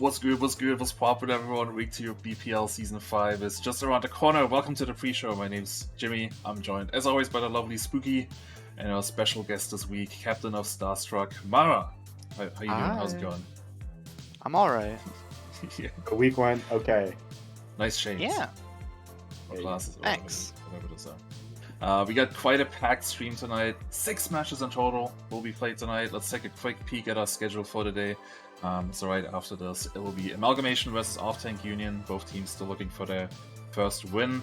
What's good, what's poppin', everyone? Week 2 of BPL Season 5 is just around the corner. Welcome to the pre-show. My name's Jimmy. I'm joined, as always, by the lovely Spooky and our special guest this week, Captain of Starstruck, Mara. How you doing? How's it going? I'm alright. Yeah. The week went okay. Nice shades. Yeah. Or glasses. Thanks. Whatever it is. We got quite a packed stream tonight. 6 matches in total will be played tonight. Let's take a quick peek at our schedule for today. So right after this, it will be Amalgamation versus Off-Tank Union. Both teams still looking for their first win.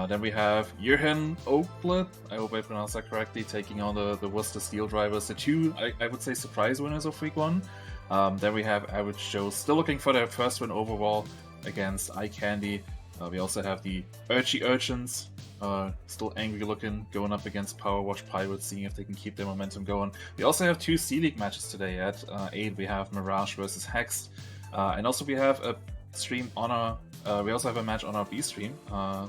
Then we have Urchin Ogledd, I hope I pronounced that correctly, taking on the Worcester Steel Drivers. The two, I would say, surprise winners of Week 1. Then we have Average Joe still looking for their first win overall against Eyecandy. We also have the Urchy Urchins, still angry looking, going up against Powerwash Pirates, seeing if they can keep their momentum going. We also have 2 C-League matches today. At 8 we have Mirage versus Hexed, and also we have a stream on our we also have a match on our B stream.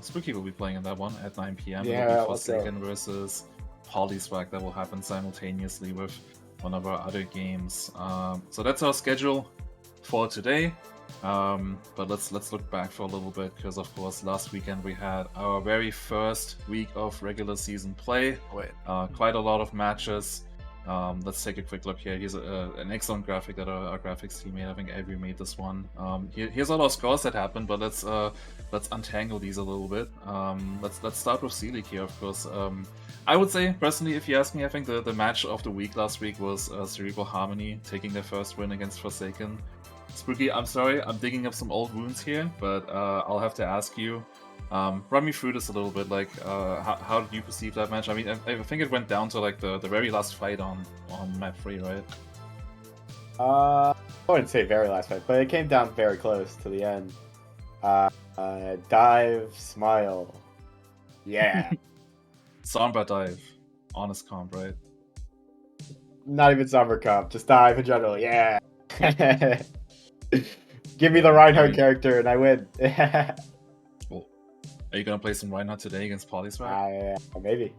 Spooky will be playing in that one at 9 PM. Yeah, It'll be Forsaken versus Polyswag. That will happen simultaneously with one of our other games. So that's our schedule for today. But let's look back for a little bit, because of course last weekend we had our very first week of regular season play. Quite a lot of matches. Let's take a quick look here. Here's an excellent graphic that our graphics team made. I think Avery made this one. Here's all our scores that happened, but let's untangle these a little bit. Let's start with C-League here, of course. I would say, personally, if you ask me, I think the match of the week last week was Cerebral Harmony taking their first win against Forsaken. Spooky, I'm sorry, I'm digging up some old wounds here, but I'll have to ask you, run me through this a little bit. Like, how did you perceive that match? I mean, I think it went down to like the very last fight on map 3, right? I wouldn't say very last fight, but it came down very close to the end. Dive, smile, yeah. Sombra dive, honest comp, right? Not even summer comp, just dive in general, yeah. Give me the Reinhardt character and I win. Cool. Are you gonna play some Reinhardt today against Polyswag? Maybe.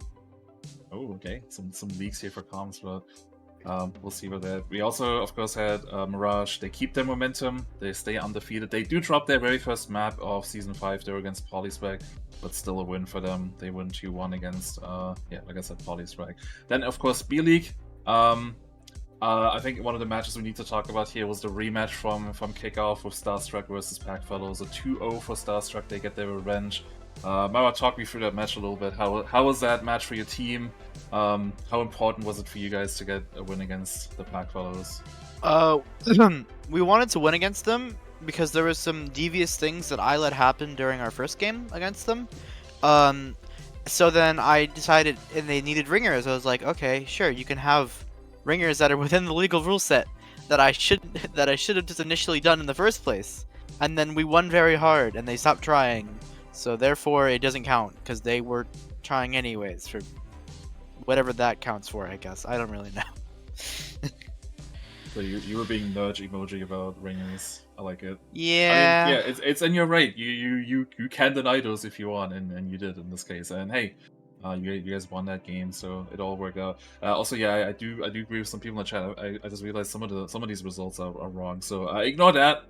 Oh, okay. Some leaks here for comms, but we'll see about that. We also, of course, had Mirage. They keep their momentum. They stay undefeated. They do drop their very first map of Season 5 there against Polyswag, but still a win for them. They win 2-1 against, like I said, Polyswag. Then, of course, B-League. I think one of the matches we need to talk about here was the rematch from Kickoff with Starstruck versus Packfellows. A 2-0 for Starstruck. They get their revenge. Mara, talk me through that match a little bit. How was that match for your team? How important was it for you guys to get a win against the Packfellows? We wanted to win against them because there was some devious things that I let happen during our first game against them. So then I decided, and they needed ringers. I was like, okay, sure, you can have ringers that are within the legal rule set that I should have just initially done in the first place. And then we won very hard, and they stopped trying. So therefore, it doesn't count because they were trying anyways for whatever that counts for. I guess I don't really know. So you were being nudge emoji about ringers. I like it. Yeah. I mean, yeah, it's and you're right. You can deny those if you want, and you did in this case. And hey, you guys won that game, so it all worked out. Also, yeah, I do agree with some people in the chat. I just realized some of these results are wrong. So ignore that.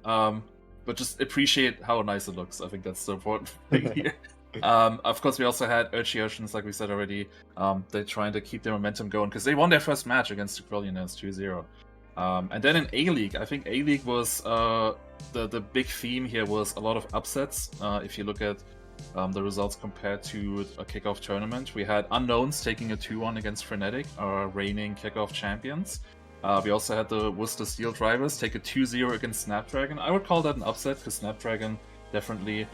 But just appreciate how nice it looks. I think that's the important thing here. Of course, we also had Urchy Urchins, like we said already. They're trying to keep their momentum going because they won their first match against the Quillionaires 2-0. And then in A-League, I think A-League was the big theme here was a lot of upsets. If you look at the results compared to a kickoff tournament, we had Unknowns taking a 2-1 against Frenetic, our reigning kickoff champions. We also had the Worcester Steel Drivers take a 2-0 against Snapdragon. I would call that an upset because Snapdragon definitely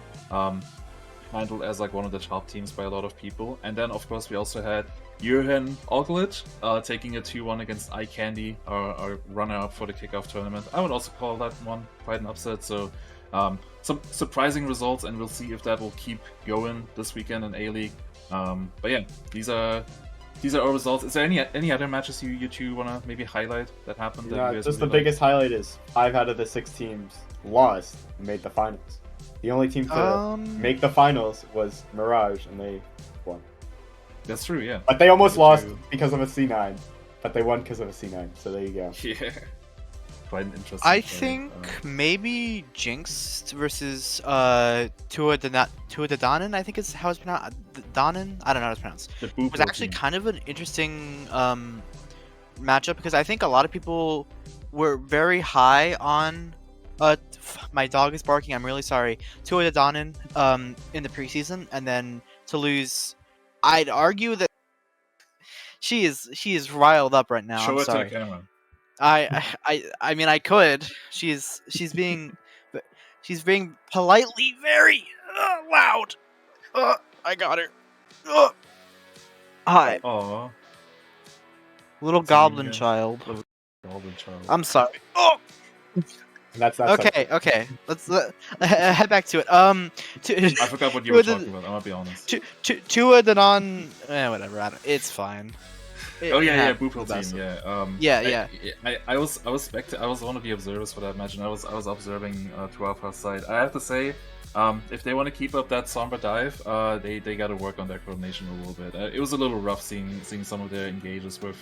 handled as like one of the top teams by a lot of people. And then, of course, we also had Urchin Ogledd taking a 2-1 against Eyecandy, our runner-up for the kickoff tournament. I would also call that one quite an upset. So some surprising results, and we'll see if that will keep going this weekend in A-League. But yeah, these are our results. Is there any other matches you two want to maybe highlight that happened? Yeah, just the biggest highlight is 5 out of the 6 teams lost and made the finals. The only team to make the finals was Mirage, and they won. That's true, yeah. But they almost lost because of a C9, but they won because of a C9. So there you go. Yeah. quite an interesting. I play. think maybe Jinx versus Tuatha I think is how it's pronounced. Donan? I don't know how it's pronounced. The It was actually kind of an interesting matchup because I think a lot of people were very high on my dog is barking, I'm really sorry. Tuatha in the preseason, and then to lose, I'd argue that she is riled up right now. Show I'm it sorry. to the camera. I mean I could. She's being politely very loud. I got her. Hi, Aw, little Singing goblin again. child. Goblin child. I'm sorry. Oh. That's Okay. Let's head back to it. I forgot what you were talking about. I'm gonna be honest. Whatever. It's fine. Oh yeah, happens BPL with us. team. Yeah. Yeah. I was one of the observers for that match, and I was observing 12 side. I have to say, if they want to keep up that somber dive, they got to work on their coordination a little bit. It was a little rough seeing some of their engages with.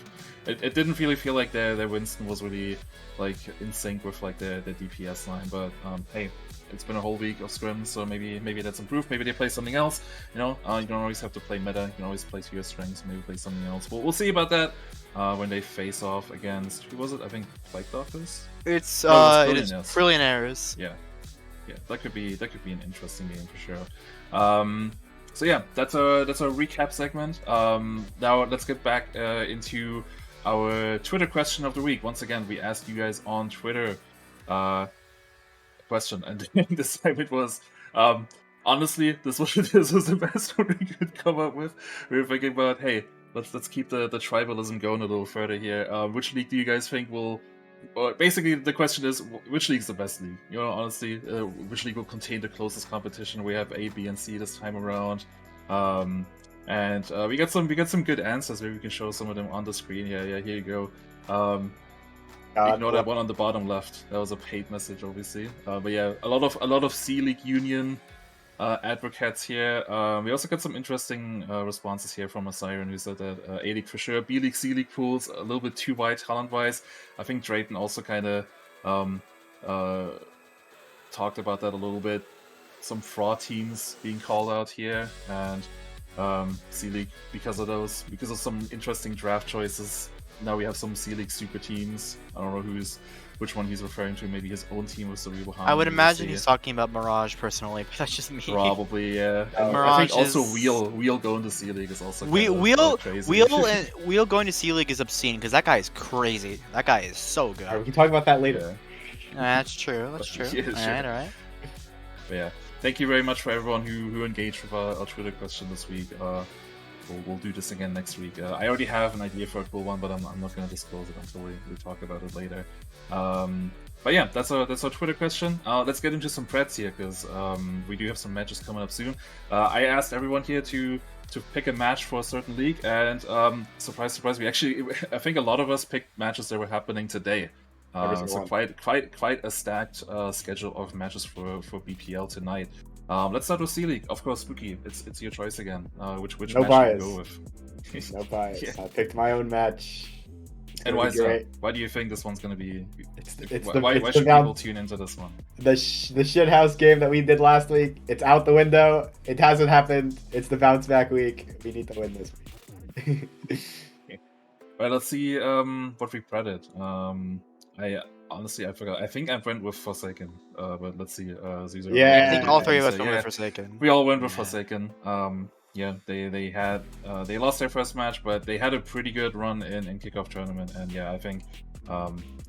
It didn't really feel like their Winston was really like in sync with like their DPS line. But hey, it's been a whole week of scrims, so maybe that's improved. Maybe they play something else. You know, you don't always have to play meta. You can always play to your strengths. Maybe play something else. We'll see about that when they face off against who was it? I think Flight Doctors. It's it is is Trillionaires. Yeah, that could be an interesting game for sure. So yeah, that's a recap segment. Now let's get back into our Twitter question of the week. Once again, we asked you guys on Twitter a question, and this time it was honestly this was the best one we could come up with. We were thinking about, hey, let's keep the tribalism going a little further here. Which league do you guys think will? Well, basically, the question is, which league's the best league? You know, honestly, which league will contain the closest competition? We have A, B, and C this time around, and we got some good answers. Maybe we can show some of them on the screen. Yeah, here you go. Ignore that one on the bottom left. That was a paid message, obviously. But yeah, a lot of C League Union advocates here. We also got some interesting responses here from a Siren who said that A League for sure, B League, C League pools a little bit too wide talent wise. I think Drayton also kind of talked about that a little bit. Some fraud teams being called out here, and C League because of some interesting draft choices. Now we have some C League super teams. I don't know which one he's referring to. Maybe his own team with Cerebral Harmony. I would imagine he's talking about Mirage personally, but that's just me. Probably, yeah. Mirage I think also is... Wheel going to C League is also crazy. Wheel going to C League is obscene because that guy is crazy. That guy is so good. We can talk about that later. That's true. Yeah, All right. But yeah, thank you very much for everyone who engaged with our Twitter question this week. We'll do this again next week. I already have an idea for a cool one, but I'm not going to disclose it until we talk about it later. But yeah, that's our Twitter question. Let's get into some preds here, because we do have some matches coming up soon. I asked everyone here to pick a match for a certain league, and surprise, we actually, I think a lot of us picked matches that were happening today. So quite a stacked schedule of matches for BPL tonight. Let's start with C League. Of course, Spooky, it's your choice again. Which no match bias. do you go with? No bias. Yeah. I picked my own match. And why is that? Why do you think this one's gonna be? Why should people tune into this one? The shithouse game that we did last week. It's out the window. It hasn't happened. It's the bounce back week. We need to win this week. Okay. Well, let's see what we predded. I forgot. I think I went with Forsaken, but let's see. Caesar, yeah, I think all three of us went with Forsaken. We all went with Forsaken. Yeah, they lost their first match, but they had a pretty good run in kickoff tournament, and yeah, I think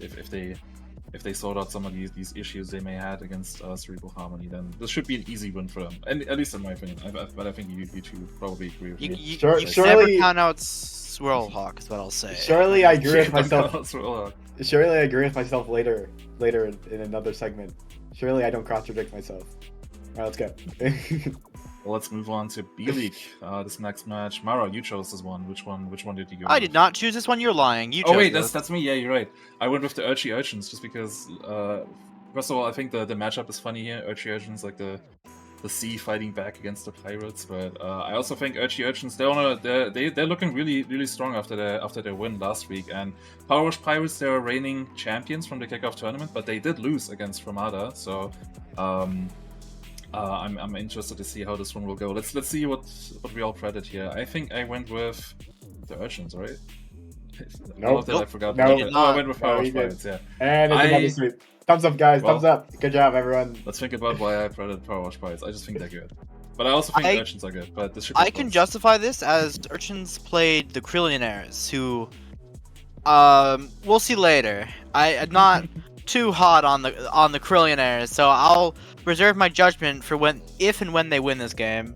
if they sort out some of these issues they may have against Cerebral Harmony, then this should be an easy win for them, and at least in my opinion. But I think you two probably agree with me. You surely never count out Swirlhawk, is what I'll say. Surely I agree with myself. Surely I agree with myself later in another segment. Surely I don't contradict myself. Alright, let's go. Well, let's move on to B League. This next match, Mara, you chose this one. Which one did you go? I did not choose this one. You're lying. You chose wait, this. that's me. Yeah, you're right. I went with the Urchins just because. First of all, I think the matchup is funny here. Urchy Urchins, like the the sea fighting back against the Pirates. But I also think Urchins, they're looking really strong after their win last week. And Powerwash Pirates, they're reigning champions from the kickoff tournament, but they did lose against Ramada. So I'm interested to see how this one will go. Let's see what we all credit here. I think I went with the Urchins, right? Nope. I forgot. No, I went with Powerwash Pirates. Yeah. And it's another sweep. Thumbs up, guys. Well, thumbs up. Good job, everyone. Let's think about why I credit Powerwash Pirates. I just think they're good. But I also think the Urchins are good. But this should be I can close. justify this as Urchins played the Krillionaires, who we'll see later. I'm not too hot on the Krillionaires, so I'll reserve my judgment for if and when they win this game.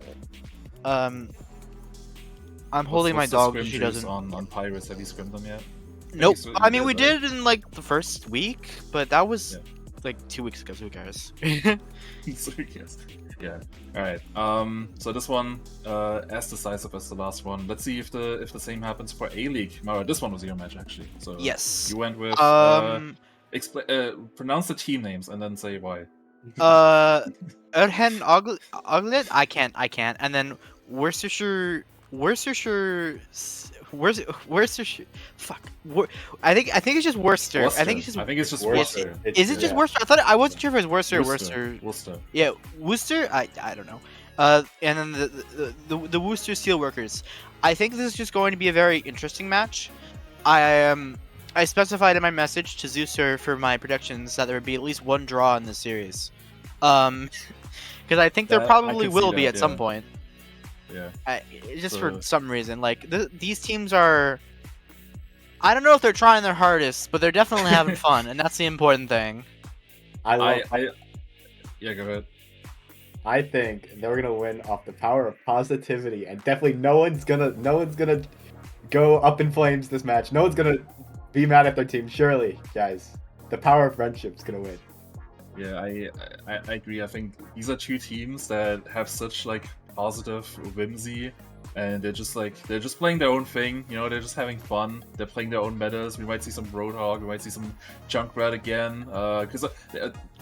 I'm holding my dog, but she doesn't. On Pirates, have you scrimmed them yet? Nope. I mean, we did in like the first week, but that was like 2 weeks ago. So who cares? So who cares? Yeah. All right. So this one, as decisive as the last one. Let's see if the same happens for A League. Mara, this one was your match actually. So yes. You went with pronounce the team names and then say why. Urchin Ogledd. I can't. And then Worcestershire. Fuck. I think it's just Worcester. Worcester. I think it's just Worcester. Is it just Worcester? I wasn't sure if it was Worcester. Worcester. Yeah, Worcester. I don't know. And then the Worcester Steelworkers. I think this is just going to be a very interesting match. I specified in my message to Zeuser for my predictions that there would be at least one draw in this series. Because I think there probably will be at some point. Yeah. Just for some reason, like these teams are. I don't know if they're trying their hardest, but they're definitely having fun, and that's the important thing. Yeah, go ahead. I think they're gonna win off the power of positivity, and definitely no one's gonna go up in flames this match. No one's gonna be mad at their team. Surely, guys, the power of friendship's gonna win. Yeah, I agree. I think these are two teams that have such like positive whimsy, and they're just playing their own thing. You know, they're just having fun. They're playing their own metas. We might see some Roadhog. We might see some Junkrat again. Because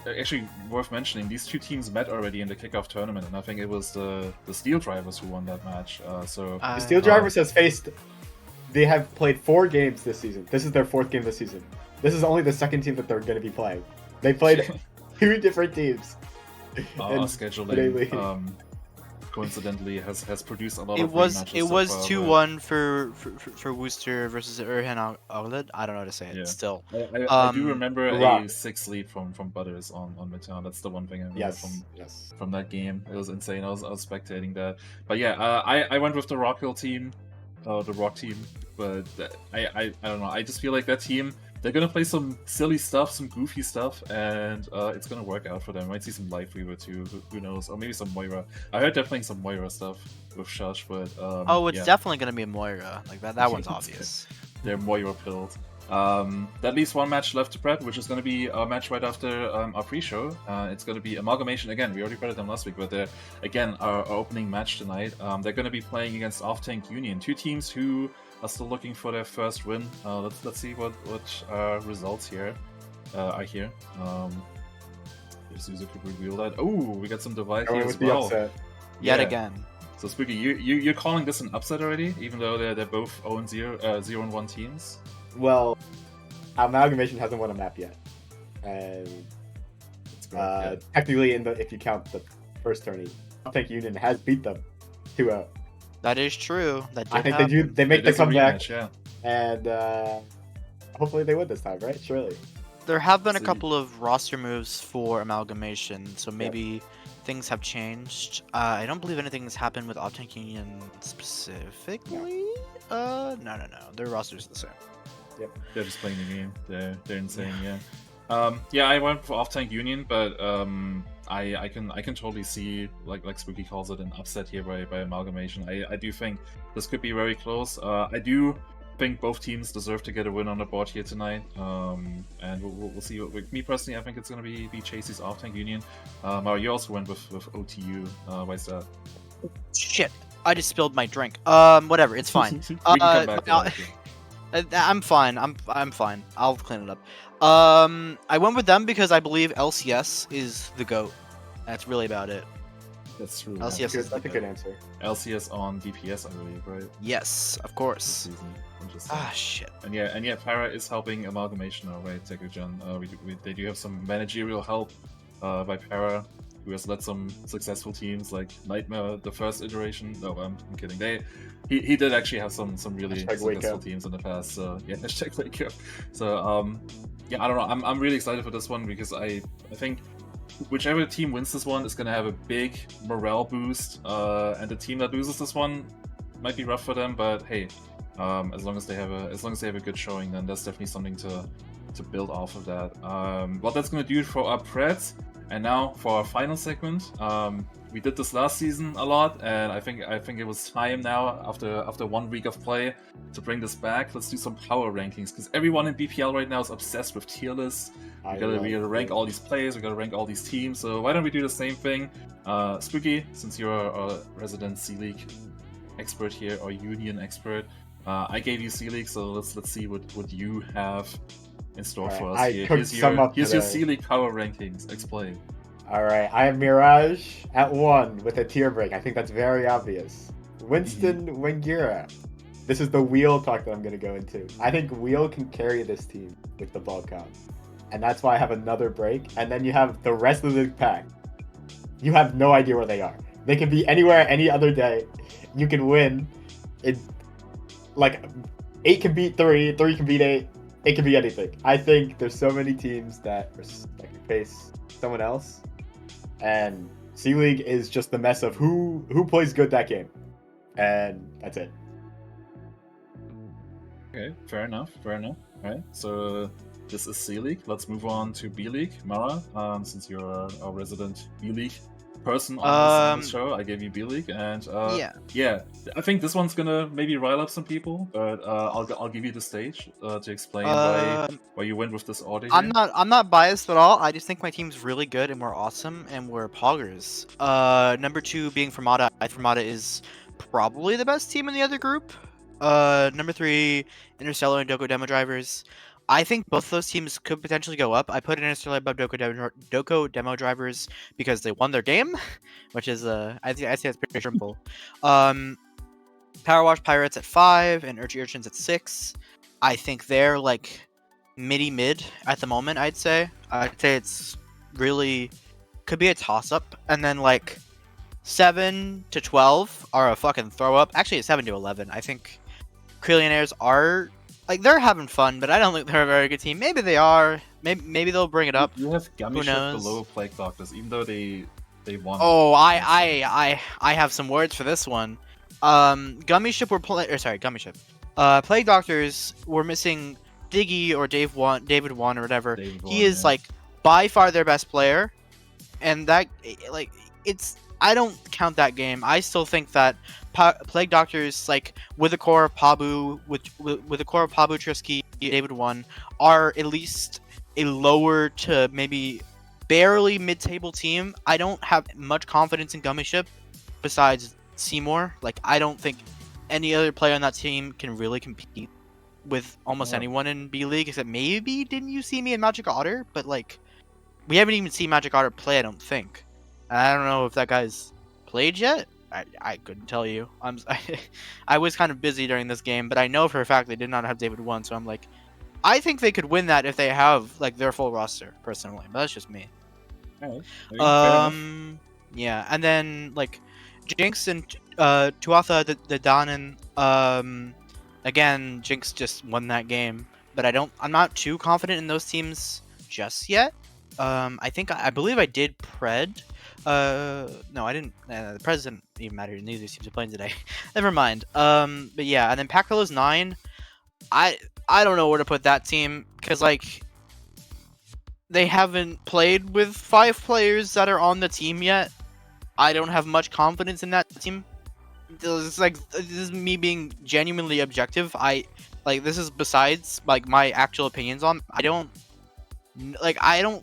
actually worth mentioning, these two teams met already in the kickoff tournament, and I think it was the Steel Drivers who won that match. The Steel Drivers they have played 4 games this season. This is their 4th game this season. This is only the second team that they're going to be playing. They played 2 different teams. Scheduling. Coincidentally has produced a lot of matches. It was 2-1 for Worcester versus Urchin Ogledd. I don't know how to say it still. I do remember a 6 lead from Butters on Midtown. That's the one thing I remember from that game. It was insane. I was spectating that. But yeah, I went with the Rock Hill team, the Rock team. But I don't know. I just feel like that team, they're gonna play some silly stuff, some goofy stuff, and it's gonna work out for them. Might see some Life Weaver too, who knows? Or maybe some Moira. I heard they're playing some Moira stuff with Shush, but it's definitely gonna be a Moira. Like that one's obvious. They're Moira pilled. That leaves one match left to prep, which is gonna be a match right after our pre-show. It's gonna be Amalgamation again. We already prepped them last week, but they're again our opening match tonight. They're gonna be playing against Off Tank Union, two teams who are still looking for their first win. Let's see what results here are here. If Suzu could reveal that. Oh, we got some divide here as well. Yet again. So Spooky, you're calling this an upset already, even though they're both 0-1 teams. Well, Amalgamation hasn't won a map yet, and technically, if you count the first tourney, I think Union has beat them 2-0. That is true. I think they make the comeback, and hopefully they win this time, right? Surely. There have been a couple of roster moves for Amalgamation, so maybe things have changed. I don't believe anything has happened with Optank Union specifically. No. Their roster's the same. Yep. They're just playing the game. They're insane. Yeah. I went for Off Tank Union, but I can totally see like Spooky calls it an upset here by Amalgamation. I do think this could be very close. I do think both teams deserve to get a win on the board here tonight. And we'll see. Me personally, I think it's gonna be Chasey's Off Tank Union. You also went with OTU. Why is that? Shit! I just spilled my drink. Whatever. It's fine. We can come back to that. I'm fine. I'm fine. I'll clean it up. I went with them because I believe LCS is the GOAT. That's really about it. That's true. LCS is That's a good answer. LCS on DPS, I believe, right? Yes, of This course. season. Interesting. Ah, shit. And yeah, Para is helping Amalgamation now, right, Tekujan? They do have some managerial help by Para, who has led some successful teams like Nightmare, the first iteration. No, I'm kidding. He did actually have some really Hashtag wake successful up. teams in the past. So yeah, hashtag wake up. So yeah, I don't know. I'm really excited for this one because I think whichever team wins this one is going to have a big morale boost, and the team that loses this one might be rough for them. But hey, as long as they have a good showing, then that's definitely something to build off of that. Well, that's going to do it for our Preds. And now for our final segment. We did this last season a lot, and I think it was time now after 1 week of play to bring this back. Let's do some power rankings because everyone in BPL right now is obsessed with tier lists. We gotta rank all these players. We gotta rank all these teams. So why don't we do the same thing? Spooky, since you're a resident C League expert here or Union expert, I gave you C League, so let's see what you have in store for us I here. cooked some up Here's your today. C League power rankings. Explain. All right, I have Mirage at 1 with a tier break. I think that's very obvious. Winston Wengira. This is the Wheel talk that I'm going to go into. I think Wheel can carry this team with the ball count. And that's why I have another break. And then you have the rest of the pack. You have no idea where they are. They can be anywhere any other day. You can win. Like 8 can beat 3, 3 can beat 8. It can be anything. I think there's so many teams that can face someone else. And C League is just the mess of who plays good that game. And that's it. Okay, fair enough. All right, so this is C League. Let's move on to B League. Mara, since you're our resident B League person on this show, I gave you B League, and yeah, I think this one's gonna maybe rile up some people, but I'll give you the stage to explain why you went with this order. I'm not biased at all. I just think my team's really good and we're awesome and we're poggers. Number 2 being Fermata. Fermata is probably the best team in the other group. Number 3, Interstellar and Doko Demo Drivers. I think both those teams could potentially go up. I put Interstellar above Doko Demo Drivers because they won their game, which is I think that's pretty simple. Powerwash Pirates at 5 and Urchins at 6. I think they're like mid at the moment. I'd say it's really could be a toss up, and then like 7 to 12 are a fucking throw up. Actually, 7 to 11. I think Crillionaires are like they're having fun, but I don't think they're a very good team. Maybe they are. Maybe they'll bring it up. You have Gummy Who Ship knows? below Plague Doctors, even though they won. Oh, I have some words for this one. Gummy Ship Gummy Ship. Plague Doctors were missing Diggy or David Wan or whatever. He is like by far their best player, and that like it's. I don't count that game. I still think that Plague Doctors, like with the core of Pabu, with the core of Pabu, Trisky, David Wan, are at least a lower to maybe barely mid-table team. I don't have much confidence in Gummy Ship besides Seymour. Like I don't think any other player on that team can really compete with almost anyone in B League except maybe Didn't You See Me in Magic Otter, but like we haven't even seen Magic Otter play, I don't think. I don't know if that guy's played yet. I couldn't tell you. I was kind of busy during this game, but I know for a fact they did not have David Wan, so I'm like, I think they could win that if they have like their full roster, personally. But that's just me. Alright. Yeah, and then like Jinx and Tuatha the Danon. Again, Jinx just won that game, but I'm not too confident in those teams just yet. I believe I did Pred. No, I didn't. The Preds didn't even matter. Neither of these teams are playing today. Never mind. But yeah, and then Packfellow's 9. I don't know where to put that team because like they haven't played with 5 players that are on the team yet. I don't have much confidence in that team. This is me being genuinely objective. This is besides like my actual opinions on. I don't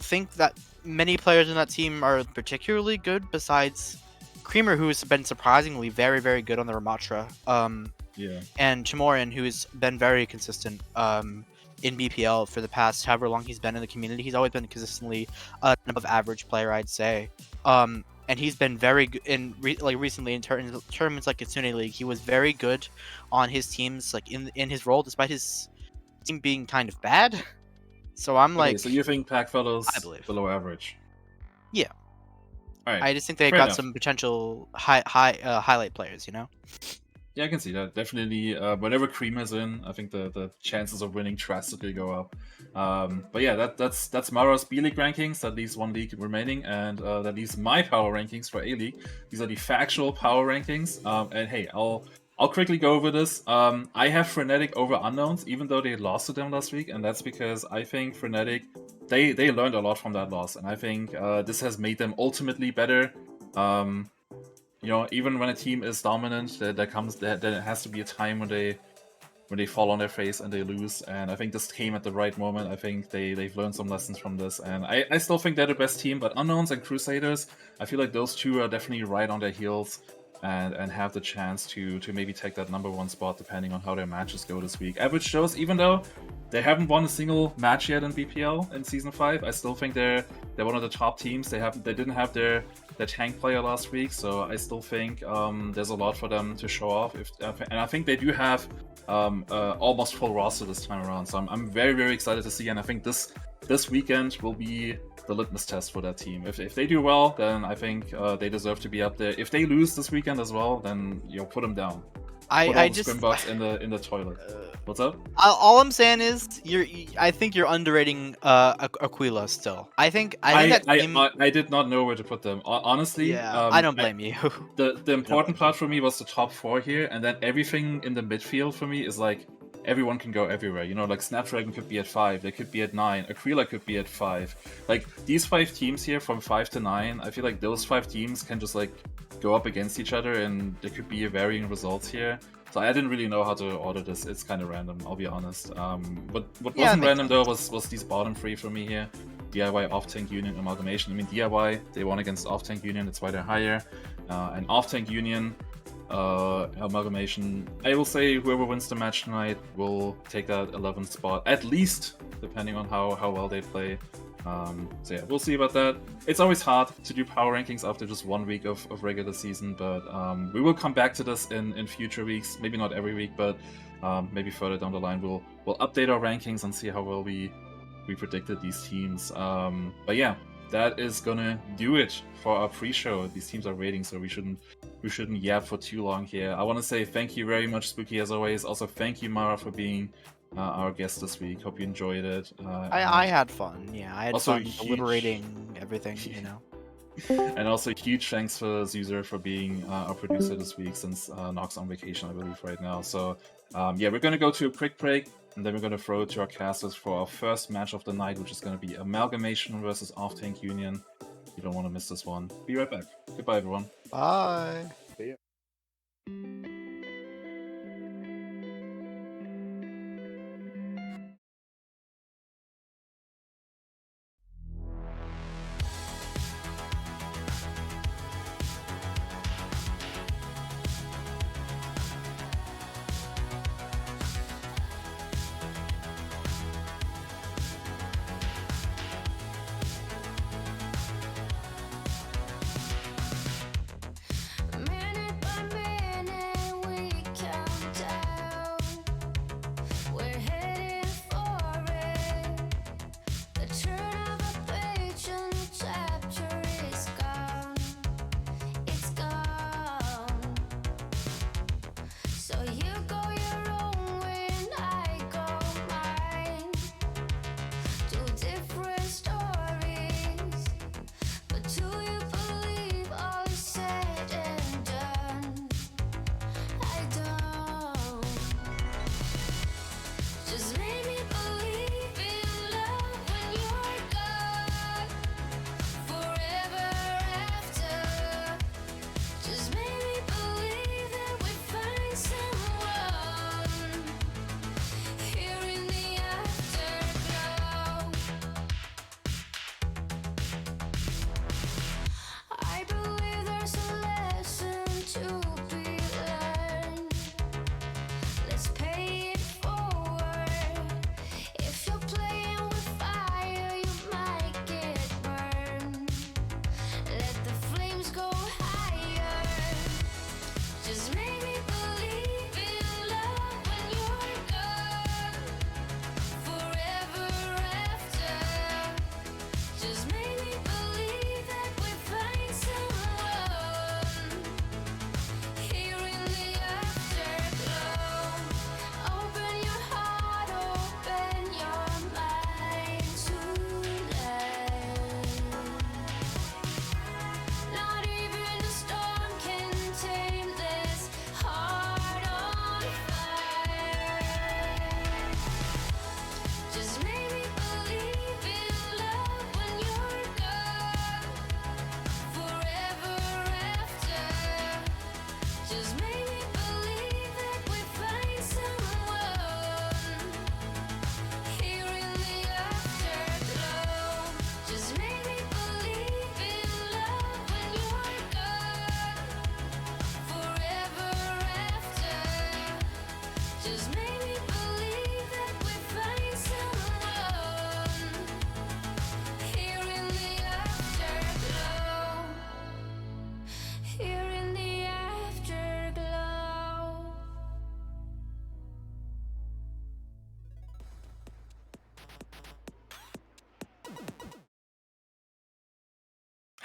think that many players in that team are particularly good besides Creamer, who's been surprisingly very, very good on the Ramatra. And Timorin, who's been very consistent in BPL for the past however long he's been in the community. He's always been consistently an above average player, I'd say. and he's been very good in recently in tournaments like Kitsune League. He was very good on his teams, like in his role, despite his team being kind of bad. So I'm Okay, like, so you think Pack Fellows I believe. below average? Yeah. All right. I just think they've fair got enough. some potential highlight players, you know. Yeah, I can see that. Definitely, whenever Cream is in, I think the chances of winning drastically go up. But yeah, that's Mara's B League rankings. That leaves one league remaining, and that leaves my power rankings for A League. These are the factual power rankings. And hey, I'll quickly go over this. I have Frenetic over Unknowns, even though they lost to them last week, and that's because I think Frenetic they learned a lot from that loss, and I think this has made them ultimately better. You know, even when a team is dominant, there has to be a time when they fall on their face and they lose. And I think this came at the right moment. I think they've learned some lessons from this, and I still think they're the best team. But Unknowns and Crusaders, I feel like those two are definitely right on their heels and have the chance to maybe take that #1 spot depending on how their matches go this week. Average shows, even though they haven't won a single match yet in BPL in Season 5, I still think they're one of the top teams. They didn't have their tank player last week, so I still think there's a lot for them to show off. And I think they do have almost full roster this time around, so I'm very, very excited to see. And I think this weekend will be the litmus test for that team. If they do well, then I think they deserve to be up there. If they lose this weekend as well, then put them down. Put all the Scrimbox in the toilet. What's up? All I'm saying is I think you're underrating Aquila still. I think that team. I did not know where to put them. Honestly, Yeah, I don't blame you. The important part for me was the top 4 here, and then everything in the midfield for me is like everyone can go everywhere. You know, like Snapdragon could be at 5, they could be at 9, Aquila could be at 5. Like these 5 teams here from 5 to 9, I feel like those 5 teams can just like go up against each other, and there could be varying results here. So I didn't really know how to order this. It's kind of random, I'll be honest. What wasn't random though was these bottom 3 for me here. DIY, Off-Tank Union, Amalgamation. I mean, DIY, they won against Off-Tank Union, that's why they're higher. And Off-Tank Union, Amalgamation, I will say whoever wins the match tonight will take that 11th spot, at least, depending on how well they play. So yeah, we'll see about that. It's always hard to do power rankings after just 1 week of regular season, but we will come back to this in future weeks. Maybe not every week, but maybe further down the line we'll update our rankings and see how well we predicted these teams. But yeah, that is gonna do it for our pre-show. These teams are rating, so we shouldn't yap for too long here. I want to say thank you very much, Spooky, as always. Also, thank you, Mara, for being our guest this week. Hope you enjoyed it. I had fun. Yeah, I had also fun deliberating everything. You know. And also huge thanks for Zuzer for being our producer this week, since Nox on vacation, I believe, right now. So yeah, we're gonna go to a quick break, and then we're gonna throw it to our casters for our first match of the night, which is gonna be Amalgamation versus Off-Tank Union. You don't want to miss this one. Be right back. Goodbye, everyone. Bye. See ya. Minute by minute,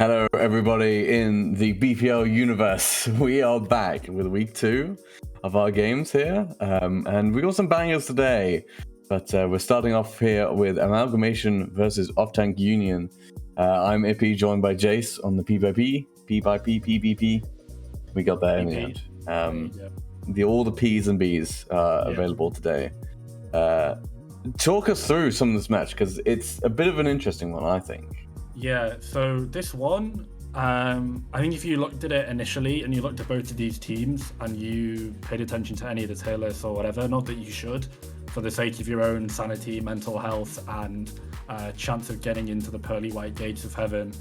Hello, everybody in the BPL universe. We are back with week 2 of our games here, and we got some bangers today. But we're starting off here with Amalgamation versus Off-Tank Union. I'm Ippy, joined by Jace on the P by P. We got there in the end. All the P's and B's are available today. Talk us through some of this match, because it's a bit of an interesting one, I think. Yeah, so this one, I think if you looked at it initially and you looked at both of these teams and you paid attention to any of the tier lists or whatever, not that you should, for the sake of your own sanity, mental health, and chance of getting into the pearly white gates of heaven,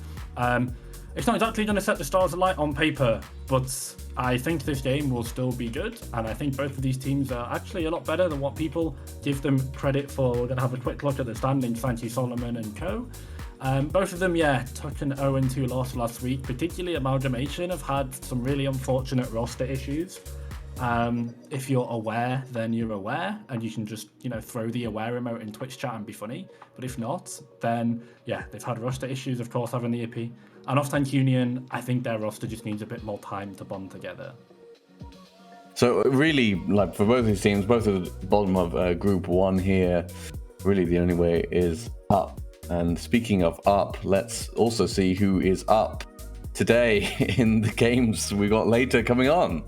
it's not exactly going to set the stars alight on paper, but I think this game will still be good, and I think both of these teams are actually a lot better than what people give them credit for. We're going to have a quick look at the standings, Santi Solomon and co. Both of them, took an 0-2 loss last week. Particularly Amalgamation have had some really unfortunate roster issues. If you're aware, then you're aware, and you can just, throw the aware emote in Twitch chat and be funny. But if not, then they've had roster issues, of course, having the EP. And Off-Tank Union, I think their roster just needs a bit more time to bond together. So really, like for both these teams, both at the bottom of Group 1 here, really the only way is up. And speaking of up, let's also see who is up today in the games we got later coming on,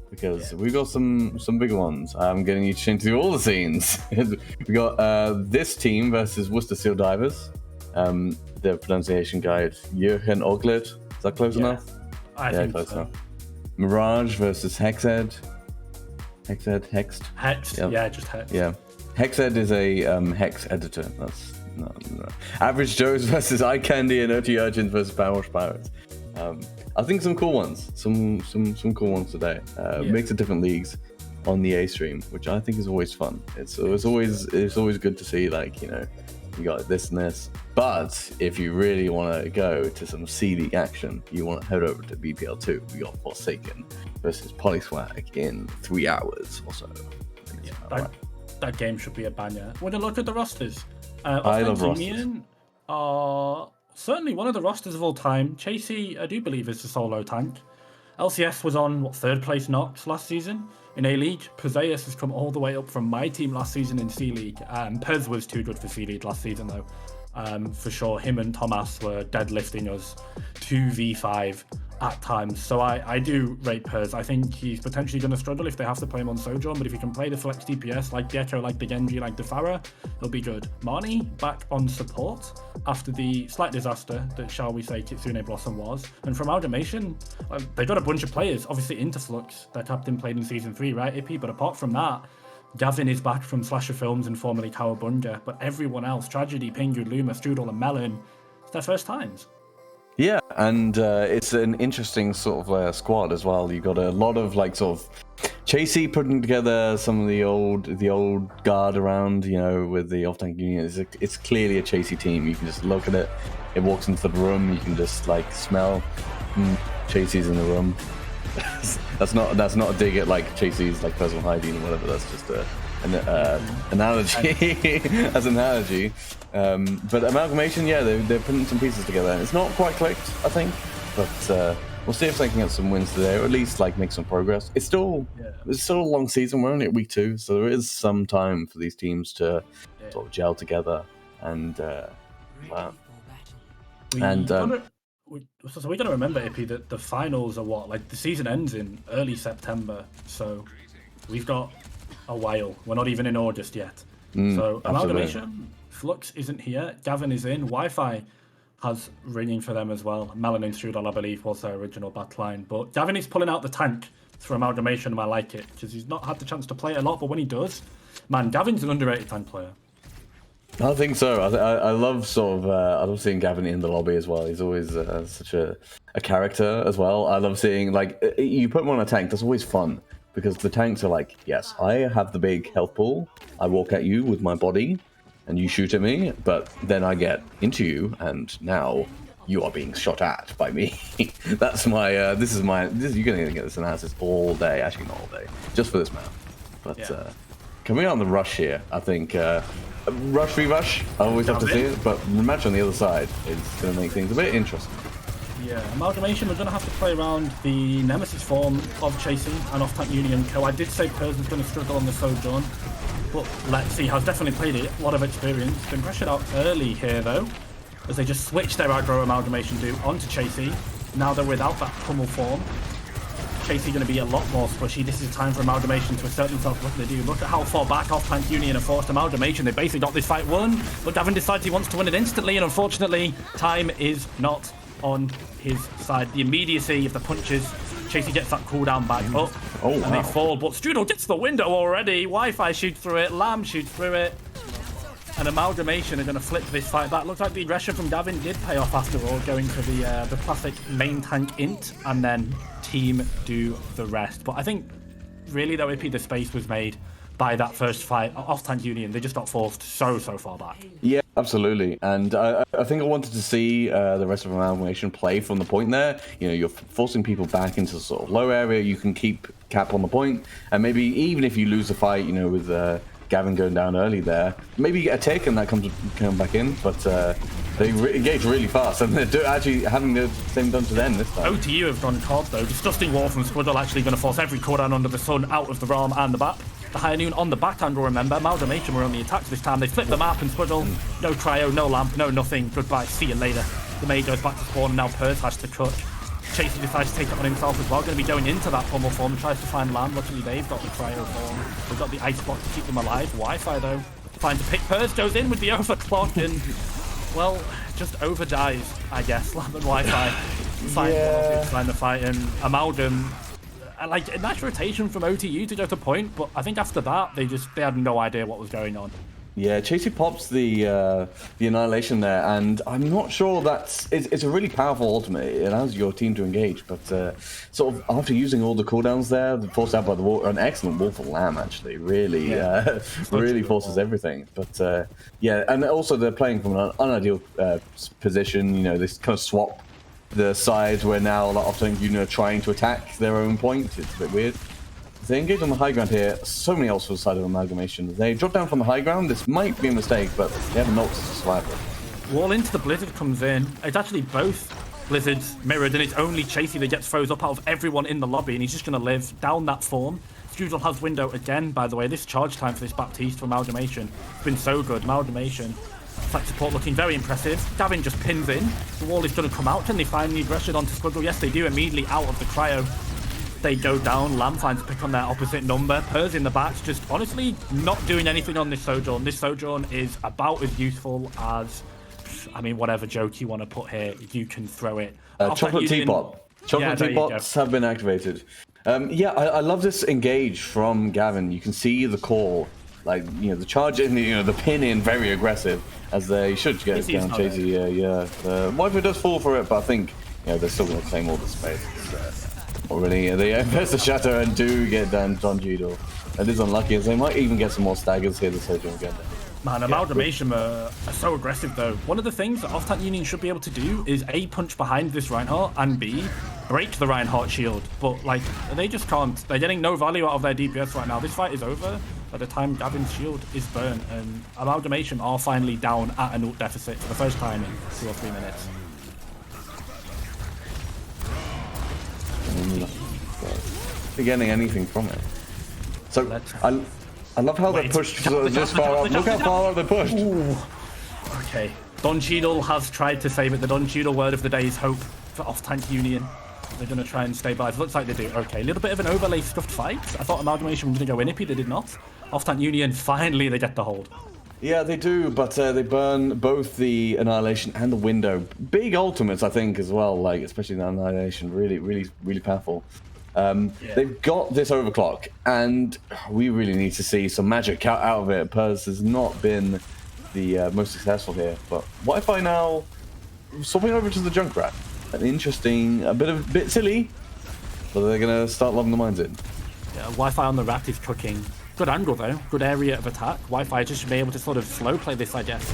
because we got some big ones. I'm getting you to change through all the scenes. We got this team versus Worcester Seal Divers. The pronunciation guide, Urchin Ogledd. Is that close enough? I think close so. enough. Mirage versus Hexed. Hexed. Hexed, yep. Just Hexed. Yeah. Hexed is a hex editor. That's no. Average Joes versus Eyecandy and Urchins versus Powerwash Pirates. I think some cool ones. Some cool ones today. Mix of different leagues on the A stream, which I think is always fun. It's always good to see, like, you got this and this. But if you really want to go to some C League action, you want to head over to BPL 2. We got Forsaken versus Polyswag in 3 hours or so. That game should be a banger. When I look at the rosters, I love rosters. Union are certainly one of the rosters of all time. Chasey, I do believe, is the solo tank. LCS was on, 3rd place Nox last season in A-League. Poseus has come all the way up from my team last season in C-League. Pez was too good for C-League last season, though. For sure, him and Thomas were deadlifting us 2v5 at times. So I do rate Pez. I think he's potentially going to struggle if they have to play him on Sojourn, but if he can play the flex DPS like the Echo, like the Genji, like the Pharah, he'll be good. Marnie back on support after the slight disaster that, shall we say, Kitsune Blossom was. And from Amalgamation, they got a bunch of players. Obviously Interflux, their captain, played in Season 3, right, Ippy? But apart from that, Gavin is back from Slasher Films and formerly Cowabunga, but everyone else, Tragedy, Pingu, Luma, Strudel and Melon, it's their first times. Yeah, and it's an interesting sort of squad as well. You got a lot of sort of Chasey putting together some of the old guard around, with the Off-Tank Union. It's clearly a Chasey team. You can just look at it. It walks into the room. You can just smell Chasey's in the room. that's not a dig at Chasey's personal hygiene or whatever. That's just an analogy. As an analogy. But Amalgamation, they're putting some pieces together, and it's not quite clicked, I think. But we'll see if they can get some wins today, or at least make some progress. It's still a long season. We're only at week 2, so there is some time for these teams to sort of gel together. And wow. So we got to remember, Ippy, that the finals are the season ends in early September, so we've got a while. We're not even in August yet. So Amalgamation, Flux isn't here, Gavin is in, Wi-Fi has ringing for them as well. Melon and Strudel, I believe, was their original backline, but Gavin is pulling out the tank for Amalgamation, and I like it, because he's not had the chance to play it a lot, but when he does, man, Gavin's an underrated tank player. I think so. I love I love seeing Gavin in the lobby as well. He's always such a character as well. I love seeing you put him on a tank. That's always fun because the tanks are yes, I have the big health pool. I walk at you with my body, and you shoot at me. But then I get into you, and now you are being shot at by me. That's my. You're gonna get this analysis all day. Actually, not all day, just for this map. But coming on the rush here, I think. Rush v rush, I always have to see it, but the match on the other side is going to make things a bit interesting. Yeah, Amalgamation, we're going to have to play around the Nemesis form of Chasing and off-tank Union Co. I did say Pers was going to struggle on the Sojourn, but let's see. Has definitely played it, a lot of experience. Been pressured out early here, though, as they just switched their aggro Amalgamation do onto Chasey. Now they're without that pummel form. Chasey going to be a lot more squishy. This is time for Amalgamation to assert themselves. What they do. Look at how far back off-tank Union are forced. Amalgamation, they basically got this fight won, but Gavin decides he wants to win it instantly, and unfortunately, time is not on his side. The immediacy of the punches, Chasey gets that cooldown back up, and they fall, but Strudel gets the window already. Wi-Fi shoots through it, Lamb shoots through it, and Amalgamation are going to flip this fight back. Looks like the aggression from Gavin did pay off after all, going for the classic main tank int, and then team do the rest. But I think, really though, the space was made by that first fight. Off-tank Union, they just got forced so far back. Yeah, absolutely. And I think I wanted to see the rest of Amalgamation play from the point there. You know, you're forcing people back into the sort of low area. You can keep Cap on the point, and maybe even if you lose the fight, you know, with Gavin going down early there, maybe you get a take and that comes back in. But they engage really fast, and they're actually having the same done to them this time. OTU have gone COD though. Disgusting War from Squidward actually going to force every cooldown under the sun out of the ROM and the BAP. The High Noon on the back angle, remember. Amalgamation were on the attacks this time. They flipped the map and Squidward. No cryo, no lamp, no nothing. Goodbye, see you later. The May goes back to spawn, and now Pers has to cut. Chasey decides to take it on himself as well. Going to be going into that pummel form and tries to find Lamb. Luckily, they've got the cryo form. They've got the ice block to keep them alive. Wi-Fi, though, finds a pick. Pers goes in with the overclock and, well, just over dies, I guess. Lamb and Wi-Fi find the fight. And Amalgam, like, a nice rotation from OTU to go to point, but I think after that, they had no idea what was going on. Yeah, Chasey pops the Annihilation there, and I'm not sure it's a really powerful ultimate. It allows your team to engage, but sort of after using all the cooldowns there, forced out by the an excellent Wolf of Lamb actually really really forces everything. But yeah, and also they're playing from an unideal position. You know, they kind of swap the sides where now a lot of times are trying to attack their own point. It's a bit weird. They engage on the high ground here. So many ults for the side of Amalgamation. They drop down from the high ground. This might be a mistake, but they have an ult to survive it. Wall into the Blizzard comes in. It's actually both Blizzards mirrored, and it's only Chasey that gets froze up out of everyone in the lobby, and he's just going to live down that form. Strudel has window again, by the way. This charge time for this Baptiste for Amalgamation has been so good. Amalgamation, flex support looking very impressive. Gavin just pins in. The wall is going to come out. Can they find the aggression onto Squidward? Yes, they do. Immediately out of the cryo. They go down. Lamb finds a pick on their opposite number. Pers in the back, just honestly not doing anything on this Sojourn. This Sojourn is about as useful as, I mean, whatever joke you want to put here, you can throw it. Chocolate teapot. Chocolate teapots have been activated. Yeah, I love this engage from Gavin. You can see the call, like, you know, the charge in, the pin in, very aggressive, as they should get down Chasey. Yeah. Wi-Fi does fall for it, but I think they're still going to claim all the space. Already, they invest the shatter and do get down John Judo. It is unlucky, as they might even get some more staggers here this Sojourn again. Man, Amalgamation are so aggressive though. One of the things that off-tank Union should be able to do is A, punch behind this Reinhardt, and B, break the Reinhardt shield. But like, they just can't. They're getting no value out of their DPS right now. This fight is over by the time Gavin's shield is burned, and Amalgamation are finally down at an ult deficit for the first time in 2 or 3 minutes. Getting anything from it. So I love how they're pushed this far up. Look how far up they're pushed. Ooh. Okay. Don Cheadle has tried to save it. The Don Cheadle word of the day is hope for off-tank Union. They're going to try and stabilize. Looks like they do. Okay, a little bit of an overlay stuffed fight. I thought Amalgamation was going to go Inippy. They did not. Off-tank Union, finally they get the hold. Yeah, they do, but they burn both the Annihilation and the window. Big ultimates, I think, as well. Like, especially the Annihilation, really powerful. They've got this overclock, and we really need to see some magic out of it. Pers has not been the most successful here, but Wi-Fi now swapping over to the Junkrat. An interesting, a bit silly, but they're gonna start lobbing the mines in. Yeah, Wi-Fi on the rat is cooking. Good angle though, good area of attack. Wi-Fi just should be able to sort of slow play this, I guess.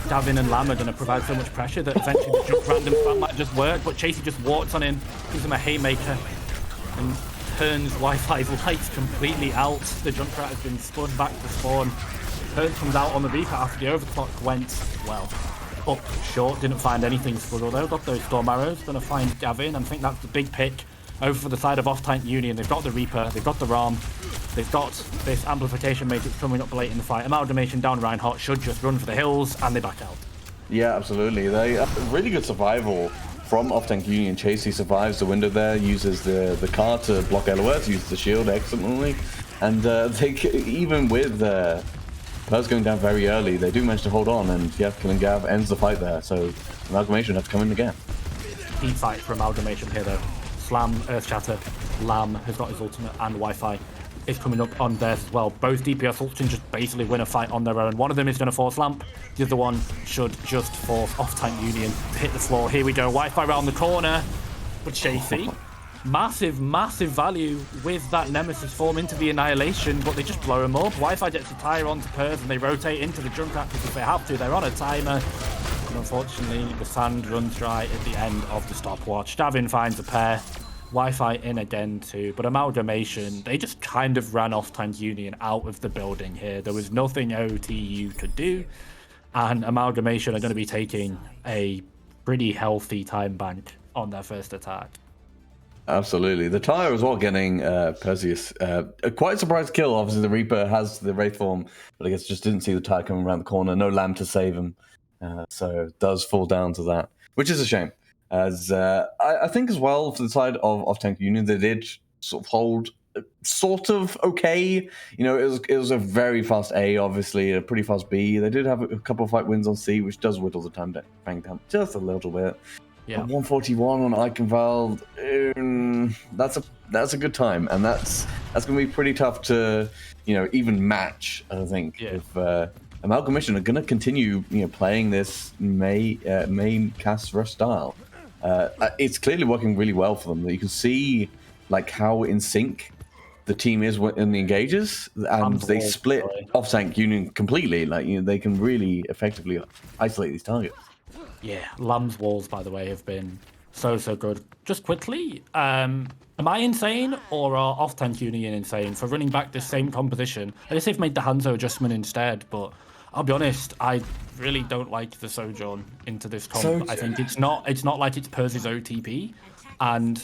Gavin and Lamb are going to provide so much pressure that eventually the jump random spam might just work, but Chasey just walks on in, gives him a haymaker, and turns Wi-Fi's lights completely out. The Junkrat has been spun back to spawn. Turn comes out on the reaper after the overclock went well. up short, didn't find anything. Squirrel though, got those Storm Arrows, gonna find Gavin, and I think that's the big pick over for the side of off-tank Union. They've got the Reaper, they've got the Rom, they've got this Amplification Matrix coming up late in the fight. Amalgamation down Reinhardt should just run for the hills, and they back out. Yeah, absolutely. They really good survival from off-tank Union. Chasey survives the window there, uses the car to block LOS, uses the shield excellently, and even with Pers going down very early, they do manage to hold on, and yeah, Killing Gav ends the fight there. So Amalgamation have to come in again. Deep fight for Amalgamation here though. Slam, Earth Shatter, Lamb has got his ultimate, and Wi-Fi is coming up on theirs as well. Both DPS Urchins just basically win a fight on their own. One of them is going to force Lamp, the other one should just force off-tank Union to hit the floor. Here we go, Wi-Fi around the corner, but Chasey, massive value with that Nemesis form into the Annihilation, but they just blow him up. Wi-Fi gets the tire onto Pers, and they rotate into the Junkrat because if they have to, they're on a timer. And unfortunately, the sand runs dry at the end of the stopwatch. Davin finds a pair. Wi-Fi in again too, but Amalgamation, they just kind of ran off-tank Union out of the building here. There was nothing OTU could do, and Amalgamation are going to be taking a pretty healthy time bank on their first attack. Absolutely. The tire as well getting Perseus. A quite surprised kill. Obviously, the Reaper has the Wraith form, but I guess just didn't see the tire coming around the corner. No Lamb to save him. So it does fall down to that, which is a shame. As I think as well, for the side of off-tank Union, they did sort of hold sort of okay. You know, it was a very fast A, obviously, a pretty fast B. They did have a couple of fight wins on C, which does whittle the time bang down just a little bit. Yeah, 141 on Eyecandy, that's a good time, and that's going to be pretty tough to even match. I think if Amalgamation are going to continue playing this main cast rush style. It's clearly working really well for them. You can see like how in sync the team is in the engages, and they split off-tank Union completely. Like they can really effectively isolate these targets. Yeah, Lamb's walls, by the way, have been so good. Just quickly, am I insane or are off-tank Union insane for running back the same composition? I guess they've made the Hanzo adjustment instead, but I'll be honest, I really don't like the Sojourn into this comp. I think it's not like it's Pers's OTP, and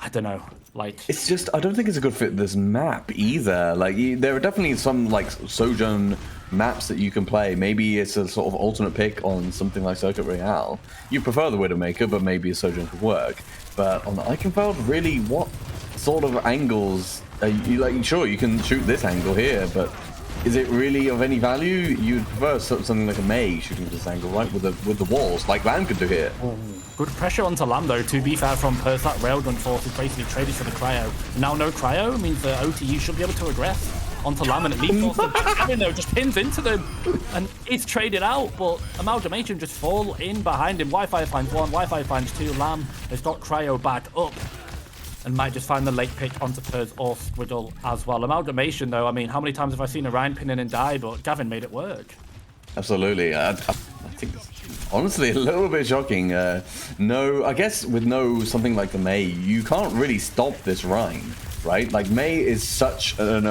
I don't know, like it's just I don't think it's a good fit this map either. Like there are definitely some like Sojourn maps that you can play. Maybe it's a sort of alternate pick on something like Circuit Royale. You prefer the Widowmaker, but maybe a Sojourn could work. But on the Eyecandy, really, what sort of angles are you like? Sure, you can shoot this angle here, but is it really of any value? You'd prefer something like a Mei shooting this angle, right? With the walls, like Lamb could do here. Good pressure onto Lamb, though. To be fair, from Pers, that Railgun force is basically traded for the Cryo. Now no Cryo means the OTU should be able to regress onto Lamb, and it leaves also Gavin, though, just pins into them, and it's traded out, but Amalgamation just fall in behind him. Wi-Fi finds one, Wi-Fi finds two. Lamb has got Cryo back up, and might just find the late pick onto Pers or Squiddle as well. Amalgamation, though, I mean, how many times have I seen a Ryan pin in and die, but Gavin made it work. Absolutely. I think it's honestly a little bit shocking. No, I guess with something like the Mei, you can't really stop this Rhine, right? Like Mei is such an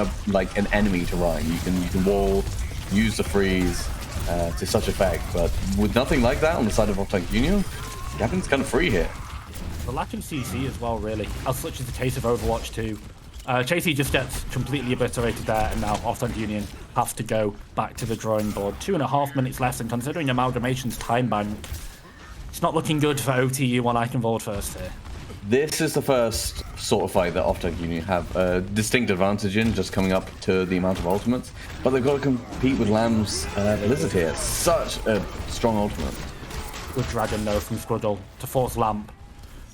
enemy to Rhine. You can wall, use the freeze to such effect, but with nothing like that on the side of off-tank Union, Gavin's kind of free here. The lack of CC as well, really, as such is the case of Overwatch 2. Chasey just gets completely obliterated there, and now off-tank Union have to go back to the drawing board. 2.5 minutes left, and considering Amalgamation's time bank, it's not looking good for OTU on Eyecandy first here. This is the first sort of fight that off-tank Union have a distinct advantage in, just coming up to the amount of ultimates. But they've got to compete with Lamb's Blizzard here. Such a strong ultimate. Good Dragon, though, from Squirrel to force Lamp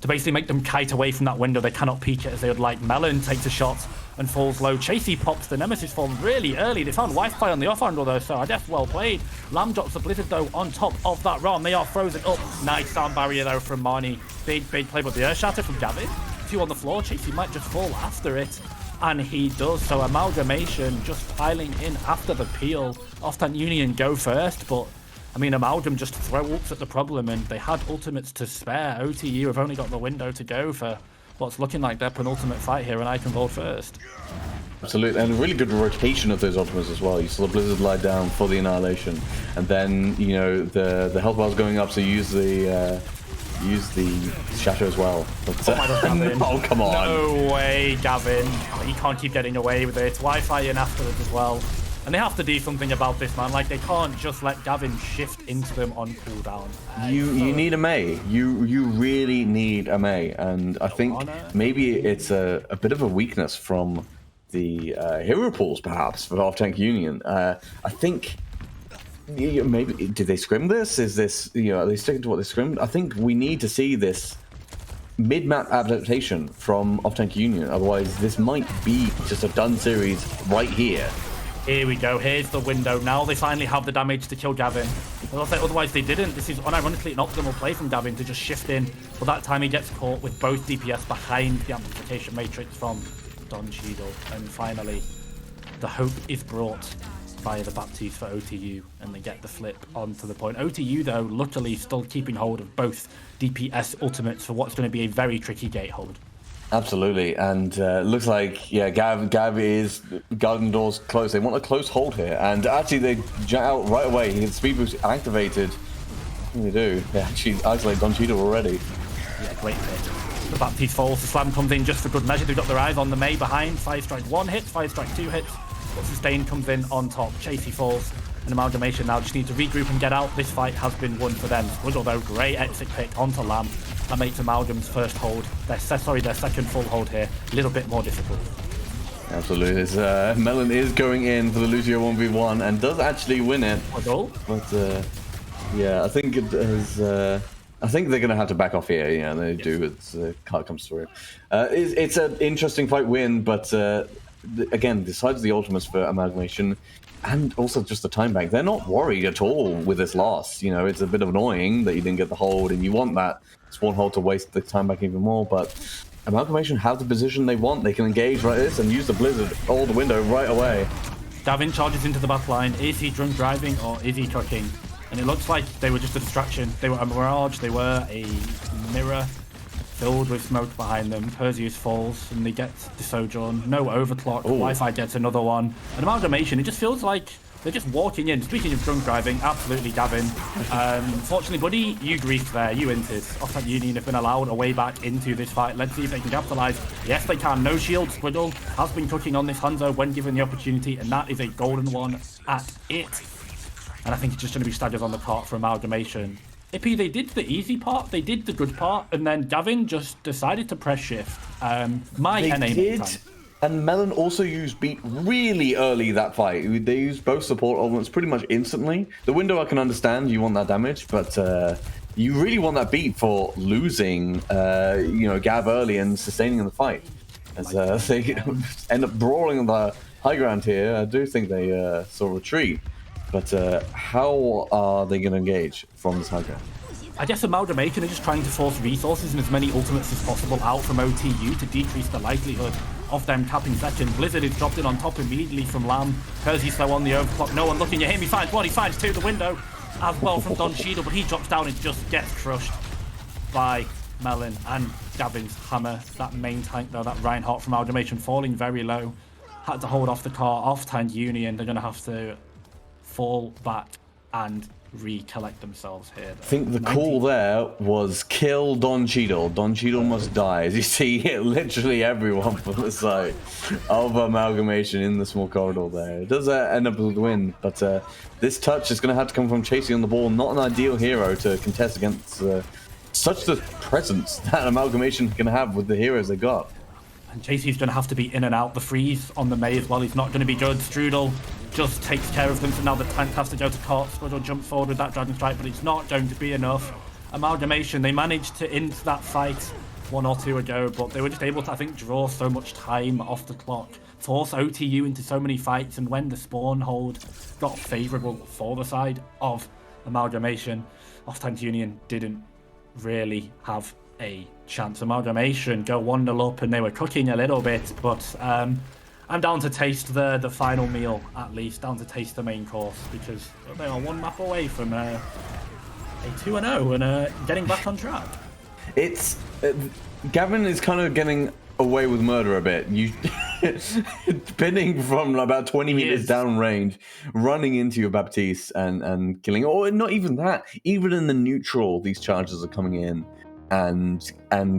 to basically make them kite away from that window. They cannot peek it as they would like. Melon takes a shot and falls low. Chasey pops the Nemesis form really early. They found Wi-Fi on the off-handle, though, so I guess well played. Lamb drops the Blizzard, though, on top of that ROM. They are frozen up. Nice sound barrier, though, from Marnie. Big play, but the Earth Shatter from Gavin. Few on the floor. Chasey might just fall after it, and he does. So Amalgamation just piling in after the peel. Off-tank Union go first, but I mean, Amalgam just throw ults at the problem, and they had ultimates to spare. OTU have only got the window to go for what's looking like their penultimate fight here, and I can vote first. Absolutely, and a really good rotation of those ultimates as well. You saw the Blizzard lie down for the Annihilation, and then, you know, the health bar's going up, so you use the Shatter as well. But, Oh my God, Gavin. oh, come on. No way, Gavin. He can't keep getting away with it. Wi-Fi in after it as well. And they have to do something about this, man. Like, they can't just let Gavin shift into them on cooldown. You need a Mei. You really need a Mei, and I think maybe it's a bit of a weakness from the hero pools, perhaps, for Off-Tank Union. I think maybe, did they scrim this? Is this, you know, are they sticking to what they scrimmed? I think we need to see this mid-map adaptation from Off-Tank Union, otherwise this might be just a done series right here. Here we go. Here's the window. Now they finally have the damage to kill Gavin. Otherwise they didn't. This is unironically an optimal play from Gavin to just shift in. But that time he gets caught with both DPS behind the amplification matrix from Don Cheadle. And finally, the hope is brought via the Baptiste for OTU, and they get the flip onto the point. OTU, though, luckily still keeping hold of both DPS ultimates for what's going to be a very tricky gate hold. Absolutely, and looks like, yeah, Gav is guarding doors close. They want a close hold here, and actually they jet out right away. His speed boost activated. What do they do? They actually isolate Don Cheadle already. Yeah, great hit. The Baptiste falls, the slam comes in just for good measure. They've got their eyes on the Mei behind. 5-strike 1 hit, 5-strike 2 hits. But Sustain comes in on top. Chasey falls. And Amalgamation now just need to regroup and get out. This fight has been won for them. Squiggle, though, great exit pick onto Lamb. That makes Amalgam's first hold. Their second full hold here. A little bit more difficult. Absolutely. Melon is going in for the Lucio 1v1 and does actually win it. But yeah, I think it is. I think they're going to have to back off here. Yeah, they do. It's card comes through. It's an interesting fight win, but again, besides the ultimates for Amalgamation, and also just the time bank, they're not worried at all with this loss. You know, it's a bit annoying that you didn't get the hold, and you want that spawn hold to waste the time back even more, but Amalgamation have the position they want. They can engage right this and use the Blizzard all the window right away. Gavin charges into the back line. Is he drunk driving or is he cooking? And it looks like they were just a distraction. They were a Mirage, they were a mirror filled with smoke behind them. Perseus falls and they get the Sojourn. No overclock. Wi-Fi gets another one. And Amalgamation, it just feels like they're just walking in. Speaking of drunk driving, absolutely, Gavin. Fortunately, buddy, you griefed there. You entered. Off-Tank Union have been allowed a way back into this fight. Let's see if they can capitalize. Yes, they can. No shield. Squiggle has been cooking on this Hanzo when given the opportunity, and that is a golden one at it. And I think it's just going to be staggers on the cart for Amalgamation. AP, they did the easy part, they did the good part, and then Gavin just decided to press shift. They did. And Melon also used beat really early that fight. They used both support elements pretty much instantly. The window I can understand, you want that damage, but you really want that beat for losing, you know, Gav early and sustaining in the fight. As they end up brawling on the high ground here, I do think they sort of retreat. But how are they going to engage from this high ground? I guess Amalgamation are just trying to force resources and as many ultimates as possible out from OTU to decrease the likelihood of them capping second. Blizzard is dropped in on top immediately from Lamb. Percy slow on the overclock. No one looking at him. He finds one. He finds two. The window as well from Don Cheadle, but he drops down and just gets crushed by Melon and Gavin's hammer. That main tank, though, that Reinhardt from Amalgamation falling very low. Had to hold off the car. Off-Tank Union, they're going to have to fall back and recollect themselves here. I think the call there was kill Don Cheadle. Don Cheadle must die. As you see, literally everyone from the side of Amalgamation in the small corridor there. It does end up with a win, but this touch is going to have to come from Chasey on the ball. Not an ideal hero to contest against such the presence that Amalgamation can have with the heroes they got. And Chasey's going to have to be in and out. The freeze on the Mei as well, he's not going to be good. Strudel just takes care of them, so now the tank has to go to court. Strudel jumps forward with that Dragon Strike, but it's not going to be enough. Amalgamation, they managed to end that fight 1 or 2 ago, but they were just able to, I think, draw so much time off the clock, force OTU into so many fights, and when the spawn hold got favourable for the side of Amalgamation, Off-Tank Union didn't really have a chance. Amalgamation go 1-0 up and they were cooking a little bit, but I'm down to taste the final meal, at least, down to taste the main course, because they are one map away from a 2-0 and getting back on track. It's Gavin is kind of getting away with murder a bit. You pinning from about 20 meters down range, running into your Baptiste and killing. Or not even that. Even in the neutral, these charges are coming in and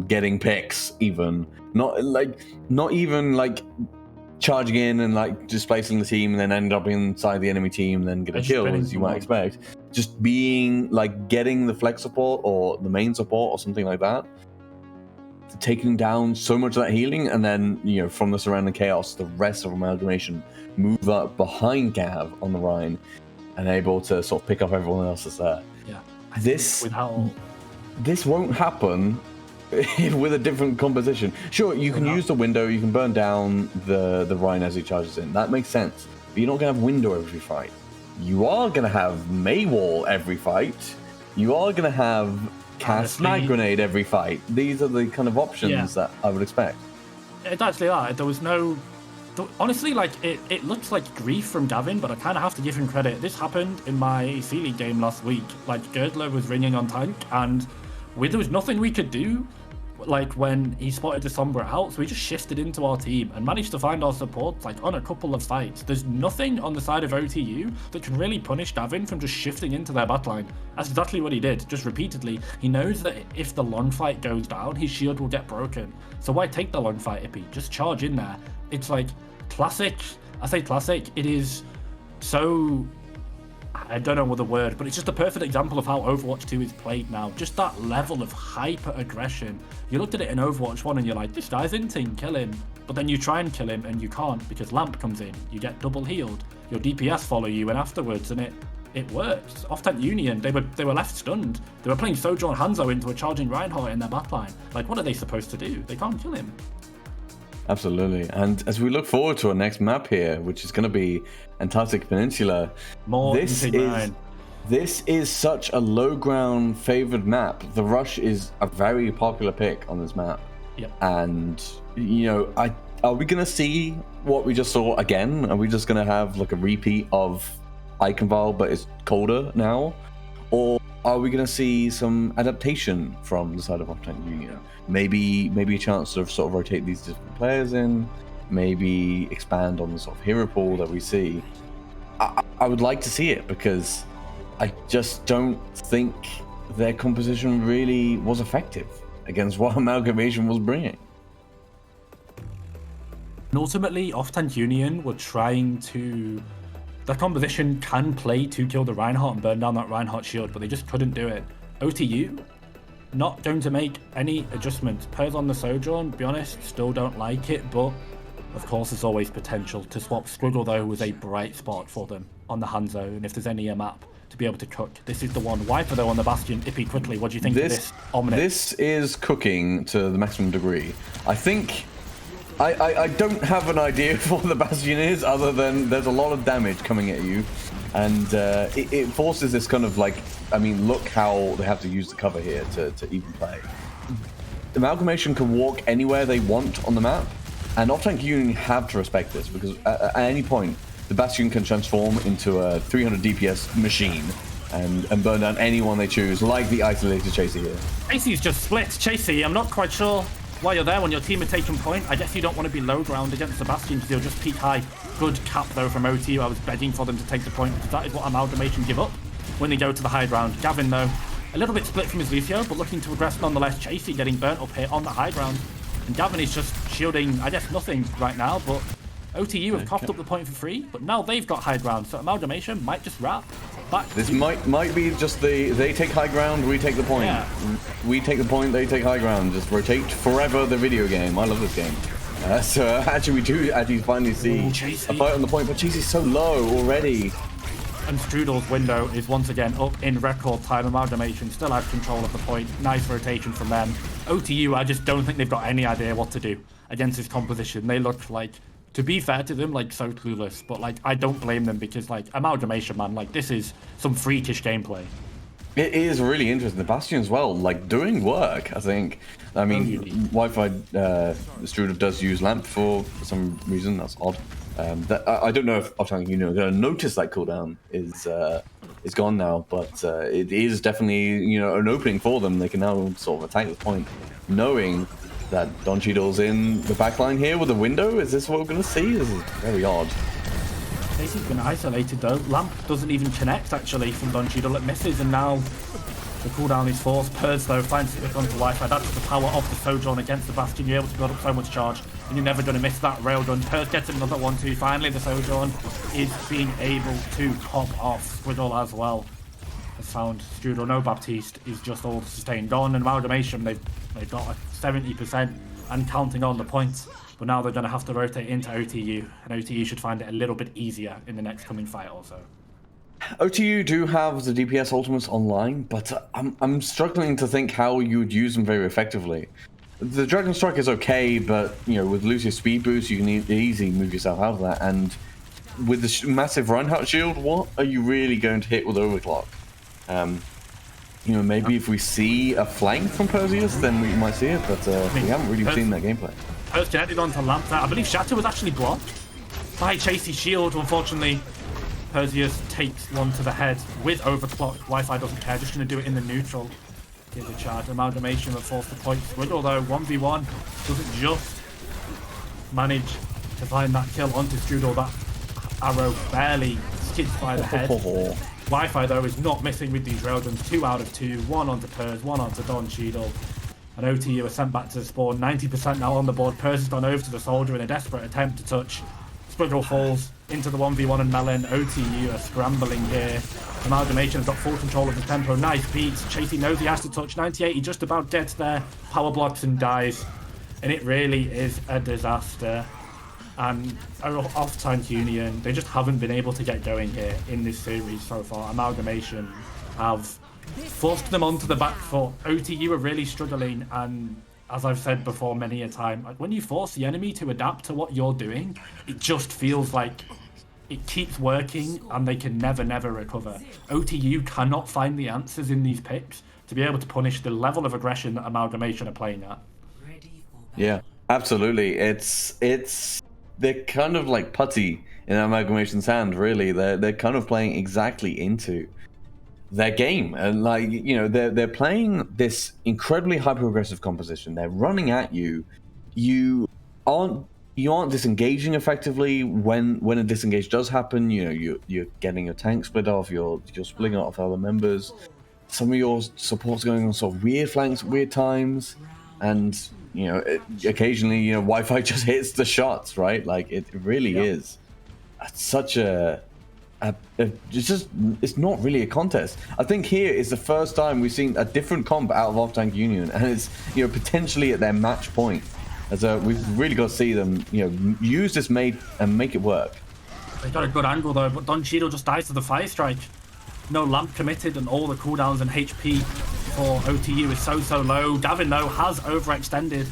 getting picks. Even not even like charging in and like displacing the team and then end up inside the enemy team and then get a kill, as you might expect. Just being like getting the flex support or the main support or something like that, taking down so much of that healing, and then, you know, from the surrounding chaos, the rest of Amalgamation move up behind Gav on the Rhine and able to sort of pick up everyone else that's there. Yeah. This won't happen with a different composition. Sure, you can use the window, you can burn down the Rhine as he charges in. That makes sense. But you're not going to have window every fight. You are going to have Maywall every fight. You are going to have cast Mag Grenade every fight. These are the kind of options that I would expect. It's actually that. There was no... Honestly, like, it looks like grief from Gavin, but I kind of have to give him credit. This happened in my C-League game last week. Like, Girdler was ringing on tank, and there was nothing we could do. Like, when he spotted the Sombra out, so we just shifted into our team and managed to find our support, like, on a couple of fights. There's nothing on the side of OTU that can really punish Gavin from just shifting into their backline. That's exactly what he did, just repeatedly. He knows that if the long fight goes down, his shield will get broken. So why take the long fight, Ippy? Just charge in there. It's like classic. I say classic. It is so... I don't know what the word, but it's just a perfect example of how Overwatch 2 is played now. Just that level of hyper-aggression. You looked at it in Overwatch 1 and you're like, this guy's inting, kill him. But then you try and kill him and you can't because Lamp comes in. You get double healed. Your DPS follow you and afterwards, and it works. Off-tank Union, they were left stunned. They were playing Sojo and Hanzo into a charging Reinhardt in their backline. Like, what are they supposed to do? They can't kill him. Absolutely. And as we look forward to our next map here, which is going to be Antarctic Peninsula, this is such a low ground favored map. The Rush is a very popular pick on this map. Yep. And, you know, are we going to see what we just saw again? Are we just going to have like a repeat of Eyecandy, but it's colder now? Or are we going to see some adaptation from the side of Off-Tank Union? Maybe a chance to sort of rotate these different players in, maybe expand on the sort of hero pool that we see. I would like to see it because I just don't think their composition really was effective against what Amalgamation was bringing. And ultimately, Off-Tank Union were trying to... Their composition can play to kill the Reinhardt and burn down that Reinhardt shield, but they just couldn't do it. OTU, not going to make any adjustments. Pairs on the Sojourn, to be honest, still don't like it, but of course there's always potential to swap. Squiggle, though, was a bright spot for them on the Hanzo, and if there's any map to be able to cook, this is the one. Wiper, though, on the Bastion. Ippy, quickly, what do you think of this Omnic? This is cooking to the maximum degree. I think... I don't have an idea of what the Bastion is, other than there's a lot of damage coming at you, and it forces this kind of like, I mean, look how they have to use the cover here to even play. Amalgamation can walk anywhere they want on the map, and Off-Tank Union have to respect this, because at any point, the Bastion can transform into a 300 DPS machine and burn down anyone they choose, like the isolated Chaser here. Chasey's just split. Chasey, I'm not quite sure why you're there when your team are taking point. I guess you don't want to be low ground against the Bastion because they'll just peak high. Good cap though from OTU. I was begging for them to take the point because that is what Amalgamation give up when they go to the high ground. Gavin though, a little bit split from his Lucio, but looking to aggress nonetheless. Chasey getting burnt up here on the high ground. And Gavin is just shielding, I guess, nothing right now, but OTU have coughed up the point for free, but now they've got high ground, so Amalgamation might just wrap. This might be just they take high ground, we take the point. Yeah. We take the point, they take high ground. Just rotate forever the video game. I love this game. So actually we do finally see a fight on the point, but Chasey's so low already. And Strudel's window is once again up in record time. Amalgamation still has control of the point. Nice rotation from them. OTU, I just don't think they've got any idea what to do against this composition. They look like, to be fair to them, like, so clueless, but like I don't blame them because like Amalgamation, man, like this is some freakish gameplay. It is really interesting. The Bastion as well, like doing work, I think. I mean, Wi-Fi Strudel does use Lamp for some reason. That's odd. I don't know if Off-Tank Union are going to notice that cooldown is is gone now, but it is definitely, you know, an opening for them. They can now sort of attack the point, knowing that Don Cheadle's in the backline here with a window. Is this what we're going to see? This is very odd. Casey's been isolated though. Lamp doesn't even connect actually from Don Cheadle. It misses, and now the cooldown is forced. Pers though finds it onto Wi-Fi. That's the power of the Sojourn against the Bastion. You're able to build up so much charge, and you're never going to miss that railgun. Pers gets another 1-2. Finally, the Sojourn is being able to pop off Squidwell as well. Has found Strudel. No Baptiste is just all sustained on. And Amalgamation, they've got a 70% and counting on the points. But now they're going to have to rotate into OTU, and OTU should find it a little bit easier in the next coming fight also. OTU do have the DPS ultimates online, but I'm struggling to think how you would use them very effectively. The Dragon Strike is okay, but you know, with Lucius speed boost, you can easily move yourself out of that. And with the massive Reinhardt shield, what are you really going to hit with Overclock? You know, maybe if we see a flank from Perseus, then we might see it, but we haven't really seen that gameplay. Pers connected onto Lamp there. I believe Shatter was actually blocked by Chasey's shield. Unfortunately, Perseus takes one to the head with Overclock. Wi-Fi doesn't care, just going to do it in the neutral. Here's a charge. Amalgamation will force the point. Squidwell though, 1v1, doesn't just manage to find that kill onto Strudel. That arrow barely skids by the head. Wi-Fi though is not missing with these railguns. 2 out of 2, 1 onto Pers, 1 onto Don Cheadle. And OTU are sent back to the spawn. 90% now on the board. Pers has gone over to the soldier in a desperate attempt to touch. Squidwell falls into the 1v1 and Melon. OTU are scrambling here. Amalgamation has got full control of the tempo. Nice beats. Chasey knows he has to touch. 98, he just about gets there. Power blocks and dies. And it really is a disaster. And off-tank Union, they just haven't been able to get going here in this series so far. Amalgamation have forced them onto the back foot. OTU are really struggling, and as I've said before many a time, like when you force the enemy to adapt to what you're doing, it just feels like it keeps working and they can never recover. OTU cannot find the answers in these picks to be able to punish the level of aggression that Amalgamation are playing at. Yeah, absolutely. They're kind of like putty in Amalgamation's hand, really. They're kind of playing exactly into their game, and like, you know, they're playing this incredibly hyper aggressive composition. They're running at you. You aren't disengaging effectively when a disengage does happen. You know, you're getting your tank split off. You're splitting off other members. Some of your support's going on sort of weird flanks, weird times, and you know, occasionally, you know, Wi-Fi just hits the shots, right? Like it really is such it's not really a contest. I think here is the first time we've seen a different comp out of Off-Tank Union, and it's, you know, potentially at their match point. As we've really got to see them, you know, use this mate and make it work. They got a good angle though, but Don Cheadle just dies to the fire strike. No lamp committed, and all the cooldowns and HP for OTU is so low. Gavin though has overextended.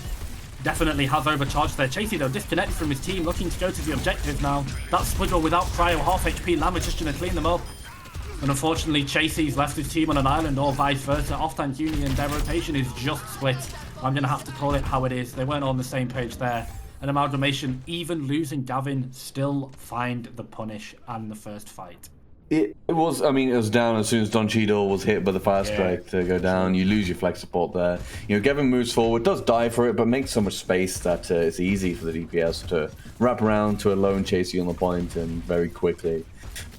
Definitely has overcharged there. Chasey though disconnected from his team, looking to go to the objective now. That Squidwell without cryo, half HP. Lamb is just going to clean them up. And unfortunately, Chasey's left his team on an island, or vice versa. Off-Tank Union, their rotation is just split. I'm going to have to call it how it is. They weren't on the same page there. And Amalgamation, even losing Gavin, still find the punish and the first fight. It was, I mean, it was down as soon as Don Cheadle was hit by the fire strike to go down. You lose your flex support there. You know, Gavin moves forward, does die for it, but makes so much space that it's easy for the DPS to wrap around to alone Chasey on the point and very quickly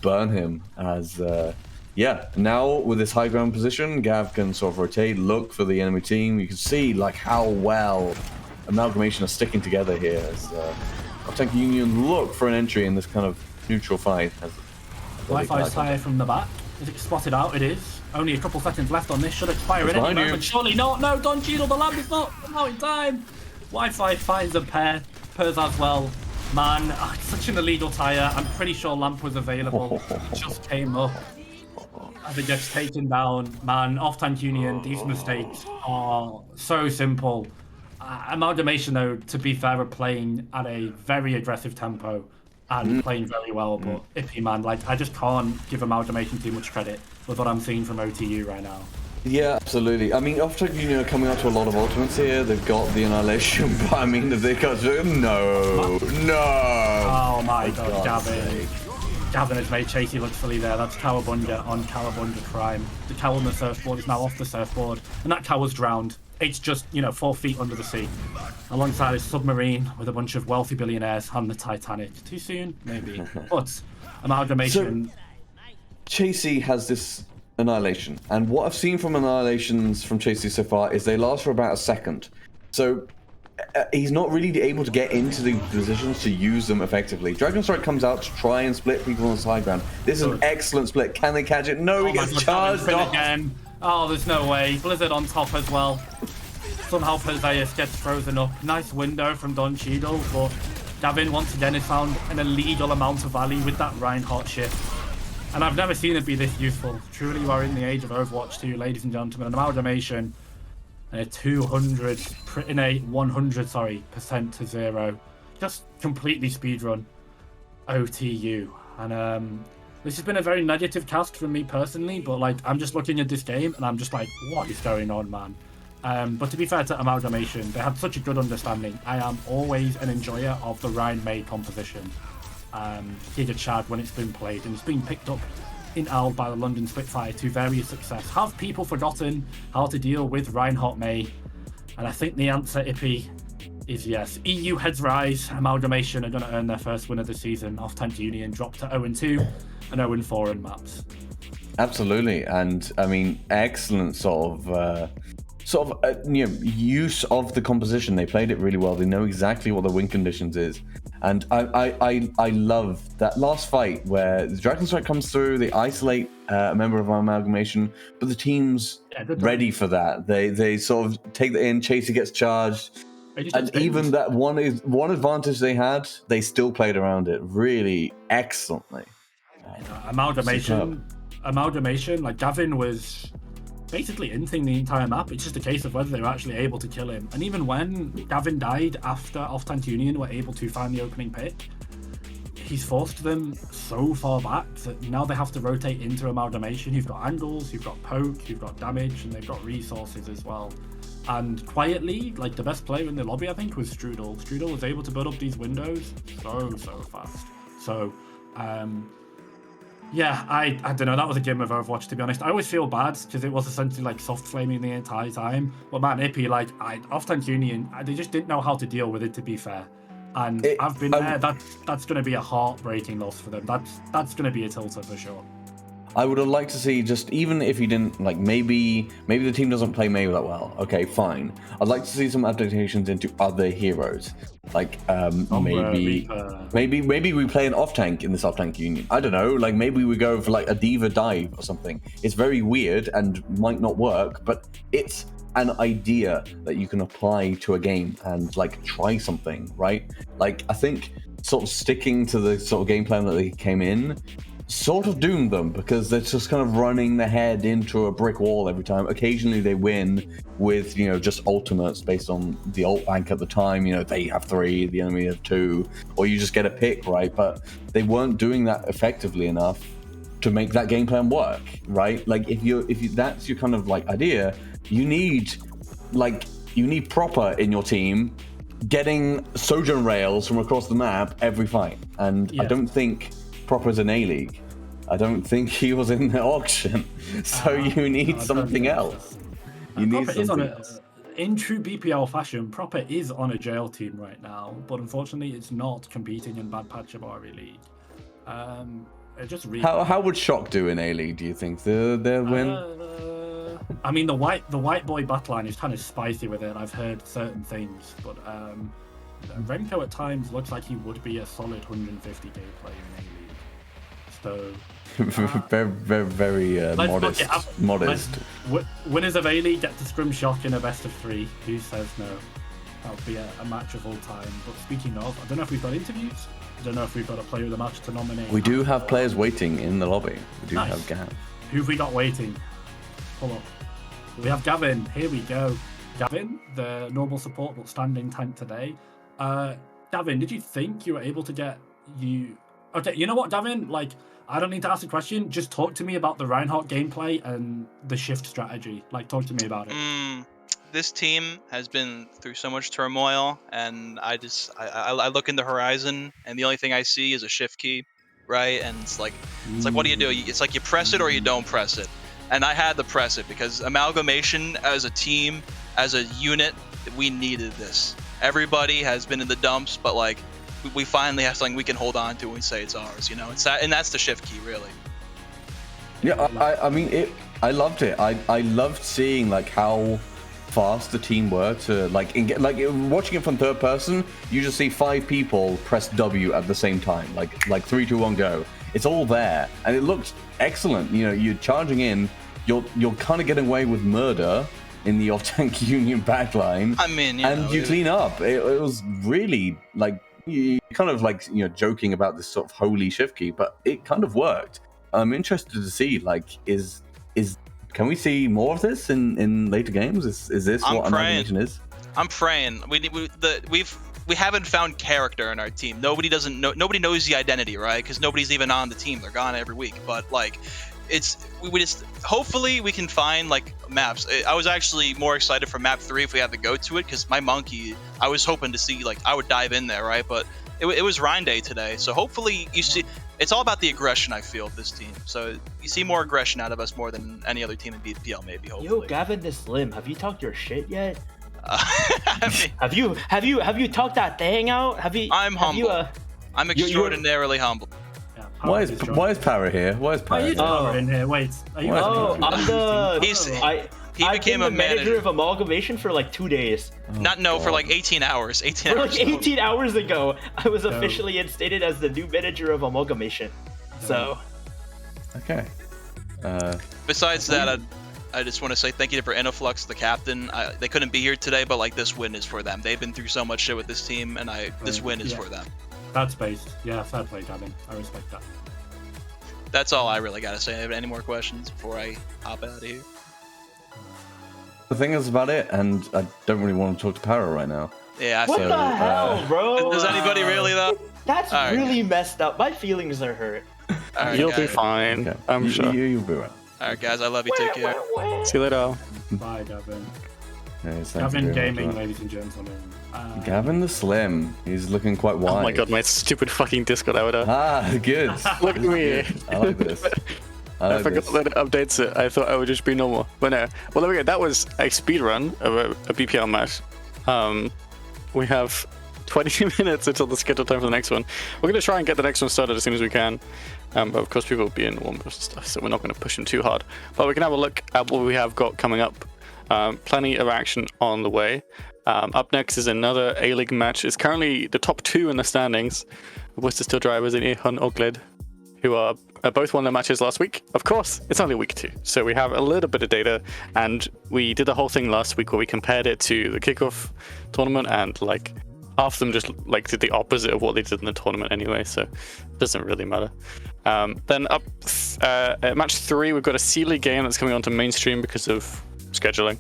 burn him. As, now with this high ground position, Gav can sort of rotate, look for the enemy team. You can see, like, how well Amalgamation are sticking together here as Off-Tank Union look for an entry in this kind of neutral fight. Wi-Fi's fire from the back. Is it spotted out? It is. Only a couple seconds left on this. Should expire in any moment. Surely not. No, Don Cheadle, the lamp is not out in time. Wi-Fi finds a pair. Pers as well. Man, such an illegal tire. I'm pretty sure lamp was available. Just came up. As it gets taken down. Man, Off-Tank Union, these mistakes are so simple. Amalgamation, though, to be fair, are playing at a very aggressive tempo. And playing very well, but Ippy, man, like, I just can't give Amalgamation too much credit with what I'm seeing from OTU right now. Yeah, absolutely. I mean, Off-Tank Union are coming out to a lot of ultimates here. They've got the Annihilation, but I mean, if they got... No! Oh my god, Gavin. Gavin has made Chasey look silly there. That's Cowabunga on Cowabunga Prime. The cow on the surfboard is now off the surfboard, and that cow was drowned. It's just, 4 feet under the sea, alongside a submarine with a bunch of wealthy billionaires on the Titanic. Too soon? Maybe. But Amalgamation... Chasey has this Annihilation, and what I've seen from Annihilations from Chasey so far is they last for about a second. So he's not really able to get into the positions to use them effectively. Dragon Strike comes out to try and split people on the high ground. This is an excellent split. Can they catch it? No, he gets charged off. Again. Oh, there's no way. Blizzard on top as well. Somehow Perseus gets frozen up. Nice window from Don Cheadle, but Gavin once again has found an illegal amount of value with that Reinhardt shift. And I've never seen it be this useful. Truly, you are in the age of Overwatch 2, ladies and gentlemen. An Amalgamation, a 200, in a 100% to 0. Just completely speedrun OTU. And this has been a very negative cast from me personally, but like I'm just looking at this game and I'm just like, what is going on, man? But to be fair to Amalgamation, they had such a good understanding. I am always an enjoyer of the Ryan May composition. Giga Chad when it's been played, and it's been picked up in AL by the London Spitfire to various success. Have people forgotten how to deal with Reinhardt May? And I think the answer, Ippy, is yes. EU heads rise. Amalgamation are going to earn their first win of the season. Off-Tank Union dropped to 0-2 and 0-4 in maps. Absolutely, and I mean, excellent sort of use of the composition. They played it really well. They know exactly what the win conditions is, and I love that last fight where the Dragon Strike comes through. They isolate a member of Amalgamation, but the team's ready for that. They sort of take that in. Chasey gets charged, and even that one advantage they had, they still played around it really excellently. Amalgamation, like Gavin was basically inting the entire map. It's just a case of whether they were actually able to kill him. And even when Gavin died after Off-Tank Union were able to find the opening pick, he's forced them so far back that now they have to rotate into Amalgamation. You've got angles, you've got poke, you've got damage, and they've got resources as well. And quietly, like the best player in the lobby, I think, was Strudel. Strudel was able to build up these windows so fast. So, yeah, I don't know, that was a game of Overwatch, to be honest. I always feel bad because it was essentially like soft flaming the entire time. But man, Ippy, like Off-Tank Union, they just didn't know how to deal with it, to be fair. And I've been there. That's going to be a heartbreaking loss for them. That's going to be a tilter for sure. I would have liked to see, just even if you didn't, like maybe the team doesn't play May that well. Okay, fine. I'd like to see some adaptations into other heroes. Like maybe we play an off-tank in this Off-Tank Union. I don't know. Like maybe we go for like a Diva dive or something. It's very weird and might not work, but it's an idea that you can apply to a game and like try something, right? Like I think sort of sticking to the sort of game plan that they came in sort of doomed them, because they're just kind of running their head into a brick wall every time. Occasionally they win with, just ultimates based on the ult bank at the time. They have 3, the enemy have 2, or you just get a pick, right? But they weren't doing that effectively enough to make that game plan work, right? Like if you that's your kind of like idea, you need proper in your team getting Sojourn rails from across the map every fight. And yes. I don't think Proper's in A-League. I don't think he was in the auction. So you need something else. You need something else. In true BPL fashion, Proper is on a jail team right now, but unfortunately it's not competing in Bad Pachimari League. How would Shock do in A-League, do you think? They'll win? I mean, the white boy battleline is kind of spicy with it. I've heard certain things, but Renko at times looks like he would be a solid 150k player in A-League. So very modest. Winners of A-League get to scrim Shock in a best of 3. Who says no? That would be a match of all time. But speaking of, I don't know if we've got interviews. I don't know if we've got a player of the match to nominate. We do have players waiting in the lobby. We do nice. Have Gav. Who've we got waiting? Hold up. We have Gavin. Here we go. Gavin, the normal support but standing tank today. Gavin, did you think you were able to get you? Okay, you know what, Gavin? Like, I don't need to ask a question. Just talk to me about the Reinhardt gameplay and the shift strategy. Like, talk to me about it. This team has been through so much turmoil, and I look in the horizon, and the only thing I see is a shift key right? And it's like what do? It's like you press it or you don't press it. And I had to press it because Amalgamation as a team, as a unit, we needed this. Everybody has been in the dumps, but like we finally have something we can hold on to and say it's ours, you know. It's that, and that's the shift key, really. Yeah, I mean, I loved it. I loved seeing like how fast the team were to like watching it from third person. You just see 5 people press W at the same time, like 3, 2, 1, go. It's all there, and it looked excellent. You know, you're charging in. You're kind of getting away with murder in the off-tank Union backline. I mean, you clean up. It was really like you kind of like joking about this sort of holy shift key, but it kind of worked. I'm interested to see like can we see more of this in later games? Is this what Amalgamation is? I'm praying. We haven't found character in our team. Nobody knows the identity, right? Because nobody's even on the team. They're gone every week. But like, we just hopefully we can find like maps. I was actually more excited for map 3 if we had to go to it, because my monkey, I was hoping to see like I would dive in there, right? But it was Rhine Day today, so hopefully you see. It's all about the aggression, I feel, of this team. So you see more aggression out of us more than any other team in BPL, maybe. Hopefully. Yo, Gavin the Slim, have you talked your shit yet? I mean, Have you talked that thing out? I'm humble. I'm extraordinarily humble. Yeah, Why is Para here? Why is Para Are you here? Power in here? Wait, are you? I'm the. He became a manager of Amalgamation for like 2 days. For like 18 hours. 18 For hours. like 18 hours ago, I was officially instated as the new manager of Amalgamation. So. Okay. Besides that, I just want to say thank you for Innoflux, the captain. They couldn't be here today, but like this win is for them. They've been through so much shit with this team, and this win is for them. That's based. Yeah, fair play, Gavin. I respect that. That's all I really gotta say. Any more questions before I hop out of here? The thing is about it, and I don't really want to talk to Para right now. Yeah. What the hell, bro? Does anybody really though? That's really messed up. My feelings are hurt. Right, You'll guys. be fine. Okay. I'm sure. You'll be right. All right, guys. I love you. Take care. See you later. Bye, Gavin. Yes, thank you Gavin very Gaming, much. ladies and gentlemen. Gavin the Slim. He's looking quite wise. Oh my god, my stupid fucking Discord avatar. Ah, good. Look at me. I like this. I forgot that it updates it. I thought I would just be normal. But no. Well, there we go. That was a speed run of a BPL match. We have 20 minutes until the scheduled time for the next one. We're going to try and get the next one started as soon as we can. But of course, people will be in warm-ups and stuff, so we're not going to push them too hard. But we can have a look at what we have got coming up. Plenty of action on the way. Up next is another A-League match. It's currently the top 2 in the standings. Worcester Steel Drivers and Ogledd, who are both won their matches last week. Of course, it's only week 2, so we have a little bit of data, and we did the whole thing last week where we compared it to the kickoff tournament, and like half of them just like did the opposite of what they did in the tournament anyway, so it doesn't really matter. Then up at match 3, we've got a C-League game that's coming onto mainstream because of scheduling.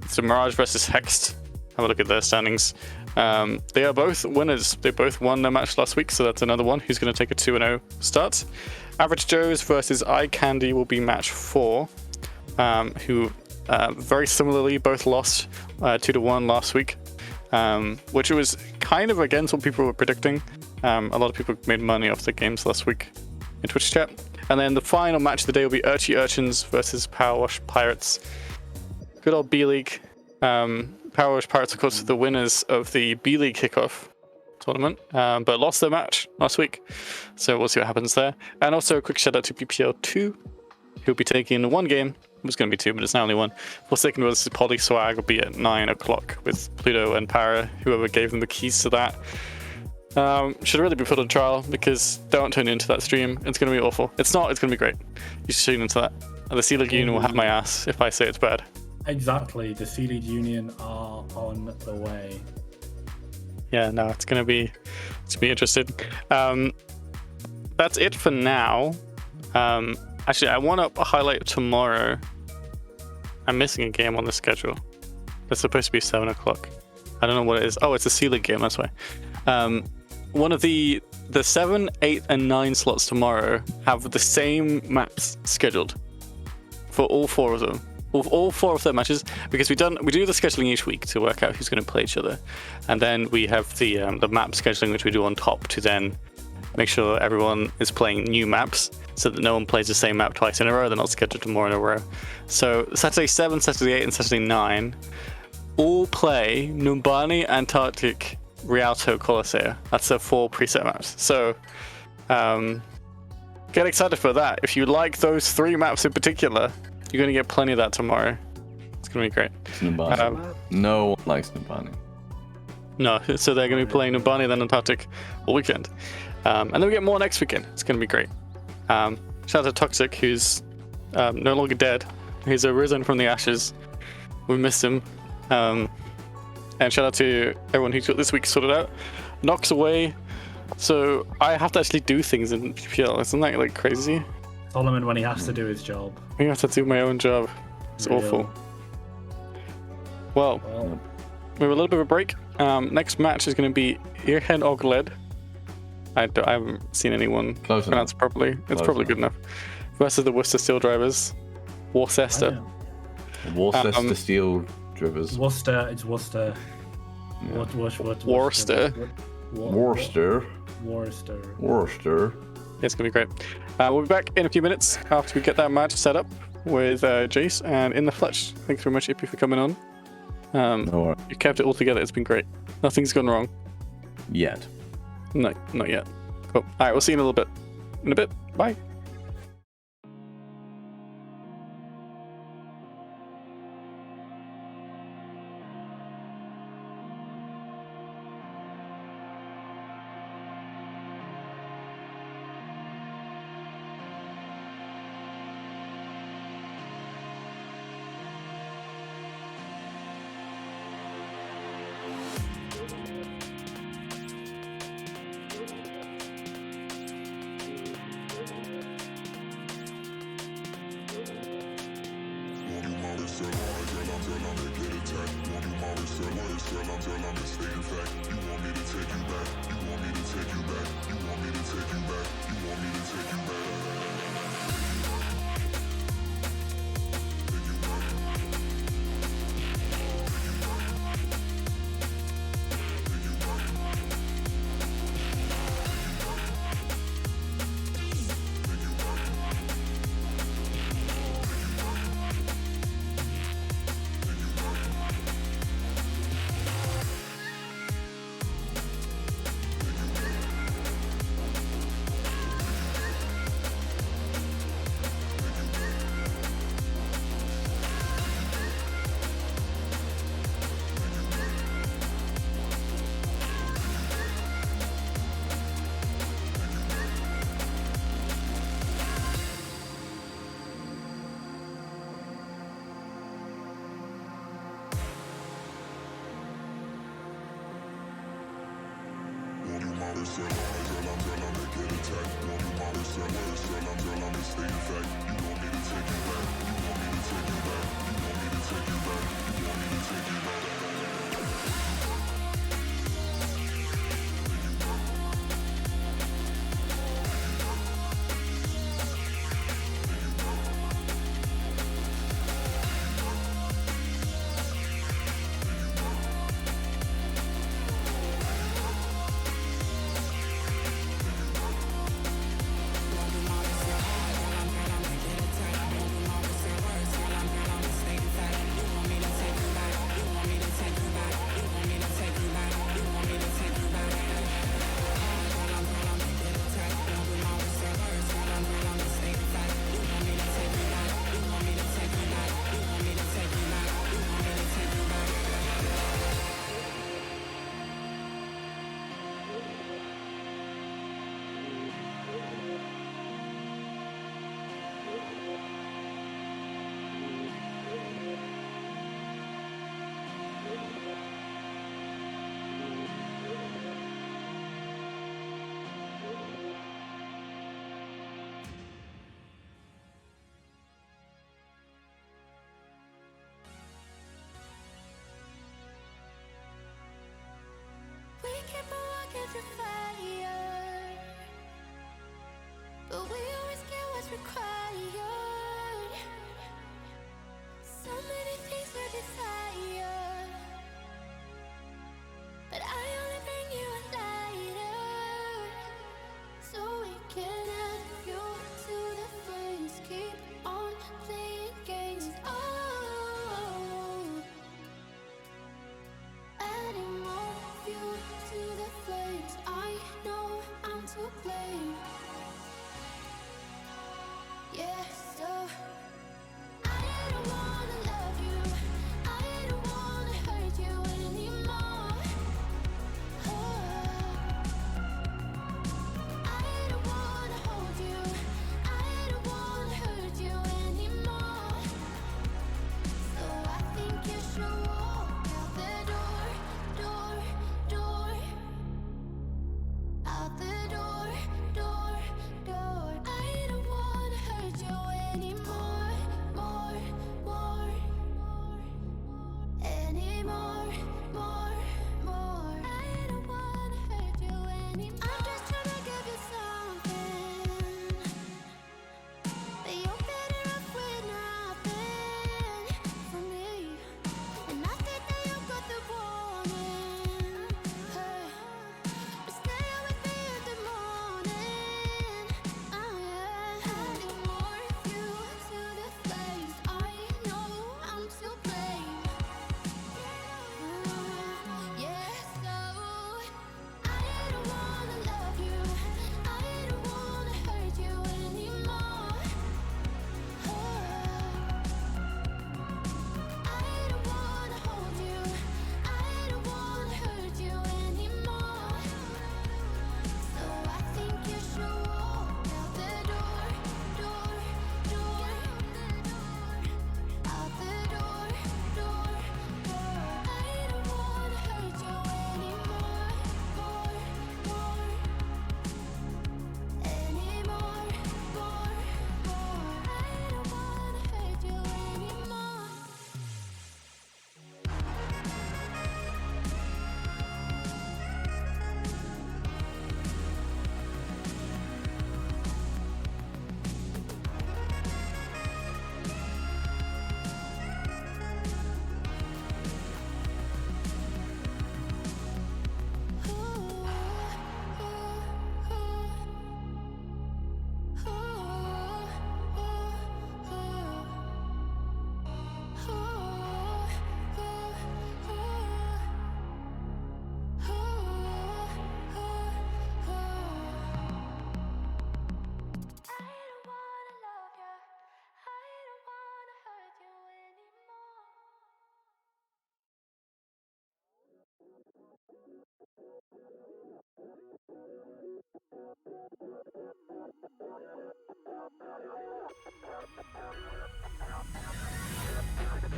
So Mirage versus Hexed. Have a look at their standings. They are both winners. They both won their match last week, so that's another one who's going to take a 2-0 start. Average Joes versus Eyecandy will be match 4, who very similarly both lost 2-1 last week, which was kind of against what people were predicting. A lot of people made money off the games last week in Twitch chat. And then the final match of the day will be Urchy Urchins versus Powerwash Pirates. Good old B-League. Powerwash Pirates, of course, the winners of the B-League kickoff tournament, but lost their match last week. So we'll see what happens there. And also a quick shout out to BPL 2, who'll be taking 1 game. It was going to be 2, but it's now only 1. Forsaken versus Poly Swag will be at 9 o'clock with Pluto and Para, whoever gave them the keys to that. Should really be put on trial, because don't tune into that stream. It's going to be awful. It's not, it's going to be great. You should tune into that. And the C-League Union will have my ass if I say it's bad. Exactly. The C-League Union are on the way. Yeah, no, it's going to be interesting. That's it for now. Actually, I want to highlight tomorrow. I'm missing a game on the schedule. It's supposed to be 7 o'clock. I don't know what it is. Oh, it's a C-League game, that's why. One of the 7, 8, and 9 slots tomorrow have the same maps scheduled for all 4 of them. All 4 of their matches, because we do the scheduling each week to work out who's going to play each other, and then we have the map scheduling, which we do on top to then make sure everyone is playing new maps so that no one plays the same map twice in a row. They're not scheduled to more in a row. So Saturday 7, Saturday 8, and Saturday 9 all play Numbani, Antarctic, Rialto, Colosea. That's the 4 preset maps. So get excited for that. If you like those 3 maps in particular, you're going to get plenty of that tomorrow. It's going to be great. Numbani. No one likes Numbani. No, so they're going to be playing Numbani, then Antarctic all weekend. And then we get more next weekend. It's going to be great. Shout out to Toxic, who's no longer dead. He's arisen from the ashes. We missed him. And shout out to everyone who got this week sorted out. Knocks away. So I have to actually do things in BPL. Isn't that like crazy? Solomon when he has to do his job. I have to do my own job. It's awful. Well, we have a little bit of a break. Next match is going to be Earhead Ogledd. I haven't seen anyone pronounce it properly. It's probably good enough. Versus the Worcester Steel Drivers. Worcester. Worcester Steel Drivers. Worcester. It's Worcester. Yeah. What? Worcester. Worcester. Yeah, it's going to be great. We'll be back in a few minutes after we get that match set up with Jace and In the Fletch. Thanks very much, Ippy, for coming on. You kept it all together. It's been great. Nothing's gone wrong. Yet. No, not yet. Cool. All right, we'll see you in a little bit. In a bit. Bye.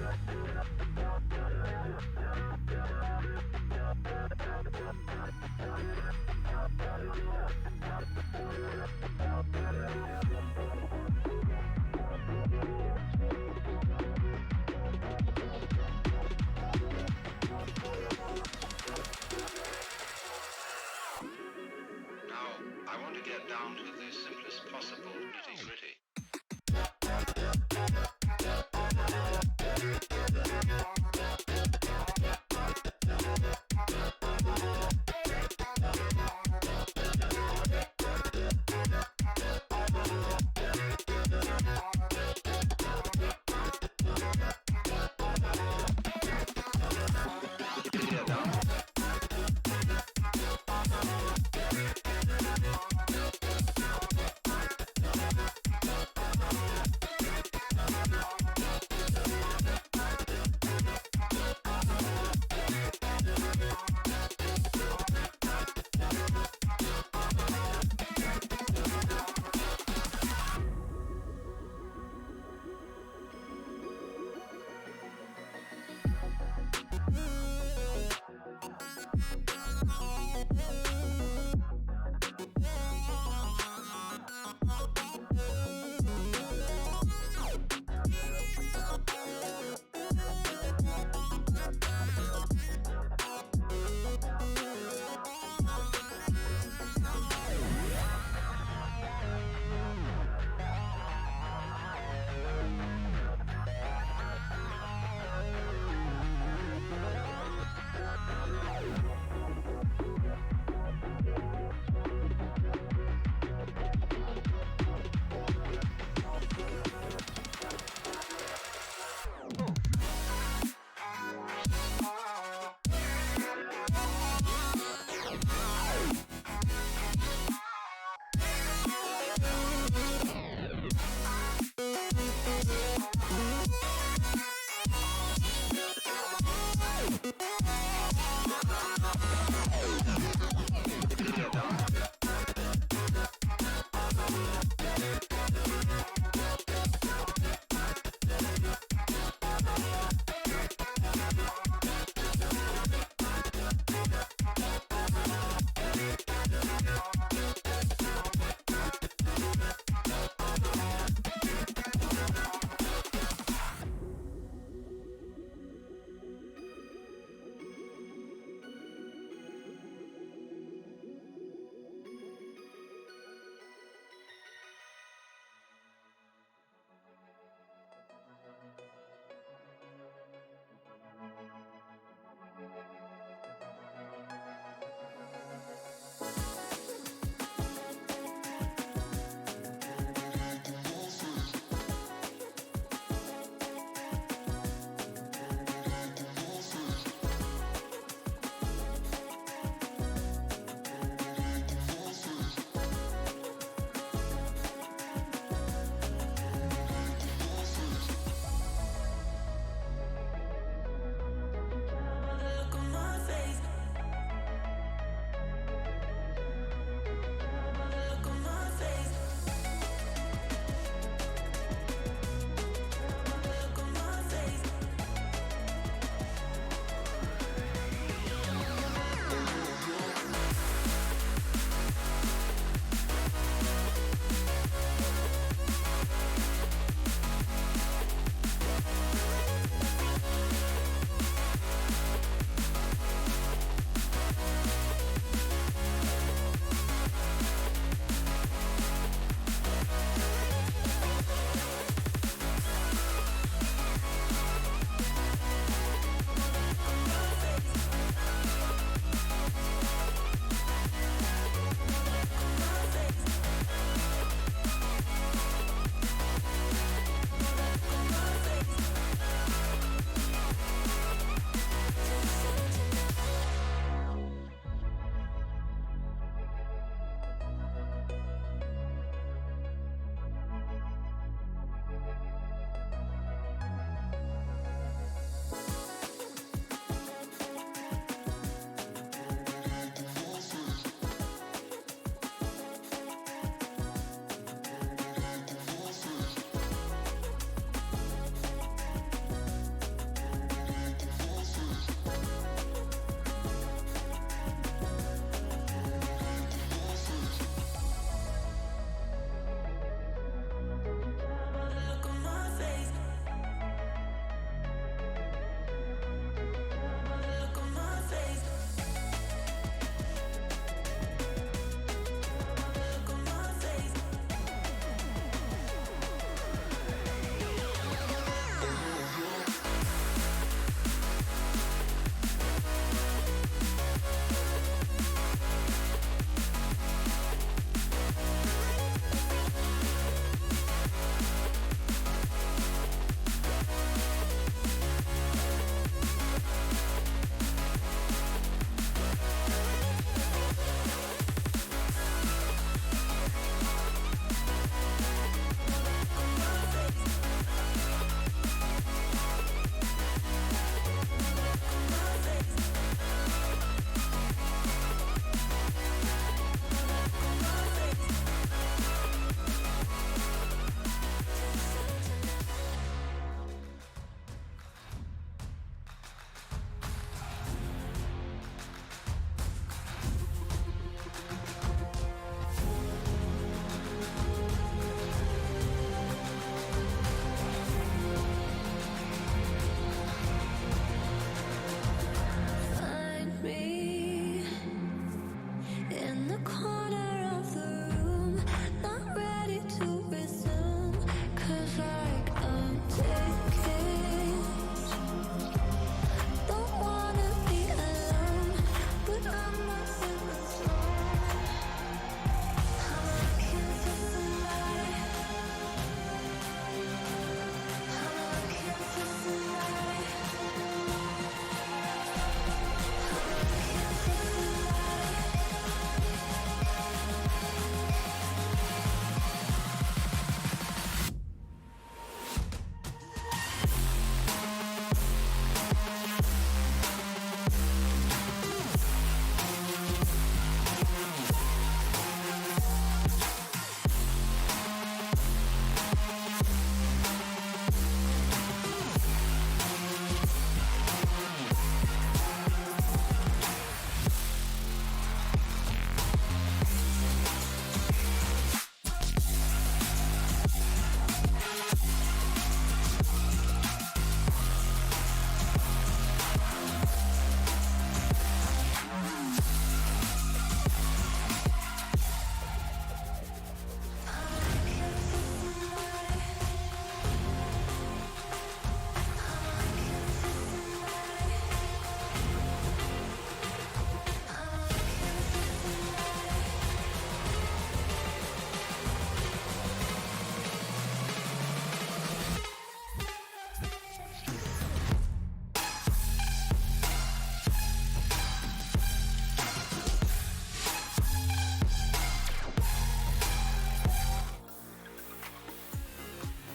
I want to get down to the simplest possible nitty-gritty.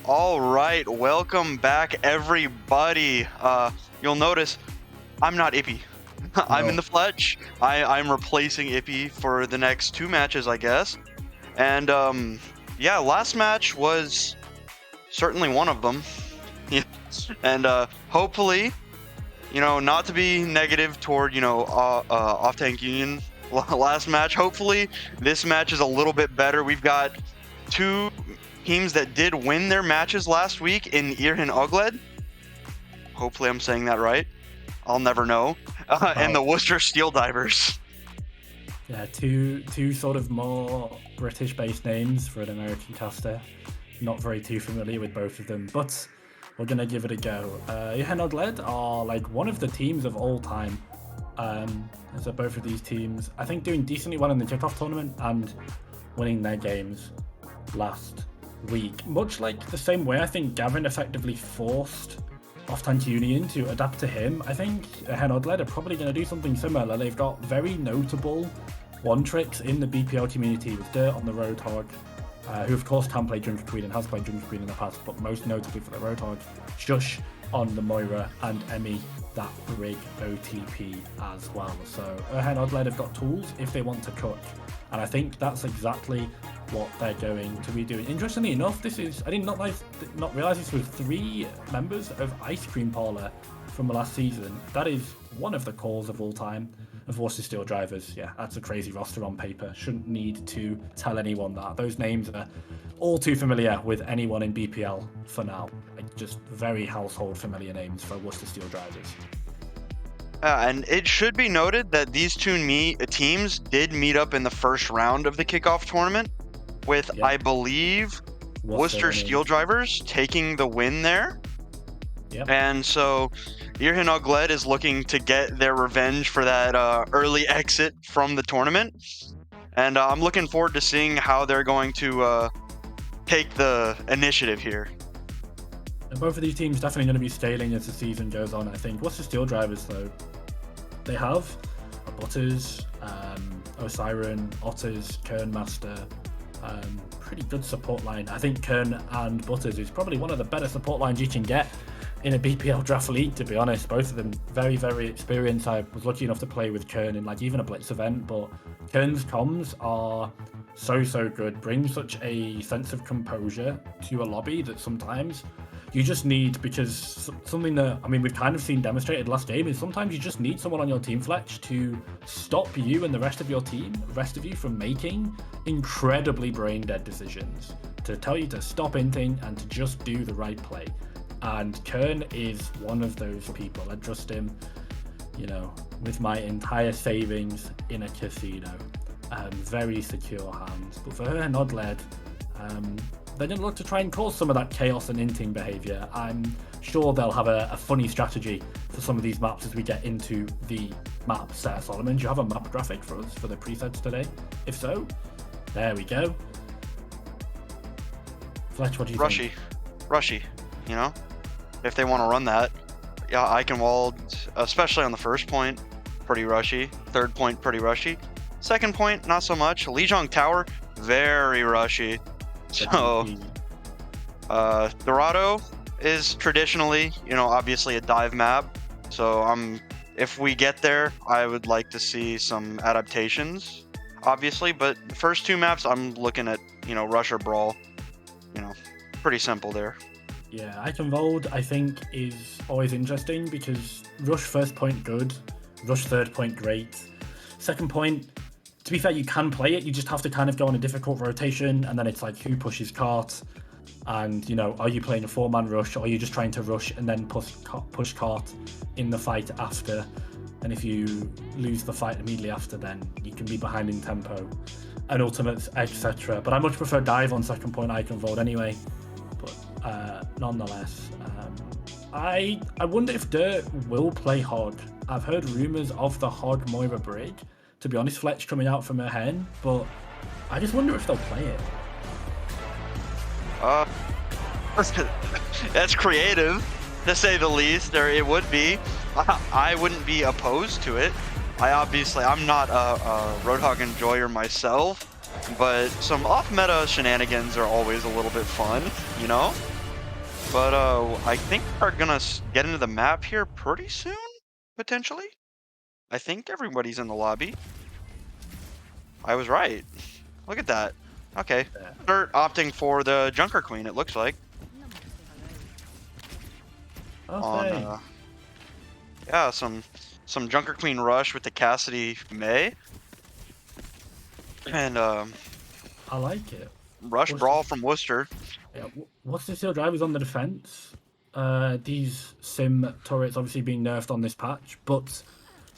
All right, welcome back, everybody. You'll notice I'm not Ippy. I'm in the flesh. I'm replacing Ippy for the next 2 matches, I guess. And yeah, last match was certainly one of them. Yeah. And hopefully, you know, not to be negative toward, you know, Off Tank Union last match. Hopefully, this match is a little bit better. We've got 2 teams that did win their matches last week in Urchin Ogledd. Hopefully I'm saying that right. I'll never know. And the Worcester Steel Divers. Yeah, two sort of more British-based names for an American caster. Not very too familiar with both of them, but we're gonna give it a go. Urchin Ogledd are like one of the teams of all time. So both of these teams, I think, doing decently well in the kickoff tournament and winning their games last week. Much like the same way I think Gavin effectively forced Off Tank Union to adapt to him, I think Urchin Ogledd are probably going to do something similar. They've got very notable one-tricks in the BPL community with Dirt on the Roadhog, who of course can play Jungle Queen and has played Jungle Queen in the past, but most notably for the Roadhog, Shush on the Moira, and Emmy, that brig OTP as well. So Urchin Ogledd have got tools if they want to cook, and I think that's exactly what they're going to be doing. Interestingly enough, this is, I did not realize this was 3 members of Ice Cream Parlor from the last season. That is one of the calls of all time of Worcester Steel Drivers. Yeah, that's a crazy roster on paper. Shouldn't need to tell anyone that. Those names are all too familiar with anyone in BPL for now. Like, just very household familiar names for Worcester Steel Drivers. And it should be noted that these 2 teams did meet up in the first round of the kickoff tournament, with, I believe, Worcester Steel Drivers taking the win there. Yep. And so Urchin Ogledd is looking to get their revenge for that early exit from the tournament. And I'm looking forward to seeing how they're going to take the initiative here. And both of these teams definitely going to be scaling as the season goes on, I think. Worcester Steel Drivers, though, they have Butters, Osiren, Otters, Kernmaster. Pretty good support line. I think Kern and Butters is probably one of the better support lines you can get in a BPL draft league, to be honest. Both of them very, very experienced. I was lucky enough to play with Kern in like even a Blitz event, but Kern's comms are so good, bring such a sense of composure to a lobby that sometimes you just need, because something that, I mean, we've kind of seen demonstrated last game is sometimes you just need someone on your team, Fletch, to stop you and the rest of your team, the rest of you, from making incredibly brain-dead decisions, to tell you to stop inting and to just do the right play. And Kern is one of those people. I trust him, you know, with my entire savings in a casino. Very secure hands. But for Urchin Ogledd, they're going to look to try and cause some of that chaos and inting behavior. I'm sure they'll have a funny strategy for some of these maps as we get into the map set. Solomon, do you have a map graphic for us for the presets today? If so, there we go. Fletch, what do you think? Rushy, you know? If they want to run that. Yeah, Eyecandy, especially on the first point, pretty rushy. Third point, pretty rushy. Second point, not so much. Lijiang Tower, very rushy. So, Dorado is traditionally, you know, obviously a dive map. So if we get there, I would like to see some adaptations, obviously. But the first 2 maps, I'm looking at, you know, Rush or Brawl. You know, pretty simple there. Yeah, Eyecandy, I think, is always interesting because Rush first point good, Rush third point great. Second point, to be fair, you can play it, you just have to kind of go on a difficult rotation, and then it's like who pushes cart, and, you know, are you playing a 4-man rush, or are you just trying to rush and then push cart in the fight after? And if you lose the fight immediately after, then you can be behind in tempo and ultimates, etc. But I much prefer dive on second point Eyecandy anyway. But nonetheless, I wonder if Dirt will play Hog. I've heard rumours of the Hog Moira brig, to be honest, Fletch coming out from Urchin, but I just wonder if they'll play it. That's creative, to say the least. It would be. I wouldn't be opposed to it. I'm not a Roadhog enjoyer myself, but some off-meta shenanigans are always a little bit fun, you know? But I think we're gonna get into the map here pretty soon, potentially. I think everybody's in the lobby. I was right. Look at that. Okay. They're opting for the Junker Queen, it looks like. Okay. Yeah, some Junker Queen rush with the Cassidy May. And I like it. Rush Brawl from Worcester. Yeah, what's the Steel Drivers on the defense? These sim turrets obviously being nerfed on this patch, but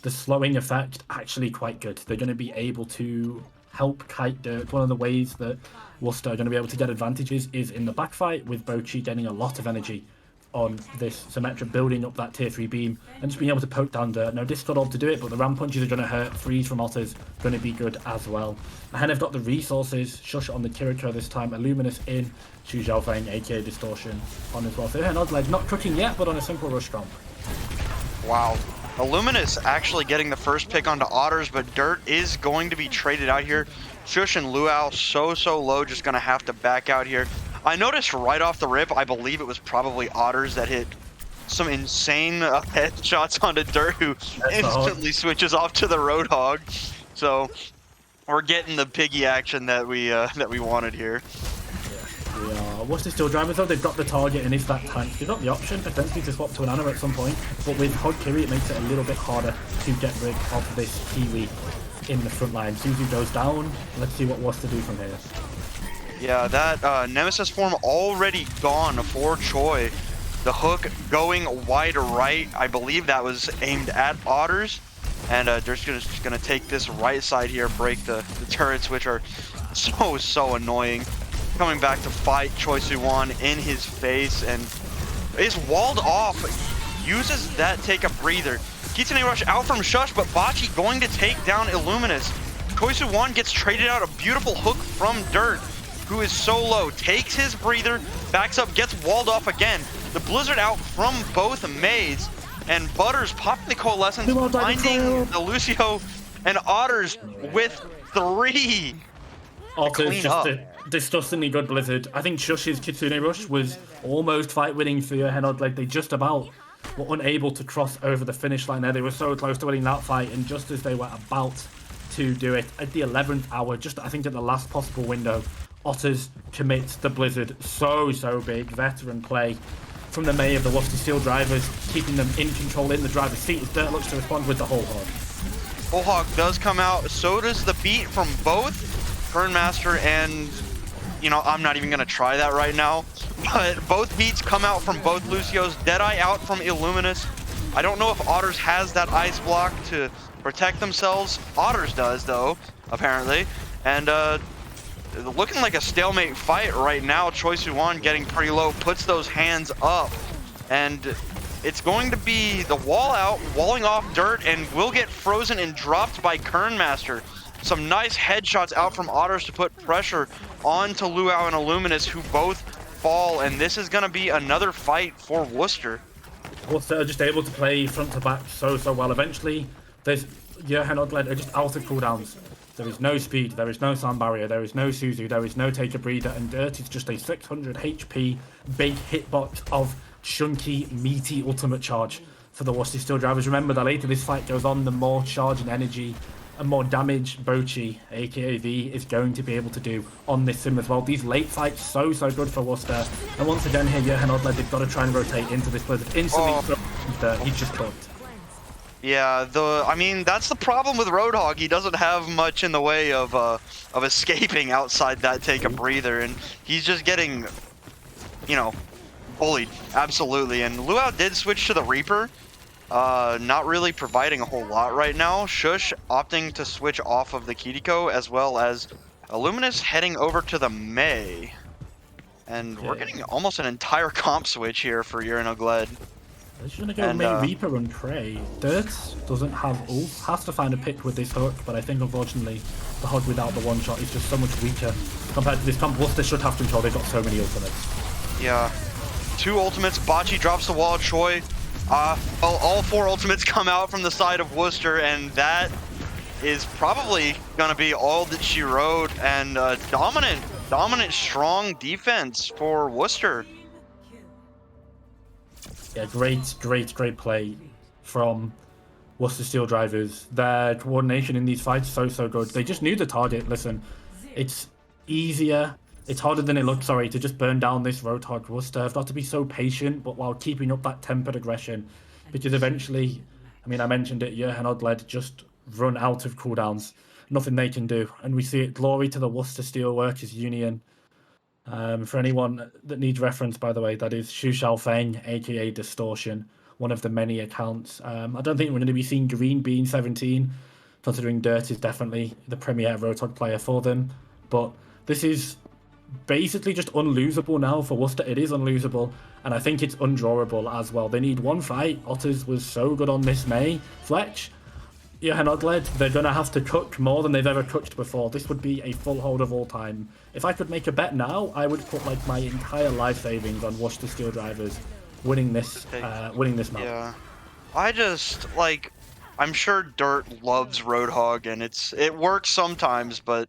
the slowing effect actually quite good. They're going to be able to help kite dirt. One of the ways that Worcester are going to be able to get advantages is in the backfight, with Bochi getting a lot of energy on this Symmetra, building up that tier 3 beam and just being able to poke down dirt. Now, difficult to do it, but the ram punches are going to hurt. Freeze from Otters going to be good as well. And have got the resources. Shush on the Kiriko this time. Illuminous in. Xu Zhaofeng, aka Distortion, on as well. So Ogledd not cooking yet, but on a simple rush stomp. Wow. Illuminous actually getting the first pick onto Otters, but Dirt is going to be traded out here. Shush and Luau so low, just going to have to back out here. I noticed right off the rip, I believe it was probably Otters that hit some insane headshots onto Dirt, who instantly switches off to the Roadhog. So we're getting the piggy action that we wanted here. What's the Steel Drivers though? They've got the target, and if that tank, they've got the option potentially to swap to an Ana at some point, but with Hog Kiri it makes it a little bit harder to get rid of this Kiwi in the front line. Suzu goes down. Let's see what Worcester do from here. Yeah, that Nemesis form already gone for Choi. The hook going wide right. I believe that was aimed at Otters. And they're just gonna take this right side here, break the turrets, which are so annoying. Coming back to fight Choi Su-won in his face, and is walled off. Uses that take a breather. Kitsune Rush out from Shush, but Bachi going to take down Illuminous. Choi Su-won gets traded out. A beautiful hook from Dirt, who is so low, takes his breather, backs up, gets walled off again. The Blizzard out from both Mays, and Butters popping the Coalescence, finding the Lucio, and Otters with 3. Otters just a disgustingly good Blizzard. I think Shush's Kitsune Rush was almost fight winning for Ogledd. They just about were unable to cross over the finish line there. They were so close to winning that fight, and just as they were about to do it at the 11th hour, just I think at the last possible window, Otters commits the Blizzard so big. Veteran play from the May of the Worcester Steel Drivers, keeping them in control in the driver's seat as Dirt looks to respond with the Whole Hog. Whole Hog does come out, so does the beat from both Kernmaster and, I'm not even going to try that right now, but both beats come out from both Lucios. Deadeye out from Illuminous. I don't know if Otters has that ice block to protect themselves. Otters does, though, apparently. And looking like a stalemate fight right now. Choi Su-won getting pretty low, puts those hands up, and it's going to be the wall out, walling off Dirt, and will get frozen and dropped by Kernmaster. Some nice headshots out from Otters to put pressure onto Luau and Illuminous, who both fall, and this is going to be another fight for Worcester. Worcester are just able to play front to back so well. Eventually, there's Ogledd are just out of cooldowns. There is no speed, there is no sound barrier, there is no Suzu, there is no take a breather, and Dirt is just a 600 HP big hitbox of chunky, meaty ultimate charge for the Worcester Steel Drivers. Remember, the later this fight goes on, the more charge and energy and more damage Bochi, aka V, is going to be able to do on this sim as well. These late fights so good for Worcester. And once again here, Ogledd, they've got to try and rotate into this Blizzard. Instantly, he's just cooked. Yeah, that's the problem with Roadhog. He doesn't have much in the way of escaping outside that take a breather, and he's just getting, bullied. Absolutely. And Luau did switch to the Reaper. Not really providing a whole lot right now. Shush opting to switch off of the Kiriko, as well as Illuminous heading over to the May. And we're getting almost an entire comp switch here for Ogledd. They're just gonna go May Reaper and Prey. Dirt doesn't have ult, has to find a pick with this hook, but I think unfortunately the Hog without the one shot is just so much weaker compared to this comp. Worcester should have control, they've got so many ultimates. Yeah. 2 ultimates, Bachi drops the wall, Choi. All 4 ultimates come out from the side of Worcester, and that is probably gonna be all that she wrote, and dominant, strong defense for Worcester. Yeah, great play from Worcester Steel Drivers. Their coordination in these fights so good. They just knew the target. Listen, it's easier. It's harder than it looks, sorry, to just burn down this Roadhog. Worcester have got to be so patient, but while keeping up that tempered aggression. Because eventually, I mean, I mentioned it, Johan Ogledd just run out of cooldowns. Nothing they can do. And we see it. Glory to the Worcester Steelworkers Union. For anyone that needs reference, by the way, that is Xu Xiaofeng, aka Distortion, one of the many accounts. I don't think we're going to be seeing Green Bean 17, considering Dirt is definitely the premier Roadhog player for them. But this is basically just unlosable now for Worcester. It is unlosable, and I think it's undrawable as well. They need one fight. Otters was so good on this May. Fletch, Johan Ogledd, they're going to have to cook more than they've ever cooked before. This would be a full hold of all time. If I could make a bet now, I would put like my entire life savings on Worcester Steel Drivers winning this map. Yeah. I just, like, I'm sure Dirt loves Roadhog, and it works sometimes, but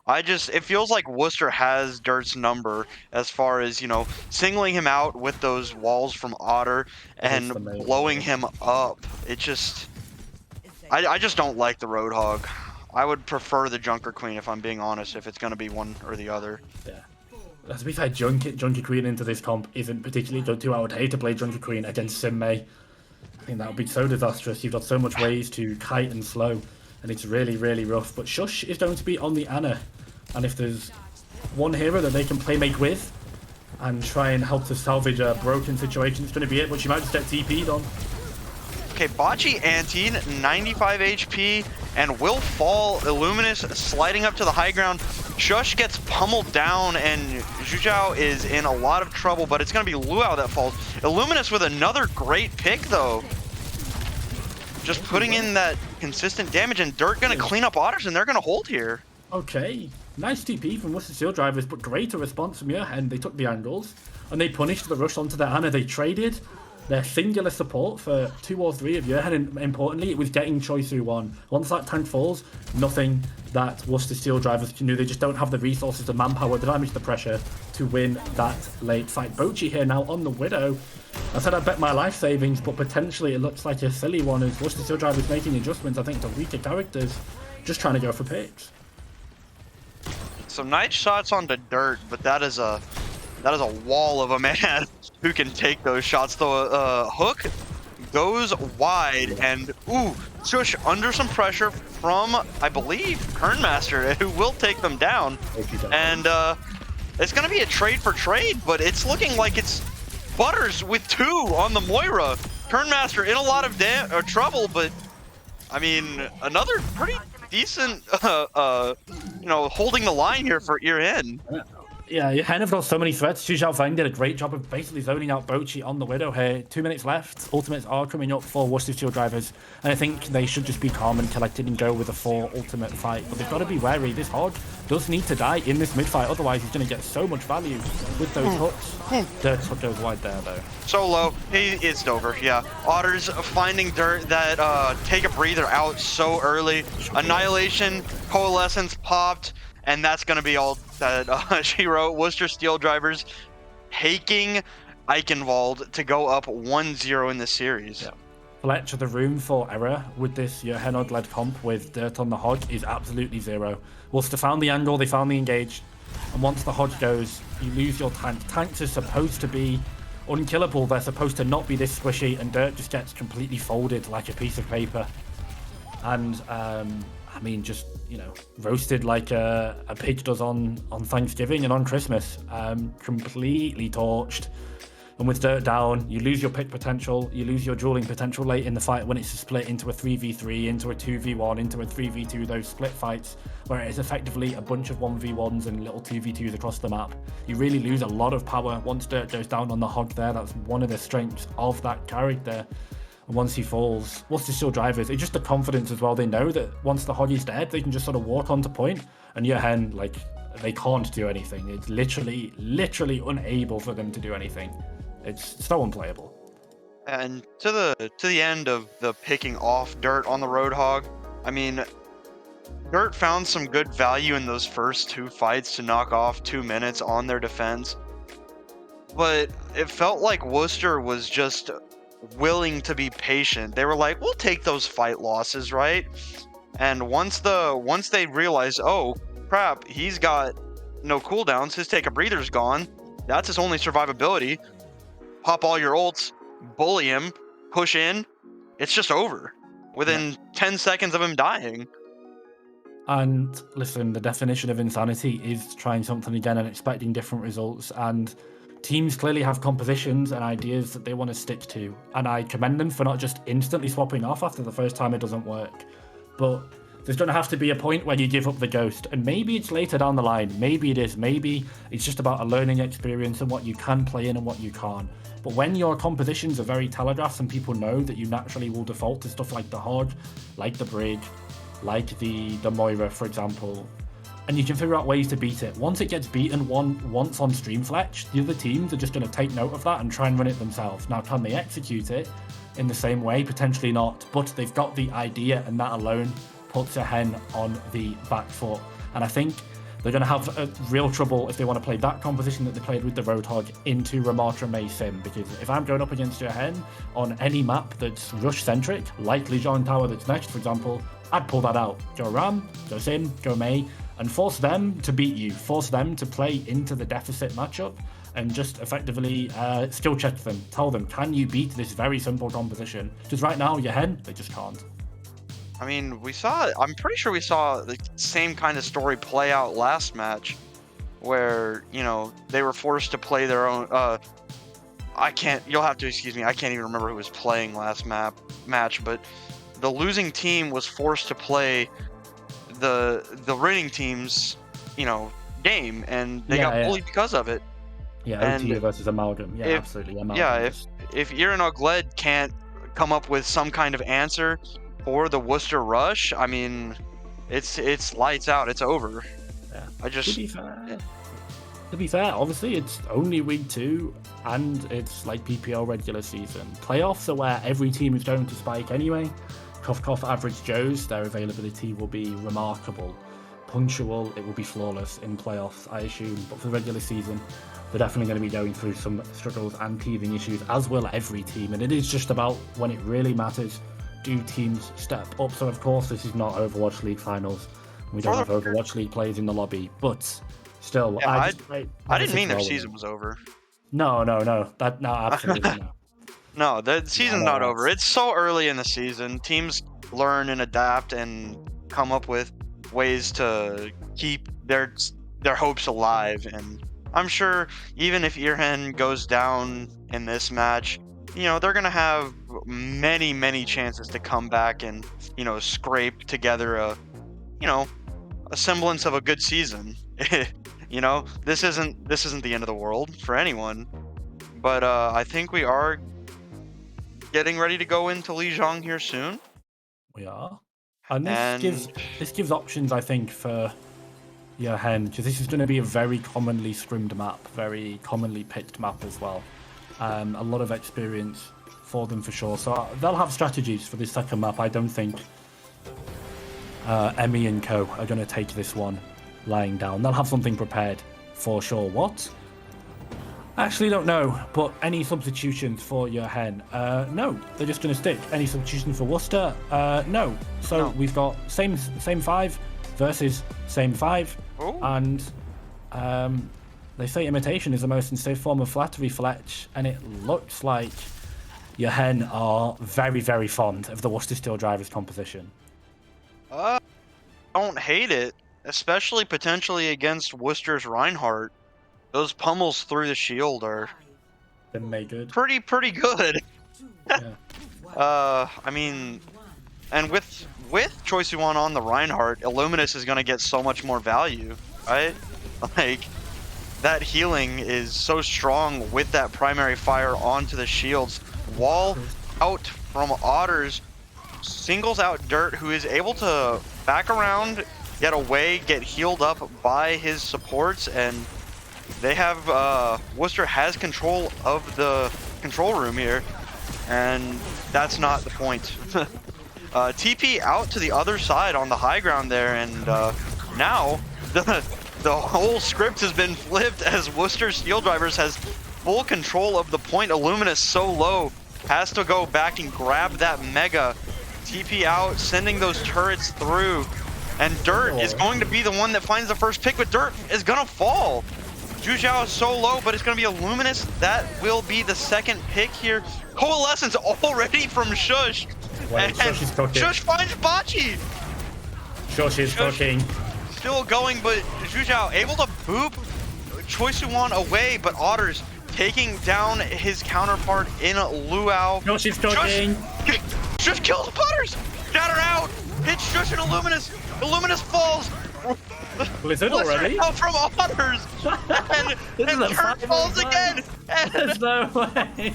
it feels like Worcester has Dirt's number as far as, singling him out with those walls from Otter and blowing him up. It just... I just don't like the Roadhog. I would prefer the Junker Queen, if I'm being honest, if it's going to be one or the other. Yeah. To be fair, Junker Queen into this comp isn't particularly good too. I would hate to play Junker Queen against Simmay. I think that would be so disastrous. You've got so much ways to kite and slow, and it's really, really rough. But Shush is going to be on the Ana, and if there's one hero that they can play make with and try and help to salvage a broken situation, it's going to be it, but she might just get TP'd on. Okay, Bocce Ante, 95 HP, and will fall. Illuminous sliding up to the high ground. Shush gets pummeled down, and Zhuzhou is in a lot of trouble, but it's going to be Luau that falls. Illuminous with another great pick, though. Just putting in that consistent damage, and Dirt going to clean up Otters, and they're going to hold here. Okay, nice TP from Worcester Steel Drivers, but greater response from Johan. They took the angles, and they punished the rush onto their Ana. They traded their singular support for 2 or 3 of Johan, and importantly, it was getting Choisu 1. Once that tank falls, nothing that Worcester Steel Drivers can do. They just don't have the resources, the manpower, the damage, the pressure to win that late fight. Bochi here now on the Widow. I said I'd bet my life savings, but potentially it looks like a silly one as Worcester Steel Drivers making adjustments, I think, to weaker characters, just trying to go for picks. Some nice shots onto Dirt, but that is a wall of a man who can take those shots. The hook goes wide, and Shush under some pressure from, I believe, Kernmaster, who will take them down. And it's going to be a trade for trade, but it's looking like it's Butters with 2 on the Moira. Kernmaster in a lot of trouble, but I mean, another pretty decent, holding the line here for Ear In. Yeah, you kind of got so many threats. Xu Xiaofeng did a great job of basically zoning out Bochi on the Widow here. 2 minutes left. Ultimates are coming up for Worcester Steel Drivers, and I think they should just be calm and collected and go with a 4 ultimate fight. But they've got to be wary. This Hog does need to die in this mid fight, otherwise he's going to get so much value with those hooks. Dirt's hook goes wide there, though. So low. It's over, yeah. Otters finding Dirt that take a breather out so early. Annihilation, Coalescence popped, and that's going to be all that she wrote. Worcester Steel Drivers taking Eichenwald to go up 1-0 in the series. Yeah. Fletch, the room for error with this Johan Ogledd comp with Dirt on the Hog is absolutely 0. Worcester found the angle, they found the engage, and once the Hog goes, you lose your tank. Tanks are supposed to be unkillable, they're supposed to not be this squishy, and Dirt just gets completely folded like a piece of paper. And I mean, just, roasted like a pig does on Thanksgiving and on Christmas. Completely torched. And with Dirt down, you lose your pick potential, you lose your dueling potential late in the fight when it's split into a 3v3, into a 2v1, into a 3v2, those split fights, where it is effectively a bunch of 1v1s and little 2v2s across the map. You really lose a lot of power once Dirt goes down on the Hog there. That's one of the strengths of that character. And once he falls, Worcester Steel Drivers, it's just the confidence as well. They know that once the Hog is dead, they can just sort of walk onto point, and Johan, they can't do anything. It's literally unable for them to do anything. It's so unplayable. And to the end of the picking off Dirt on the Roadhog, I mean, Dirt found some good value in those first 2 fights to knock off 2 minutes on their defense. but it felt like Worcester was just willing to be patient. They were like, we'll take those fight losses, right? And once they realized, oh crap, he's got no cooldowns, his take a breather's gone, that's his only survivability. Pop all your ults, bully him, push in, it's just over within 10 seconds of him dying. And listen, the definition of insanity is trying something again and expecting different results. And teams clearly have compositions and ideas that they want to stick to. And I commend them for not just instantly swapping off after the first time it doesn't work. But there's going to have to be a point where you give up the ghost. And maybe it's later down the line. Maybe it is. Maybe it's just about a learning experience and what you can play in and what you can't. But when your compositions are very telegraphed and people know that you naturally will default to stuff like the Hog, like the Brig, like the Moira, for example, and you can figure out ways to beat it. Once it gets beaten once on Streamfletch, the other teams are just going to take note of that and try and run it themselves. Now, can they execute it in the same way? Potentially not, but they've got the idea, and that alone puts a hen on the back foot. And I think they're going to have a real trouble if they want to play that composition that they played with the Roadhog into Ramatra May Sim, because if I'm going up against your hen on any map that's rush-centric, like Lijiang Tower that's next, for example, I'd pull that out. Go Ram, go Sim, go May, and force them to beat you. Force them to play into the deficit matchup and just effectively skill check them. Tell them, can you beat this very simple composition? Because right now, your hen, they just can't. I mean, I'm pretty sure we saw the same kind of story play out last match, where, you know, they were forced to play their own, you'll have to excuse me, I can't even remember who was playing last match, but the losing team was forced to play the winning team's, you know, game, and they got bullied because of it. Yeah, OT versus Amalgam. Yeah, absolutely. Amalgam. Yeah, if Iran Ogledd can't come up with some kind of answer for the Worcester rush, I mean, it's lights out. It's over. Yeah. To be fair, obviously it's only week 2, and it's like BPL regular season. Playoffs are where every team is going to spike anyway. Cough, average Joes, their availability will be remarkable. Punctual, it will be flawless in playoffs, I assume. But for the regular season, they're definitely going to be going through some struggles and teething issues, as will every team. And it is just about when it really matters, do teams step up? So, of course, this is not Overwatch League finals. We don't have Overwatch League players in the lobby. But still, I didn't mean their season was over. No, absolutely no. No, the season's not over. It's so early in the season. Teams learn and adapt and come up with ways to keep their hopes alive. And I'm sure even if Irhen goes down in this match, you know, they're gonna have many chances to come back and, you know, scrape together a semblance of a good season. You know, this isn't the end of the world for anyone. But I think we are getting ready to go into Lijiang here soon. We are. And this gives options, I think, for your hen, because this is going to be a very commonly scrimmed map, very commonly picked map as well. A lot of experience for them for sure. So they'll have strategies for this second map. I don't think Emmy and co are going to take this one lying down. They'll have something prepared for sure. What? I actually don't know, but any substitutions for your hen? No, they're just going to stick. Any substitution for Worcester? No. So we've got same 5 versus same 5, and they say imitation is the most unsafe form of flattery, Fletch, and it looks like your hen are very fond of the Worcester Steel Drivers composition. Don't hate it, especially potentially against Worcester's Reinhardt. Those pummels through the shield are pretty good. Yeah. I mean, and with Choice One on the Reinhardt, Illuminous is gonna get so much more value, right? Like, that healing is so strong with that primary fire onto the shields. Wall out from Otters, singles out Dirt, who is able to back around, get away, get healed up by his supports, and they have, Worcester has control of the control room here, and that's not the point. TP out to the other side on the high ground there, and now the whole script has been flipped as Worcester Steel Drivers has full control of the point. Illuminous so low, has to go back and grab that Mega. TP out, sending those turrets through. And Dirt is going to be the one that finds the first pick, but Dirt is gonna fall. Zhuzhao is so low, but it's gonna be Illuminous. That will be the second pick here. Coalescence already from Shush. Wait, Shush is cooking. Shush finds Bachi. Shush is cooking. Still going, but Zhuzhao able to boop Choi Suwon away, but Otters taking down his counterpart in Luau. Shush is cooking. Shush kills Otters. Shatter out. Hits Shush and Illuminous. Illuminus falls. Blizzard already? Out from Otters. And Dirt falls again. There's no way.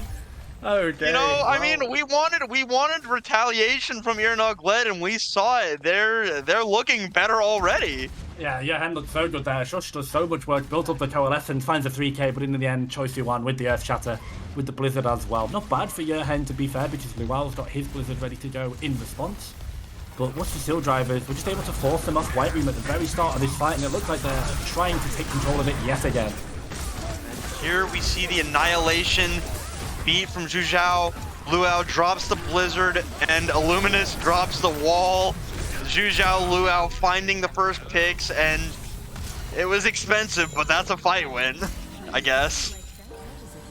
Okay. You know, I mean, we wanted retaliation from Iran Ogledd, and we saw it. They're looking better already. Yeah, your hand looks so good there. Shush does so much work, built up the Coalescence, finds a 3k, but in the end, Choi Suwon with the Earth Shatter, with the Blizzard as well. Not bad for Yerhen, to be fair, because Luau's got his Blizzard ready to go in response. But Worcester Steel Drivers were just able to force them off White Room at the very start of this fight, and it looks like they're trying to take control of it yet again. Here we see the Annihilation beat from Zhuzhao. Luau drops the Blizzard, and Illuminous drops the wall. Zhuzhao, Luau finding the first picks, and it was expensive, but that's a fight win, I guess.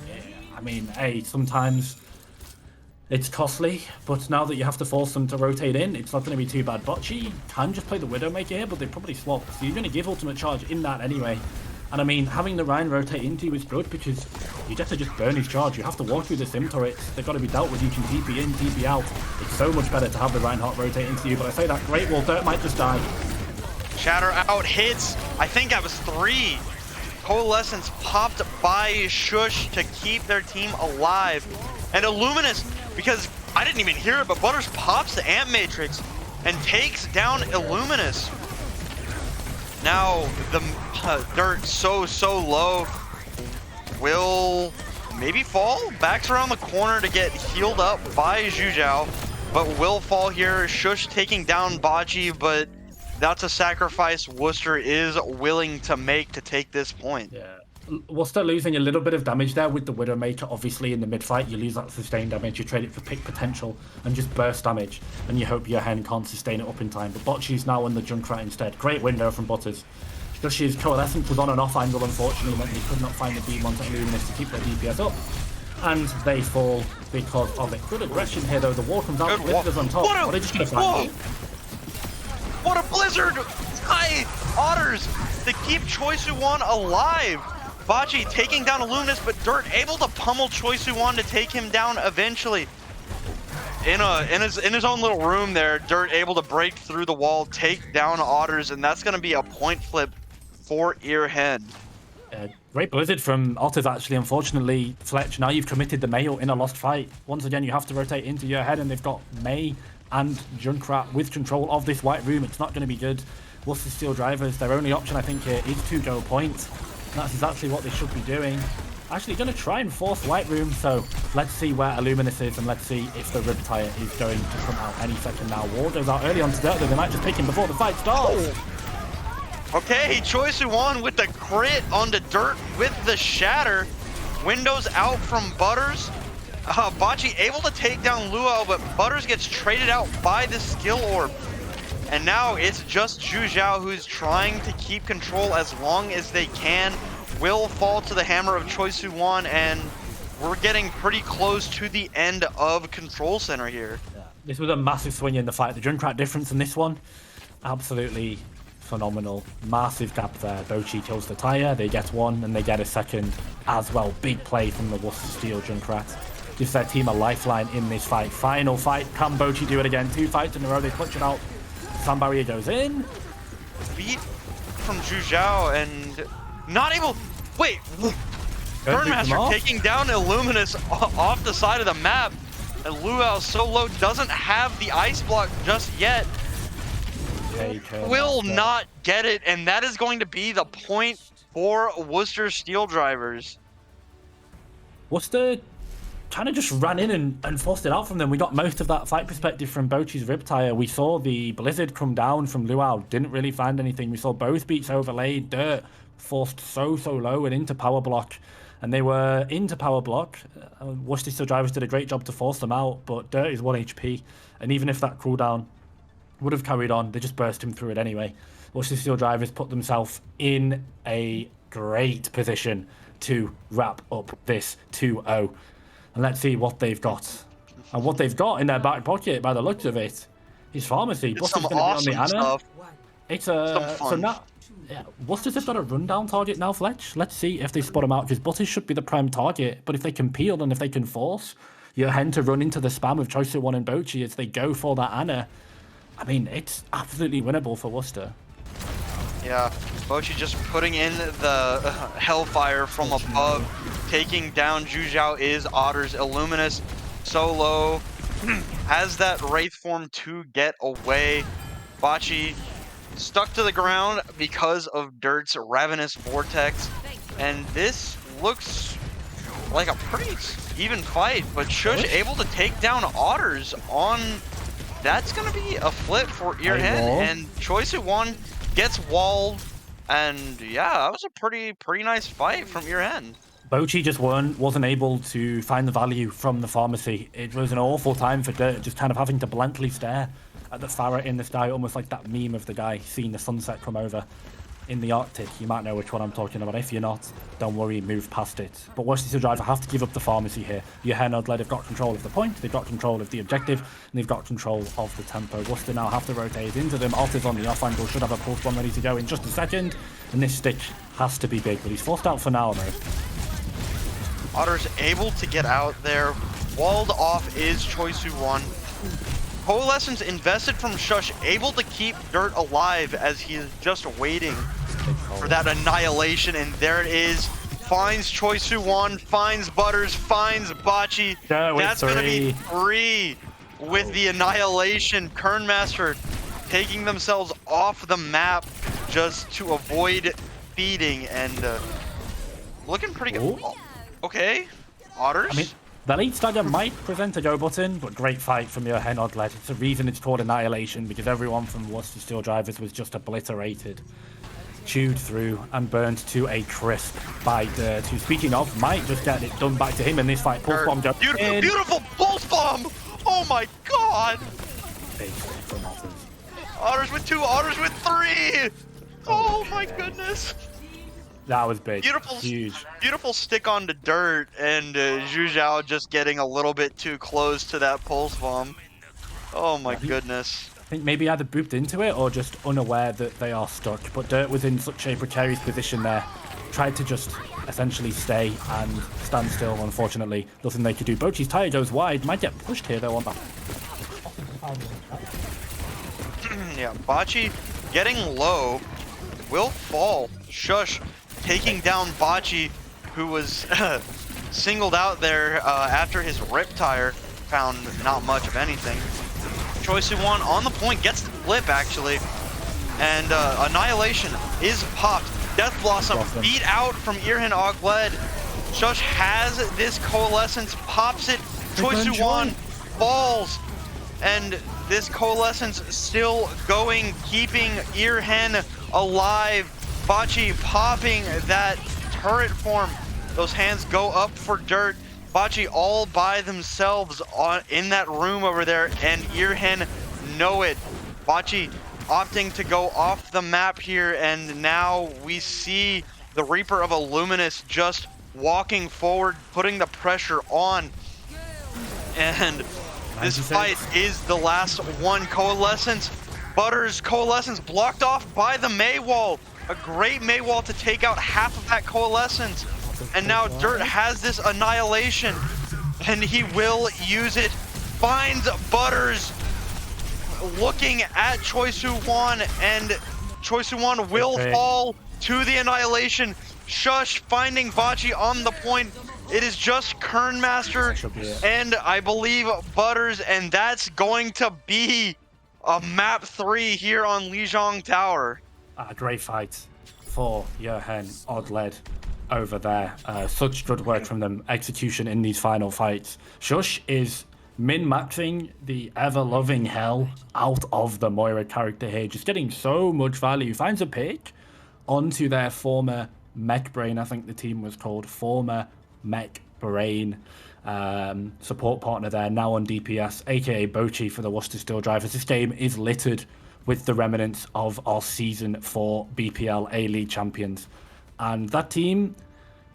Yeah, I mean, hey, sometimes it's costly, but now that you have to force them to rotate in, it's not going to be too bad. Bocce can just play the Widowmaker here, but they probably swap, so you're going to give ultimate charge in that anyway. And I mean, having the Rhine rotate into you is good because you get to just burn his charge. You have to walk through the sim turrets. They've got to be dealt with. You can TP in, TP out. It's so much better to have the Reinhardt rotate into you. But I say that Great Wall, Dirt might just die. Shatter out hits. I think that was 3. Coalescence popped by Shush to keep their team alive. And Illuminous, because I didn't even hear it, but Butters pops the Amp Matrix and takes down Illuminous. Now, the Dirt so low will maybe fall. Backs around the corner to get healed up by Zhuzhao, but will fall here. Shush taking down Baji, but that's a sacrifice Worcester is willing to make to take this point. Yeah. Worcester losing a little bit of damage there with the Widowmaker. Obviously, in the mid-fight, you lose that sustained damage. You trade it for pick potential and just burst damage, and you hope your Hen can't sustain it up in time. But Bocce's now on the Junkrat instead. Great window from Butters. Shush's Coalescence was on and off angle, unfortunately, meant they could not find the beam onto Illuminous to keep their DPS up. And they fall because of it. Good aggression here, though. The wall comes out, Blizzard's on top. What are they just going to find? What a Blizzard! Hi, Otters, to keep Choi Suwon alive. Baji taking down Illuminous, but Dirt able to pummel Choi Suwon to take him down eventually. In his own little room there, Dirt able to break through the wall, take down Otters, and that's going to be a point flip for Earhead. Great Blizzard from Otters, actually. Unfortunately, Fletch, now you've committed the Mail in a lost fight. Once again, you have to rotate into your head, and they've got May and Junkrat with control of this White Room. It's not going to be good. Worcester Steel Drivers, their only option, I think, here is to go point. That's exactly what they should be doing. Actually going to try and force White Room, so let's see where Illuminous is, and let's see if the Riptire is going to come out any second now. Wall goes out early on to Dirt, though they might just pick him before the fight starts. Okay, Choi Suwon with the crit onto Dirt with the Shatter. Windows out from Butters. Bachi able to take down Luo, but Butters gets traded out by the skill orb. And now it's just Zhuzhao who's trying to keep control as long as they can. Will fall to the hammer of Choi Suwon, and we're getting pretty close to the end of Control Center here. Yeah. This was a massive swing in the fight. The Junkrat difference in this one, absolutely phenomenal. Massive gap there. Bochi kills the tire, they get one, and they get a second as well. Big play from the Worcester Steel Junkrat. Gives their team a lifeline in this fight. Final fight. Can Bochi do it again? 2 fights in a row. They clutch it out. Sand barrier goes in. Beat from Zhuzhao and not able. Wait. Burnmaster taking down Illuminous off the side of the map. And Luau so low doesn't have the ice block just yet. Will not get it, and that is going to be the point for Worcester Steel Drivers. Worcester kind of just ran in and forced it out from them. We got most of that fight perspective from Bochi's Riptire. We saw the Blizzard come down from Luau, didn't really find anything. We saw both beats overlaid. Dirt forced so low and into power block. and they were into power block. Worcester Steel Drivers did a great job to force them out, but Dirt is 1 HP, and even if that cooldown would have carried on, they just burst him through it anyway. Worcester Steel Drivers put themselves in a great position to wrap up this 2-0. And let's see what they've got. And what they've got in their back pocket, by the looks of it, is Pharmacy. It's Buster's some going to awesome be on the Ana. stuff. It's Some so fun. now, yeah, Worcester's have got a rundown target now, Fletch. Let's see if they spot him out, because Butters should be the prime target. But if they can peel and if they can force your hen to run into the spam of Choice 1 and Bochi as they go for that Ana, I mean, it's absolutely winnable for Worcester. Yeah, Bochi just putting in the hellfire from above, taking down Zhuzhao is Otter's Illuminous. Solo has that Wraith form to get away. Bachi stuck to the ground because of Dirt's Ravenous Vortex, and this looks like a pretty even fight, but Shush able to take down Otters on... That's gonna be a flip for Earhead, and Choice 1 gets walled, and yeah, that was a pretty nice fight from Earhead. Bochi just wasn't able to find the value from the Pharmacy. It was an awful time for Dirt, just kind of having to blankly stare at the Farah in the sky, almost like that meme of the guy seeing the sunset come over in the Arctic. You might know which one I'm talking about. If you're not, don't worry, move past it. But Worcester Steel Driver have to give up the Pharmacy here. Your hen Ogledd have got control of the point, they've got control of the objective, and they've got control of the tempo. Worcester now have to rotate into them. Otter's on the off angle, should have a pulse bomb ready to go in just a second, and this stick has to be big, but he's forced out for now, though. Otter's able to get out there. Walled off is Choice 1. Coalescence invested from Shush, able to keep Dirt alive as he is just waiting for that annihilation, and there it is. Finds Choice 1, finds Butters, finds Bachi. That's going to be 3 with the annihilation. Kernmaster taking themselves off the map just to avoid feeding, and looking pretty good. Oh, okay, Otters. I mean, the lead stagger might present a go button, but great fight from your hen Ogledd. It's a reason it's called Annihilation, because everyone from Worcester Steel Drivers was just obliterated, chewed through, and burned to a crisp by Dirt, who, speaking of, might just get it done back to him in this fight. Pulse bomb goes in. Beautiful pulse bomb! Oh my god! Big from Otters. Otters with 2, Otters with 3! Oh my goodness! That was big. Beautiful, huge. Beautiful stick onto Dirt, and Zhuzhao just getting a little bit too close to that pulse bomb. Oh my goodness. I think maybe either booped into it or just unaware that they are stuck. But Dirt was in such a precarious position there. Tried to just essentially stay and stand still, unfortunately. Nothing they could do. Bochi's tire goes wide. Might get pushed here though on that. Yeah, Bachi getting low. Will fall. Shush taking down Bachi, who was singled out there after his rip tire. Found not much of anything. Choice 1 on the point, gets the flip actually. And Annihilation is popped. Death Blossom beat out from Earhen Ogledd. Shush has this Coalescence, pops it. Choice 1 falls. And this Coalescence still going, keeping Earhen alive. Bachi popping that turret form. Those hands go up for Dirt. Bachi all by themselves in that room over there, and Earhen know it. Bachi opting to go off the map here, and now we see the Reaper of Illuminous just walking forward, putting the pressure on. And this fight is the last one. Coalescence, Butters, Coalescence blocked off by the Maywall. A great Maywall to take out half of that Coalescence. And now Dirt has this Annihilation, and he will use it. Finds Butters, looking at Choice 1, and Choice 1 will fall to the Annihilation. Shush finding Bachi on the point. It is just Kernmaster and I believe Butters, and that's going to be a map 3 here on Lijiang Tower. A great fight for Earhen Ogledd over there. Such good work from them. Execution in these final fights. Shush is min-maxing the ever-loving hell out of the Moira character here. Just getting so much value. Finds a pick onto their former Mech Brain, I think the team was called, former Mech Brain support partner there, now on DPS, aka Bochi for the Worcester Steel Drivers. This game is littered with the remnants of our Season 4 BPL A-League champions. And that team,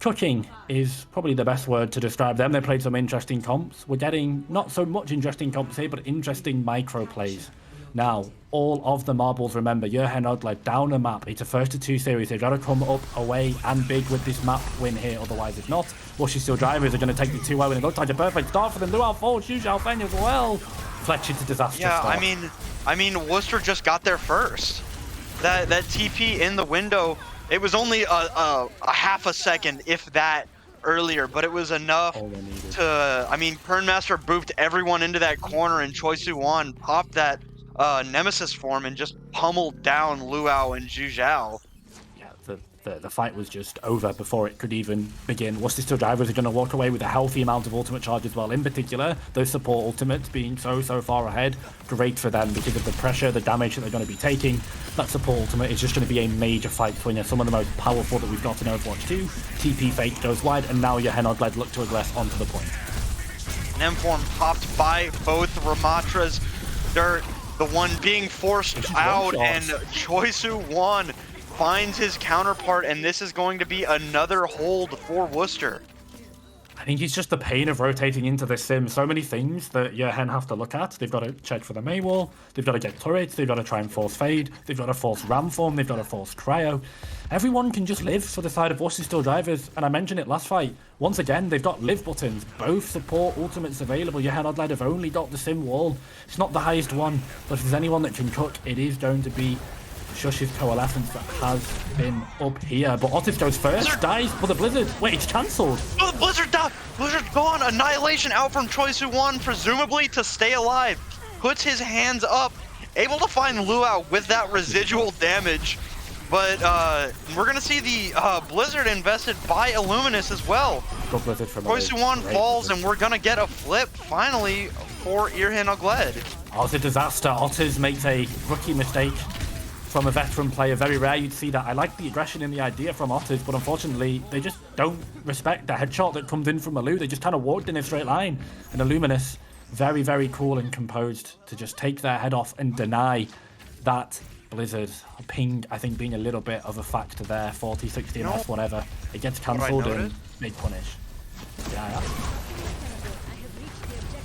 cooking is probably the best word to describe them. They played some interesting comps. We're getting not so much interesting comps here, but interesting micro plays. Now, all of the marbles, remember, Urchin Ogledd down a map. It's a first to 2 series. They've got to come up away and big with this map win here. Otherwise, if not, Worcester Steel Drivers are going to take the 2-0, and it looks like a perfect start for them. Luau falls, Xu Xiaofeng as well. Fletch into disaster Yeah, start. I mean, Worcester just got there first. That TP in the window, it was only a half a second, if that, earlier, but it was enough to, I mean, Kernmaster booped everyone into that corner, and Choi Su-won popped that Nemesis form and just pummeled down Luau and Zhu Zhao. Yeah, the fight was just over before it could even begin. Worcester Steel Drivers are going to walk away with a healthy amount of ultimate charge as well. In particular, those support ultimates being so far ahead. Great for them because of the pressure, the damage that they're going to be taking. That support ultimate is just going to be a major fight swinger. Some of the most powerful that we've got in Overwatch 2. TP fake goes wide, and now Urchin Ogledd look to aggress onto the point. Nem form popped by both Ramatras. They're the one being forced out, and Choi Su-won finds his counterpart, and this is going to be another hold for Worcester. I think it's just the pain of rotating into this sim. So many things that Urchin have to look at. They've got to check for the May wall. They've got to get turrets. They've got to try and force fade. They've got to force ram form. They've got to force cryo. Everyone can just live for the side of Worcester Steel Drivers. And I mentioned it last fight. Once again, they've got live buttons. Both support ultimates available. Urchin Ogledd have only got the sim wall. It's not the highest one, but if there's anyone that can cook, it is going to be Shush's Coalescence that has been up here. But Otis goes first, Blizzard dies for the Blizzard. Wait, it's cancelled. Oh, the Blizzard died. Blizzard's gone. Annihilation out from Choi Su-won, presumably to stay alive. Puts his hands up, able to find Luau with that residual damage. But we're going to see the Blizzard invested by Illuminous as well. Choi Su-won falls, and we're going to get a flip, finally, for Urchin Ogledd. Oh, it's a disaster. Otis makes a rookie mistake from a veteran player. Very rare you'd see that. I like the aggression and the idea from Otis, but unfortunately, they just don't respect the headshot that comes in from Alu. They just kind of walked in a straight line. And Illuminous, very cool and composed to just take their head off and deny that Blizzard. Ping, I think, being a little bit of a factor there. 40, 60, and less, whatever. It gets cancelled and big punish. Yeah.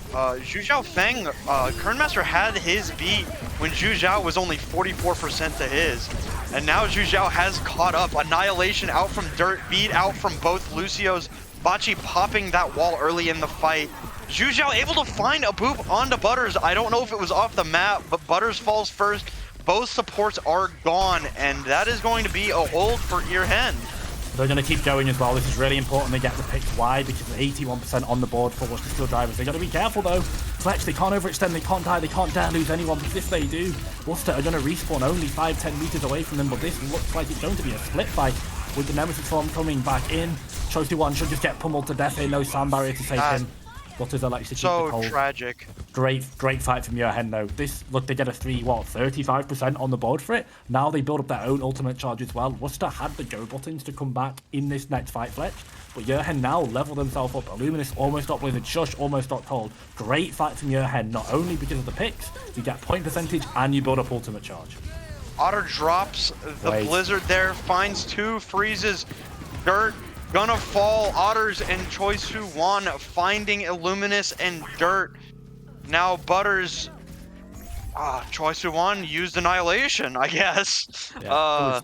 Zhu Xiaofeng, Kernmaster had his beat when Zhu Zhao was only 44% to his. And now Zhu Zhao has caught up. Annihilation out from Dirt, beat out from both Lucios. Bachi popping that wall early in the fight. Zhu Zhao able to find a boop onto Butters. I don't know if it was off the map, but Butters falls first. Both supports are gone, and that is going to be a hold for Urchin. They're going to keep going as well. This is really important they get the picks wide because 81% on the board for Worcester Steel Drivers. They got to be careful though. Fletch, they can't overextend, they can't die, they can't dare lose anyone, because if they do, Worcester are going to respawn only 5-10 meters away from them. But this looks like it's going to be a split fight with the Nemesis form coming back in. Choi Su-won should just get pummeled to death here. No sand barrier to save him. Butters elects to keep the cold. So tragic. Great fight from Urchin though. This, look, they get a 35% on the board for it. Now they build up their own ultimate charge as well. Worcester had the go buttons to come back in this next fight, Fletch. But Urchin now level themselves up. Illuminous almost got Blizzard. Shush almost got cold. Great fight from Urchin, not only because of the picks, you get point percentage and you build up ultimate charge. Otter drops the Blizzard there, finds two, freezes. Dirt gonna fall. Otters and Choi Su-won finding Illuminous and Dirt. Now Butters, Choi Su-won used Annihilation, I guess. Yeah,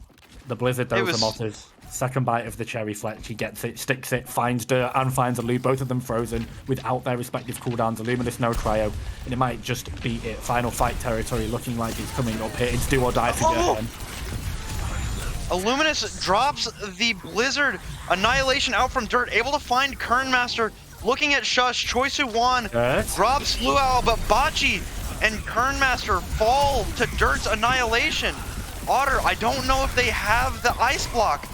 the Blizzard though from Otters. Second bite of the cherry, Fletch. He gets it, sticks it, finds Dirt and finds Alu. Both of them frozen without their respective cooldowns. Illuminous, no cryo. And it might just be it. Final fight territory looking like it's coming up here. It's do or die for Urchin. Illuminous drops the Blizzard. Annihilation out from Dirt, able to find Kernmaster. Looking at Shush, Choi Su-won drops Luau, but Bachi and Kernmaster fall to Dirt's Annihilation. Otter, I don't know if they have the ice block.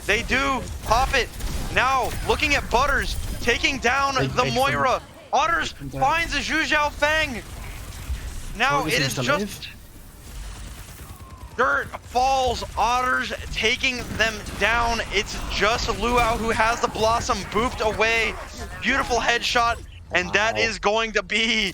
They do. Pop it. Now, looking at Butters, taking down the Moira. Otters finds a Zhu Xiaofeng. Now it is just... Dirt falls, Otters taking them down. It's just Luau who has the Blossom booped away. Beautiful headshot, and that is going to be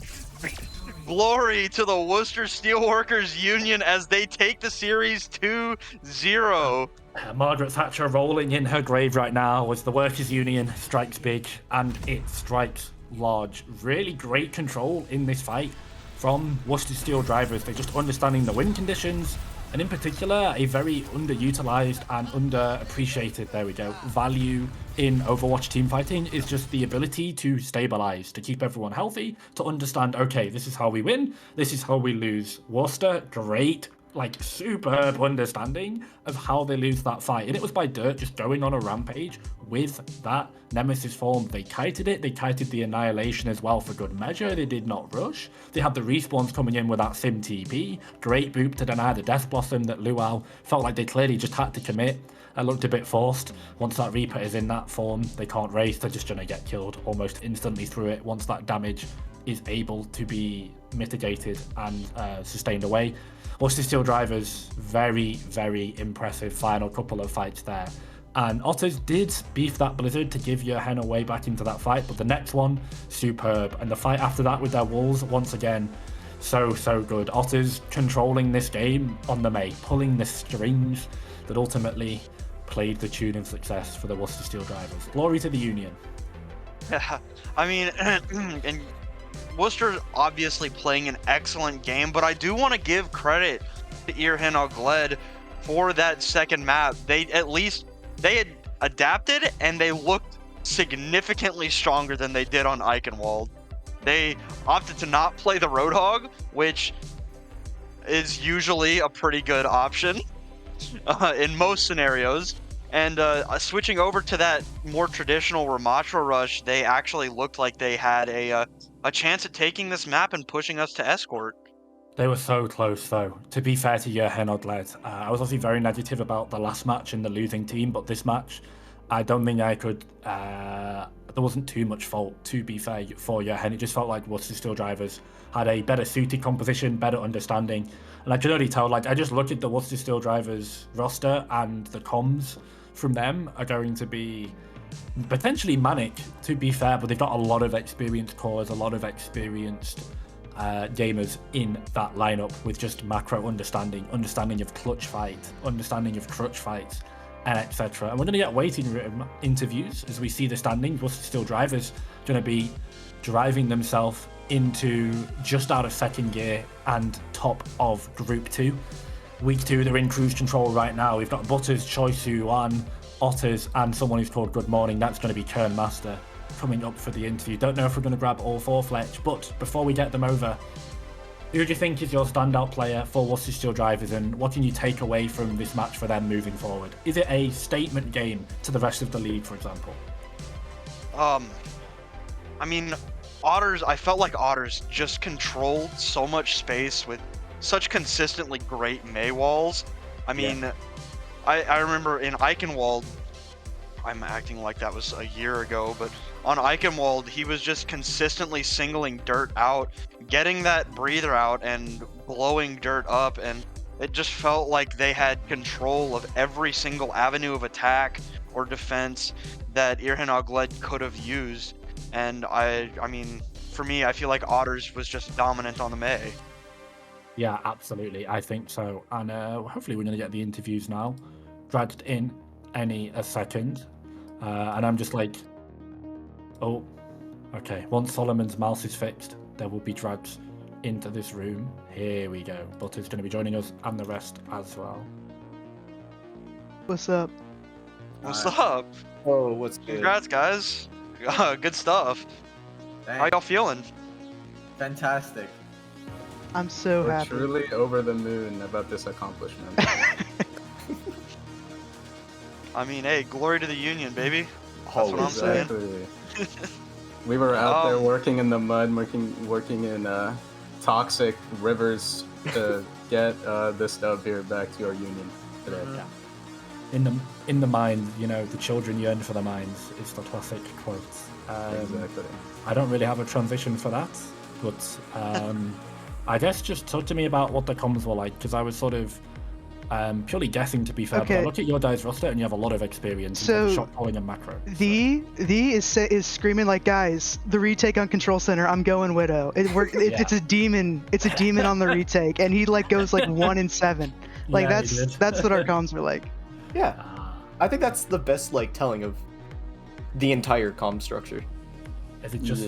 glory to the Worcester Steelworkers Union as they take the series 2-0. Margaret Thatcher rolling in her grave right now as the Workers' Union strikes big, and it strikes large. Really great control in this fight from Worcester Steel drivers. They're just understanding the win conditions, and in particular, a very underutilized and underappreciated, there we go, value in Overwatch team fighting is just the ability to stabilize, to keep everyone healthy, to understand, okay, this is how we win, this is how we lose. Worcester, great, like superb understanding of how they lose that fight. And it was by Dirt just going on a rampage with that Nemesis form. They kited it, they kited the Annihilation as well for good measure. They did not rush. They had the respawns coming in with that Sim TP. Great boop to deny the Death Blossom that Luau felt like they clearly just had to commit. It looked a bit forced. Once that Reaper is in that form, they can't race, they're just gonna get killed almost instantly through it once that damage is able to be mitigated and sustained away. Worcester Steel drivers, very, very impressive final couple of fights there. And Otters did beef that Blizzard to give Jochen a way back into that fight, but the next one, superb. And the fight after that with their Wolves, once again, so good. Otters controlling this game on the May, pulling the strings that ultimately played the tune of success for the Worcester Steel drivers. Glory to the Union. Yeah, I mean, and Worcester's obviously playing an excellent game, but I do want to give credit to Irhen Ogledd for that second map. They had adapted and they looked significantly stronger than they did on Eichenwald. They opted to not play the Roadhog, which is usually a pretty good option in most scenarios. And switching over to that more traditional Ramatra rush, they actually looked like they had a chance at taking this map and pushing us to escort. They were so close, though. To be fair to Jochen Ogledd, I was obviously very negative about the last match and the losing team, but this match, I don't think I could... there wasn't too much fault, to be fair, for Jochen. It just felt like Worcester Steel drivers had a better suited composition, better understanding. And I can already tell, like, I just look at the Worcester Steel drivers roster, and the comms from them are going to be potentially manic, to be fair, but they've got a lot of experienced cores, a lot of experienced gamers in that lineup with just macro understanding of clutch fight, understanding of crutch fights, and etc. And we're going to get waiting room interviews as we see the standings. Worcester Steel drivers going to be driving themselves into just out of second gear and top of Group 2. Week 2, they're in cruise control right now. We've got Butters, Choisu, Wan, Otters, and someone who's called Good Morning. That's going to be Kern Master coming up for the interview. Don't know if we're going to grab all four, Fletch, but before we get them over, who do you think is your standout player for Worcester Steel drivers, and what can you take away from this match for them moving forward? Is it a statement game to the rest of the league, for example? I mean, Otters, I felt like Otters just controlled so much space with such consistently great May walls. I mean, yeah. I remember in Eichenwald, I'm acting like that was a year ago, but on Eichenwald, he was just consistently singling Dirt out, getting that breather out and blowing Dirt up, and it just felt like they had control of every single avenue of attack or defense that Irhen Ogledd could have used. And I mean, for me, I feel like Otters was just dominant on the May. Yeah, absolutely. I think so. And hopefully we're going to get the interviews now dragged in a second. And I'm just like, oh, okay. Once Solomon's mouse is fixed, there will be drags into this room. Here we go. Butter's going to be joining us and the rest as well. What's up? What's up? Oh, what's good? Congrats, guys. Good stuff. Thanks. How y'all feeling? Fantastic. I'm so happy. We're truly over the moon about this accomplishment. I mean, hey, glory to the Union, baby. That's what I'm saying. We were out there working in the mud, working in toxic rivers to get this dub here back to our Union today. Yeah. In the mind, you know, the children yearn for the mines is the classic quote. Exactly. I don't really have a transition for that, but I guess just talk to me about what the comms were like, because I was sort of Purely guessing, to be fair. But I Okay. look at your guys' roster, and you have a lot of experience in So, shot calling and macro. The is screaming like, guys, the retake on Control Center. I'm going Widow. It's a demon. It's a demon on the retake, and he like goes like 1 in 7. Like Yeah, he did. that's what our comms were like. Yeah, I think that's the best like telling of the entire comm structure. Is it just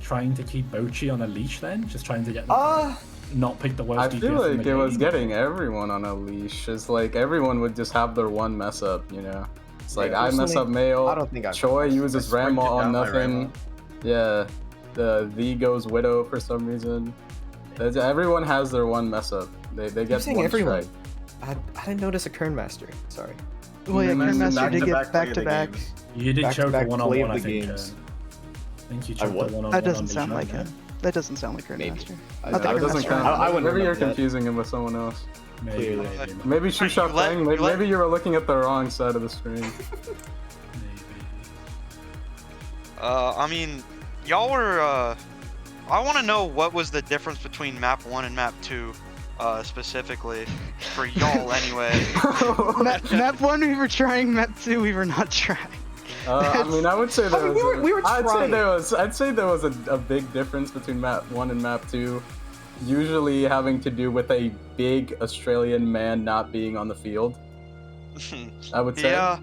trying to keep Bochi on a leash then? Just trying to get them not pick the worst I DPS feel in like the it was game? getting everyone on a leash. It's like everyone would just have their one mess up, you know? It's like Yeah, I mess up personally, Mail, I don't think I've Choi uses sprinted Ramble on down my nothing. Yeah, the V goes Widow for some reason. Everyone has their one mess up. They You're get saying one everyone. strike. I didn't notice a Kern Master. Sorry. Well, yeah, Kern Master did get back to back. You did choke a Back-to-back one-on-one, play of I the think. games. I think you I choked a what? one-on-one. That doesn't on sound Legion, like yeah. him. That doesn't sound like Kern Maybe. Master. I Not that That Kern doesn't Master. count. I wouldn't Maybe you're remember that. confusing him with someone else. Maybe. Maybe she shot you let- playing. you Maybe, let- maybe you were looking at the wrong side of the screen. I mean, y'all were. I want to know what was the difference between map 1 and map 2, specifically for y'all anyway. Map 1 we were trying. Map 2 we were not trying. I mean, I would say there was. we were I'd say trying. I'd say there was a big difference between map 1 and map 2, usually having to do with a big Australian man not being on the field. I would say. Yeah.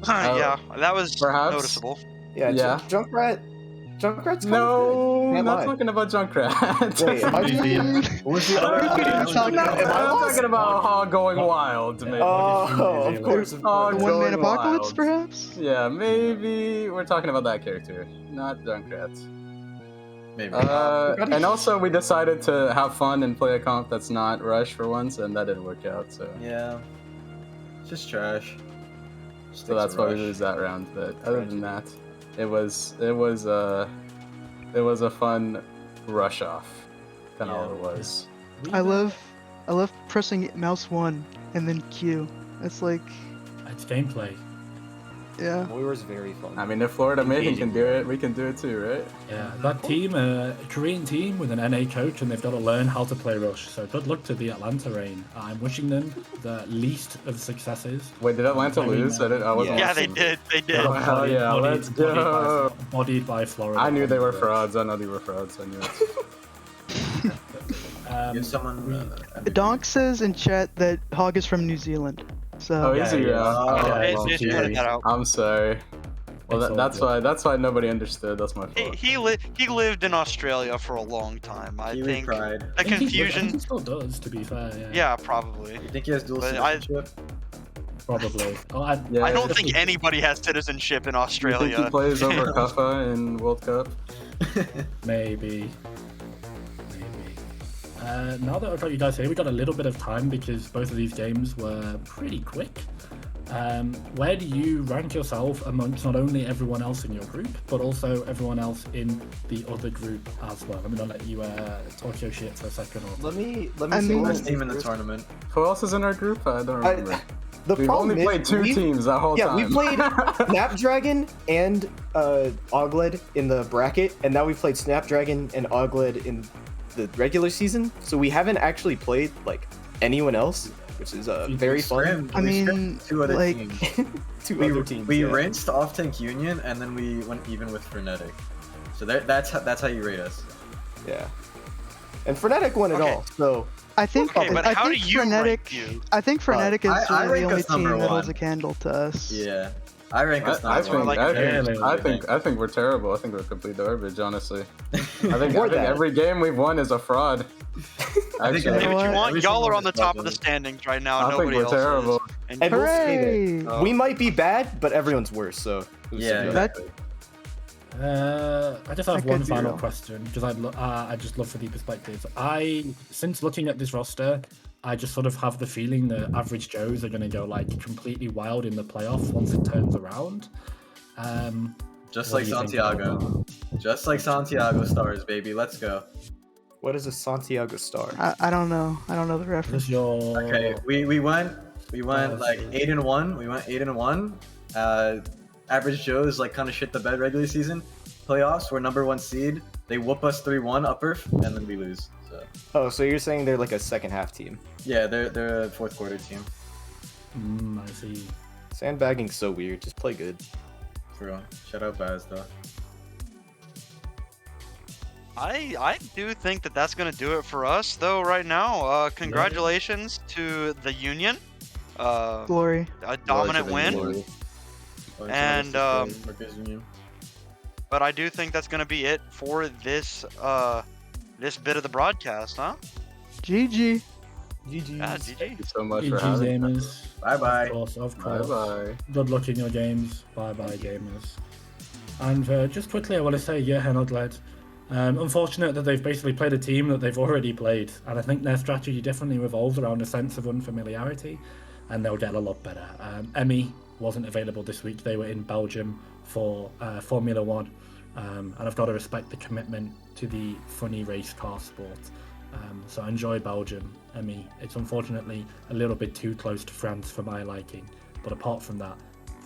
Yeah, that was perhaps? noticeable. Yeah. Yeah. Junkrat's kind No, of good. not talking about Junkrat. Wait, am I What was the other? I'm talking about Hog going wild, maybe. Oh, of course. Hog The One Man going Apocalypse, wild. perhaps? Yeah, maybe we're talking about that character, not Junkrat. Maybe. And also we decided to have fun and play a comp that's not Rush for once, and that didn't work out. So Yeah. It's just trash. so that's why we lose that round. But other than that, it was a fun rush off. Kind of all it was. I love pressing mouse 1 and then Q. It's like, It's gameplay. yeah. It was very fun. I mean, if Florida Mayhem can do it, we can do it too, right? Yeah, that team, a Korean team with an NA coach, and they've got to learn how to play Rush. So good luck to the Atlanta Reign. I'm wishing them the least of successes. Wait, did Atlanta lose? I wasn't Yeah, they watching. did. They did. Oh, hell yeah, let's go. Bodied by Florida. I knew they were frauds. I know they were frauds. I knew it. Give someone. Donk says in chat that Hog is from New Zealand. So Oh, is he? I'm sorry. Well, It's all that's good. why nobody understood. That's my fault. He lived in Australia for a long time. I Kiwi think pride. the I think he confusion. still does, to be fair. Yeah, Yeah, probably. You think he has dual But citizenship? probably. Oh, Yeah, I don't think anybody has citizenship in You think Australia. he plays over Kuffa in World Cup? Maybe. Now that I've got you guys here, we got a little bit of time because both of these games were pretty quick. Where do you rank yourself amongst not only everyone else in your group, but also everyone else in the other group as well? I'm gonna let you talk your shit for a second. Or Let me I say mean- one Best thing team in the first. tournament. Who else is in our group? I don't remember. The We've problem only is played two teams that whole Yeah, time. we played Snapdragon and Ogledd in the bracket, and now we've played Snapdragon and Ogledd in the regular season. So we haven't actually played like anyone else, which is very fun. I mean, two other like, teams. Two we other teams. we yeah. rinsed off Tank Union, and then we went even with Frenetic. So that's how you rate us. Yeah. And Frenetic won it Okay. all. So I think Okay, but I how do think you Frenetic. rank you? I think Frenetic is I really rank the only us number team that holds one. a candle to us. Yeah, I rank us I number one. I think we're terrible. I think we're complete garbage, honestly. I think More that. every game we've won is a fraud. Actually, Say what you what? want. Every Y'all single are on the top of one the is standings right now. I And think nobody we're else terrible. is. And and we'll say Hooray! that we might be bad, but everyone's worse. So Yeah, That- exactly. I just have That one could be final real. question because I just love for the perspectives. Since looking at this roster, I just sort of have the feeling that average Joes are going to go like completely wild in the playoffs once it turns around. Just What like do you think Santiago. Just like Santiago Stars, baby. Let's go. what is a Santiago Star? I don't know. I don't know the reference. What's your Okay, we went like 8-1. We went 8-1. Average Joe's like kind of shit the bed regular season. Playoffs, we're number 1 seed. They whoop us 3-1 up Earth, and then we lose. So Oh, so you're saying they're like a second half team? yeah, they're a fourth quarter team. I see. Sandbagging's so weird. Just play good. For real. Shout out Baz though. I do think that that's gonna do it for us though right now. Congratulations to the Union. Glory. A dominant win. And but I do think that's gonna be it for this this bit of the broadcast, huh? GG. GG. Yeah, GG. Thank you so much for GG having us. gamers. Bye bye. Of course. Bye-bye. Good luck in your games. Bye bye gamers. And just quickly I want to say, yeah, and Ogledd. Unfortunate that they've basically played a team that they've already played, and I think their strategy definitely revolves around a sense of unfamiliarity, and they'll get a lot better. Emmy wasn't available this week. They were in Belgium for Formula One, and I've got to respect the commitment to the funny race car sport. So enjoy Belgium, Emmy. It's unfortunately a little bit too close to France for my liking, but apart from that,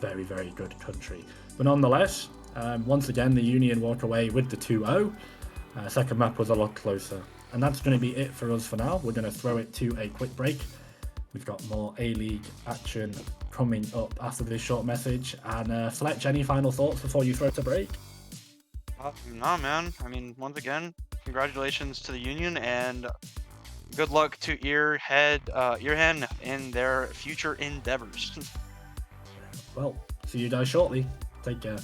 very, very good country. But nonetheless, once again, the Union walk away with the 2-0. Second map was a lot closer. And that's going to be it for us for now. We're going to throw it to a quick break. We've got more A-League action coming up after this short message. And Fletch, any final thoughts before you throw it to break? Nah, man. I mean, once again, congratulations to the Union, and good luck to Earhen in their future endeavors. Well, see you guys shortly. Take care.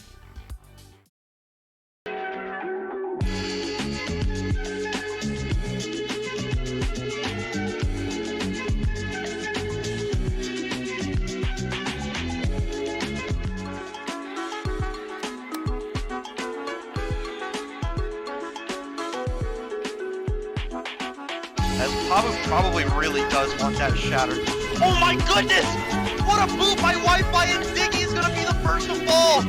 As probably really does want that shattered. Oh my goodness! What a boot by Wi-Fi, and Diggy is gonna be the first to fall!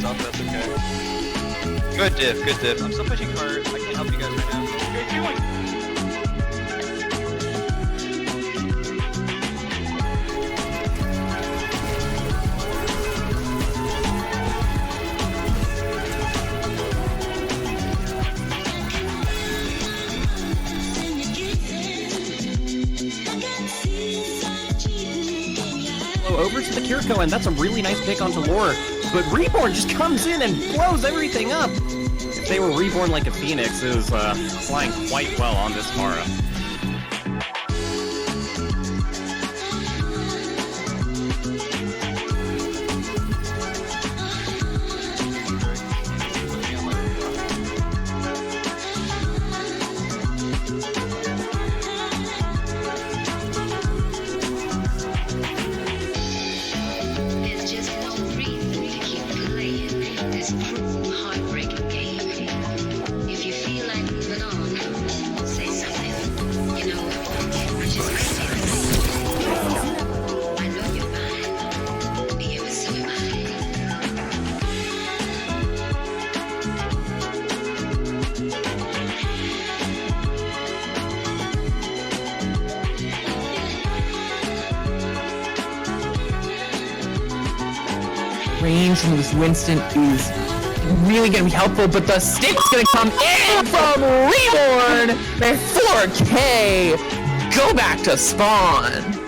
Off, that's okay. Good diff, good diff. I'm still pushing cart. I can't help you guys right now. What are you doing? Over to the Kiriko, and that's a really nice pick onto Lore. But Reborn just comes in and blows everything up. If they were reborn like a phoenix, it was flying quite well on this Mara. Range from this Winston is really gonna be helpful, but the stick's gonna come in from Reborn! They're 4K! Go back to spawn!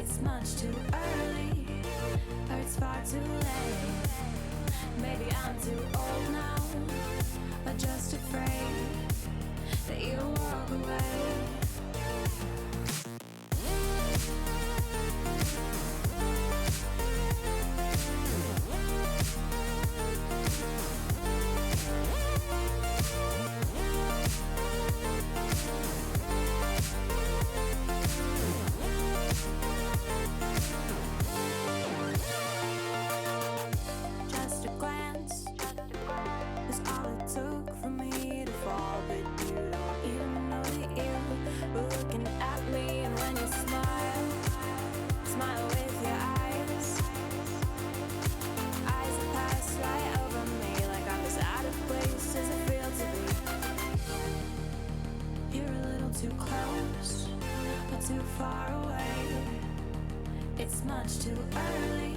It's much too early, or it's far too late. Maybe I'm too old now, or just afraid that you'll walk away. Too close, but too far away. It's much too early,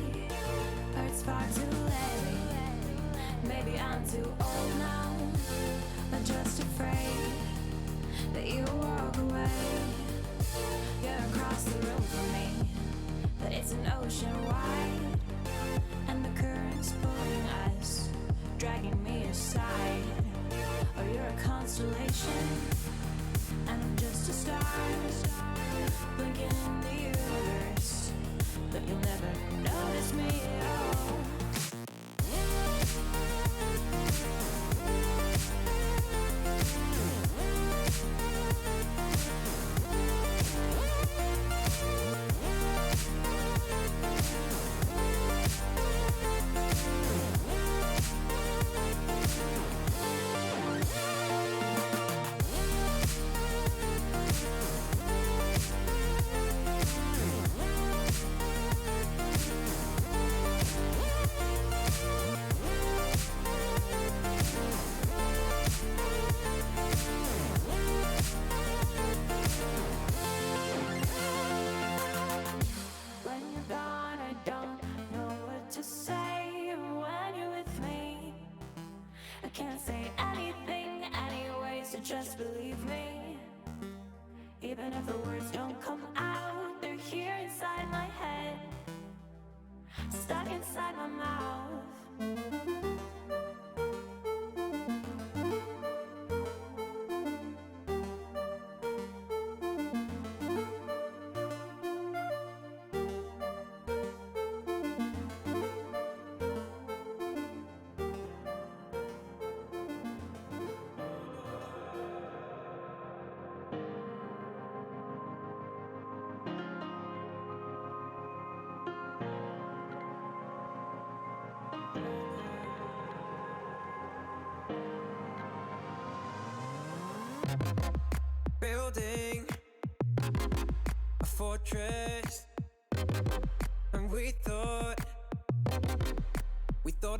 or it's far too late. Maybe I'm too old now, or just afraid that you'll walk away. You're across the room from me, but it's an ocean wide, and the current's pulling us, dragging me aside. Or you're a constellation, and I'm just a star, blinking in the universe, but you'll never notice me at all. Just believe me, even if the words don't come out, they're here inside my head, stuck inside my mouth. Building a fortress, and we thought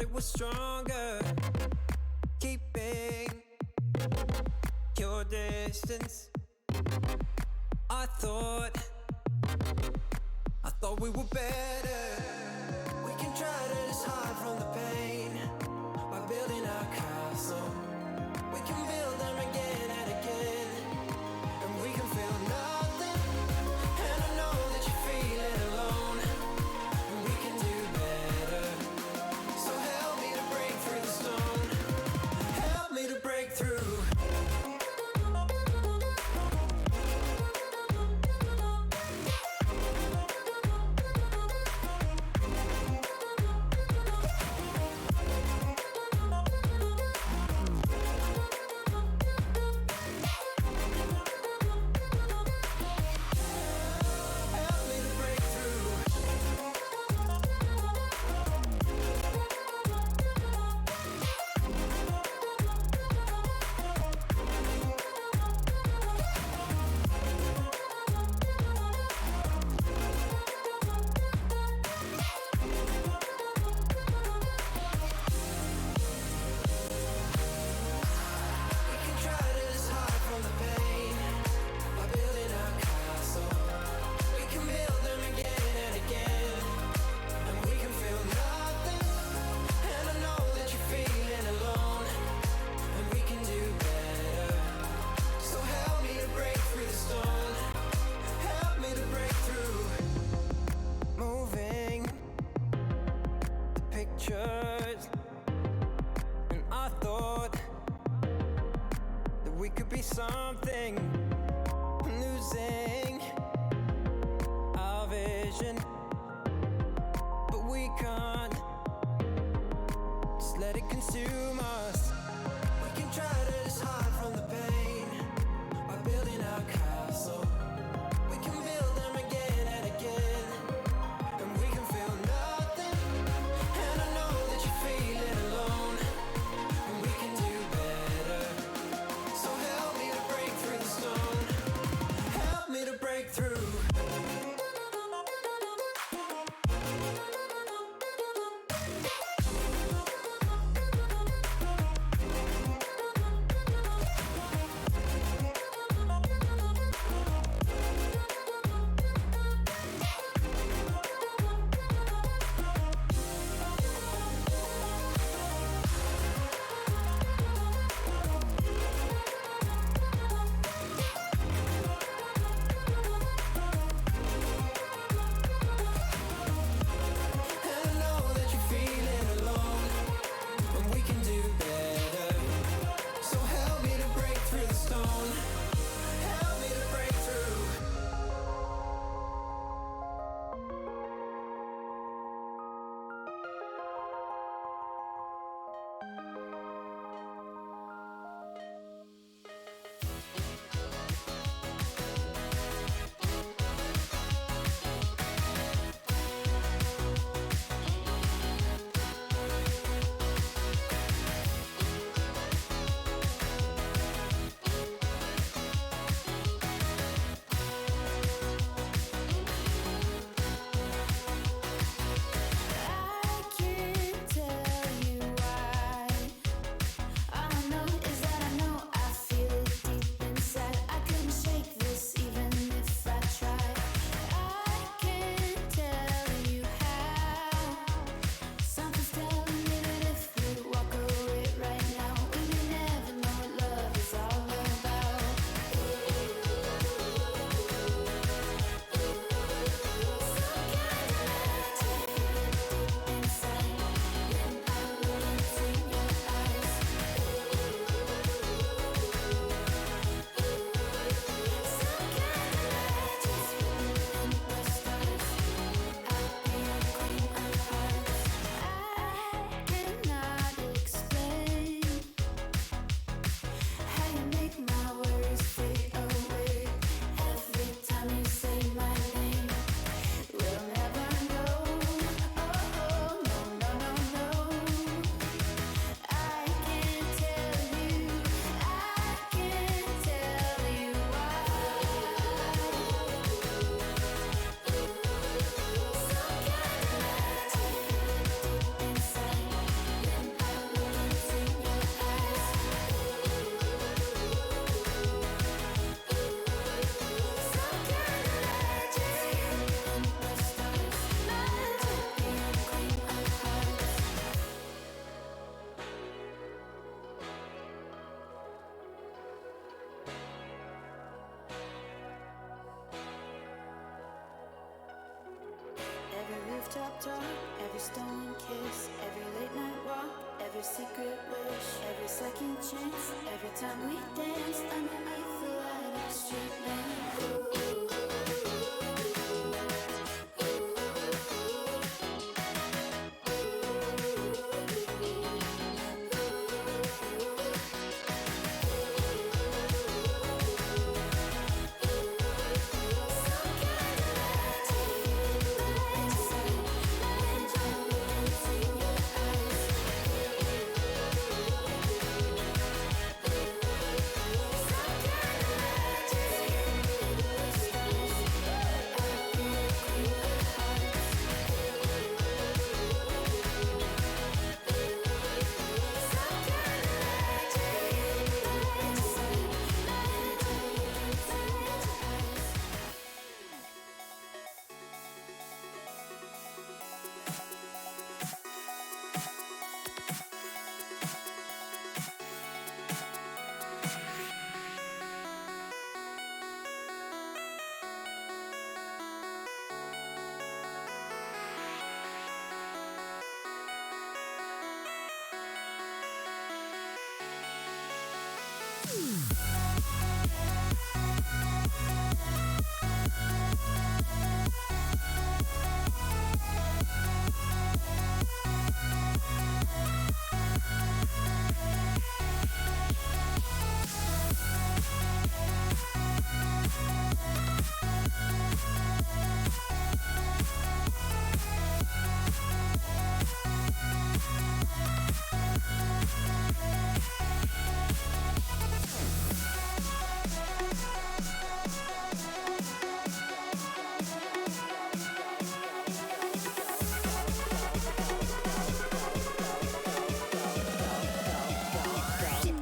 it was stronger, keeping your distance. I thought we were better. We can try to just hide from the pain by building our castle. We can build them again and again, and we can feel nothing. And I know that you're feeling alone, and we can do better. So help me to break through the stone. Help me to break through. Help me to break through. temperatures. And I thought that we could be something, losing our vision, but we can't just let it consume us. We can try to just hide from the pain by building our castle. We can build them again and again, and we can feel nothing. And I know that you're feeling alone, and we can do better. So help me to break through the stone. Help me to break through. Every rooftop talk, every stolen kiss, every late night walk, every secret wish, every second chance, every time we dance underneath the light of the street lamp.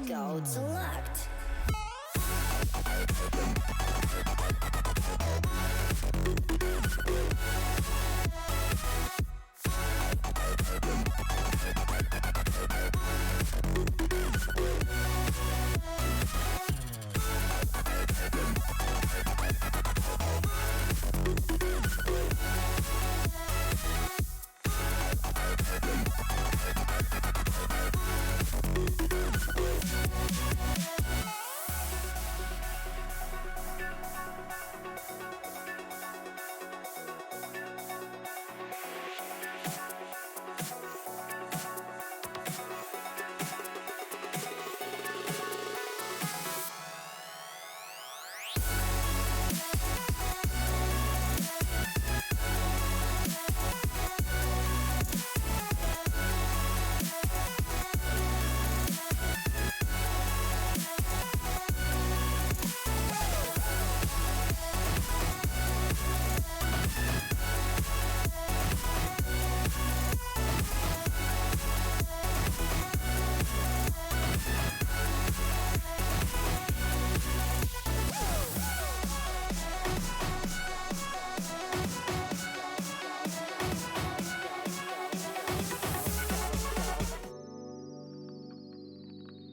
Go select.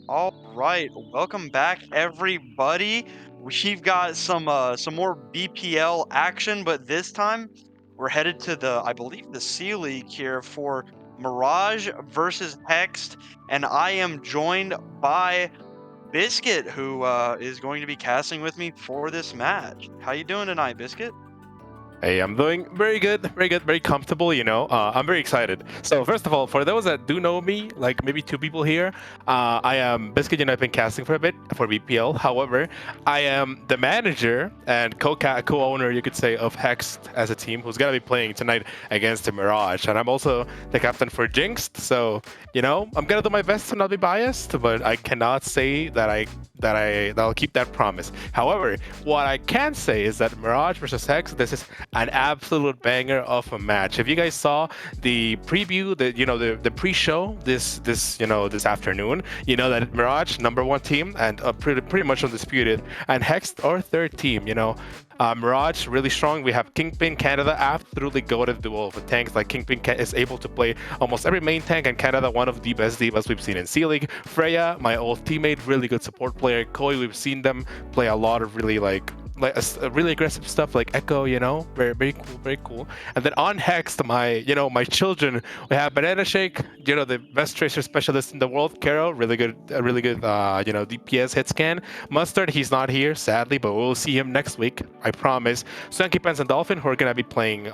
All right, welcome back, everybody. We've got some more BPL action, but this time we're headed to I believe the C League here for Mirage versus Hexed, and I am joined by Biscuit, who is going to be casting with me for this match. How you doing tonight, Biscuit? Hey, I'm doing very good, very comfortable, you know. I'm very excited. So first of all, for those that do know me, like maybe 2 people here, I am Biscuit, you know, I've been casting for a bit for BPL. However, I am the manager and co-owner, you could say, of Hexed as a team who's going to be playing tonight against the Mirage. And I'm also the captain for Jinxed. So, you know, I'm going to do my best to not be biased, but I cannot say that I'll keep that promise. However, what I can say is that Mirage versus Hexed, this is an absolute banger of a match. If you guys saw the preview, the pre-show this afternoon, you know that Mirage #1 team and pretty much undisputed, and Hexed our 3rd team. You know, Mirage really strong. We have Kingpin Canada, absolutely goated duo of tanks. Like Kingpin is able to play almost every main tank, and Canada one of the best divas we've seen in C League. Freya, my old teammate, really good support player. Koi, we've seen them play a lot of really really aggressive stuff like Echo, you know, very cool. And then on Hexed, my children, we have Banana Shake, you know, the best tracer specialist in the world. Caro, really good DPS hit scan. Mustard, he's not here sadly, but we'll see him next week, I promise. Swanky Pants and Dolphin, who are gonna be playing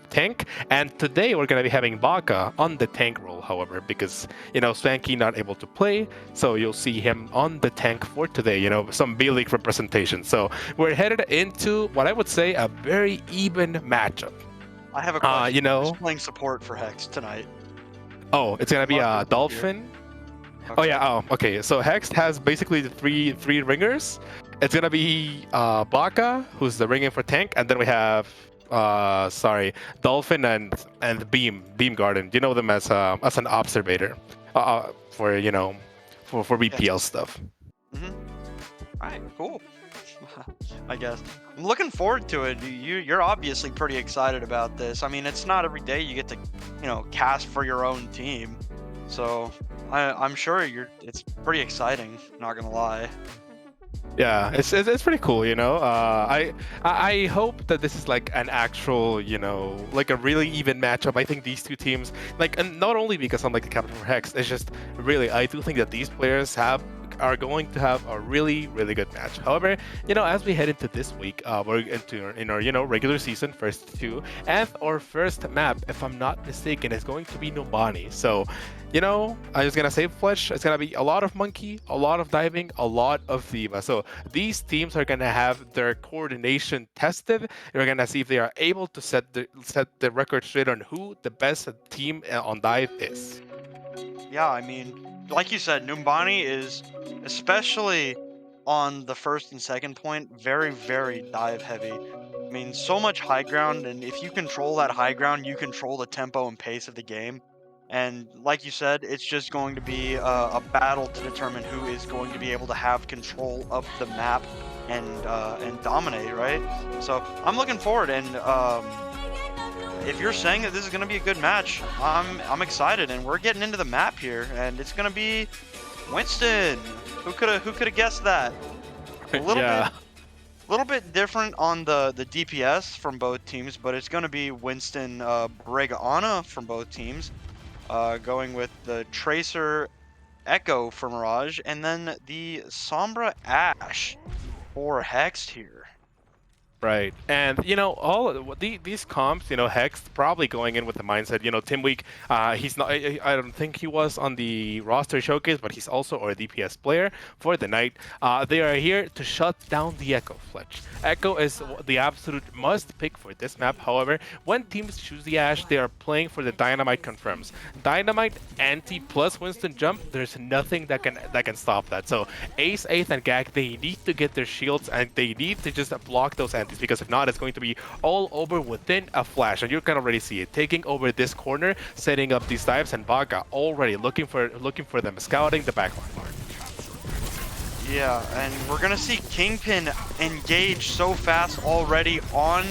tank, and today we're gonna be having Baka on the tank role, however, because Swanky not able to play, so you'll see him on the tank for today. You know, some B League representation. So we're headed into what I would say a very even matchup. I have a question. Who's playing support for Hex tonight? Oh, it's gonna be Dolphin. Okay. Oh yeah. Oh, okay. So Hexed has basically the three ringers. It's gonna be Baka, who's the ringing for tank, and then we have Dolphin and Beam Garden. You know them as an observator for BPL stuff. Mm-hmm. All right, cool. I guess I'm looking forward to it. You're obviously pretty excited about this. I mean, it's not every day you get to, cast for your own team. So I'm sure it's pretty exciting. Not gonna lie. Yeah, it's pretty cool, you know. I hope that this is like an actual, like a really even matchup. I think these two teams, and not only because I'm like the captain for Hex, it's just really I do think that these players have are going to have a really, really good match. However, as we head into this week, we're in our regular season first two, and our first map, if I'm not mistaken, is going to be Numbani. So, I'm just gonna say Fletch. It's gonna be a lot of monkey, a lot of diving, a lot of Thiva. So these teams are gonna have their coordination tested. We're gonna see if they are able to set the record straight on who the best team on dive is. Yeah, I mean, like you said, Numbani is, especially on the first and second point, very, very dive heavy. I mean, so much high ground, and if you control that high ground, you control the tempo and pace of the game. And like you said, it's just going to be a battle to determine who is going to be able to have control of the map and dominate, right? So I'm looking forward, and if you're saying that this is going to be a good match, I'm excited, and we're getting into the map here, and it's going to be Winston. Who could have guessed that? A little bit different on the DPS from both teams, but it's going to be Winston Bregaana from both teams, going with the Tracer Echo for Mirage, and then the Sombra Ash for Hexed here. Right, and all these comps, Hexed probably going in with the mindset, Tim Week, he's not. I don't think he was on the roster showcase, but he's also our DPS player for the night. They are here to shut down the Echo, Fletch. Echo is the absolute must pick for this map. However, when teams choose the Ash, they are playing for the Dynamite confirms. Dynamite anti plus Winston jump. There's nothing that can stop that. So Ace, Eighth, and Gag, they need to get their shields, and they need to just block those antis, because if not, it's going to be all over within a flash. And you can already see it taking over this corner, setting up these dives, and Baga already looking for them, scouting the backline. Yeah, and we're gonna see Kingpin engage so fast already on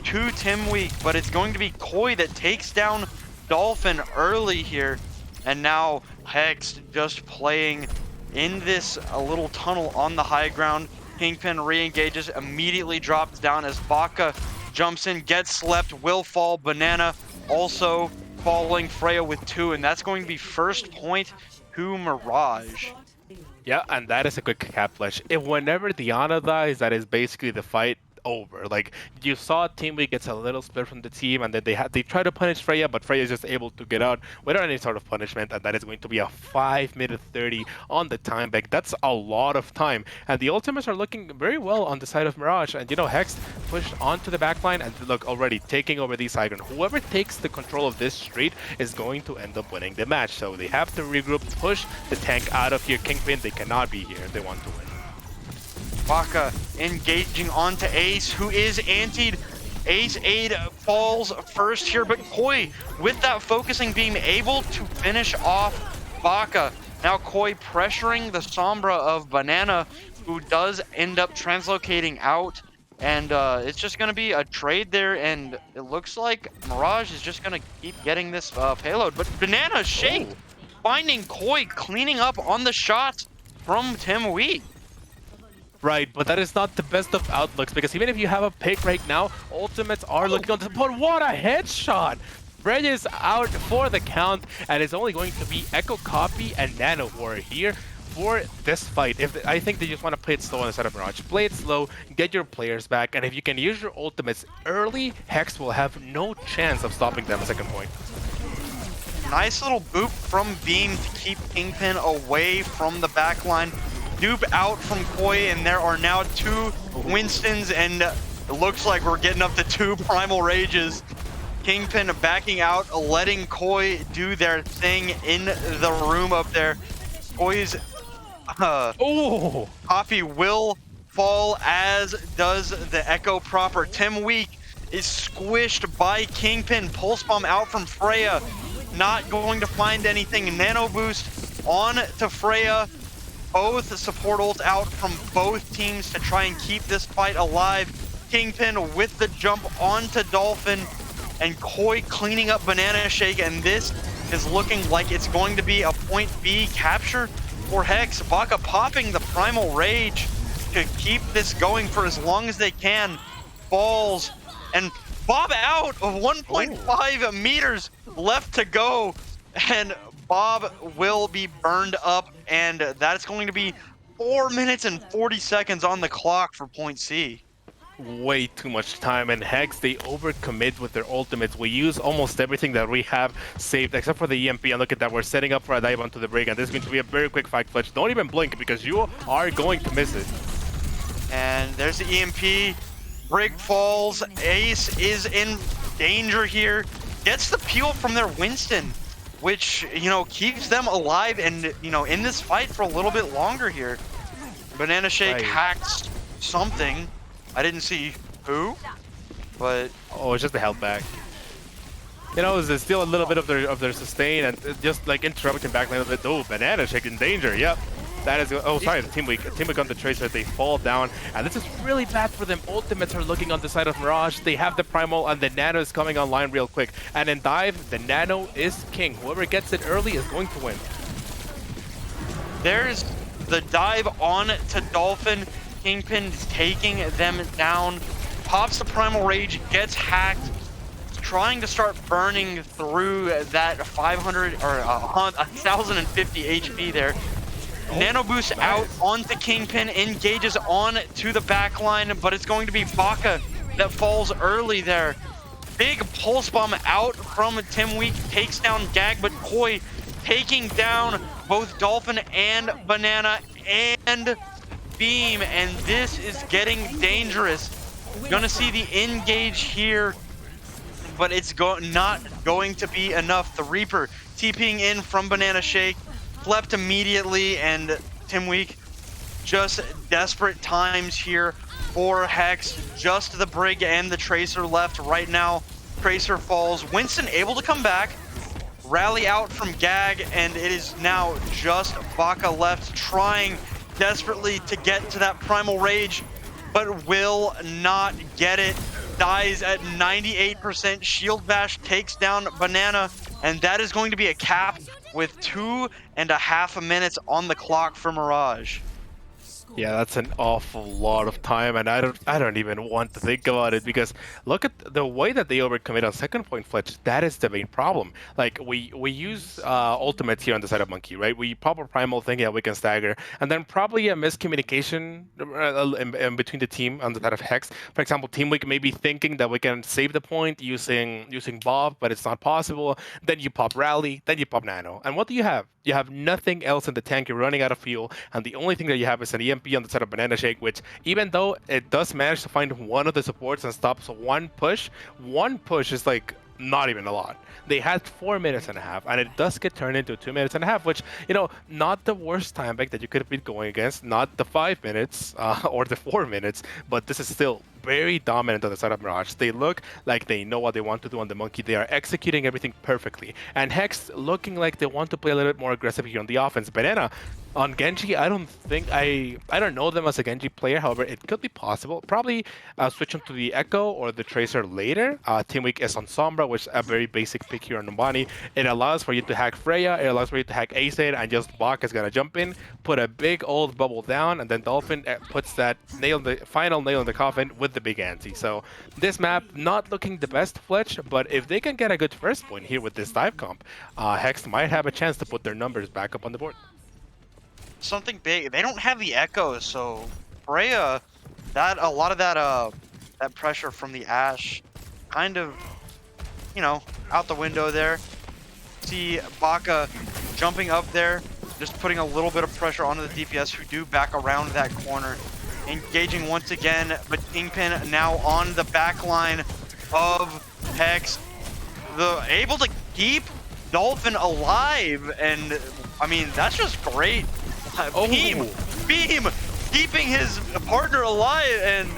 to Tim Week, but it's going to be Koi that takes down Dolphin early here, and now Hex just playing in this little tunnel on the high ground. Kingpin re-engages, immediately drops down as Baka jumps in, gets slept, will fall. Banana also falling, Freya with 2, and that's going to be first point to Mirage. Yeah, and that is a quick cap flash. Whenever Diana dies, that is basically the fight over. Like, you saw Team Week gets a little split from the team, and then they try to punish Freya, but Freya is just able to get out without any sort of punishment, and that is going to be a 5-minute 30 on the time bank. That's a lot of time, and the ultimates are looking very well on the side of Mirage, and Hex pushed onto the backline, and look, already taking over these high ground. Whoever takes the control of this street is going to end up winning the match, so they have to regroup, push the tank out of here. Kingpin, they cannot be here if they want to win. Baka engaging onto Ace, who is antied. Ace Aid falls first here, but Koi, with that focusing beam, able to finish off Baka. Now Koi pressuring the Sombra of Banana, who does end up translocating out. And it's just going to be a trade there, and it looks like Mirage is just going to keep getting this payload. But Banana Shake finding Koi, cleaning up on the shots from Tim Wee. Right, but that is not the best of outlooks, because even if you have a pick right now, ultimates are looking on the... But what a headshot! Fred is out for the count, and it's only going to be Echo Copy and Nano War here for this fight. I think they just want to play it slow on the side of Mirage. Play it slow, get your players back, and if you can use your ultimates early, Hex will have no chance of stopping them at second point. Nice little boop from Beam to keep Kingpin away from the backline. Dupe out from Koi, and there are now 2 Winstons, and it looks like we're getting up to 2 Primal Rages. Kingpin backing out, letting Koi do their thing in the room up there. Koi's Coffee will fall, as does the Echo proper. Tim Week is squished by Kingpin. Pulse Bomb out from Freya. Not going to find anything. Nano Boost on to Freya. Both support ults out from both teams to try and keep this fight alive. Kingpin with the jump onto Dolphin, and Koi cleaning up Banana Shake, and this is looking like it's going to be a point B capture for Hex. Baka popping the Primal Rage to keep this going for as long as they can. Falls, and Bob out of 1.5 meters left to go, and Bob will be burned up and that's going to be 4 minutes and 40 seconds on the clock for point C. Way too much time, and Hex, they overcommit with their ultimates. We use almost everything that we have saved except for the EMP, and look at that, we're setting up for a dive onto the brig, and this is going to be a very quick fight clutch. Don't even blink because you are going to miss it. And there's the EMP. Brig falls. Ace is in danger here. Gets the peel from their Winston, which, you know, keeps them alive and, you know, in this fight for a little bit longer here. Banana Shake hacks something. I didn't see who, but... Oh, it's just a health back. You know, there's still a little bit of their sustain and just like interrupting back line a bit. Oh, Banana Shake in danger. Yep. That is... Oh, sorry, the team weak on the Tracer. They fall down, and this is really bad for them. Ultimates are looking on the side of Mirage. They have the Primal, and the Nano is coming online real quick. And in dive, the Nano is king. Whoever gets it early is going to win. There's the dive on to Dolphin. Kingpin taking them down. Pops the Primal Rage, gets hacked. Trying to start burning through that 500 or 1,050 HP there. Nano boost out onto Kingpin, engages on to the back line, but it's going to be Baka that falls early there. Big pulse bomb out from Tim Week, takes down Gag, but Koi taking down both Dolphin and Banana and Beam, and this is getting dangerous. Gonna see the engage here, but it's not going to be enough. The Reaper TPing in from Banana Shake, flipped immediately, and Tim Week, just desperate times here for Hex. Just the Brig and the Tracer left right now. Tracer falls. Winston able to come back, rally out from Gag, and it is now just Baka left, trying desperately to get to that Primal Rage, but will not get it. Dies at 98%. Shield Bash takes down Banana, and that is going to be a cap with 2.5 minutes on the clock for Mirage. Yeah, that's an awful lot of time, and I don't even want to think about it, because look at the way that they overcommit on second point Fletch. That is the main problem. Like, we use ultimates here on the side of Monkey, right? We pop a Primal thinking that we can stagger, and then probably a miscommunication in between the team on the side of Hex. For example, Team Week may be thinking that we can save the point using Bob, but it's not possible. Then you pop Rally, then you pop Nano, and what do you have? You have nothing else in the tank. You're running out of fuel, and the only thing that you have is an EMP on the side of Banana Shake, which, even though it does manage to find one of the supports and stops one push is like not even a lot. They had 4.5 minutes, and it does get turned into 2.5 minutes, which, you know, not the worst time back that you could have been going against, not the 5 minutes or the 4 minutes, but this is still very dominant on the side of Mirage. They look like they know what they want to do on the Monkey. They are executing everything perfectly. And Hex looking like they want to play a little bit more aggressive here on the offense. Banana on Genji, I don't know them as a Genji player. However, it could be possible. Probably switch them to the Echo or the Tracer later. Team Week is on Sombra, which is a very basic pick here on Numbani. It allows for you to hack Freya. It allows for you to hack Ace, and just Bak is gonna jump in, put a big old bubble down, and then Dolphin puts that final nail in the coffin with the big anti. So this map not looking the best, Fletch, but if they can get a good first point here with this dive comp, Hex might have a chance to put their numbers back up on the board. Something big. They don't have the Echo, so Freya, a lot of that pressure from the Ashe kind of, you know, out the window there. See Baka jumping up there, just putting a little bit of pressure onto the DPS, who do back around that corner. Engaging once again, but Kingpin now on the back line of Hex. Able to keep Dolphin alive, and I mean, that's just great. Beam keeping his partner alive and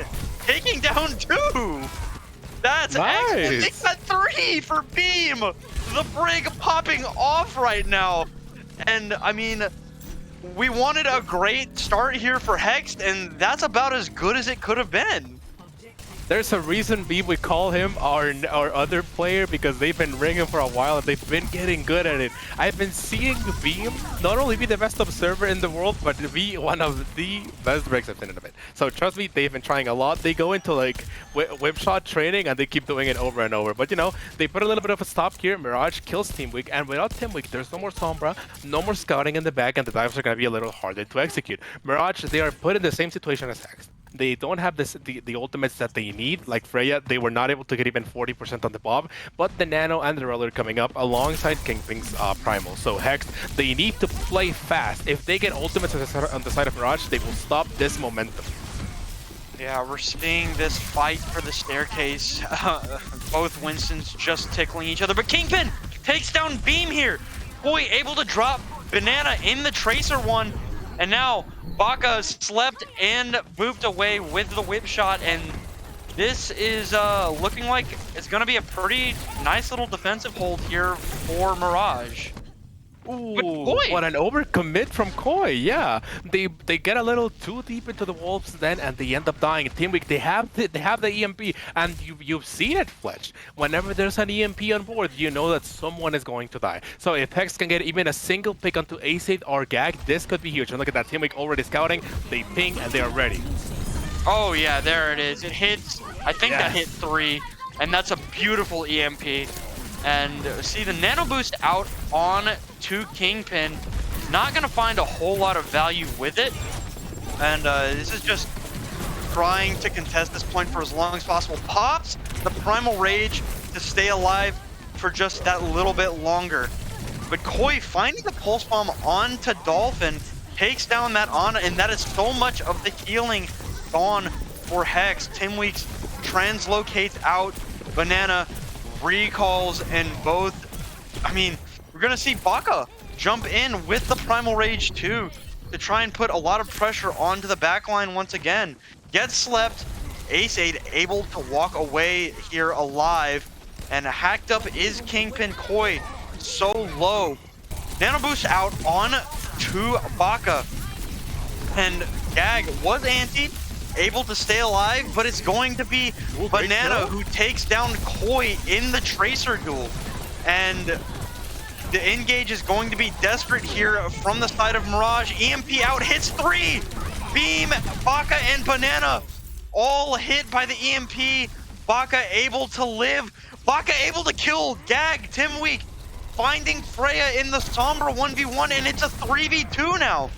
taking down 2. That's excellent. They got 3 for Beam. The Brig popping off right now, and I mean, we wanted a great start here for Hexed, and that's about as good as it could have been. There's a reason we call him our other player, because they've been ringing for a while and they've been getting good at it. I've been seeing Beam not only be the best observer in the world, but be one of the best breaks I've seen in a bit. So trust me, they've been trying a lot. They go into like whip shot training and they keep doing it over and over. But you know, they put a little bit of a stop here. Mirage kills Team Weak, and without Team Weak, there's no more Sombra, no more scouting in the back, and the dives are going to be a little harder to execute. Mirage, they are put in the same situation as Hexed. They don't have the ultimates that they need. Like Freya, they were not able to get even 40% on the Bob, but the Nano and the Roller coming up alongside Kingpin's Primal. So Hexed, they need to play fast. If they get ultimates on the side of Mirage, they will stop this momentum. Yeah, we're seeing this fight for the staircase. Both Winstons just tickling each other, but Kingpin takes down Beam here. Boy, able to drop Banana in the Tracer one, and now Baka slept and moved away with the whip shot, and this is looking like it's going to be a pretty nice little defensive hold here for Mirage. Ooh, what an overcommit from Koi. Yeah, they get a little too deep into the wolves then, and they end up dying. Team Weak, they have the EMP, and you've seen it, Fletch. Whenever there's an EMP on board, you know that someone is going to die. So if Hex can get even a single pick onto Ace8 or Gag, this could be huge. And look at that, Team Weak already scouting. They ping and they are ready. Oh yeah, there it is. It hits. I think that hit 3, and that's a beautiful EMP. And see the Nano Boost out on to Kingpin. Not going to find a whole lot of value with it. And this is just trying to contest this point for as long as possible. Pops the Primal Rage to stay alive for just that little bit longer. But Koi finding the Pulse Bomb onto Dolphin takes down that Ana, and that is so much of the healing gone for Hex. Tim Weeks translocates out Banana, recalls, and both, I mean, we're gonna see Baka jump in with the Primal Rage too to try and put a lot of pressure onto the backline once again. Gets slept, Ace8 able to walk away here alive, and hacked up is Kingpin. Koi so low. Nano Boost out on to Baka, and Gag was antied, able to stay alive, but it's going to be Banana who takes down Koi in the Tracer duel. And the engage is going to be desperate here from the side of Mirage. EMP out, hits 3! Beam, Baka, and Banana all hit by the EMP. Baka able to live. Baka able to kill Gag. Tim Weak finding Freya in the Sombra 1v1, and it's a 3v2 now.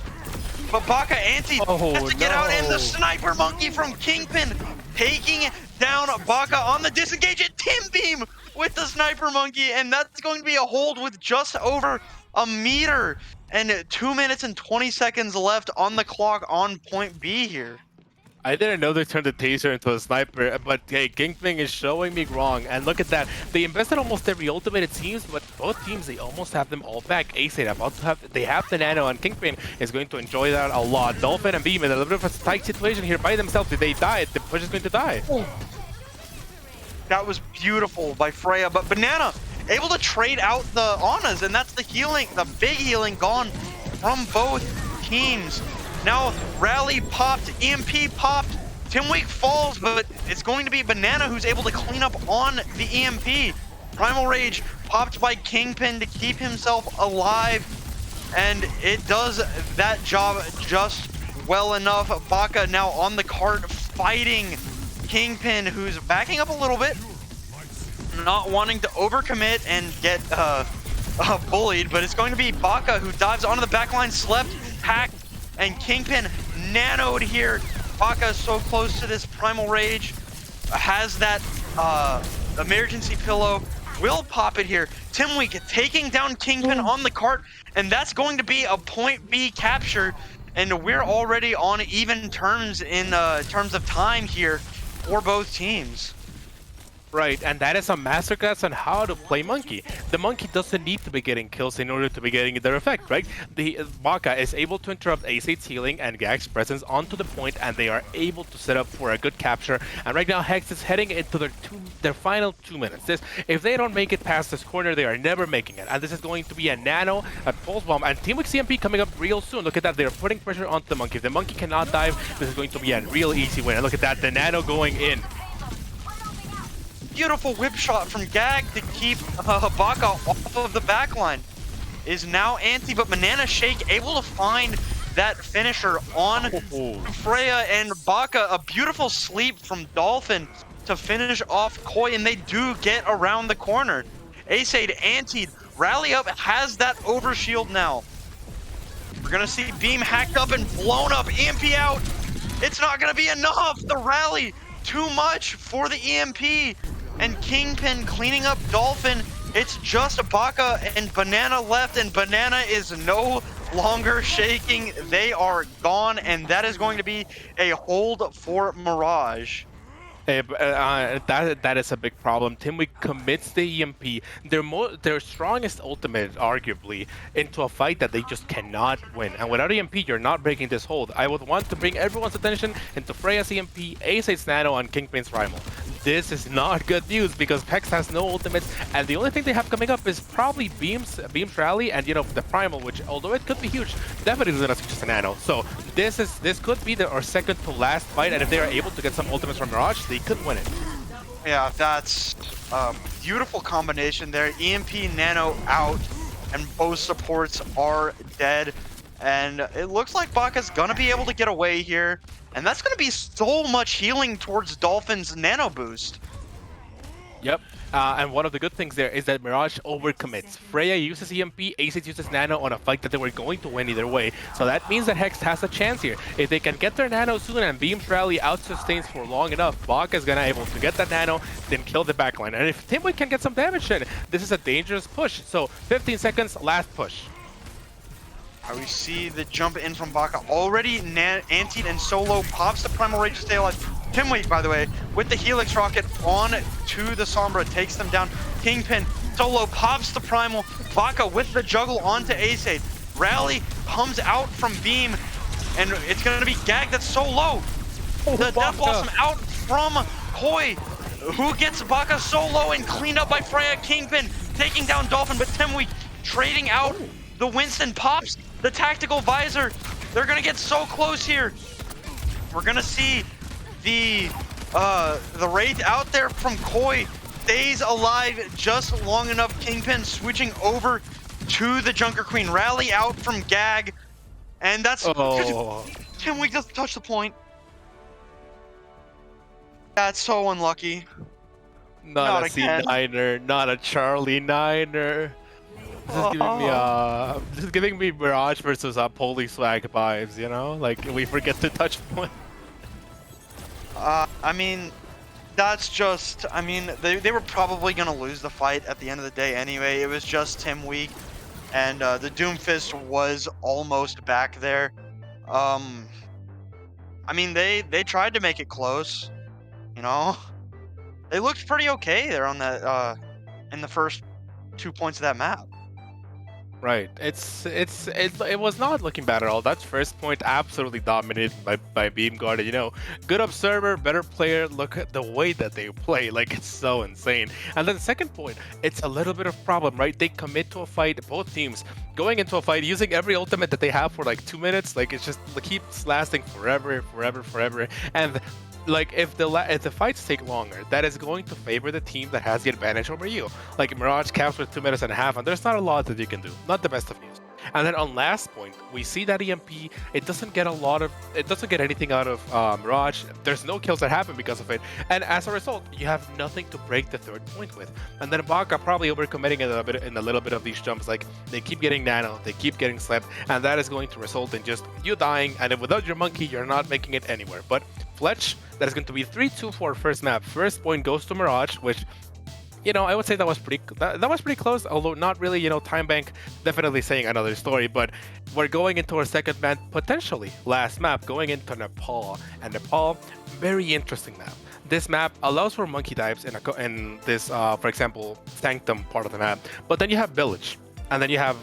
But Baka anti has to get out, and the Sniper Monkey from Kingpin taking down Baka on the disengage, and Tim Beam with the Sniper Monkey, and that's going to be a hold with just over a meter and 2 minutes and 20 seconds left on the clock on point B here. I didn't know they turned the taser into a sniper, but hey, Kingpin is showing me wrong. And look at that. They invested almost every ultimate, it seems, but both teams, they almost have them all back. Ace8 about to have, they have the Nano, and Kingpin is going to enjoy that a lot. Dolphin and Beam in a little bit of a tight situation here by themselves. If they die, the push is going to die. That was beautiful by Freya, but Banana able to trade out the Anas, and that's the healing, the big healing gone from both teams. Now, Rally popped, EMP popped, Tim Weak falls, but it's going to be Banana who's able to clean up on the EMP. Primal Rage popped by Kingpin to keep himself alive, and it does that job just well enough. Baka now on the cart fighting Kingpin, who's backing up a little bit, not wanting to overcommit and get bullied, but it's going to be Baka who dives onto the backline, slept, hacked, and Kingpin nanoed here. Baka is so close to this Primal Rage, has that emergency pillow, will pop it here. Tim Weak taking down Kingpin on the cart, and that's going to be a point B capture, and we're already on even terms in terms of time here for both teams. Right, and that is a masterclass on how to play Monkey. The Monkey doesn't need to be getting kills in order to be getting their effect, right? The Baka is able to interrupt Ace8's healing and Gag's presence onto the point, and they are able to set up for a good capture. And right now, Hex is heading into their final 2 minutes. If they don't make it past this corner, they are never making it. And this is going to be a Nano, a Pulse Bomb, and Team Weak CMP coming up real soon. Look at that, they're putting pressure onto the Monkey. If the Monkey cannot dive, this is going to be a real easy win. And look at that, the Nano going in. beautiful whip shot from Gag to keep Baka off of the backline. Is now anti, but Banana Shake able to find that finisher on Freya and Baka. A beautiful sleep from Dolphin to finish off Koi, and they do get around the corner. Aceid antied, Rally Up has that overshield now. We're gonna see Beam hacked up and blown up, EMP out. It's not gonna be enough, the rally, too much for the EMP. And Kingpin cleaning up Dolphin. It's just Baka and Banana left, and Banana is no longer shaking. They are gone, and that is going to be a hold for Mirage. That is a big problem. Timwick commits the EMP, their strongest ultimate, arguably, into a fight that they just cannot win. And without EMP, you're not breaking this hold. I would want to bring everyone's attention into Freya's EMP, Aceid's Nano, and Kingpin's Primal. This is not good news because Hex has no ultimates, and the only thing they have coming up is probably Beam's Rally and, you know, the Primal, which, although it could be huge, definitely isn't as much as a Nano. So this could be our second to last fight, and if they are able to get some ultimates from Mirage, they could win it. Yeah, that's a beautiful combination there. EMP, Nano out, and both supports are dead. And it looks like Baka's gonna be able to get away here. And that's gonna be so much healing towards Dolphin's Nano boost. Yep. And one of the good things there is that Mirage overcommits. Freya uses EMP, Aceid uses Nano on a fight that they were going to win either way. So that means that Hex has a chance here. If they can get their Nano soon and Beam's Rally out-sustains for long enough, Baka is going to able to get that Nano, then kill the backline. And if Timwick can get some damage in, this is a dangerous push. So 15 seconds, last push. We see the jump in from Baka already antied, and Solo pops the Primal Rage to stay alive. Timwick, by the way, with the Helix Rocket on to the Sombra, takes them down. Kingpin, Solo pops the Primal. Baka with the juggle onto Aceid. Rally comes out from Beam, and it's going to be Gag that's so low. The Death Blossom out from Koi, who gets Baka so low and cleaned up by Freya. Kingpin taking down Dolphin, but Timwick trading out the Winston pops the Tactical Visor. They're going to get so close here. We're going to see the Wraith out there from Koi stays alive just long enough. Kingpin switching over to the Junker Queen. Rally out from Gag, and that's Timwick doesn't touch the point. That's so unlucky. Not a C9er, not a Charlie 9er. This is giving me Mirage versus Holy Swag vibes, you know? Like, we forget to touch point. I mean, that's just, I mean, they were probably going to lose the fight at the end of the day anyway. It was just Timwick, and the Doomfist was almost back there. I mean, they tried to make it close, you know? They looked pretty okay there on that, in the first 2 points of that map. Right. It was not looking bad at all. That's first point absolutely dominated by Beam Guard. You know, good observer, better player. Look at the way that they play. Like, it's so insane. And then second point, it's a little bit of problem, right? They commit to a fight, both teams going into a fight using every ultimate that they have for like 2 minutes. Like, it's just it keeps lasting forever. And like, if the fights take longer, that is going to favor the team that has the advantage over you. Like, Mirage caps with 2 minutes and a half, and there's not a lot that you can do. Not the best of news. And then on last point, we see that EMP, it doesn't get anything out of Mirage. There's no kills that happen because of it. And as a result, you have nothing to break the third point with. And then Baka probably overcommitting in a little bit of these jumps. Like, they keep getting Nano, they keep getting slept, and that is going to result in just you dying. And if without your monkey, you're not making it anywhere. But Fletch, that is going to be 3-2 for first map. First point goes to Mirage, which, you know, I would say that was pretty close, although not really. You know, Time Bank definitely saying another story, but we're going into our second map, potentially last map, going into Nepal. And Nepal, very interesting map. This map allows for monkey dives in this, for example, Sanctum part of the map, but then you have Village. And then you have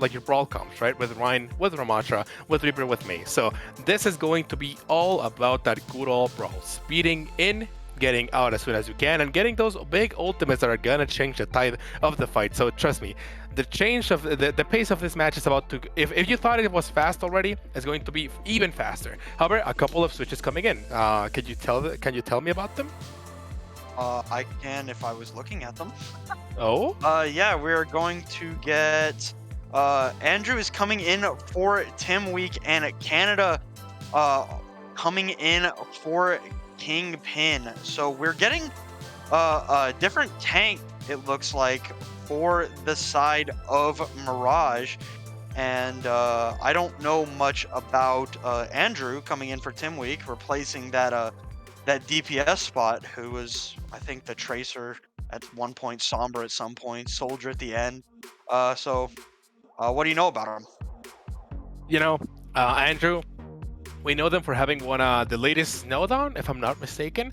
like your brawl comps, right? With Ryan, with Ramatra, with Reaper, with me. So this is going to be all about that good old brawl, speeding in, getting out as soon as you can, and getting those big ultimates that are gonna change the tide of the fight. So trust me, the change of the pace of this match is about to. If you thought it was fast already, it's going to be even faster. However, a couple of switches coming in. Can you tell me about them? I can if I was looking at them. Oh? Yeah, we're going to get Andrew is coming in for Tim Week and Canada coming in for Kingpin. So we're getting a different tank, it looks like, for the side of Mirage. And I don't know much about Andrew coming in for Tim Week, replacing that DPS spot, who was, I think, the Tracer at one point, Somber at some point, Soldier at the end. So what do you know about him? You know, Andrew, we know them for having won the latest Snowdown, if I'm not mistaken.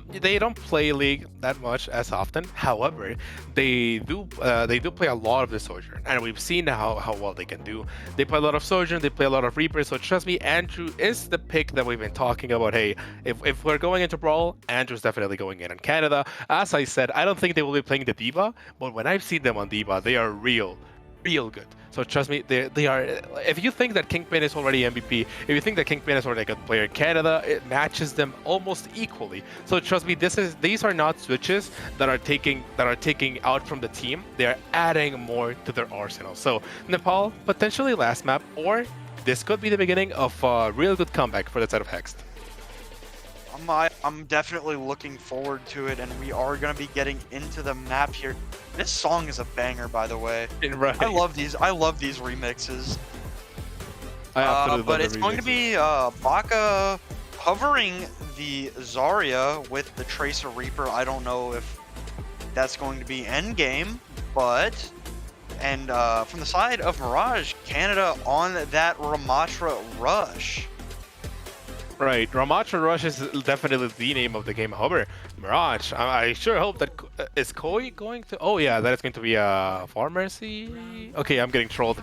They don't play League that much as often. However, they do play a lot of the Sojourn, and we've seen how well they can do. They play a lot of Sojourn, they play a lot of Reaper. So trust me, Andrew is the pick that we've been talking about. Hey, if we're going into Brawl, Andrew's definitely going in Canada. As I said, I don't think they will be playing the D.Va, but when I've seen them on D.Va, they are real good. So trust me, they are. If you think that Kingpin is already MVP, if you think that Kingpin is already a good player in Canada, it matches them almost equally. So trust me, these are not switches that are taking out from the team. They are adding more to their arsenal. So Nepal, potentially last map, or this could be the beginning of a real good comeback for the side of Hexed. I'm definitely looking forward to it, and we are going to be getting into the map here. This song is a banger, by the way. Right. I love these remixes. I absolutely but love it's the going to be Baka covering the Zarya with the Tracer Reaper. I don't know if that's going to be endgame, but from the side of Mirage, Canada on that Ramatra Rush. Right, Ramatra Rush is definitely the name of the game. However, Mirage, I sure hope that is Koi going to. Oh yeah, that is going to be For Mercy. Okay, I'm getting trolled.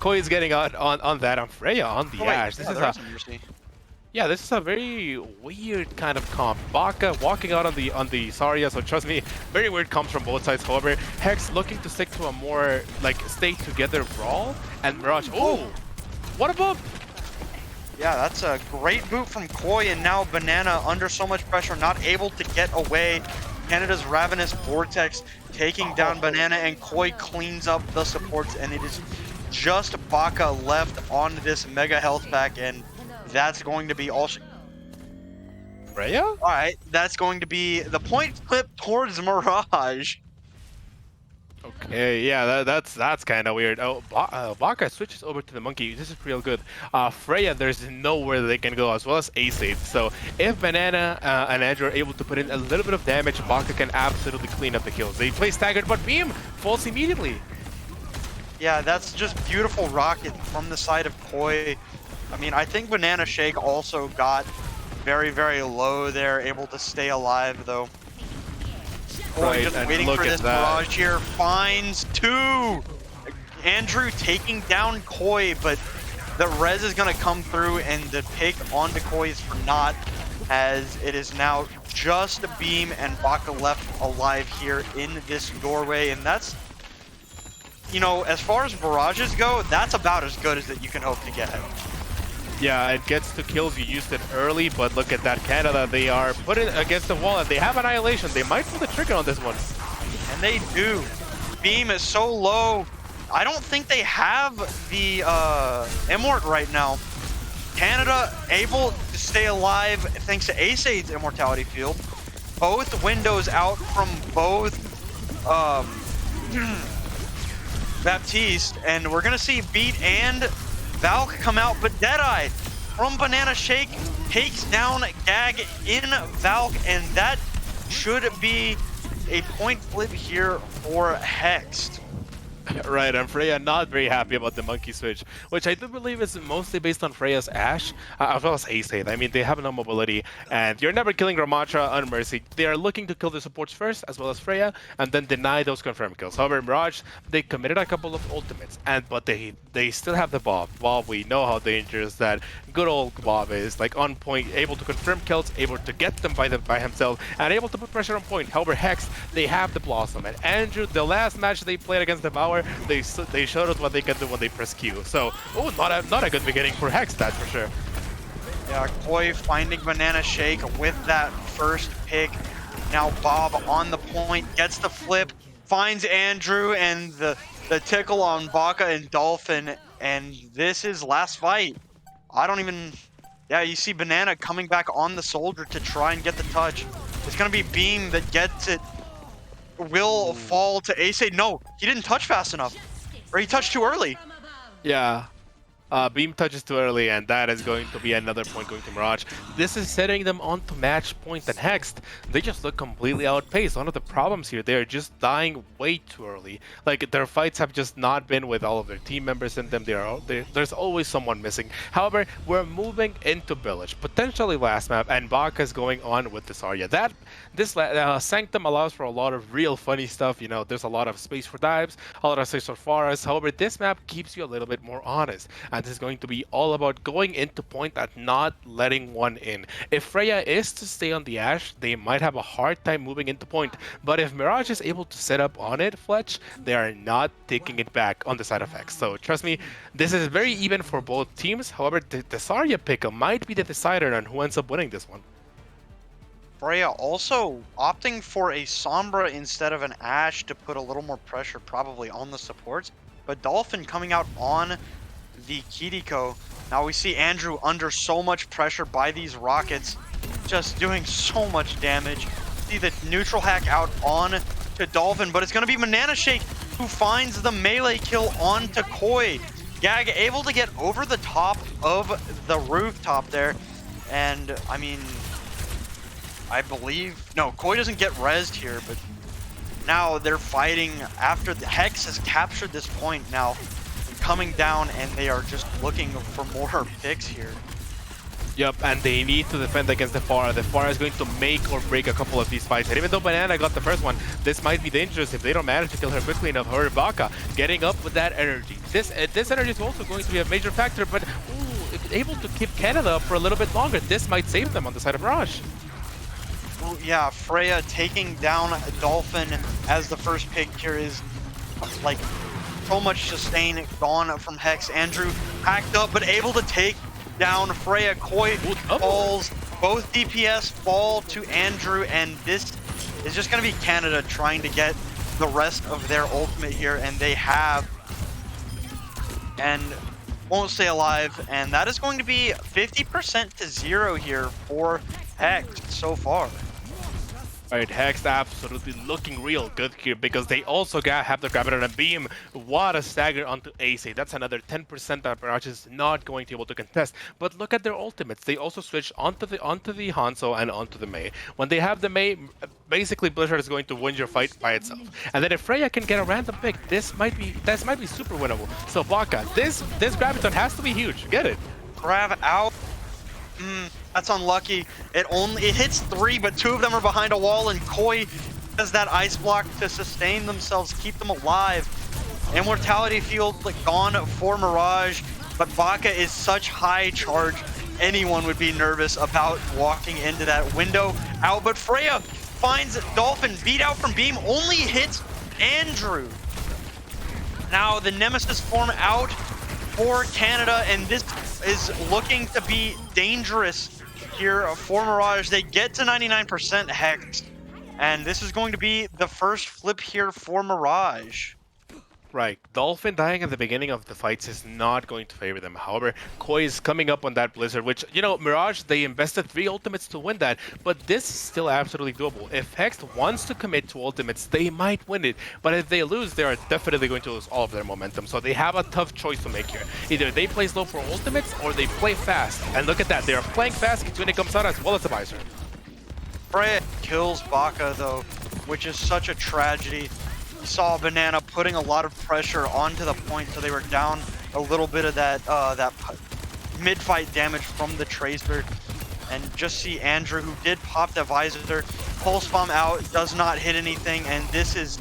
Koi is getting out on that. On Freya on the Ash. This is a very weird kind of comp. Baka walking out on the Zarya, so trust me, very weird comps from both sides. However, Hex looking to stick to a more like stay together brawl, and Mirage. Oh, what a bump! Yeah, that's a great boot from Koi, and now Banana under so much pressure, not able to get away. Canada's Ravenous Vortex taking down Banana, and Koi cleans up the supports, and it is just Baka left on this Mega Health Pack, and that's going to be all. Freya? Alright, that's going to be the point flip towards Mirage. Okay, yeah, that's kind of weird. Oh, Baka switches over to the Monkey. This is real good. Freya, there's nowhere they can go, as well as Ace. So if Banana and Andrew are able to put in a little bit of damage, Baka can absolutely clean up the kills. They play staggered, but Beam falls immediately. Yeah, that's just beautiful rocket from the side of Koi. I mean, I think Banana Shake also got very, very low there, able to stay alive, though. Right, just and waiting look for at this that. Mirage here, finds two! Andrew taking down Koi, but the res is going to come through, and the pick onto Koi is for naught, as it is now just Beam and Baka left alive here in this doorway, and that's, you know, as far as Mirages go, that's about as good as that you can hope to get. Yeah, it gets to kills. You used it early, but look at that Canada. They are put it against the wall, and they have Annihilation. They might pull the trigger on this one. And they do. Beam is so low. I don't think they have the Immort right now. Canada able to stay alive thanks to Ace's Immortality Field. Both windows out from both Baptiste, and we're gonna see Beat and Valk come out, but Deadeye from Banana Shake takes down Gag in Valk, and that should be a point flip here for Hexed. Right, and Freya not very happy about the monkey switch, which I do believe is mostly based on Freya's Ashe, as well as Ace. I mean, they have no mobility, and you're never killing Ramatra on Mercy. They are looking to kill the supports first, as well as Freya, and then deny those confirmed kills. However, Mirage, they committed a couple of ultimates, but they still have the Bob. Bob, we know how dangerous that good old Bob is, like on point, able to confirm kills, able to get them by himself, and able to put pressure on point. However, Hex, they have the Blossom, and Andrew, the last match they played against the Power, they showed us what they can do when they press Q. So, oh, not a good beginning for Hex, that's for sure. Yeah, Koi finding Banana Shake with that first pick. Now Bob on the point, gets the flip, finds Andrew, and the tickle on Baka and Dolphin, and this is last fight. I don't even... Yeah, you see Banana coming back on the soldier to try and get the touch. It's going to be Beam that gets it. Will fall to Ace. No, he didn't touch fast enough. Or he touched too early. Yeah. Beam touches too early, and that is going to be another point going to Mirage. This is setting them onto match point and Hexed. They just look completely outpaced. One of the problems here, they're just dying way too early. Like, their fights have just not been with all of their team members in them. There's always someone missing. However, we're moving into Village, potentially last map, and Baka is going on with this Arya. This Sanctum allows for a lot of real funny stuff. You know, there's a lot of space for dives, a lot of space for forests. However, this map keeps you a little bit more honest. And this is going to be all about going into point and not letting one in. If Freya is to stay on the Ashe, they might have a hard time moving into point. But if Mirage is able to set up on it, Fletch, they are not taking it back on the side of X. So trust me, this is very even for both teams. However, the Zarya pick might be the decider on who ends up winning this one. Freya also opting for a Sombra instead of an Ashe to put a little more pressure probably on the supports. But Dolphin coming out on the Kiriko. Now we see Andrew under so much pressure by these rockets, just doing so much damage. See the neutral hack out on to Dolphin, but it's going to be Banana Shake who finds the melee kill onto Koi. Gag able to get over the top of the rooftop there, and I mean, I believe, no, Koi doesn't get rezzed here, but now they're fighting after the Hex has captured this point now. Coming down, and they are just looking for more picks here. Yep, and they need to defend against the Pharah. The Pharah is going to make or break a couple of these fights. And even though Banana got the first one, this might be dangerous if they don't manage to kill her quickly enough. Her Baka getting up with that energy. This energy is also going to be a major factor, but if able to keep Canada up for a little bit longer, this might save them on the side of Mirage. Well, yeah, Freya taking down Dolphin as the first pick here is like so much sustain gone from Hex. Andrew hacked up, but able to take down Freya. Koi falls. Both DPS fall to Andrew, and this is just going to be Canada trying to get the rest of their ultimate here, and they have, and won't stay alive, and that is going to be 50% to 0 here for Hex so far. Alright, Hexed absolutely looking real good here because they also have the Gravity and Beam. What a stagger onto Ace. That's another 10% that Mirage is not going to be able to contest. But look at their ultimates. They also switch onto the Hanzo and onto the Mei. When they have the Mei, basically Blizzard is going to win your fight by itself. And then if Freya can get a random pick, this might be super winnable. So Baka, this Graviton has to be huge. Get it. Grav out. That's unlucky. It hits 3, but 2 of them are behind a wall, and Koi has that ice block to sustain themselves, keep them alive. Immortality field gone for Mirage, but Baka is such high charge, anyone would be nervous about walking into that window out. But Freya finds Dolphin, beat out from Beam, only hits Andrew. Now the Nemesis form out for Canada, and this is looking to be dangerous here for Mirage. They get to 99% Hex, and this is going to be the first flip here for Mirage. Right, Dolphin dying at the beginning of the fights is not going to favor them. However, Koi is coming up on that Blizzard, which, you know, Mirage, they invested 3 ultimates to win that, but this is still absolutely doable. If Hex wants to commit to ultimates, they might win it, but if they lose, they are definitely going to lose all of their momentum, so they have a tough choice to make here. Either they play slow for ultimates, or they play fast, and look at that, they are playing fast, Kitsune comes out as well as the Visor. Freya kills Baka, though, which is such a tragedy. Saw Banana putting a lot of pressure onto the point, so they were down a little bit of that mid-fight damage from the Tracer. And just see Andrew, who did pop the Visor, pulse bomb out, does not hit anything, and this is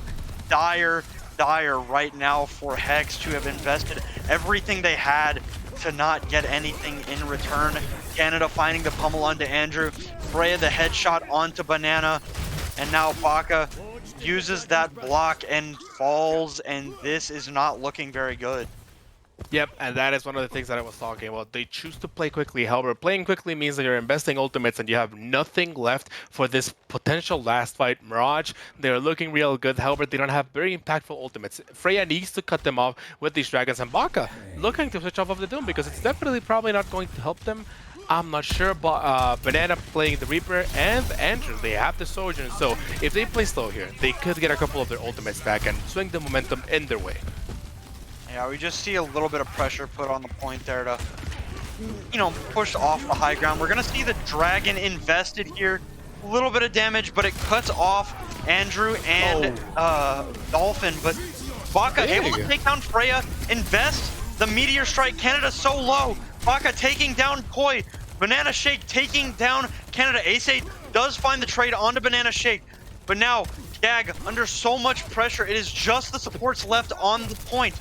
dire right now for Hex to have invested everything they had to not get anything in return. Canada finding the pummel onto Andrew, Freya the headshot onto Banana, and now Baka uses that block and falls, and this is not looking very good. Yep, and that is one of the things that I was talking about. They choose to play quickly. However, playing quickly means that you're investing ultimates and you have nothing left for this potential last fight. Mirage, they're looking real good. However, they don't have very impactful ultimates. Freya needs to cut them off with these dragons, and Baka looking to switch off of the Doom because it's definitely probably not going to help them. I'm not sure, but Banana playing the Reaper and Andrew, they have the Sojourn, so if they play slow here, they could get a couple of their ultimates back and swing the momentum in their way. Yeah, we just see a little bit of pressure put on the point there to, you know, push off the high ground. We're going to see the Dragon invested here. A little bit of damage, but it cuts off Andrew and Dolphin. But Baka able to take down Freya, invest the Meteor Strike. Canada so low. Baka taking down Koi. Banana Shake taking down Canada. Ace does find the trade onto Banana Shake. But now, Gag under so much pressure, it is just the supports left on the point.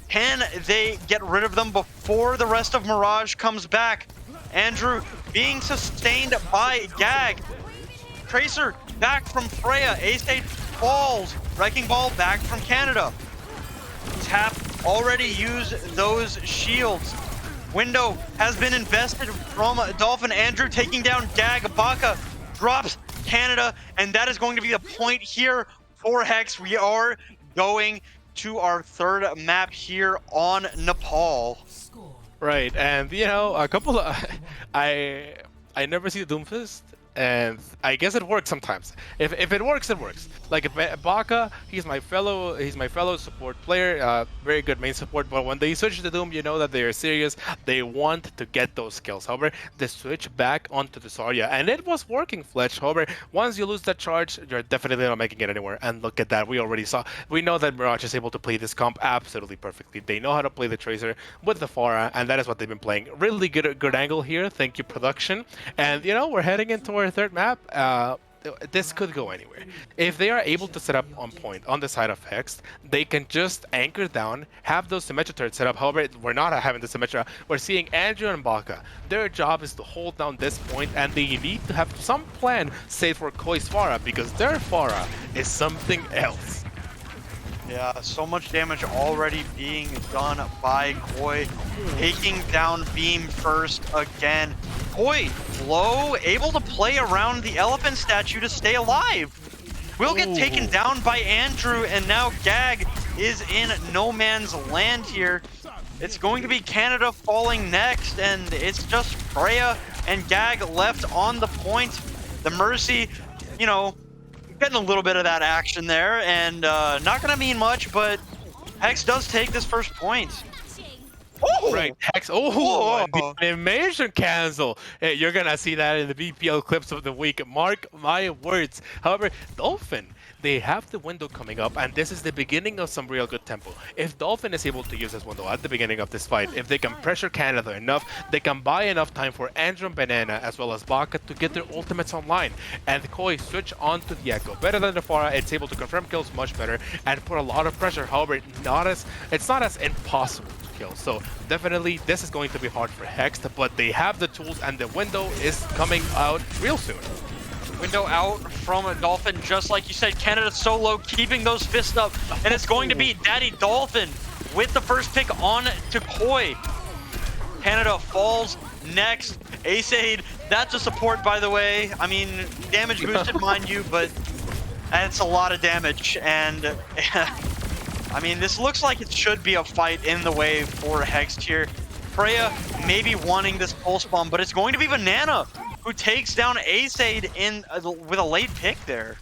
Can they get rid of them before the rest of Mirage comes back? Andrew being sustained by Gag. Tracer back from Freya. Ace falls. Wrecking Ball back from Canada. Tap already used those shields. Window has been invested from Dolphin. Andrew taking down Gag. Baka drops Canada, and that is going to be the point here for Hex. We are going to our third map here on Nepal. Right, and you know, a couple of I never see the Doomfist, and I guess it works sometimes. If it works, it works. Like if Baka, he's my fellow support player, very good main support. But when they switch to Doom, you know that they are serious. They want to get those kills. However, they switch back onto the Zarya, and it was working, Fletch. However, once you lose that charge, you're definitely not making it anywhere. And look at that, we know that Mirage is able to play this comp absolutely perfectly. They know how to play the Tracer with the Pharah, and that is what they've been playing. Really good angle here. Thank you, production. And you know, we're heading into our third map. This could go anywhere. If they are able to set up on point on the side of Hexed, they can just anchor down, have those Symmetra turrets set up. However, we're not having the Symmetra. We're seeing Andrew and Baka. Their job is to hold down this point, and they need to have some plan, save for Koi's Pharah, because their Pharah is something else. Yeah, so much damage already being done by Koi. Taking down Beam first again. Koi, low, able to play around the elephant statue to stay alive. Will get taken down by Andrew, and now Gag is in no man's land here. It's going to be Canada falling next, and it's just Freya and Gag left on the point. The Mercy, you know, getting a little bit of that action there, and not going to mean much, but Hex does take this first point. Oh! Right, Hex. Oh, the animation cancel. Hey, you're gonna see that in the BPL clips of the week. Mark my words. However, Dolphin, they have the window coming up, and this is the beginning of some real good tempo. If Dolphin is able to use this window at the beginning of this fight, if they can pressure Canada enough, they can buy enough time for Andrew and Banana as well as Baka to get their ultimates online. And Koi switch onto the Echo. Better than the Pharah, it's able to confirm kills much better and put a lot of pressure. However, it's not as impossible to kill. So definitely this is going to be hard for Hexed, but they have the tools, and the window is coming out real soon. Window out from a Dolphin, just like you said. Canada solo, keeping those fists up, and it's going to be Daddy Dolphin with the first pick on to Koi. Canada falls next. Ace, that's a support, by the way. I mean, damage boosted, mind you, but that's a lot of damage. And I mean, this looks like it should be a fight in the way for Hexed here. Freya maybe wanting this pulse bomb, but it's going to be Banana who takes down Ace in with a late pick there.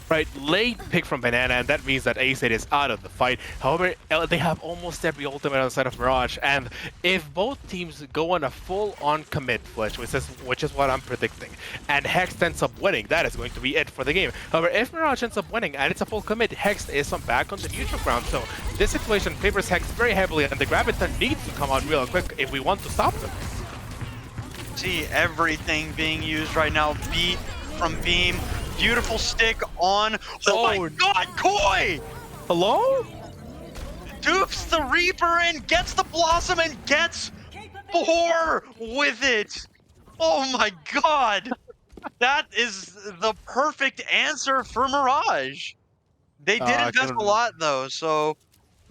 Right, late pick from Banana, and that means that Ace is out of the fight. However, they have almost every ultimate on the side of Mirage, and if both teams go on a full-on commit, which is what I'm predicting, and Hex ends up winning, that is going to be it for the game. However, if Mirage ends up winning and it's a full commit, Hex is back on the neutral ground, so this situation favors Hex very heavily, and the Graviton needs to come out real quick if we want to stop them. See everything being used right now. Beat from Beam. Beautiful stick on. Oh my god, Koi! Hello? Dupes the Reaper and gets the Blossom and gets 4 with it. Oh my god. That is the perfect answer for Mirage. They did invest a lot though, so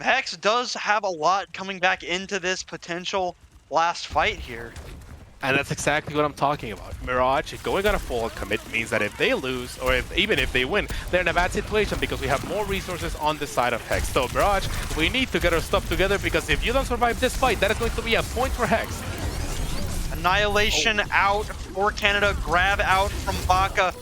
Hex does have a lot coming back into this potential last fight here. And that's exactly what I'm talking about. Mirage going on a full commit means that if they lose, or even if they win, they're in a bad situation because we have more resources on the side of Hex. So Mirage, we need to get our stuff together because if you don't survive this fight, that is going to be a point for Hex. Annihilation out for Canada, grab out from Baka,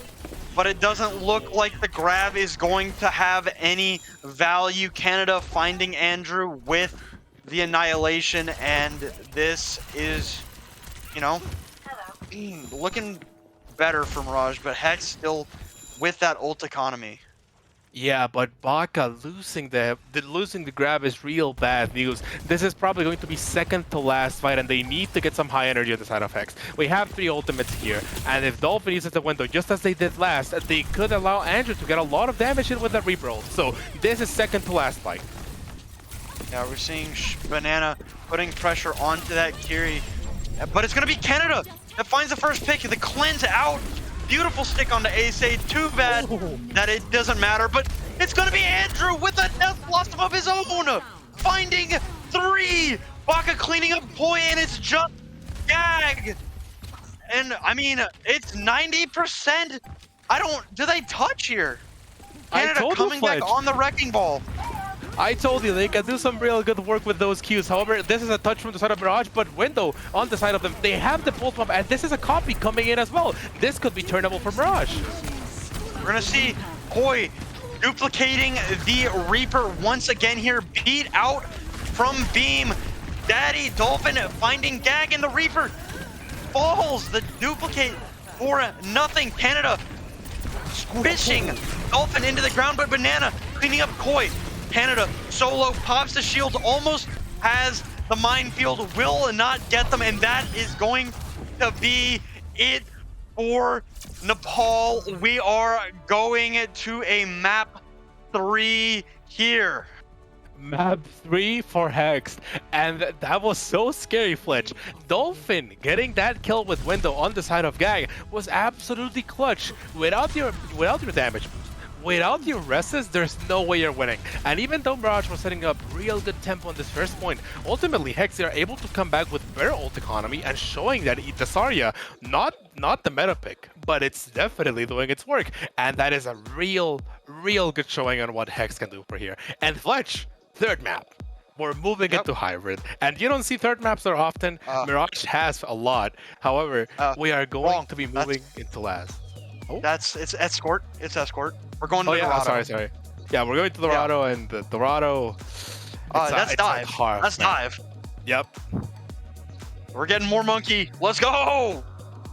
but it doesn't look like the grab is going to have any value. Canada finding Andrew with the Annihilation, and this is, you know, looking better for Mirage, but Hex still with that ult economy. Yeah, but Baka losing the grab is real bad news. This is probably going to be second to last fight, and they need to get some high energy on the side of Hex. We have 3 ultimates here, and if Dolphin uses the window just as they did last, they could allow Andrew to get a lot of damage in with that Reaper ult. So this is second to last fight. Yeah, we're seeing Banana putting pressure onto that Kiri, but it's going to be Canada that finds the first pick. The cleanse out. Beautiful stick onto Ace. Too bad that it doesn't matter, but it's going to be Andrew with a death blossom of his own. Finding 3. Baka cleaning up Poi, and it's just Gag. And, I mean, it's 90%. Do they touch here? Canada coming back on the wrecking ball. I told you they can do some real good work with those Qs. However, this is a touch from the side of Mirage, but Window on the side of them. They have the pulse bomb, and this is a copy coming in as well. This could be turnable for Mirage. We're gonna see Poi duplicating the Reaper once again here. Beat out from Beam. Daddy Dolphin finding Gag, and the Reaper falls. The duplicate for nothing. Canada squishing Dolphin into the ground, but Banana cleaning up Koi. Canada solo pops the shield, almost has the minefield, will not get them, and that is going to be it for Nepal. We are going to a map 3 here. Map 3 for Hexed, and that was so scary, Fletch. Dolphin getting that kill with Window on the side of Gag was absolutely clutch. Without your damage, without your rests, there's no way you're winning. And even though Mirage was setting up real good tempo on this first point, ultimately Hex are able to come back with better ult economy and showing that the Zarya, not the meta pick, but it's definitely doing its work. And that is a real good showing on what Hex can do for here. And Fletch, third map. We're moving into hybrid, and you don't see third maps that often. Mirage has a lot. However, we are going to be moving into last. Oh. It's escort. It's escort. We're going to Dorado. Sorry. Yeah, we're going to Dorado, and the Dorado. That's dive. That's dive. Yep. We're getting more monkey. Let's go.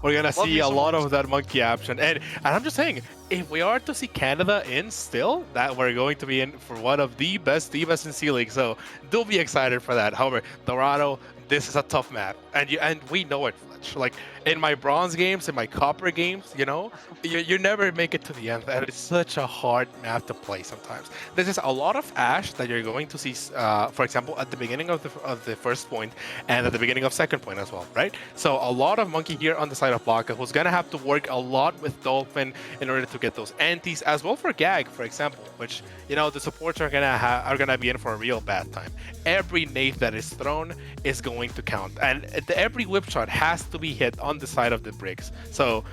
We're gonna see a lot of that monkey action, and I'm just saying, if we are to see Canada in still, that we're going to be in for one of the best in C League. So do be excited for that. However, Dorado, this is a tough map, and we know it, Fletch. Like in my bronze games, in my copper games, you know, you never make it to the end, and it's such a hard map to play sometimes. This is a lot of Ash that you're going to see, for example, at the beginning of the first point and at the beginning of second point as well, right? So a lot of monkey here on the side of Baka, who's gonna have to work a lot with Dolphin in order to get those antis, as well for Gag, for example, which, you know, the supports are gonna be in for a real bad time. Every nade that is thrown is going to count, and every whip shot has to be hit on the side of the bricks. So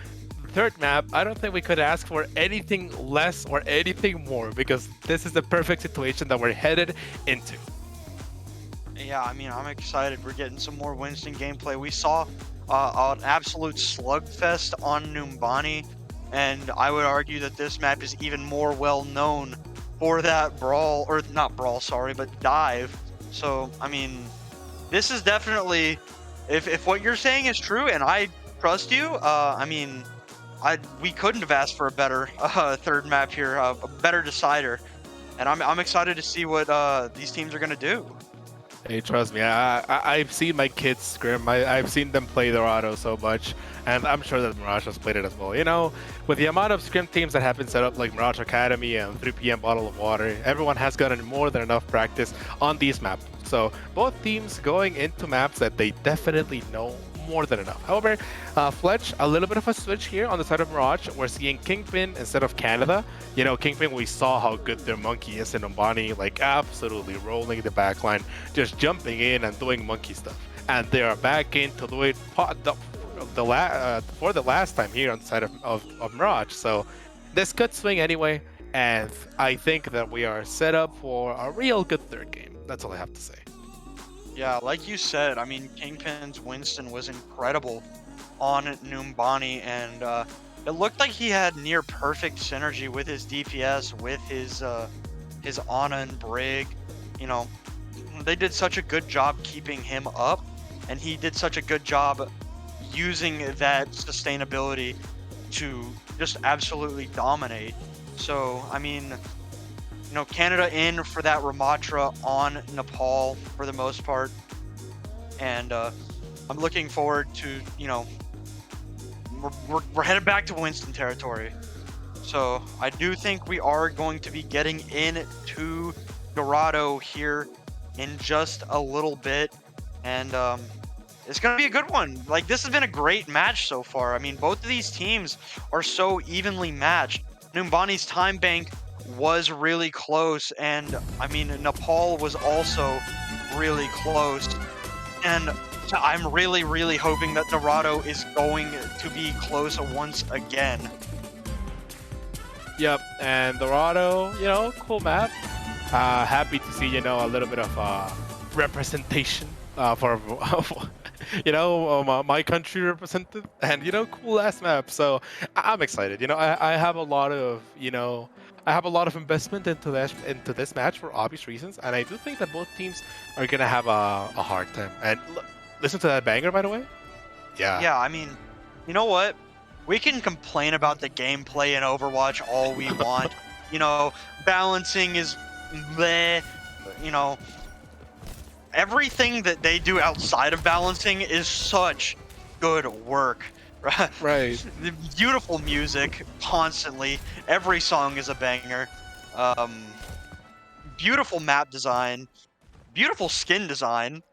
third map, I don't think we could ask for anything less or anything more, because this is the perfect situation that we're headed into. Yeah, I mean, I'm excited. We're getting some more Winston gameplay. We saw an absolute slugfest on Numbani, and I would argue that this map is even more well known for that brawl, or not brawl, sorry, but dive. So, I mean, this is definitely, if what you're saying is true, and I trust you, I mean, we couldn't have asked for a better third map here, a better decider, and I'm excited to see what these teams are gonna do. Hey, trust me, I've seen my kids scrim. I've seen them play Dorado so much, and I'm sure that Mirage has played it as well. You know, with the amount of scrim teams that have been set up, like Mirage Academy and 3 PM Bottle of Water, everyone has gotten more than enough practice on these maps. So both teams going into maps that they definitely know more than enough. However, Fletch, a little bit of a switch here on the side of Mirage. We're seeing Kingpin instead of Canada. You know, Kingpin, we saw how good their monkey is in Umbani, like absolutely rolling the backline, just jumping in and doing monkey stuff. And they are back in to do it for the last time here on the side of Mirage. So this could swing anyway, and I think that we are set up for a real good third game. That's all I have to say. Yeah, like you said, I mean, Kingpin's Winston was incredible on Numbani, and it looked like he had near perfect synergy with his DPS, with his Ana and Brig. You know, they did such a good job keeping him up, and he did such a good job using that sustainability to just absolutely dominate. So, I mean, you know, Canada in for that Ramatra on Nepal for the most part. And I'm looking forward to, you know, we're headed back to Winston territory. So I do think we are going to be getting into Dorado here in just a little bit. And it's going to be a good one. Like, this has been a great match so far. I mean, both of these teams are so evenly matched. Numbani's time bank was really close, and I mean, Nepal was also really close. And I'm really, really hoping that Dorado is going to be close once again. Yep, and Dorado, you know, cool map. Happy to see, you know, a little bit of representation for you know, my country represented, and you know, cool ass map. So I'm excited. You know, I have a lot of, you know, I have a lot of investment into this match for obvious reasons, and I do think that both teams are gonna have a hard time. And listen to that banger, by the way. Yeah. Yeah, I mean, you know what? We can complain about the gameplay in Overwatch all we want. You know, balancing is bleh. You know, everything that they do outside of balancing is such good work. Right. The beautiful music constantly. Every song is a banger. Beautiful map design. Beautiful skin design.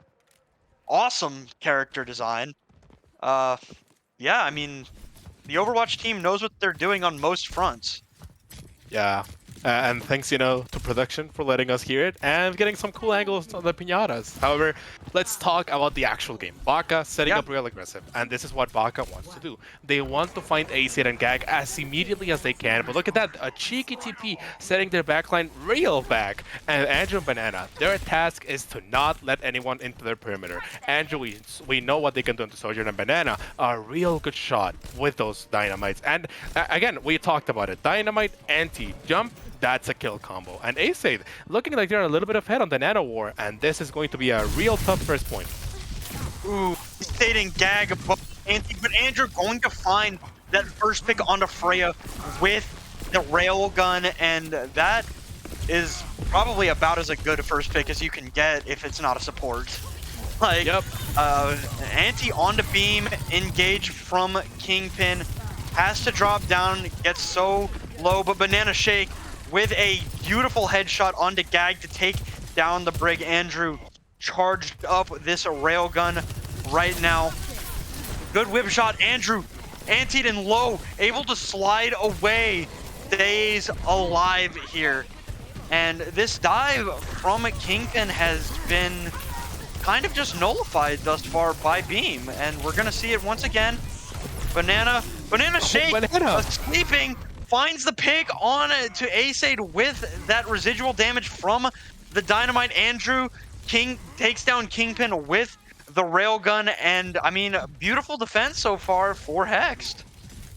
Awesome character design. Yeah, I mean, the Overwatch team knows what they're doing on most fronts. Yeah. And thanks, you know, to production for letting us hear it and getting some cool angles on the piñatas. However, let's talk about the actual game. Baka setting up real aggressive, and this is what Baka wants to do. They want to find Acid and Gag as immediately as they can, but look at that, a cheeky TP setting their backline real back. And Andrew and Banana, their task is to not let anyone into their perimeter. Andrew, we know what they can do into Sojourn, and Banana, a real good shot with those dynamites. And again, we talked about it. Dynamite, anti-jump, that's a kill combo. And Acid looking like they're a little bit ahead on the Nano War, and this is going to be a real tough first point. Ooh, Acid and Gag above Anti, but Andrew going to find that first pick onto Freya with the railgun, and that is probably about as a good first pick as you can get if it's not a support. Like, Anti onto Beam, engage from Kingpin, has to drop down, gets so low, but Banana Shake with a beautiful headshot onto Gag to take down the Brig. Andrew charged up this railgun right now. Good whip shot. Andrew, antied and low, able to slide away. Stays alive here. And this dive from Kingpin has been kind of just nullified thus far by Beam. And we're going to see it once again. Banana Shake, sleeping. Finds the pick on to Acid with that residual damage from the Dynamite. Andrew takes down Kingpin with the railgun, and I mean, beautiful defense so far for Hexed.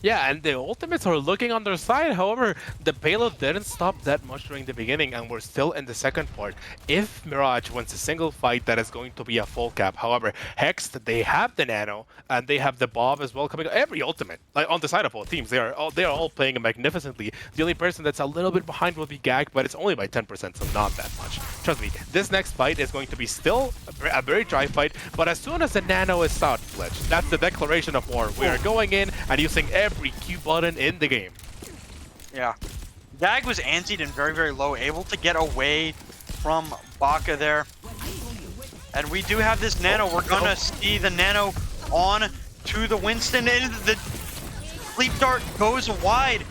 Yeah, and the ultimates are looking on their side. However, the payload didn't stop that much during the beginning, and we're still in the second part. If Mirage wins a single fight, that is going to be a full cap. However, Hexed, they have the Nano, and they have the Bob as well coming. Every ultimate, like on the side of both teams, they are all playing magnificently. The only person that's a little bit behind will be Gag, but it's only by 10%, so not that much. Trust me, this next fight is going to be still a very dry fight, but as soon as the Nano is out, Fletch, that's the declaration of war. We are going in and using every Q button in the game. Yeah. Gag was antied and very, very low, able to get away from Baka there. And we do have this Nano. We're gonna see the Nano on to the Winston, and the Sleep Dart goes wide.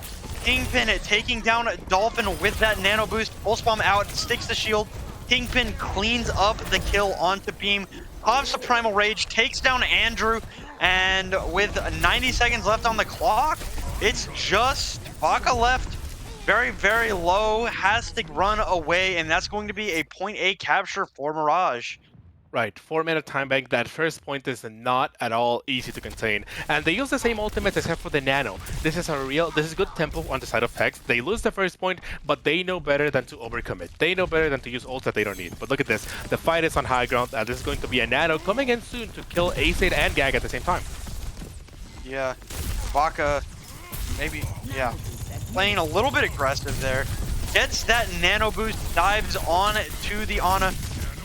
Kingpin taking down Dolphin with that nano boost. Pulse Bomb out, sticks the shield. Kingpin cleans up the kill onto Beam. Pops the Primal Rage, takes down Andrew, and with 90 seconds left on the clock, it's just Baka left very, very low, has to run away, and that's going to be a point A capture for Mirage. Right, 4-minute time bank. That first point is not at all easy to contain, and they use the same ultimates except for the nano. This is good tempo on the side of Hexed. They lose the first point, but they know better than to overcommit. They know better than to use ults that they don't need. But look at this, the fight is on high ground, and this is going to be a nano coming in soon to kill Acid and Gag at the same time. Yeah, Baka, maybe, yeah, playing a little bit aggressive there. Gets that nano boost, dives on to the Ana.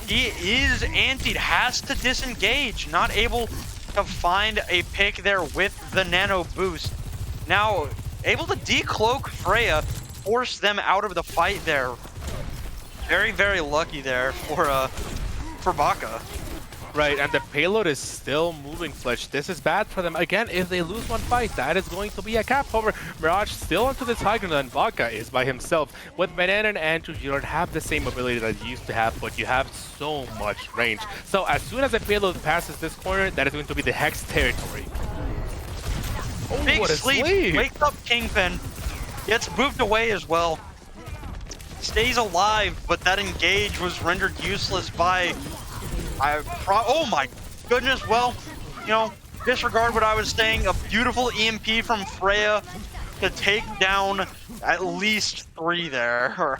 He is antied, has to disengage, not able to find a pick there with the nano boost. Now, able to decloak Freya, force them out of the fight there. Very, very lucky there for Baka. Right, and the payload is still moving, Fletch. This is bad for them. Again, if they lose one fight, that is going to be a cap. However, Mirage still onto this high ground, and Baka is by himself. With Banana and Andrew, you don't have the same ability that you used to have, but you have so much range. So as soon as the payload passes this corner, that is going to be the Hex territory. Oh, Big what a sleep! Wakes up Kingpin, gets moved away as well. Stays alive, but that engage was rendered useless by... oh my goodness, well, you know, disregard what I was saying. A beautiful EMP from Freya to take down at least 3 there.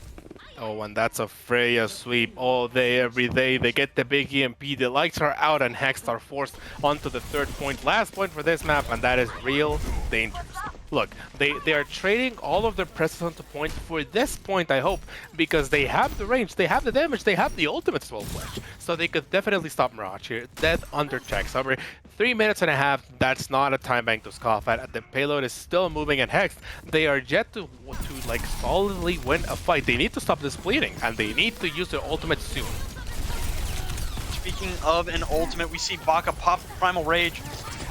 Oh, and that's a Freya sweep all day, every day. They get the big EMP, the lights are out, and Hexed are forced onto the third point. Last point for this map, and that is real dangerous. Look, they are trading all of their presses onto point for this point, I hope, because they have the range, they have the damage, they have the ultimate as well, Fletch. So they could definitely stop Mirage here. Dead under checks. However, 3 minutes and a half, that's not a time bank to scoff at. The payload is still moving, and Hexed, they are yet to like solidly win a fight. They need to stop this bleeding, and they need to use their ultimate soon. Speaking of an ultimate, we see Baka pop the Primal Rage,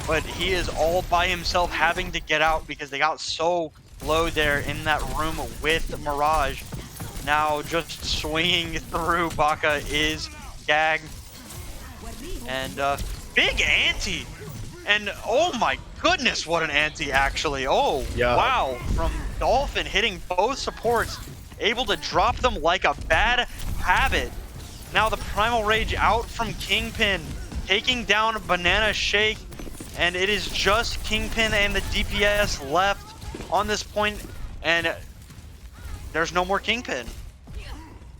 but he is all by himself, having to get out because they got so low there in that room with Mirage. Now just swinging through, Baka is gagged. And big anti! And oh my goodness, what an anti actually. Oh, yeah. Wow, from Dolphin hitting both supports, able to drop them like a bad habit. Now the Primal Rage out from Kingpin, taking down Banana Shake. And it is just Kingpin and the DPS left on this point, and there's no more Kingpin.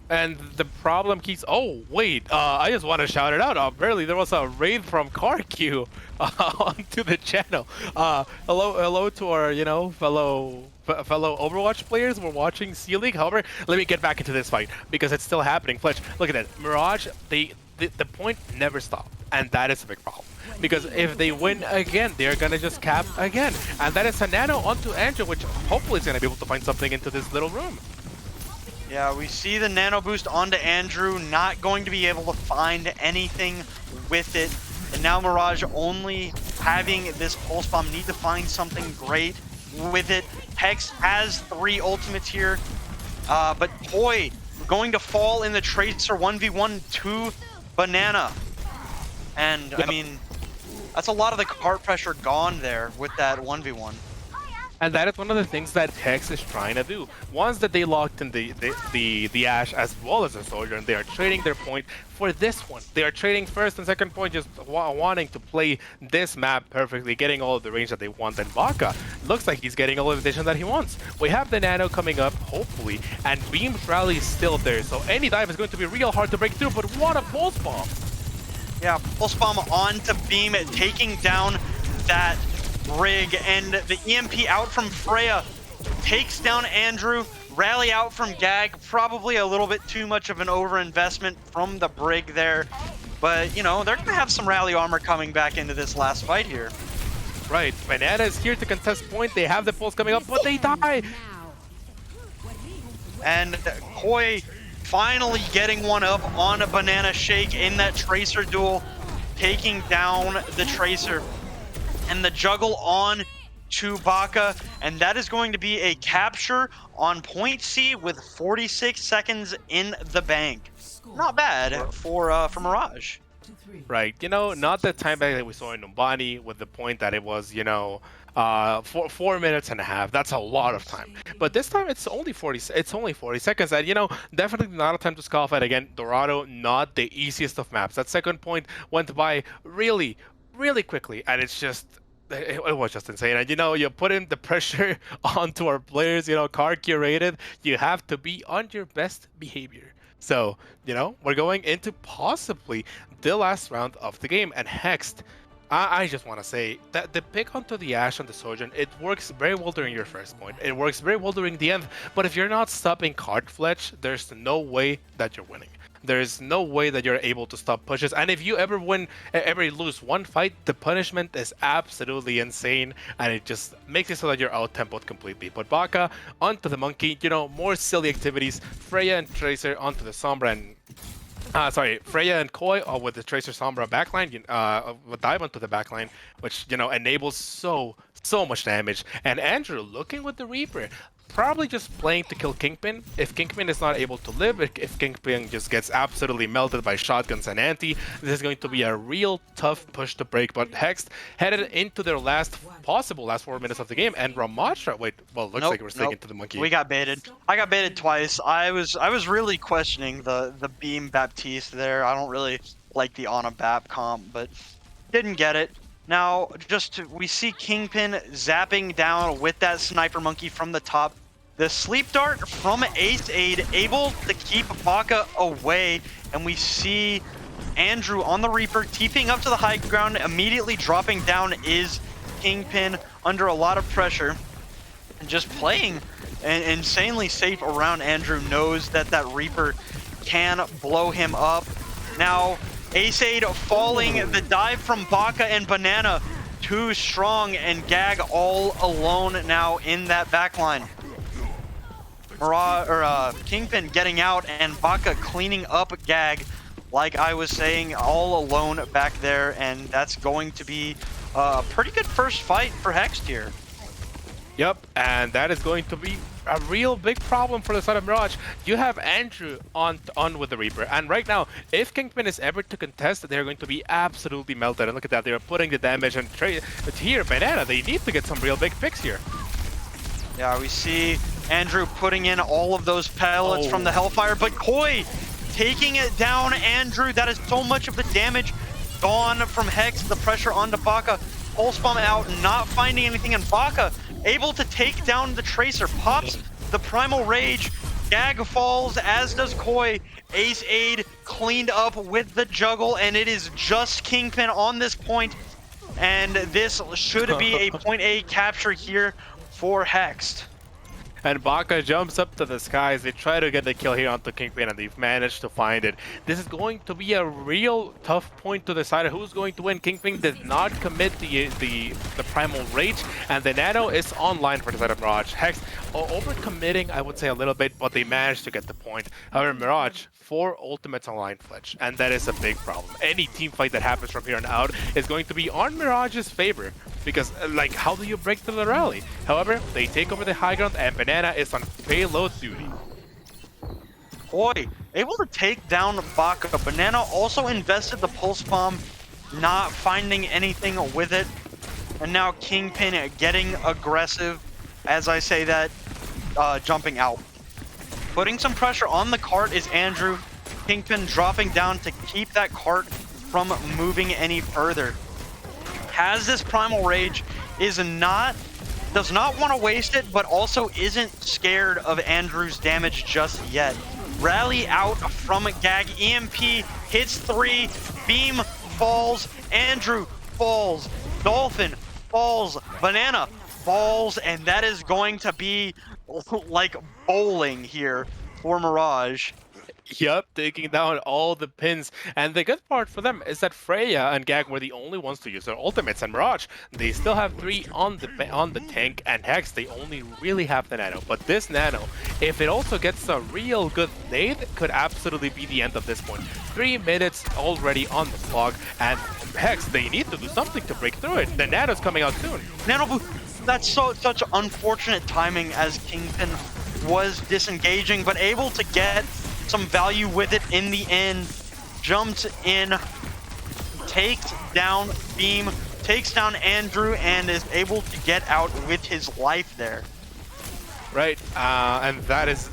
And the problem keeps... Oh, wait, I just want to shout it out. Apparently there was a raid from CarQ onto the channel. Hello to our, you know, fellow Overwatch players. We're watching C-League. However, let me get back into this fight because it's still happening. Fletch, look at that. Mirage, the point never stopped, and that is a big problem. Because if they win again, they're gonna just cap again. And that is a nano onto Andrew, which hopefully is gonna be able to find something into this little room. Yeah, we see the nano boost onto Andrew, not going to be able to find anything with it. And now Mirage only having this pulse bomb, need to find something great with it. Hex has 3 ultimates here, but Toy going to fall in the Tracer 1v1 to Banana. And I mean, that's a lot of the cart pressure gone there with that 1v1. And that is one of the things that Hex is trying to do. Once that they locked in the Ashe as well as the Soldier, and they are trading their point for this one. They are trading first and second point, just wanting to play this map perfectly, getting all of the range that they want. And Baka looks like he's getting all of the vision that he wants. We have the nano coming up, hopefully, and Beam's rally is still there. So any dive is going to be real hard to break through, but what a pulse bomb! Yeah, pulse bomb onto Beam, taking down that rig, and the EMP out from Freya takes down Andrew. Rally out from Gag, probably a little bit too much of an overinvestment from the Brig there, but you know, they're gonna have some rally armor coming back into this last fight here. Right, Banana is here to contest point. They have the pulse coming up, but they die. And Koi finally getting one up on a Banana Shake in that Tracer duel. taking down the Tracer. And the juggle on to Baka, and that is going to be a capture on point C with 46 seconds in the bank. Not bad for Mirage. Right, you know, not the time back that we saw in Numbani with the point that it was, you know, 4 minutes and a half. That's a lot of time. But this time it's only 40 seconds, and you know, definitely not a time to scoff at. Again, Dorado, not the easiest of maps. That second point went by really quickly, and it's just it was just insane. And you know, you put in the pressure onto our players, you know, card curated, you have to be on your best behavior. So, you know, we're going into possibly the last round of the game, and Hexed, I just want to say that the pick onto the Ashe and the Sojourn, it works very well during your first point. It works very well during the end, but if you're not stopping card fletch, there's no way that you're winning. There's no way that you're able to stop pushes, and if you ever lose one fight, the punishment is absolutely insane, and it just makes it so that you're out-tempoed completely. But Baka onto the Monkey, you know, more silly activities. Freya and Tracer onto the Sombra, and Freya and Koi with the Tracer Sombra backline, would dive onto the backline, which, you know, enables so much damage. And Andrew looking with the Reaper, probably just playing to kill Kingpin. If Kingpin is not able to live, if Kingpin just gets absolutely melted by shotguns and anti, this is going to be a real tough push to break. But Hexed headed into their possible last 4 minutes of the game, and Ramatra, looks like we're sticking to the Monkey. We got baited. I got baited twice. I was really questioning the Beam Baptiste there. I don't really like the Ana Bap comp, but didn't get it. Now, we see Kingpin zapping down with that Sniper Monkey from the top. The Sleep Dart from Ace Aid able to keep Baka away, and we see Andrew on the Reaper TPing up to the high ground. Immediately dropping down is Kingpin under a lot of pressure, and just playing insanely safe around Andrew. Knows that Reaper can blow him up. Now, Ace Aid falling, the dive from Baka and Banana, too strong, and Gag all alone now in that backline. Kingpin getting out, and Baka cleaning up Gag, like I was saying, all alone back there, and that's going to be a pretty good first fight for Hexed here. Yep, and that is going to be a real big problem for the side of Mirage. You have Andrew on with the Reaper, and right now, if Kingpin is ever to contest, they're going to be absolutely melted. And look at that, they're putting the damage, and here, Banana, they need to get some real big picks here. Yeah, we see Andrew putting in all of those pellets from the Hellfire, but Koi taking it down. Andrew, that is so much of the damage gone from Hex. The pressure onto Baka. Pulse Bomb out, not finding anything, and Baka able to take down the Tracer. Pops the Primal Rage. Gag falls, as does Koi. Ace Aid cleaned up with the juggle, and it is just Kingpin on this point. And this should be a point A capture here for Hexed. And Baka jumps up to the skies. They try to get the kill here onto Kingpin, and they've managed to find it. This is going to be a real tough point to decide who's going to win. Kingpin did not commit the Primal Rage, and the Nano is online for the side of Mirage. Hex over-committing, I would say, a little bit, but they managed to get the point. However, Mirage, 4 ultimates online Fletch, and that is a big problem. Any team fight that happens from here on out is going to be on Mirage's favor, because, like, how do you break the rally? However, they take over the high ground, and Banana is on payload duty. Koi able to take down Baka. Banana also invested the Pulse Bomb, not finding anything with it. And now Kingpin getting aggressive, as I say that, jumping out. Putting some pressure on the cart is Andrew. Kingpin dropping down to keep that cart from moving any further. Has this Primal Rage, does not want to waste it, but also isn't scared of Andrew's damage just yet. Rally out from Gag. EMP hits 3. Beam falls. Andrew falls. Dolphin falls. Banana falls. And that is going to be like bowling here for Mirage. Yup, taking down all the pins. And the good part for them is that Freya and Gag were the only ones to use their ultimates. And Mirage, they still have 3 on the tank, and Hex, they only really have the nano. But this nano, if it also gets a real good nade, could absolutely be the end of this point. 3 minutes already on the clock, and Hex, they need to do something to break through it. The nano's coming out soon. Nano boost, that's such unfortunate timing as Kingpin was disengaging, but able to get some value with it in the end. Jumps in, takes down Beam, takes down Andrew, and is able to get out with his life there. Right, and that is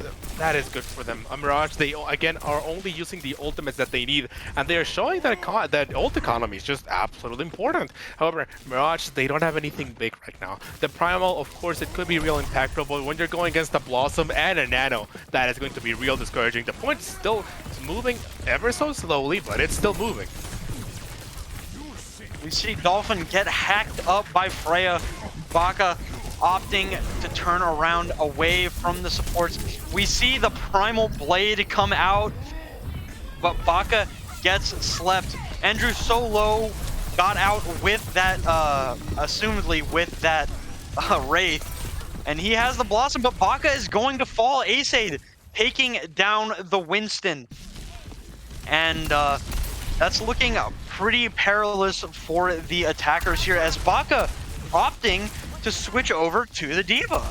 good for them. Mirage, they again are only using the ultimates that they need, and they are showing that that ult economy is just absolutely important. However, Mirage, they don't have anything big right now. The Primal, of course, it could be real impactful, but when you're going against a Blossom and a Nano, that is going to be real discouraging. The point still is moving ever so slowly, but it's still moving. We see Dolphin get hacked up by Freya. Baka opting to turn around away from the supports. We see the Primal Blade come out, but Baka gets slept. Andrew so low got out with that, assumedly with that Wraith, and he has the Blossom, but Baka is going to fall. Ace taking down the Winston, and that's looking pretty perilous for the attackers here, as Baka opting to switch over to the D.Va.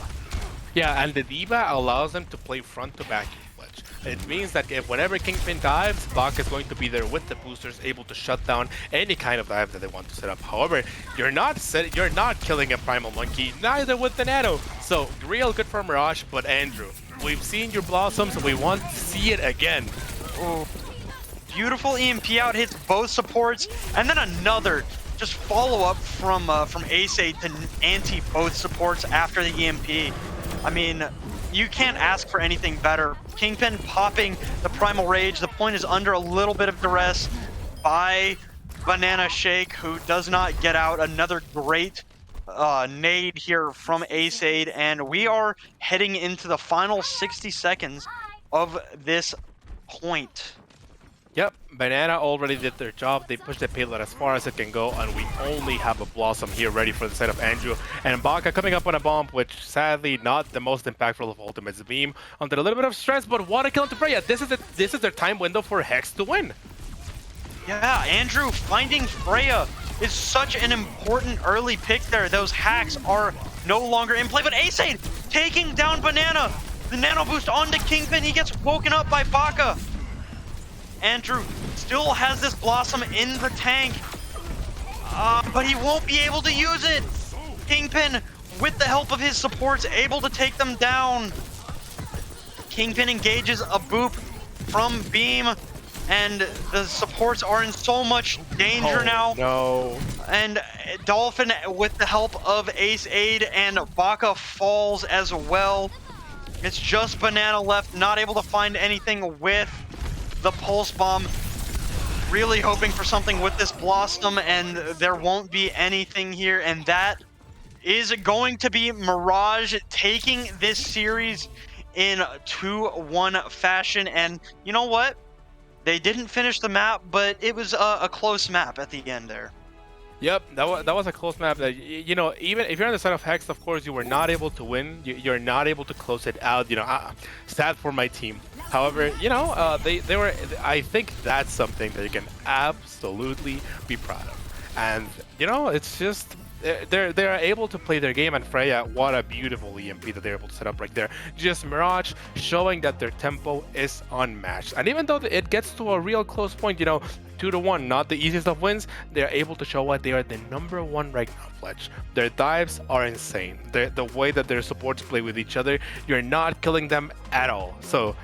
Yeah, and the D.Va allows them to play front to back Fletch. It means that if whenever Kingpin dives, Baka is going to be there with the boosters, able to shut down any kind of dive that they want to set up. However, you're not killing a Primal Monkey, neither with the Nano. So real good for Mirage, but Andrew, we've seen your Blossoms, we want to see it again. Ooh. Beautiful EMP out, hits both supports, and then another just follow up from Ace to anti both supports after the EMP. I mean, you can't ask for anything better. Kingpin popping the Primal Rage. The point is under a little bit of duress by Banana Shake, who does not get out. Another great nade here from Ace, and we are heading into the final 60 seconds of this point. Yep, Banana already did their job. They pushed the payload as far as it can go, and we only have a Blossom here ready for the set of Andrew. And Baka coming up on a bomb, which sadly not the most impactful of ultimates. Beam under a little bit of stress, but what a kill into Freya. This is their time window for Hex to win. Yeah, Andrew finding Freya is such an important early pick there. Those hacks are no longer in play, but Ace taking down Banana. The nano boost onto Kingpin. He gets woken up by Baka. Andrew still has this Blossom in the tank, but he won't be able to use it. Kingpin, with the help of his supports, able to take them down. Kingpin engages a boop from Beam, and the supports are in so much danger now. No. And Dolphin, with the help of Ace and Baka, falls as well. It's just Banana left, not able to find anything with the Pulse Bomb. Really hoping for something with this Blossom, and there won't be anything here, and that is going to be Mirage taking this series in 2-1 fashion. And you know what? They didn't finish the map, but it was a close map at the end there. Yep, that was a close map. That, you know, even if you're on the side of Hex, of course, you were not able to win. You're not able to close it out. You know, sad for my team. However, you know, they were. I think that's something that you can absolutely be proud of. And you know, it's just they're able to play their game. And Freya, what a beautiful EMP that they're able to set up right there. Just Mirage showing that their tempo is unmatched. And even though it gets to a real close point, you know, 2-1, not the easiest of wins, they're able to show what they are the #1 right now, Fletch. Their dives are insane. The way that their supports play with each other, you're not killing them at all. So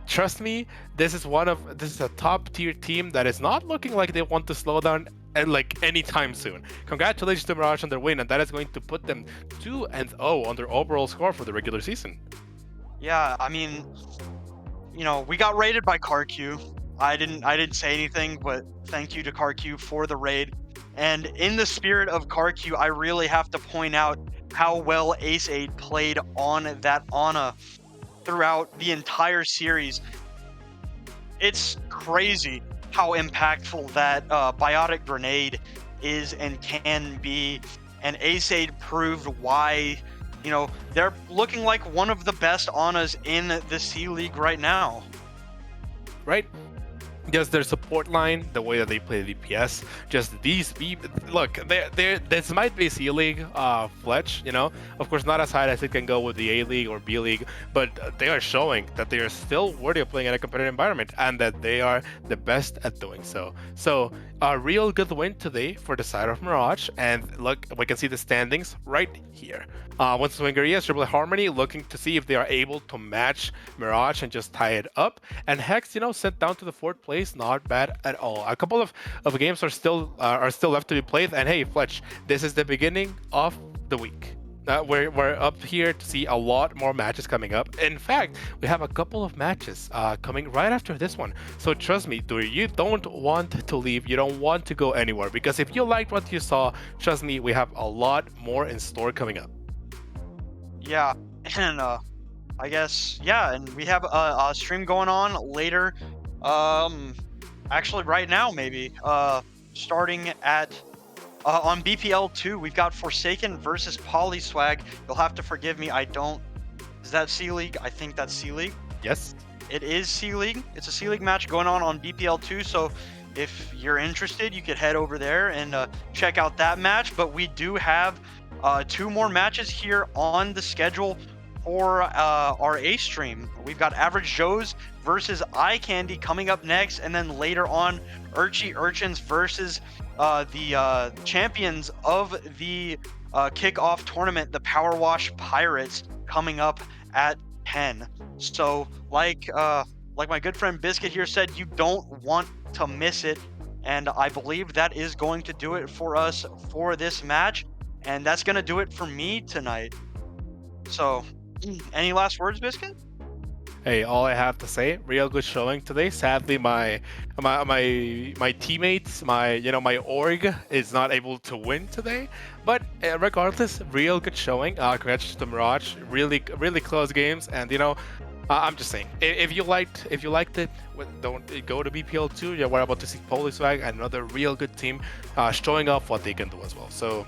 trust me, this is a top tier team that is not looking like they want to slow down like anytime soon. Congratulations to Mirage on their win, and that is going to put them 2-0 on their overall score for the regular season. Yeah, I mean, you know, we got raided by CarQ. I didn't say anything, but thank you to CarQ for the raid. And in the spirit of CarQ, I really have to point out how well Ace played on that Ana throughout the entire series. it's crazy how impactful that biotic grenade is and can be. And Ace-Aid proved why, you know, they're looking like one of the best Anas in the C League right now. Right? Just their support line, the way that they play DPS, just these look, this might be C League, Fletch, you know, of course not as high as it can go with the A League or B League, but they are showing that they are still worthy of playing in a competitive environment and that they are the best at doing so. So a real good win today for the side of Mirage, and look, we can see the standings right here. Once Swingeria, Triple Harmony looking to see if they are able to match Mirage and just tie it up, and Hexed, you know, sent down to the 4th place, not bad at all. A couple of games are still left to be played, and hey, Fletch, this is the beginning of the week. We're up here to see a lot more matches coming up. In fact, we have a couple of matches coming right after this one. So trust me, you don't want to leave. You don't want to go anywhere, because if you liked what you saw, trust me, we have a lot more in store coming up. Yeah, and I guess, yeah, and we have a stream going on later. Actually, right now, maybe. Starting at on BPL 2, we've got Forsaken versus Polyswag. You'll have to forgive me. Is that C League? I think that's C League. Yes. It is C League. It's a C League match going on BPL 2. So if you're interested, you could head over there and check out that match. But we do have 2 more matches here on the schedule for our A stream. We've got Average Joe's versus Eyecandy coming up next, and then later on, Urchins versus the champions of the kickoff tournament, the Powerwash Pirates, coming up at 10. So, like my good friend Biscuit here said, you don't want to miss it, and I believe that is going to do it for us for this match, and that's going to do it for me tonight. So, any last words, Biscuit? Hey, all I have to say, real good showing today. Sadly, my teammates, my org is not able to win today. But regardless, real good showing. Congrats to Mirage. Really close games, and I'm just saying, if you liked it, don't go to BPL 2. We're about to see Polyswag, another real good team, showing off what they can do as well. So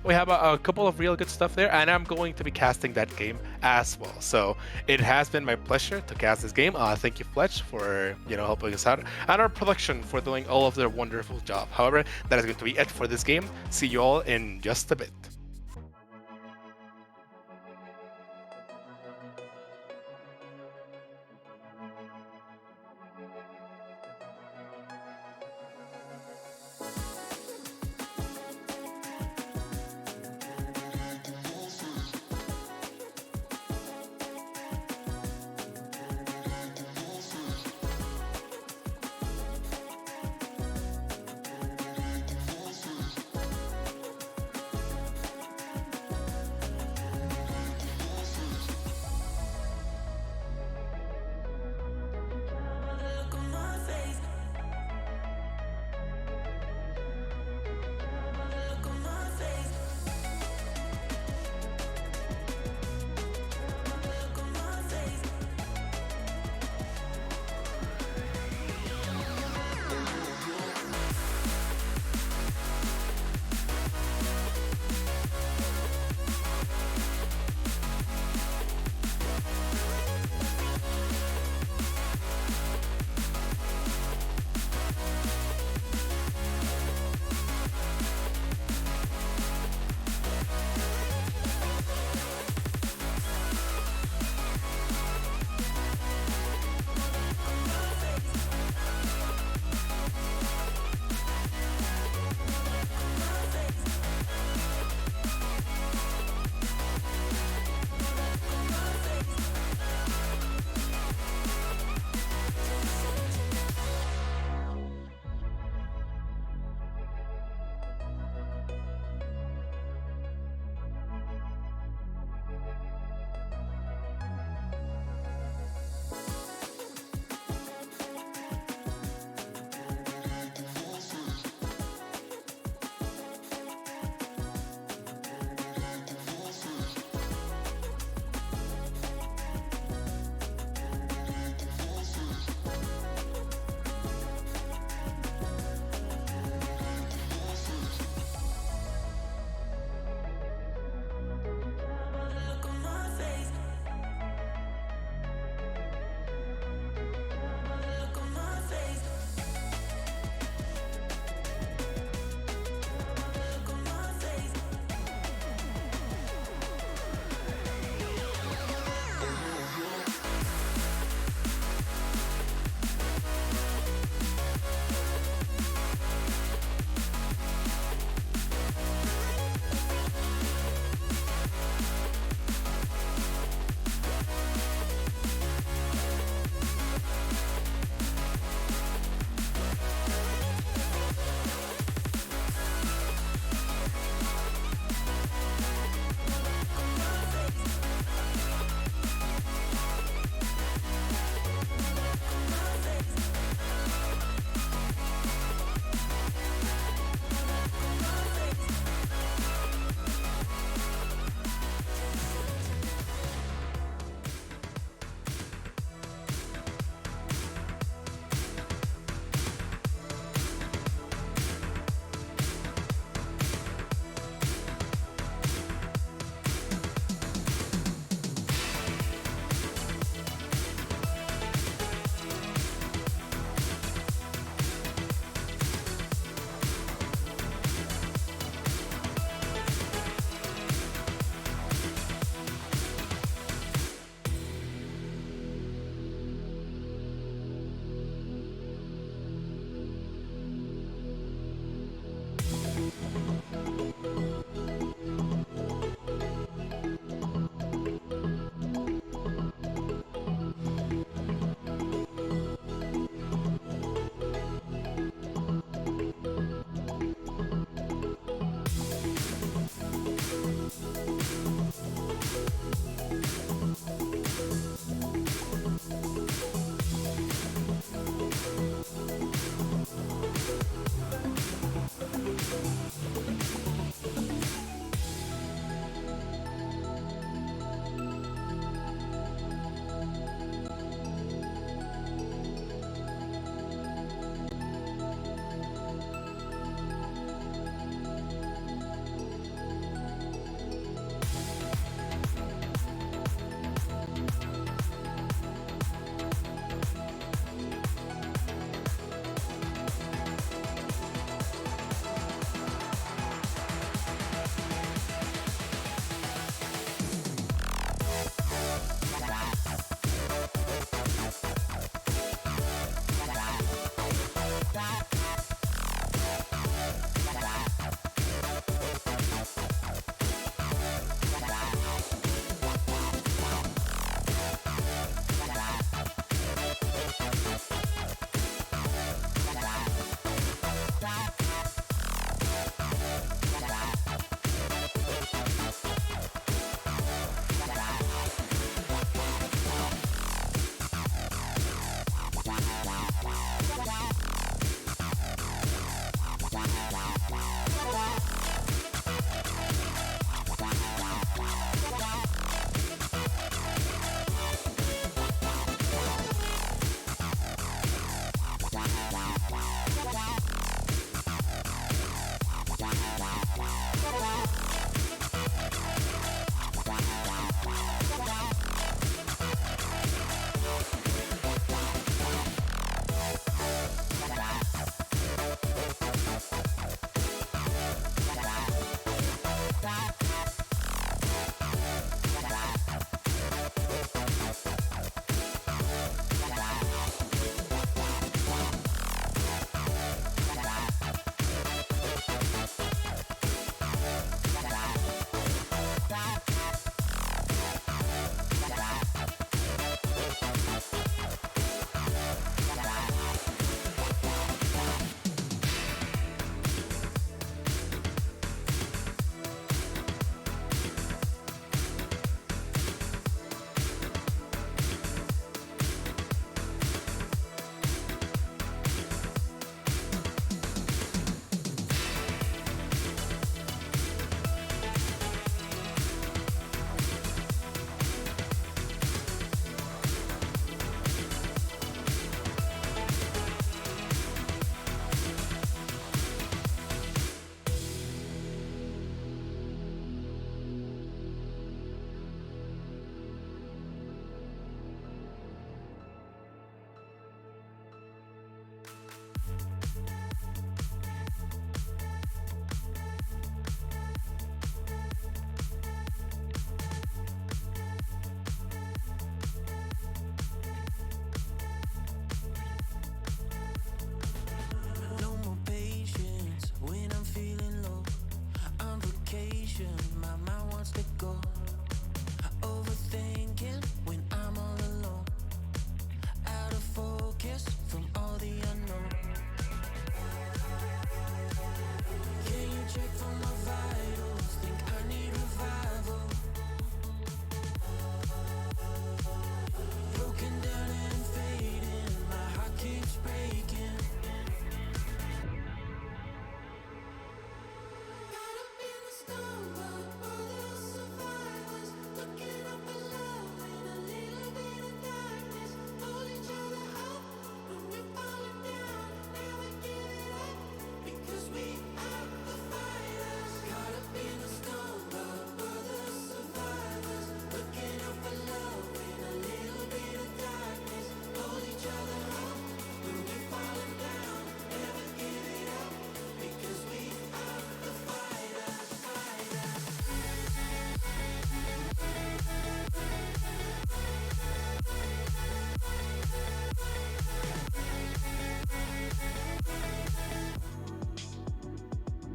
we have a couple of real good stuff there, and I'm going to be casting that game as well. So it has been my pleasure to cast this game. Thank you, Fletch, for helping us out, and our production for doing all of their wonderful job. However, that is going to be it for this game. See you all in just a bit.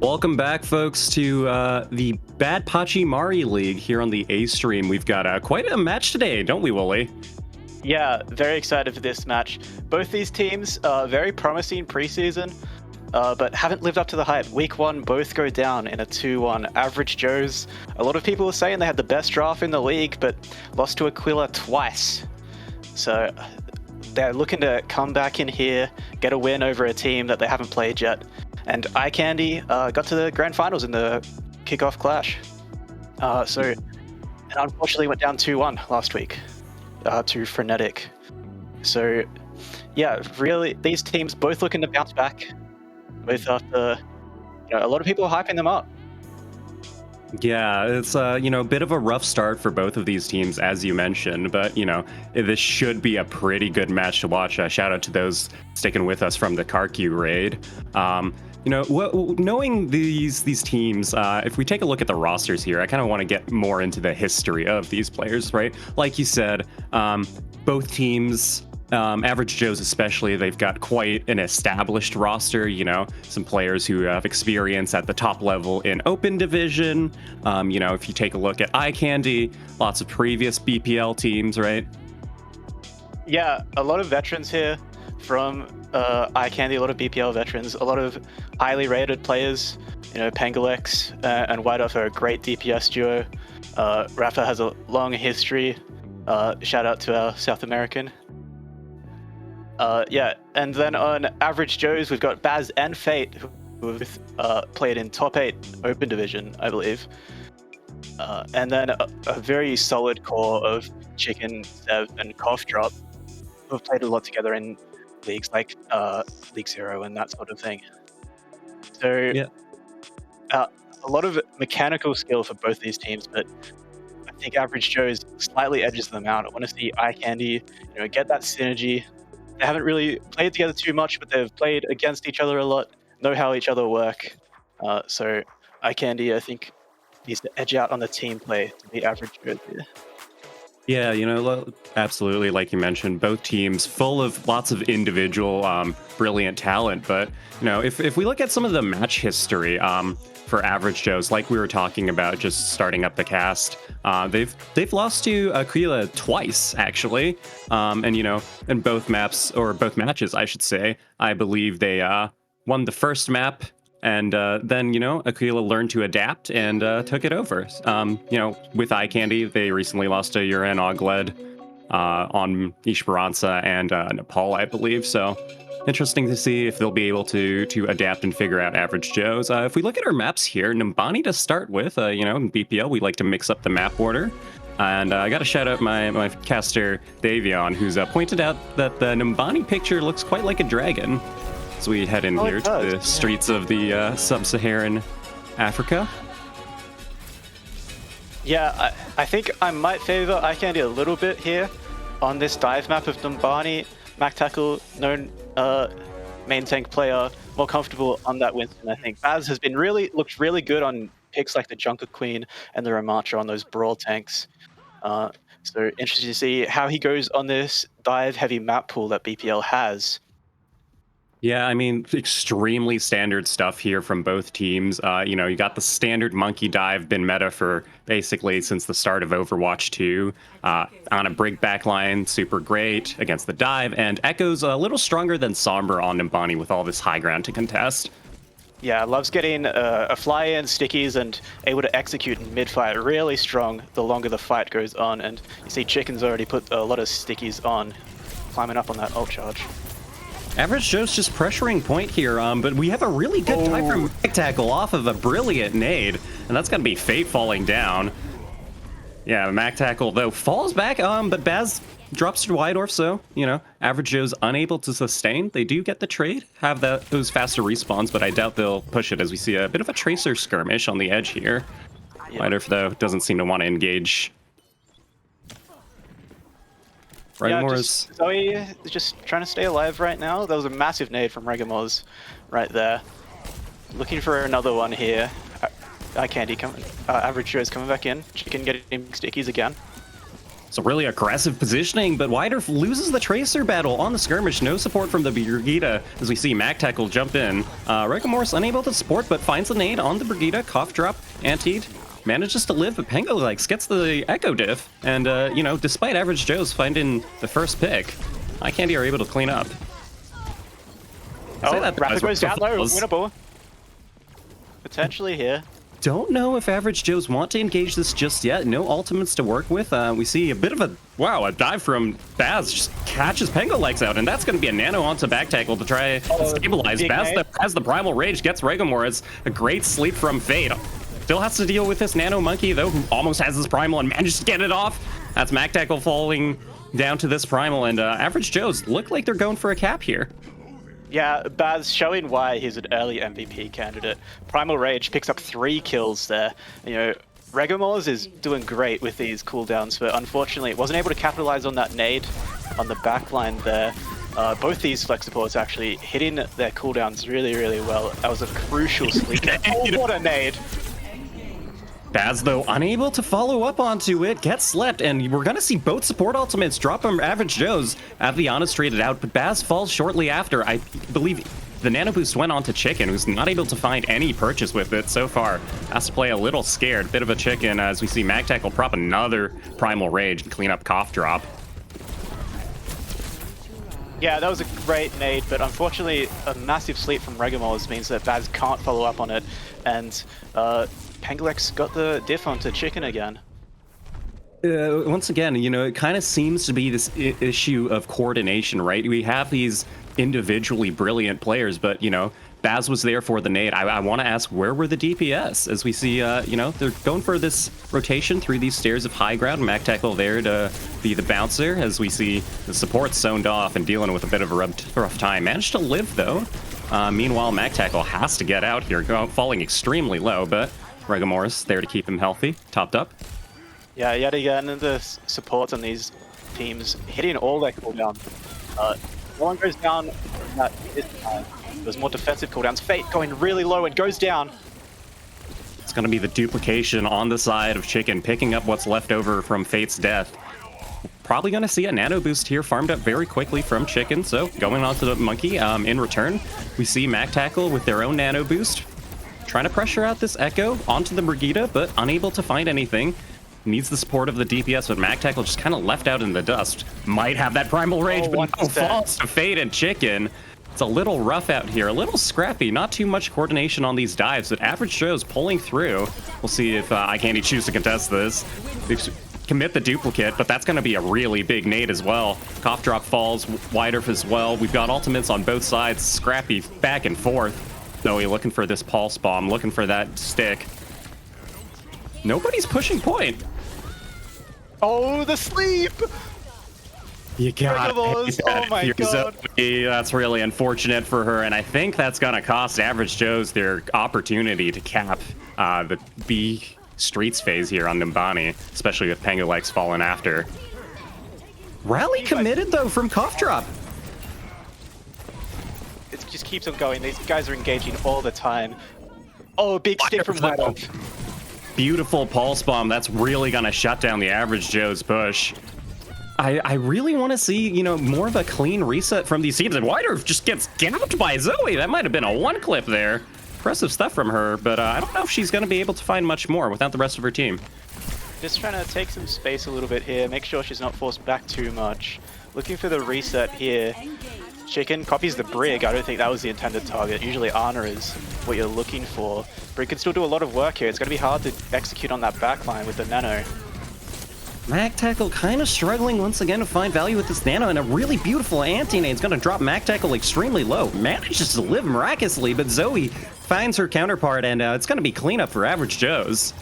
Welcome back, folks, to the Bad Pachimari League here on the A stream. We've got quite a match today, don't we, Wooly? Yeah, very excited for this match. Both these teams are very promising preseason, but haven't lived up to the hype. Week 1, both go down in a 2-1. Average Joes, a lot of people were saying they had the best draft in the league, but lost to Aquila twice. So they're looking to come back in here, get a win over a team that they haven't played yet. And Eyecandy got to the grand finals in the kickoff clash. And unfortunately went down 2-1 last week to Frenetic. So yeah, really, these teams both looking to bounce back. Both after, a lot of people are hyping them up. Yeah, it's a bit of a rough start for both of these teams, as you mentioned, but this should be a pretty good match to watch. Shout out to those sticking with us from the Karku raid. Knowing these teams, if we take a look at the rosters here, I kind of want to get more into the history of these players, right? Like you said, both teams, Average Joes especially, they've got quite an established roster, some players who have experience at the top level in Open Division. If you take a look at Eyecandy, lots of previous BPL teams, right? Yeah, a lot of veterans here from Eyecandy, a lot of BPL veterans, a lot of highly rated players. Pangalex and White Off are a great DPS duo. Rafa has a long history. Shout out to our South American. And then on Average Joes, we've got Baz and Fate, who have played in top 8 Open Division, I believe. And then a very solid core of Chicken, Sev, and Cough Drop, who have played a lot together in leagues like League Zero and that sort of thing. So, a lot of mechanical skill for both these teams, but I think Average Joe's slightly edges them out. I want to see Eyecandy, get that synergy. They haven't really played together too much, but they've played against each other a lot, know how each other work. So Eyecandy, I think, needs to edge out on the team play to beat Average Joe here. Yeah, absolutely. Like you mentioned, both teams full of lots of individual brilliant talent. But, if we look at some of the match history for Average Joes, like we were talking about just starting up the cast, they've lost to Aquila twice, actually. And, in both matches, I should say, I believe they won the first map. And then, Aquila learned to adapt and took it over. With Eyecandy, they recently lost to Uran Ogledd on Esperanza and Nepal, I believe. So interesting to see if they'll be able to adapt and figure out Average Joes. If we look at our maps here, Numbani to start with, in BPL, we like to mix up the map order. And I got to shout out my caster, Davion, who's pointed out that the Numbani picture looks quite like a dragon. So we head in here to the streets of the sub-Saharan Africa. Yeah, I think I might favor Eyecandy a little bit here on this dive map of Numbani. Mac Tackle, known main tank player, more comfortable on that Winston, I think. Baz has been looked really good on picks like the Junker Queen and the Ramattra on those brawl tanks. So interesting to see how he goes on this dive-heavy map pool that BPL has. Yeah, I mean, extremely standard stuff here from both teams. You got the standard monkey dive, been meta for basically since the start of Overwatch 2. On a Brig backline, super great against the dive, and Echo's a little stronger than Somber on Numbani with all this high ground to contest. Yeah, loves getting a fly-in, stickies, and able to execute in mid-fight really strong the longer the fight goes on. And you see Chicken's already put a lot of stickies on, climbing up on that ult charge. Average Joe's just pressuring point here, but we have a really good dive from Mac Tackle off of a brilliant nade, and that's going to be Fate falling down. Yeah, Mac Tackle, though, falls back, but Baz drops to Wydorf, so, Average Joe's unable to sustain. They do get the trade, have those faster respawns, but I doubt they'll push it as we see a bit of a Tracer skirmish on the edge here. Yeah. Wydorf, though, doesn't seem to want to engage. Zoe is just trying to stay alive right now. That was a massive nade from Regamors right there. Looking for another one here. Eyecandy coming. Average Joe is coming back in. Chicken getting stickies again. So really aggressive positioning, but Wydorf loses the Tracer battle on the skirmish. No support from the Brigida as we see Mac Tackle jump in. Regamors unable to support, but finds the nade on the Brigida. Cough drop, antied. Manages to live, but Pengo gets the Echo diff, and despite Average Joe's finding the first pick, Eyecandy are able to clean up. Rapid goes down low, winnable. Potentially here. Don't know if Average Joe's want to engage this just yet. No ultimates to work with. We see a bit of a dive from Baz, just catches Pengo out, and that's going to be a nano onto back tackle to try and stabilize. Baz has the Primal Rage, gets Regamors. A great sleep from Fate. Still has to deal with this Nano Monkey, though, who almost has his Primal and manages to get it off. That's Mac Tackle falling down to this Primal, and Average Joe's look like they're going for a cap here. Yeah, Baz showing why he's an early MVP candidate. Primal Rage picks up 3 kills there. Regamors is doing great with these cooldowns, but unfortunately wasn't able to capitalize on that nade on the backline there. Both these flex supports actually hitting their cooldowns really, really well. That was a crucial sleep. Oh, what a nade! Baz, though, unable to follow up onto it, gets slept, and we're going to see both support ultimates drop from Average Joe's. Aviana's traded out, but Baz falls shortly after. I believe the Nano Boost went on to Chicken, who's not able to find any purchase with it so far. Has to play a little scared. Bit of a chicken as we see Mac Tackle prop another Primal Rage and clean up Cough Drop. Yeah, that was a great nade, but unfortunately a massive sleep from Regamors means that Baz can't follow up on it, and Penglex got the diff onto Chicken again. Once again, it kind of seems to be this issue of coordination, right? We have these individually brilliant players, but, Baz was there for the nade. I want to ask, where were the DPS? As we see, they're going for this rotation through these stairs of high ground. Mac Tackle there to be the bouncer, as we see the support zoned off and dealing with a bit of a rough time. Managed to live, though. Meanwhile, MacTackle has to get out here, falling extremely low, but Regamoris there to keep him healthy, topped up. Yeah, yet again, the supports on these teams hitting all their cooldowns. No one goes down this time. There's more defensive cooldowns. Fate going really low and goes down. It's going to be the duplication on the side of Chicken, picking up what's left over from Fate's death. Probably going to see a nano boost here farmed up very quickly from Chicken, so going on to the Monkey. In return, we see MacTackle with their own nano boost, trying to pressure out this Echo onto the Brigitte, but unable to find anything. Needs the support of the DPS, but MacTackle just kind of left out in the dust. Might have that Primal Rage, but no, falls to Fate and Chicken. It's a little rough out here, a little scrappy, not too much coordination on these dives, but Average Joe's pulling through. We'll see if Eyecandy choose to contest this. They commit the duplicate, but that's going to be a really big nade as well. Cough Drop falls, Widerf as well. We've got ultimates on both sides, scrappy back and forth. Zoe looking for this Pulse Bomb, looking for that stick. Nobody's pushing point. Oh, the sleep! You got it. Oh my god. Zoe, that's really unfortunate for her, and I think that's going to cost Average Joe's their opportunity to cap the B Streets phase here on Nimbani, especially with Pengulex falling after. Rally committed, though, from Cough Drop. It just keeps on going. These guys are engaging all the time. Oh, big stick from Widow. Beautiful Pulse Bomb. That's really going to shut down the Average Joe's push. I really want to see, you know, more of a clean reset from these teams. And Widerf just gets gouged by Zoe. That might have been a one clip there. Impressive stuff from her, but I don't know if she's going to be able to find much more without the rest of her team. Just trying to take some space a little bit here, make sure she's not forced back too much. Looking for the reset here. Chicken copies the Brig. I don't think that was the intended target. Usually Ana is what you're looking for. Brig can still do a lot of work here. It's going to be hard to execute on that backline with the Nano. MacTackle kind of struggling once again to find value with this Nano, and a really beautiful anti-nade is going to drop MacTackle extremely low. Manages to live miraculously, but Zoe finds her counterpart, and it's going to be cleanup for Average Joe's.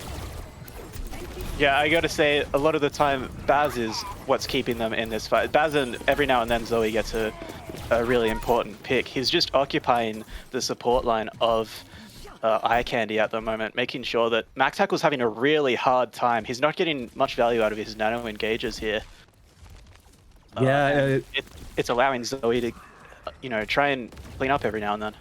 Yeah, I gotta say, a lot of the time, Baz is what's keeping them in this fight. Baz, and every now and then Zoe gets a really important pick. He's just occupying the support line of Eyecandy at the moment, making sure that MacTackle's having a really hard time. He's not getting much value out of his nano engages here. Yeah, it's allowing Zoe to, you know, try and clean up every now and then.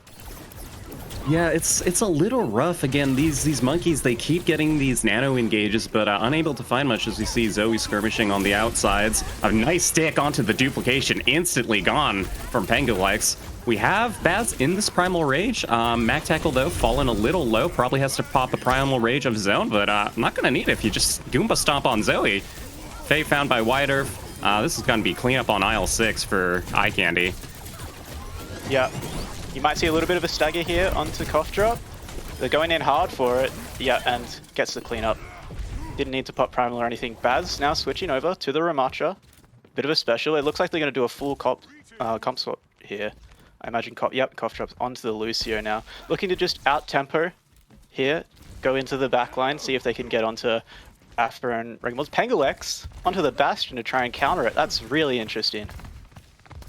Yeah, it's a little rough. Again, these monkeys, they keep getting these nano engages, but unable to find much as we see Zoe skirmishing on the outsides. A nice stick onto the duplication, instantly gone from Pengulex. We have Baz in this Primal Rage. MacTackle, though, fallen a little low. Probably has to pop a Primal Rage of his own, but not going to need it if you just Goomba Stomp on Zoe. Faye found by Widerf. This is going to be cleanup on aisle 6 for Eyecandy. Yeah. You might see a little bit of a stagger here onto Cough Drop. They're going in hard for it. Yeah, and gets the cleanup. Didn't need to pop Primal or anything. Baz now switching over to the Ramattra. Bit of a special. It looks like they're going to do a full comp swap here. I imagine Cough Drop's onto the Lucio now. Looking to just out-tempo here. Go into the backline, see if they can get onto Afra and Regamoris. Pengulex onto the Bastion to try and counter it. That's really interesting.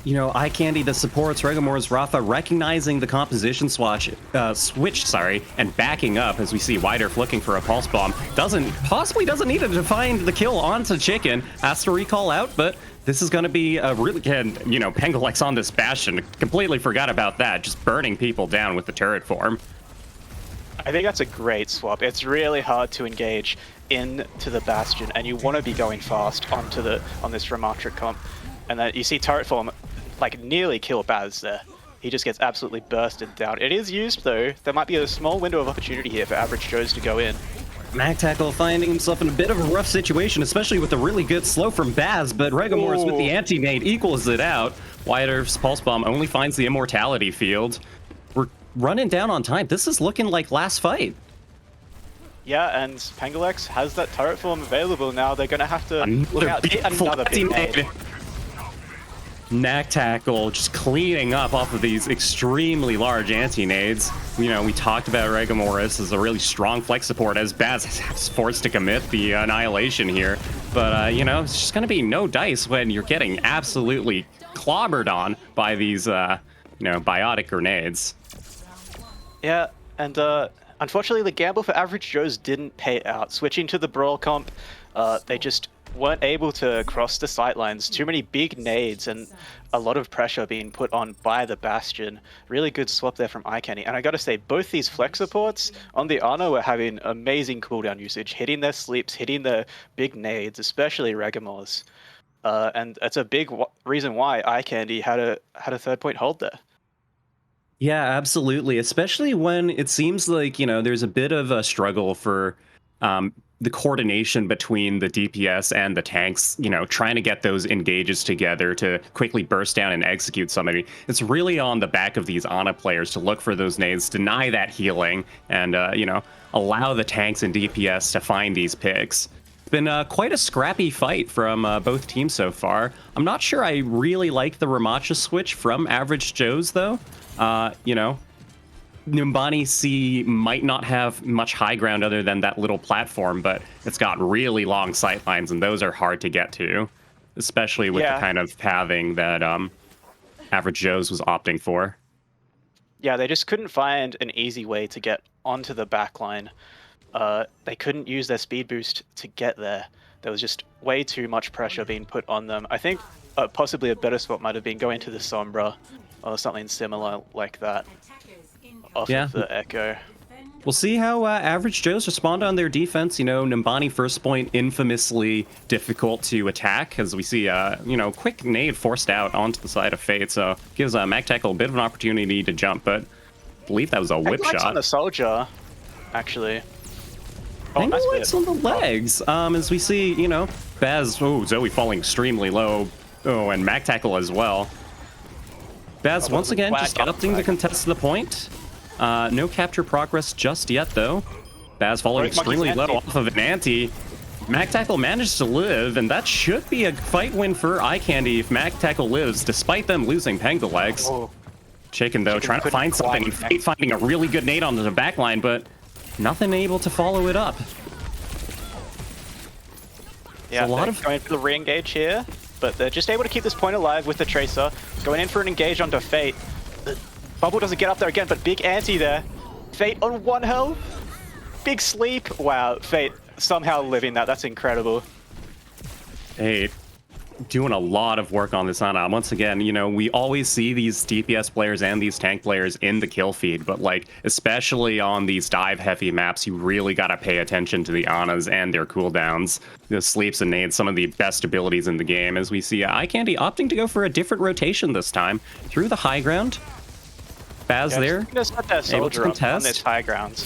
You know, Eyecandy, the supports, Regamoris, Rafa, recognizing the composition switch, and backing up as we see Widerf looking for a Pulse Bomb. Possibly doesn't need it to find the kill onto Chicken. Has to recall out, but this is going to be a really, you know, Pengulex on this Bastion. Completely forgot about that, just burning people down with the turret form. I think that's a great swap. It's really hard to engage into the Bastion, and you want to be going fast on this Ramattra comp. And then you see turret form like nearly kill Baz there. He just gets absolutely bursted down. It is used though. There might be a small window of opportunity here for Average Joe's to go in. MacTackle finding himself in a bit of a rough situation, especially with the really good slow from Baz, but Regamoris with the anti-nade equals it out. Widerf's Pulse Bomb only finds the Immortality field. We're running down on time. This is looking like last fight. Yeah, and Pengulex has that turret form available now. They're going to have to look out to hit another big nade. MacTackle just cleaning up off of these extremely large anti-nades. You know, we talked about Regamoris as a really strong flex support as Baz is forced to commit the Annihilation here. But, you know, it's just going to be no dice when you're getting absolutely clobbered on by these, you know, biotic grenades. Yeah, and unfortunately the gamble for Average Joe's didn't pay out. Switching to the Brawl comp, they just weren't able to cross the sightlines. Too many big nades and a lot of pressure being put on by the Bastion. Really good swap there from Eyecandy. And I gotta say, both these flex supports on the Ana were having amazing cooldown usage, hitting their sleeps, hitting their big nades, especially Regamor's. And that's a big reason why Eyecandy had a 3rd-point hold there. Yeah, absolutely. Especially when it seems like, there's a bit of a struggle for the coordination between the DPS and the tanks, trying to get those engages together to quickly burst down and execute somebody. It's really on the back of these Ana players to look for those nades, deny that healing, and, allow the tanks and DPS to find these picks. It's been quite a scrappy fight from both teams so far. I'm not sure I really like the Ramacha switch from Average Joe's, though. Numbani C might not have much high ground other than that little platform, but it's got really long sight lines, and those are hard to get to, especially with the kind of pathing that Average Joe's was opting for. Yeah, they just couldn't find an easy way to get onto the backline. They couldn't use their speed boost to get there. There was just way too much pressure being put on them. I think possibly a better spot might have been going to the Sombra or something similar like that off of the Echo. We'll see how Average Joe's respond on their defense. Numbani first point infamously difficult to attack, as we see quick nade forced out onto the side of Fate, so gives MacTackle a bit of an opportunity to jump, but I believe that was a whip shot. On the soldier, actually. Angle lights on the legs, as we see, Baz, Zoe falling extremely low, and MacTackle as well. Baz once again just opting to contest the point. No capture progress just yet, though. Baz falling extremely low off of an anti. MacTackle managed to live, and that should be a fight win for Eyecandy if MacTackle lives, despite them losing Pangalegs. Chicken, though, trying to find something, and Fate finding a really good nade onto the backline, but nothing able to follow it up. Yeah, going for the re-engage here, but they're just able to keep this point alive with the Tracer. Going in for an engage onto Fate. The Bubble doesn't get up there again, but big anti there. Fate on 1 health. Big sleep. Wow, Fate somehow living that. That's incredible. Fate doing a lot of work on this Ana. Once again, we always see these DPS players and these tank players in the kill feed, but especially on these dive heavy maps, you really got to pay attention to the Anas and their cooldowns. The sleeps and nades, some of the best abilities in the game, as we see Eyecandy opting to go for a different rotation this time through the high ground. Baz there, able to contest. On this high ground.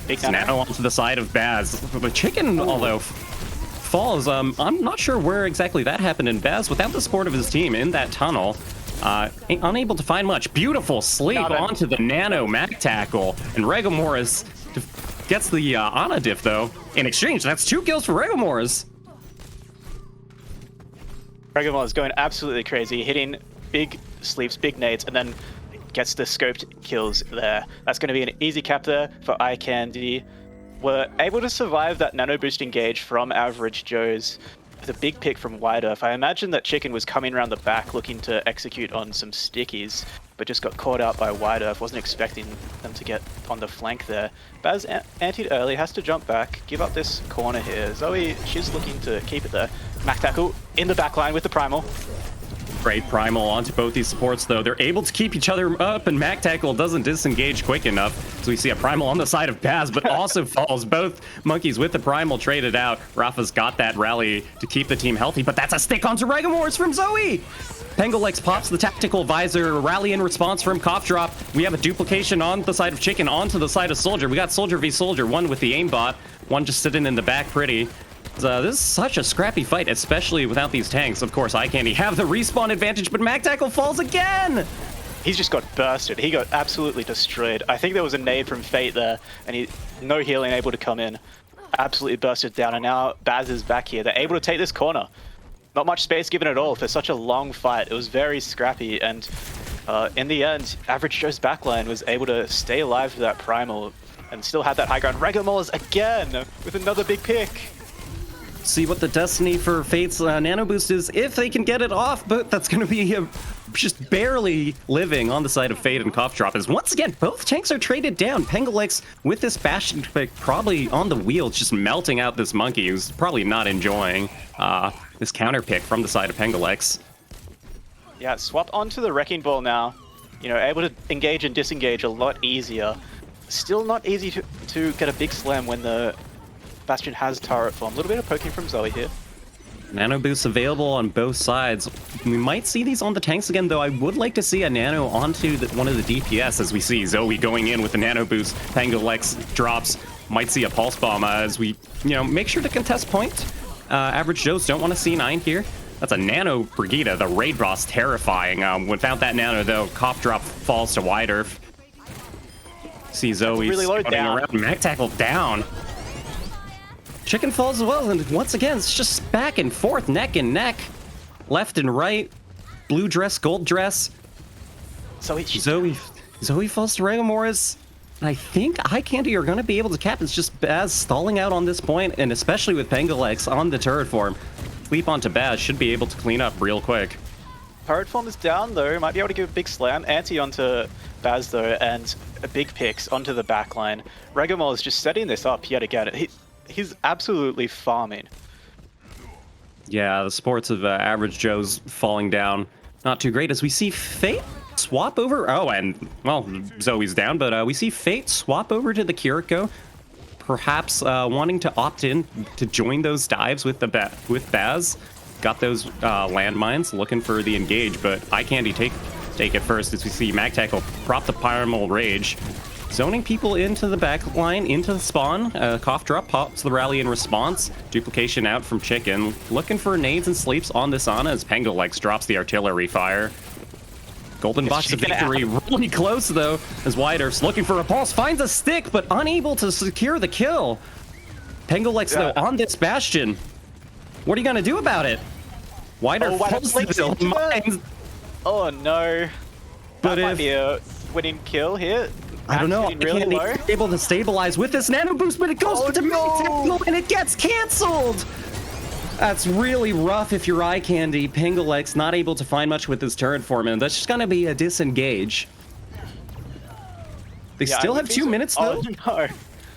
Big nano onto the side of Baz. The Chicken, although falls, I'm not sure where exactly that happened, and Baz, without the support of his team in that tunnel, unable to find much. Beautiful sleep onto the nano MacTackle, and Regamor's gets the Ana diff, though. In exchange, that's 2 kills for Regamor's. Regamor's going absolutely crazy, hitting big sleeps, big nades, and then gets the scoped kills there. That's going to be an easy cap there for Eyecandy. We're able to survive that nano boost engage from Average Joe's with a big pick from Wide Earth. I imagine that Chicken was coming around the back looking to execute on some stickies, but just got caught out by Wide Earth. Wasn't expecting them to get on the flank there. Baz antied early, has to jump back, give up this corner here. Zoe, she's looking to keep it there. MacTackle in the back line with the Primal. Great Primal onto both these supports, though. They're able to keep each other up, and MacTackle doesn't disengage quick enough. So we see a Primal on the side of Baz, but also falls. Both monkeys with the Primal traded out. Rafa's got that rally to keep the team healthy, but that's a stick onto Regamor's from Zoe! Pangalegs pops the tactical visor, rally in response from Cough Drop. We have a duplication on the side of Chicken onto the side of Soldier. We got Soldier v Soldier, one with the aimbot, one just sitting in the back pretty. This is such a scrappy fight, especially without these tanks. Of course, Eyecandy have the respawn advantage, but MacTackle falls again! He's just got bursted. He got absolutely destroyed. I think there was a nade from Fate there, and no healing able to come in. Absolutely bursted down, and now Baz is back here. They're able to take this corner. Not much space given at all for such a long fight. It was very scrappy, and in the end, Average Joe's backline was able to stay alive for that Primal and still have that high ground. Regamor's again with another big pick. See what the destiny for Fate's Nano Boost is, if they can get it off, but that's going to be just barely living on the side of Fate and Cough Drop. As once again, both tanks are traded down. Pengalex with this Bastion pick probably on the wheel, just melting out this Monkey, who's probably not enjoying this counter pick from the side of Pengalex. Yeah, swap onto the Wrecking Ball now. You know, able to engage and disengage a lot easier. Still not easy to get a big slam when the Bastion has turret form. A little bit of poking from Zoe here. Nano boosts available on both sides. We might see these on the tanks again, though. I would like to see a nano onto one of the DPS, as we see Zoe going in with the nano boost. Pengalex drops. Might see a pulse bomb as we, make sure to contest point. Average Joes don't want to see 9 here. That's a nano Brigida, the raid boss, terrifying. Without that nano, though, Cough Drop falls to Wide Earth. See Zoe really low down. Around. Mag Tackle down. Chicken falls as well, and once again, it's just back and forth, neck and neck, left and right, blue dress, gold dress. Zoe falls to Regamores. I think Eyecandy are going to be able to cap. It's just Baz stalling out on this point, and especially with Pengalex on the turret form. Sleep onto Baz should be able to clean up real quick. Turret form is down though, might be able to give a big slam. Anti onto Baz though, and a big picks onto the backline. Regamore is just setting this up yet again. He's absolutely farming. Yeah, the sports of Average Joe's falling down. Not too great as we see Fate swap over. Oh, and, well, Zoe's down, but we see Fate swap over to the Kiriko. Perhaps wanting to opt in to join those dives with Baz. Got those landmines, looking for the engage, but Eyecandy take it first as we see Mag Tackle prop the Primal Rage. Zoning people into the back line, into the spawn. Cough Drop pops the rally in response. Duplication out from Chicken. Looking for nades and sleeps on this Ana as Pengalex drops the artillery fire. Golden Box of Victory really close though, as Wide Earth's looking for a pulse. Finds a stick, but unable to secure the kill. Pengalex though on this Bastion. What are you going to do about it? Wide Earth pulls the mines. Oh no. That might be a winning kill here. I don't know. Eyecandy able to stabilize with this nano boost, but it goes to Mag and it gets canceled. That's really rough if you're Eyecandy. Pengalex not able to find much with his turret form, and that's just gonna be a disengage. They still have 2 minutes though. No.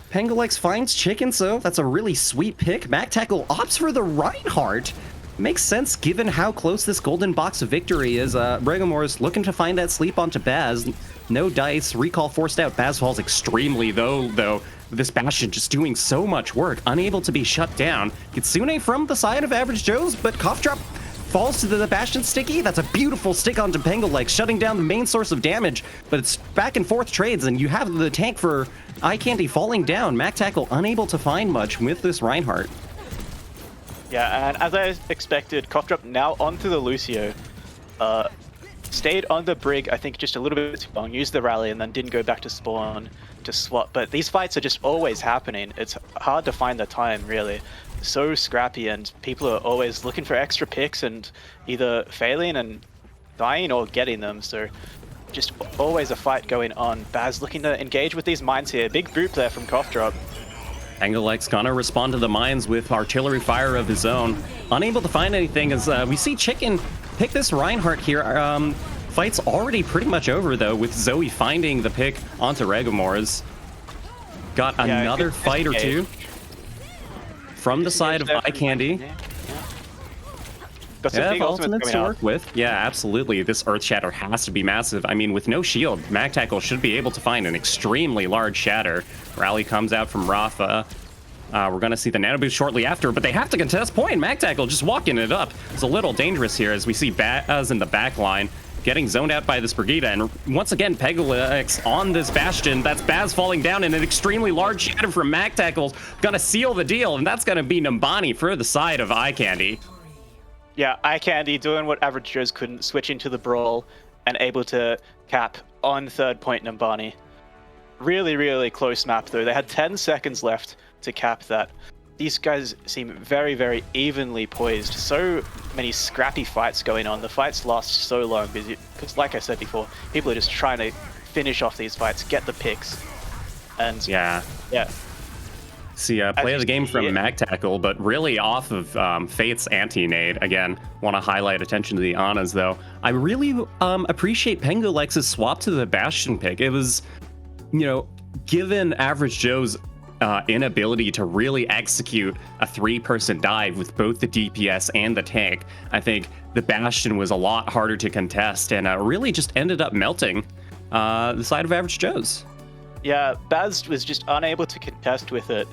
Pengalex finds Chicken, so that's a really sweet pick. Mag Tackle opts for the Reinhardt. Makes sense given how close this golden box of victory is. Regamore looking to find that sleep onto Baz. No dice, recall forced out. Baz falls extremely though. This Bastion just doing so much work, unable to be shut down. Kitsune from the side of Average Joe's, but Cough Drop falls to the Bastion sticky. That's a beautiful stick onto Pengalex, shutting down the main source of damage, but it's back and forth trades, and you have the tank for Eyecandy falling down. Mag Tackle unable to find much with this Reinhardt. Yeah, and as I expected, Cough Drop now onto the Lucio. Stayed on the Brig, I think, just a little bit too long, used the rally, and then didn't go back to spawn to swap. But these fights are just always happening. It's hard to find the time, really. So scrappy, and people are always looking for extra picks and either failing and dying or getting them. So just always a fight going on. Baz looking to engage with these mines here. Big boop there from Cough Drop. Pengalex gonna respond to the mines with artillery fire of his own. Unable to find anything as we see Chicken pick this Reinhardt here. Fight's already pretty much over though, with Zoe finding the pick onto Regamores. Got another fight or two from the side of Eyecandy. Yeah, ultimates to work with. Yeah, absolutely. This Earth Shatter has to be massive. I mean, with no shield, Mag Tackle should be able to find an extremely large shatter. Rally comes out from Rafa. We're going to see the nano boost shortly after, but they have to contest point. Mag Tackle just walking it up. It's a little dangerous here as we see Baz in the back line getting zoned out by this Brigida. And once again, Pengalex on this Bastion. That's Baz falling down, and an extremely large shatter from Mag Tackle's going to seal the deal, and that's going to be Numbani for the side of Eyecandy. Yeah, Eyecandy doing what Average Joe's couldn't, switching to the Brawl and able to cap on third point Numbani. Really, really close map though. They had 10 seconds left to cap that. These guys seem very, very evenly poised. So many scrappy fights going on. The fights last so long because like I said before, people are just trying to finish off these fights, get the picks. And yeah. See, play of the game from Mag Tackle, but really off of Fate's anti-nade. Again, want to highlight attention to the Anas, though. I really appreciate Pengolex's swap to the Bastion pick. It was, you know, given Average Joe's inability to really execute a 3-person dive with both the DPS and the tank, I think the Bastion was a lot harder to contest and really just ended up melting the side of Average Joe's. Yeah, Baz was just unable to contest with it.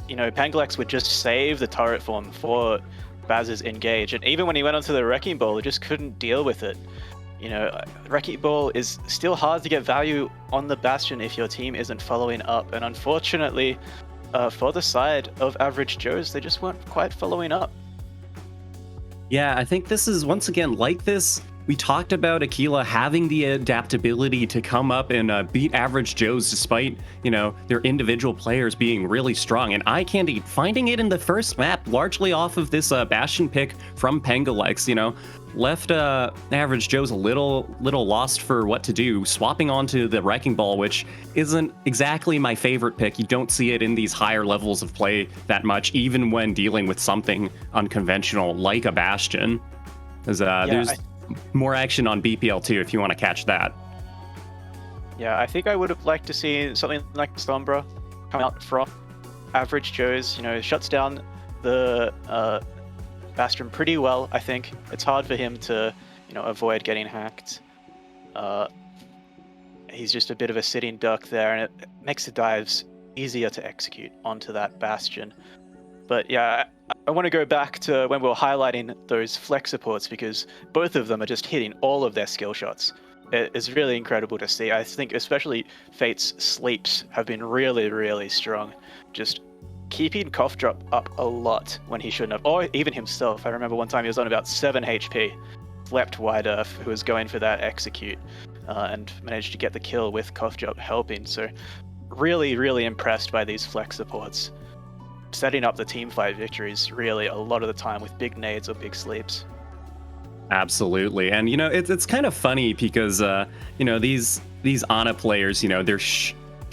You know, Pangalex would just save the turret form for Baz's engage, and even when he went onto the Wrecking Ball, he just couldn't deal with it. You know, Wrecking Ball is still hard to get value on the Bastion if your team isn't following up, and unfortunately, for the side of Average Joe's, they just weren't quite following up. Yeah, I think this is, once again, like this. We talked about Aquila having the adaptability to come up and beat Average Joe's despite, you know, their individual players being really strong. And Eyecandy finding it in the first map, largely off of this Bastion pick from Pengalex, you know, left Average Joe's a little lost for what to do, swapping onto the Wrecking Ball, which isn't exactly my favorite pick. You don't see it in these higher levels of play that much, even when dealing with something unconventional like a Bastion. There's more action on BPL too, if you want to catch that. Yeah, I think I would have liked to see something like Sombra come out from Average Joe's. You know, shuts down the Bastion pretty well. I think it's hard for him to, you know, avoid getting hacked. He's just a bit of a sitting duck there, and it makes the dives easier to execute onto that Bastion. But yeah, I want to go back to when we were highlighting those flex supports, because both of them are just hitting all of their skill shots. It's really incredible to see. I think especially Fate's sleeps have been really, really strong. Just keeping Cough Drop up a lot when he shouldn't have, or even himself. I remember one time he was on about 7 HP, slept Wide Earth, who was going for that execute, and managed to get the kill with Cough Drop helping. So really, really impressed by these flex supports. Setting up the team fight victories really a lot of the time with big nades or big sleeps. Absolutely. And, you know, it's kind of funny because, you know, these Ana players, you know, they're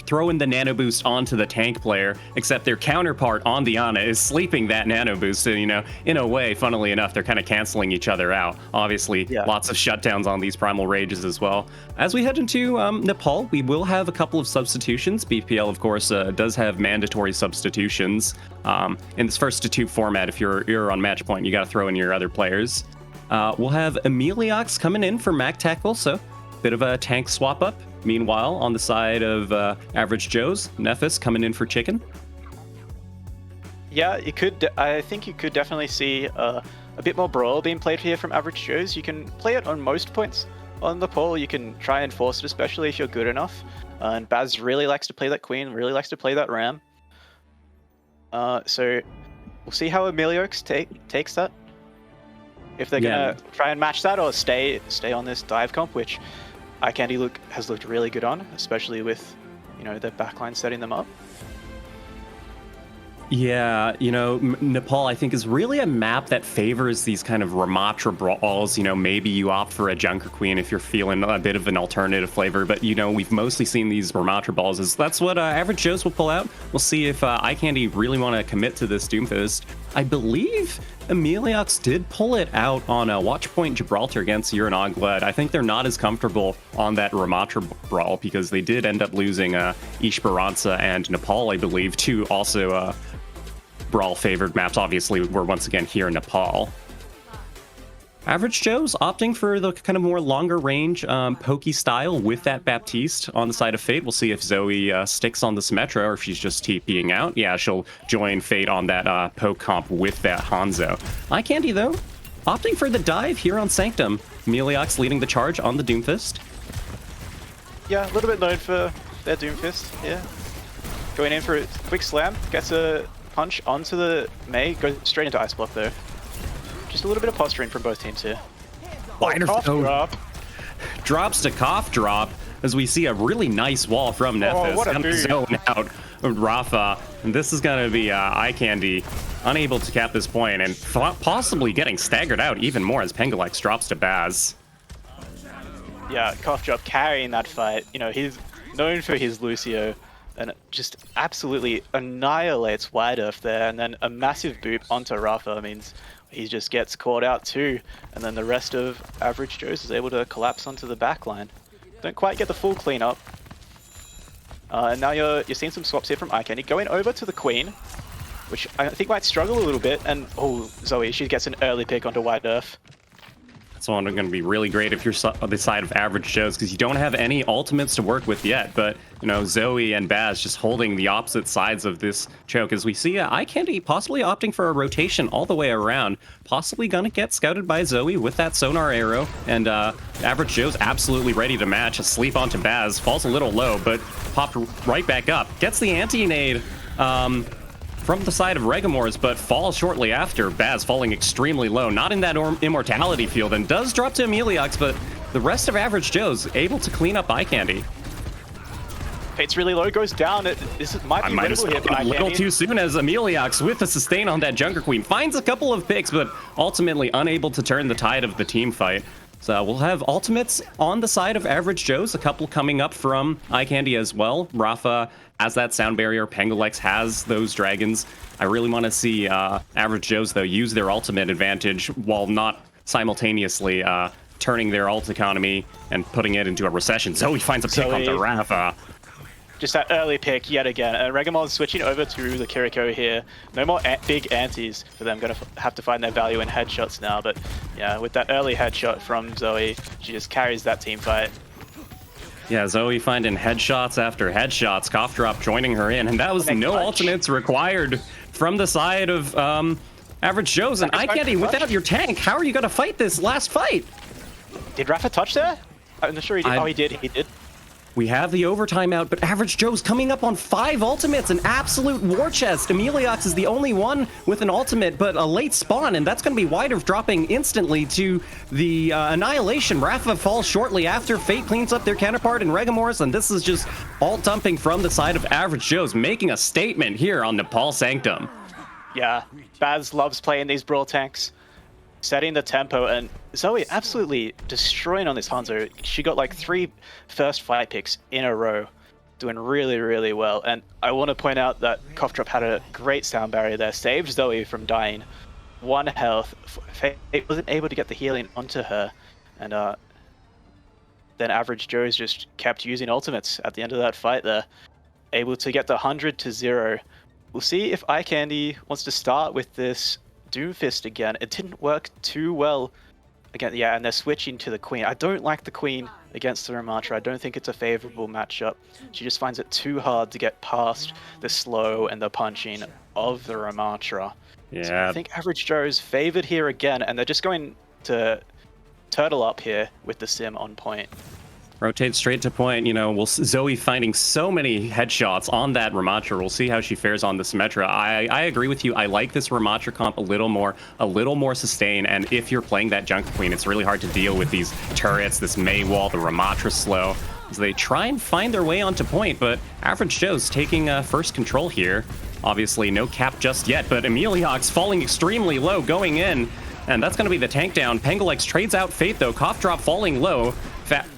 throwing the nano boost onto the tank player, except their counterpart on the Ana is sleeping that nano boost. So, you know, in a way, funnily enough, they're kind of canceling each other out. Obviously, lots of shutdowns on these Primal Rages as well. As we head into Nepal, we will have a couple of substitutions. BPL, of course, does have mandatory substitutions. In this first to 2 format, if you're on match point, you got to throw in your other players. We'll have Emiliox coming in for Mag Tackle, so bit of a tank swap up. Meanwhile, on the side of Average Joe's, Nephis coming in for Chicken. Yeah, you could. I think you could definitely see a bit more Brawl being played here from Average Joe's. You can play it on most points on the poll. You can try and force it, especially if you're good enough. And Baz really likes to play that Queen, really likes to play that Ram. So we'll see how Emiliox takes that. If they're gonna try and match that or stay on this dive comp, which Eyecandy has looked really good on, especially with, you know, the backline setting them up. Yeah, you know, Nepal, I think, is really a map that favors these kind of Ramatra brawls. You know, maybe you opt for a Junker Queen if you're feeling a bit of an alternative flavor, but, you know, we've mostly seen these Ramatra balls. That's what Average Joe's will pull out. We'll see if Eyecandy really want to commit to this Doomfist. I believe Emiliox did pull it out on a Watchpoint Gibraltar against Ogledd. I think they're not as comfortable on that Ramatra brawl because they did end up losing Ishbaranza and Nepal, I believe, to also brawl favored maps. Obviously, we're once again here in Nepal. Average Joe's opting for the kind of more longer range pokey style with that Baptiste on the side of Fate. We'll see if Zoe sticks on the Symmetra or if she's just TPing out. Yeah, she'll join Fate on that poke comp with that Hanzo. Eyecandy, though, opting for the dive here on Sanctum. Emiliox leading the charge on the Doomfist. Yeah, a little bit known for their Doomfist, yeah. Going in for a quick slam, gets a punch onto the Mei, goes straight into Ice Block though. Just a little bit of posturing from both teams here. Drops to Cough Drop as we see a really nice wall from Nephis. Gonna zone out Rafa. And this is going to be Eyecandy unable to cap this point and possibly getting staggered out even more as Pengalex drops to Baz. Yeah, Cough Drop carrying that fight. You know, he's known for his Lucio and it just absolutely annihilates Wide Earth there, and then a massive boot onto Rafa means he just gets caught out too, and then the rest of Average Joe's is able to collapse onto the back line. Don't quite get the full cleanup. And now you're seeing some swaps here from Eyecandy, going over to the Queen, which I think might struggle a little bit, and oh, Zoe, she gets an early pick onto Wide Earth. That's one going to be really great if you're on the side of Average Joe's, because you don't have any ultimates to work with yet. But, you know, Zoe and Baz just holding the opposite sides of this choke, as we see Eyecandy possibly opting for a rotation all the way around, possibly going to get scouted by Zoe with that sonar arrow. And Average Joe's absolutely ready to match. A sleep onto Baz, falls a little low, but popped right back up. Gets the anti-nade from the side of Regamors, but falls shortly after. Baz falling extremely low, not in that immortality field, and does drop to Ameliox, but the rest of Average Joe's able to clean up Eyecandy. Fate's really low, goes down. This might be winnable here for a little Eyecandy. too soon, as Ameliox with the sustain on that Junker Queen finds a couple of picks, but ultimately unable to turn the tide of the team fight. So we'll have ultimates on the side of Average Joe's, a couple coming up from Eyecandy as well. Rafa has that sound barrier, Pangalex has those dragons. I really want to see Average Joe's, though, use their ultimate advantage while not simultaneously turning their ult economy and putting it into a recession. Zoe finds a pick onto Rafa. Just that early pick yet again. Regamon switching over to the Kiriko here. No more big antis for them. Going to have to find their value in headshots now. But yeah, with that early headshot from Zoe, she just carries that team fight. Yeah, Zoe finding headshots after headshots. Cough Drop joining her in. And that was no ultimates required from the side of Average Joe's. And Eyecandy, without your tank, how are you going to fight this last fight? Did Rafa touch there? I'm not sure he did. Oh, he did. He did. We have the overtime out, but Average Joe's coming up on 5 ultimates, an absolute war chest. Ameliox is the only one with an ultimate, but a late spawn, and that's going to be Wide Earth dropping instantly to the Annihilation. Rafa falls shortly after. Fate cleans up their counterpart in Regamors, and this is just ult dumping from the side of Average Joe's, making a statement here on Nepal Sanctum. Yeah, Baz loves playing these brawl tanks, setting the tempo, and Zoe absolutely destroying on this Hanzo. She got like 3 first fight picks in a row, doing really, really well. And I want to point out that Cough Drop had a great sound barrier there, saved Zoe from dying. 1 health. Fate wasn't able to get the healing onto her, and then Average Joe's just kept using ultimates at the end of that fight there, able to get the 100 to 0. We'll see if Eyecandy wants to start with this Doomfist again. It didn't work too well again. Yeah, and they're switching to the Queen. I don't like the Queen against the Ramatra. I don't think it's a favorable matchup. She just finds it too hard to get past the slow and the punching of the Ramatra. Yeah. So I think Average Joe's favored here again, and they're just going to turtle up here with the sim on point. Rotate straight to point. You know, Zoe finding so many headshots on that Ramatra. We'll see how she fares on the Symmetra. I agree with you. I like this Ramatra comp a little more sustain. And if you're playing that Junker Queen, it's really hard to deal with these turrets, this May wall, the Ramatra slow. So they try and find their way onto point, but Average Joe's taking first control here. Obviously, no cap just yet, but Ameliox falling extremely low going in. And that's going to be the tank down. Pangalex trades out Fate, though. Cough Drop falling low.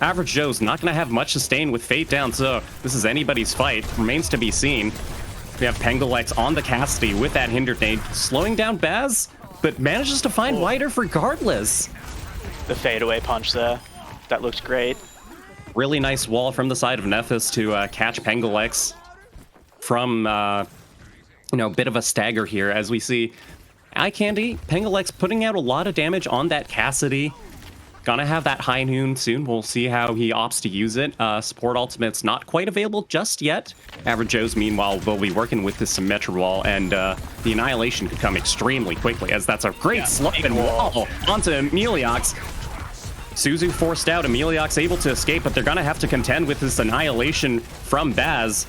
Average Joe's not going to have much sustain with Fate down, so this is anybody's fight. Remains to be seen. We have Pangalex on the Cassidy with that Hindered Nade, slowing down Baz, but manages to find Wide Earth regardless. The fadeaway punch there. That looked great. Really nice wall from the side of Nephis to catch Pangalex from, you know, a bit of a stagger here, as we see Eyecandy, Pangalex putting out a lot of damage on that Cassidy. Gonna have that High Noon soon. We'll see how he opts to use it. Support ultimate's not quite available just yet. Average Joe's, meanwhile, will be working with the Symmetra wall, and the Annihilation could come extremely quickly, as that's a great slump and wall onto Ameliox. Suzu forced out, Ameliox able to escape, but they're gonna have to contend with this Annihilation from Baz.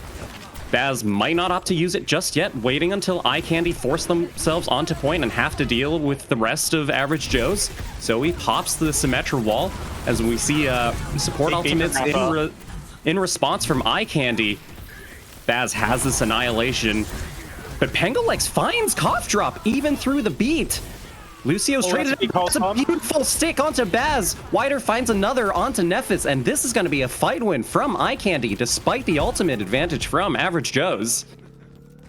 Baz might not opt to use it just yet, waiting until Eyecandy force themselves onto point and have to deal with the rest of Average Joe's. Zoe pops the Symmetra wall, as we see support ultimates in response from Eyecandy. Baz has this Annihilation, but Pangalex finds Cough Drop even through the beat. Lucio's Oh, traded that's a big it. It's a hold on. beautiful stick onto Baz. Wider finds another onto Nephis, and this is going to be a fight win from Eyecandy, despite the ultimate advantage from Average Joe's.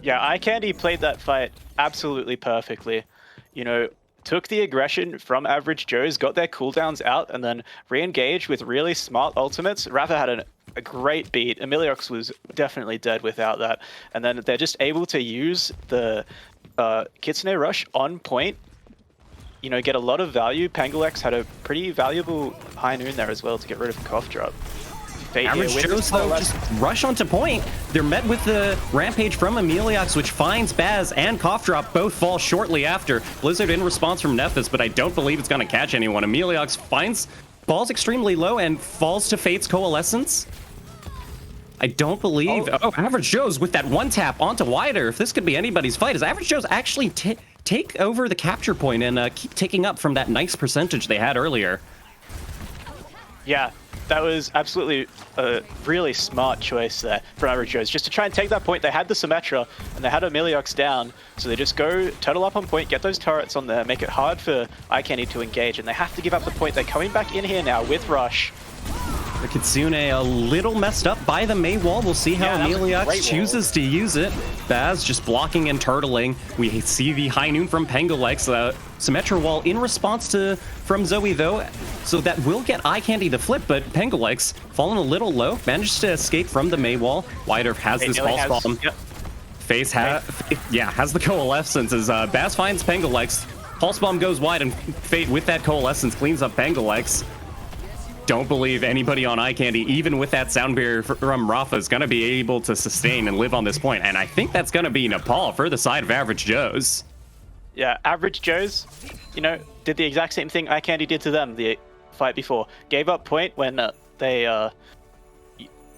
Yeah, Eyecandy played that fight absolutely perfectly. You know, took the aggression from Average Joe's, got their cooldowns out, and then re-engaged with really smart ultimates. Rafa had a great beat. Emiliox was definitely dead without that. And then they're just able to use the Kitsune Rush on point, you know, get a lot of value. Pangalex had a pretty valuable high noon there as well to get rid of Cough Drop. Fate here Average wins Joe's, this though, coalesce. just rush onto point. They're met with the Rampage from Emiliox, which finds Baz and Cough Drop both fall shortly after. Blizzard in response from Nephis, but I don't believe it's going to catch anyone. Emiliox falls extremely low and falls to Fate's Coalescence. I don't believe... Oh, Average Joe's with that one tap onto Wider. If this could be anybody's fight, is Average Joe's actually take over the capture point and keep taking up from that nice percentage they had earlier. Yeah, that was absolutely a really smart choice there from Average Joe's. Just to try and take that point, they had the Symmetra and they had Emiliox down, so they just go turtle up on point, get those turrets on there, make it hard for Eyecandy to engage, and they have to give up the point. They're coming back in here now with Rush. The Kitsune a little messed up by the May wall. We'll see how Emiliox chooses to use it. Baz just blocking and turtling. We see the high noon from Pangalex. Symmetra wall in response from Zoe though. So that will get Eyecandy to flip, but Pangalex falling a little low. Manages to escape from the May wall. Wider has this false bomb. Yep. Face has the Coalescence as Baz finds Pangalex. Pulse bomb goes wide and Fate with that Coalescence cleans up Pangalex. Don't believe anybody on Eyecandy, even with that sound barrier from Rafa, is going to be able to sustain and live on this point. And I think that's going to be Nepal for the side of Average Joe's. Yeah, Average Joe's, you know, did the exact same thing Eyecandy did to them the fight before. Gave up point when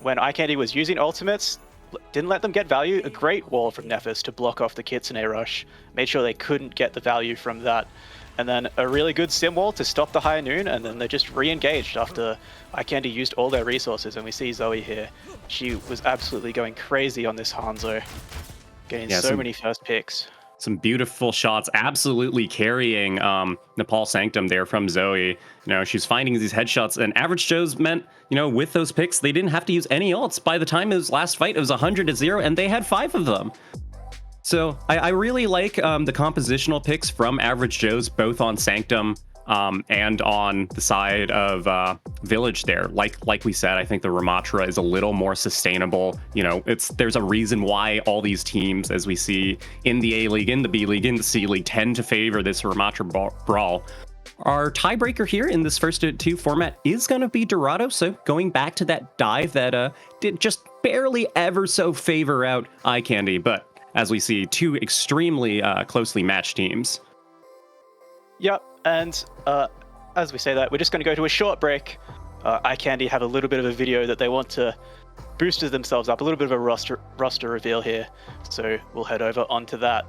when Eyecandy was using ultimates, didn't let them get value. A great wall from Nephis to block off the Kitsune Rush. Made sure they couldn't get the value from that. And then a really good sim wall to stop the high noon, and then they just re-engaged after Eyecandy used all their resources. And we see Zoe here. She was absolutely going crazy on this Hanzo, getting so many first picks. Some beautiful shots, absolutely carrying Nepal Sanctum there from Zoe. You know, she's finding these headshots, and Average Joe's meant, you know, with those picks, they didn't have to use any ults. By the time it was last fight, it was 100-0, and they had 5 of them. So I really like the compositional picks from Average Joe's, both on Sanctum and on the side of Village there. Like we said, I think the Ramatra is a little more sustainable. You know, there's a reason why all these teams, as we see in the A-League, in the B-League, in the C-League, tend to favor this Ramatra brawl. Our tiebreaker here in this first 2 format is going to be Dorado, so going back to that dive that did just barely ever so favor out Eyecandy, but as we see, 2 extremely closely matched teams. Yep, and as we say that, we're just going to go to a short break. Eyecandy have a little bit of a video that they want to boost themselves up, a little bit of a roster reveal here, so we'll head over onto that.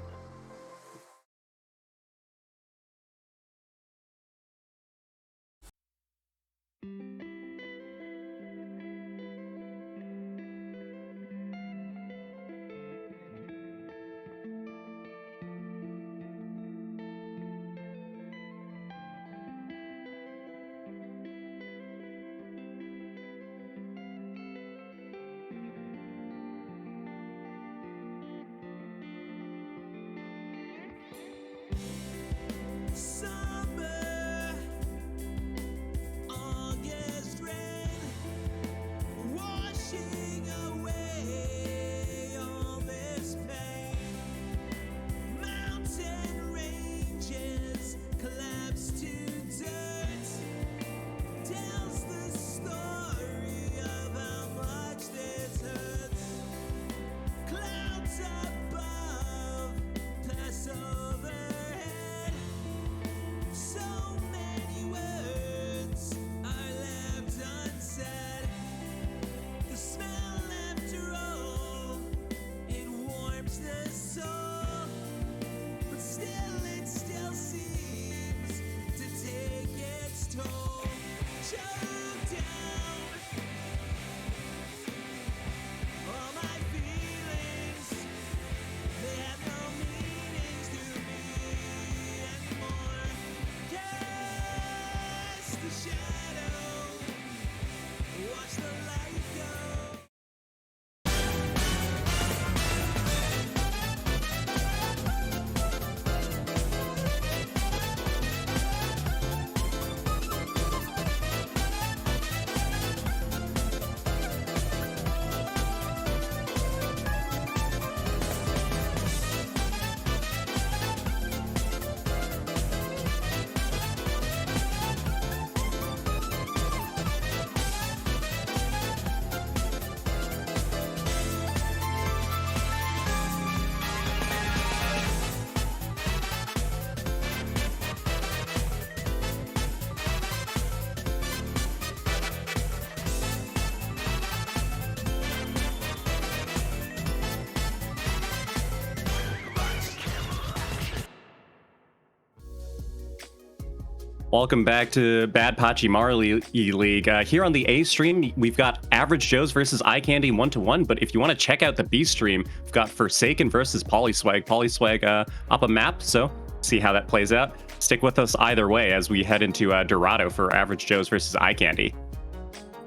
Welcome back to Bad Pachimari League. Here on the A stream, we've got Average Joe's versus Eyecandy 1-1. But if you want to check out the B stream, we've got Forsaken versus Polyswag. Polyswag up a map, so see how that plays out. Stick with us either way as we head into Dorado for Average Joe's versus Eyecandy.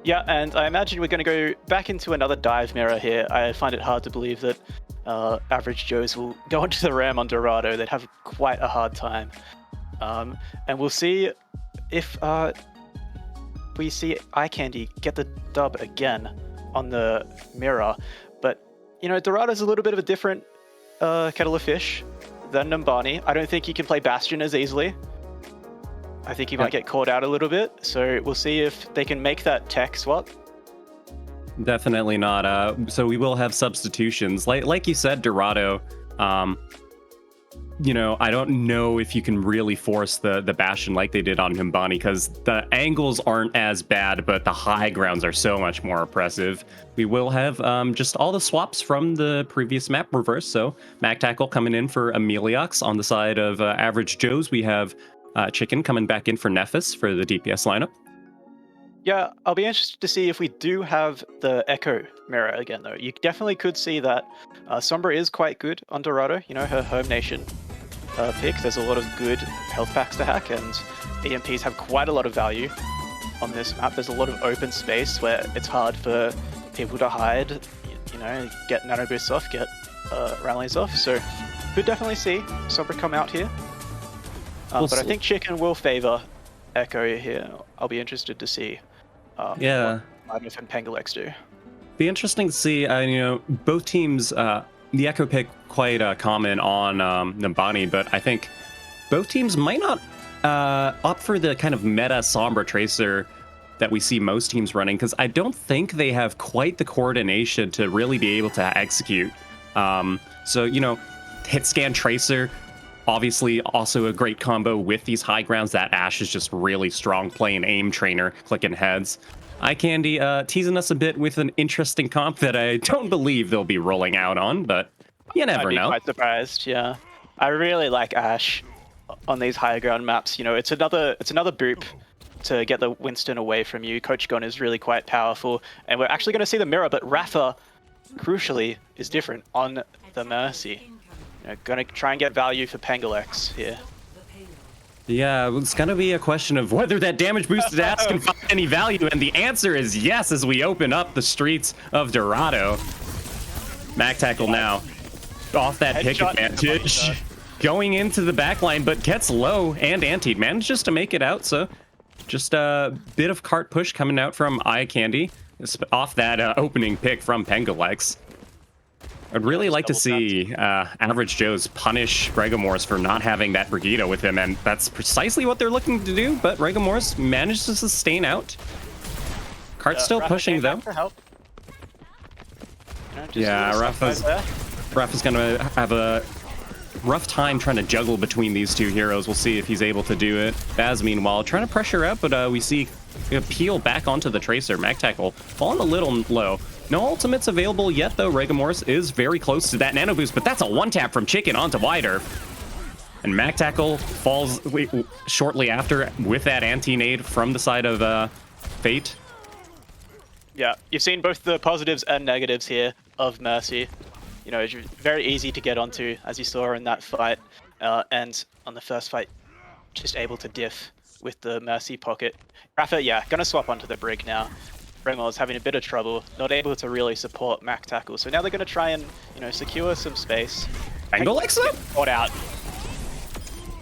Yeah, and I imagine we're going to go back into another dive mirror here. I find it hard to believe that Average Joe's will go onto the Ram on Dorado. They'd have quite a hard time. And we'll see if we see Eyecandy get the dub again on the mirror. But, you know, Dorado's a little bit of a different kettle of fish than Numbani. I don't think he can play Bastion as easily. I think he might get caught out a little bit. So we'll see if they can make that tech swap. Definitely not. So we will have substitutions. Like you said, Dorado, you know, I don't know if you can really force the Bastion like they did on Numbani, because the angles aren't as bad, but the high grounds are so much more oppressive. We will have just all the swaps from the previous map reversed. So Mac Tackle coming in for Ameliox. On the side of Average Joe's, we have Chicken coming back in for Nephis for the DPS lineup. Yeah, I'll be interested to see if we do have the Echo mirror again, though. You definitely could see that Sombra is quite good on Dorado, you know, her home nation pick. There's a lot of good health packs to hack, and EMPs have quite a lot of value on this map. There's a lot of open space where it's hard for people to hide, you know, get nano boosts off, get rallies off. So could definitely see Sombra come out here. But I think Chicken will favor Echo here. I'll be interested to see what Madness and Pengalex do. Be interesting to see, you know, both teams, the Echo pick quite common on Numbani, but I think both teams might not opt for the kind of meta Sombra Tracer that we see most teams running, because I don't think they have quite the coordination to really be able to execute. So, you know, hit scan Tracer, obviously also a great combo with these high grounds. That Ashe is just really strong playing aim trainer, clicking heads. Eyecandy teasing us a bit with an interesting comp that I don't believe they'll be rolling out on, but you never know. I'd be quite surprised, yeah. I really like Ashe on these higher ground maps. You know, it's another boop to get the Winston away from you. Coach Gon is really quite powerful, and we're actually going to see the mirror, but Rafa, crucially, is different on the Mercy. You know, going to try and get value for Pengalex here. Yeah, it's going to be a question of whether that damage boosted ass can find any value, and the answer is yes as we open up the streets of Dorado. Mac Tackle now off that pick advantage, going into the backline, but gets low and antied. Manages to make it out, so just a bit of cart push coming out from Eyecandy off that opening pick from Pengalex. I'd really like to see Average Joe's punish Regomorse for not having that Brigida with him, and that's precisely what they're looking to do, but Regomorse managed to sustain out. Cart's still pushing, though. Yeah, Rafa's gonna have a rough time trying to juggle between these two heroes. We'll see if he's able to do it. Baz, meanwhile, trying to pressure out, but we see a peel back onto the Tracer. Mac Tackle falling a little low. No ultimates available yet, though. Regomorse is very close to that nano boost, but that's a one-tap from Chicken onto Wider. And Mac Tackle falls shortly after with that anti-nade from the side of Fate. Yeah, you've seen both the positives and negatives here of Mercy. You know, it's very easy to get onto, as you saw in that fight. And on the first fight, just able to diff with the Mercy pocket. Rafa, yeah, gonna swap onto the Brig now. Bremor's having a bit of trouble, not able to really support Mac Tackle. So now they're going to try and, you know, secure some space. Pengalex up? Caught out.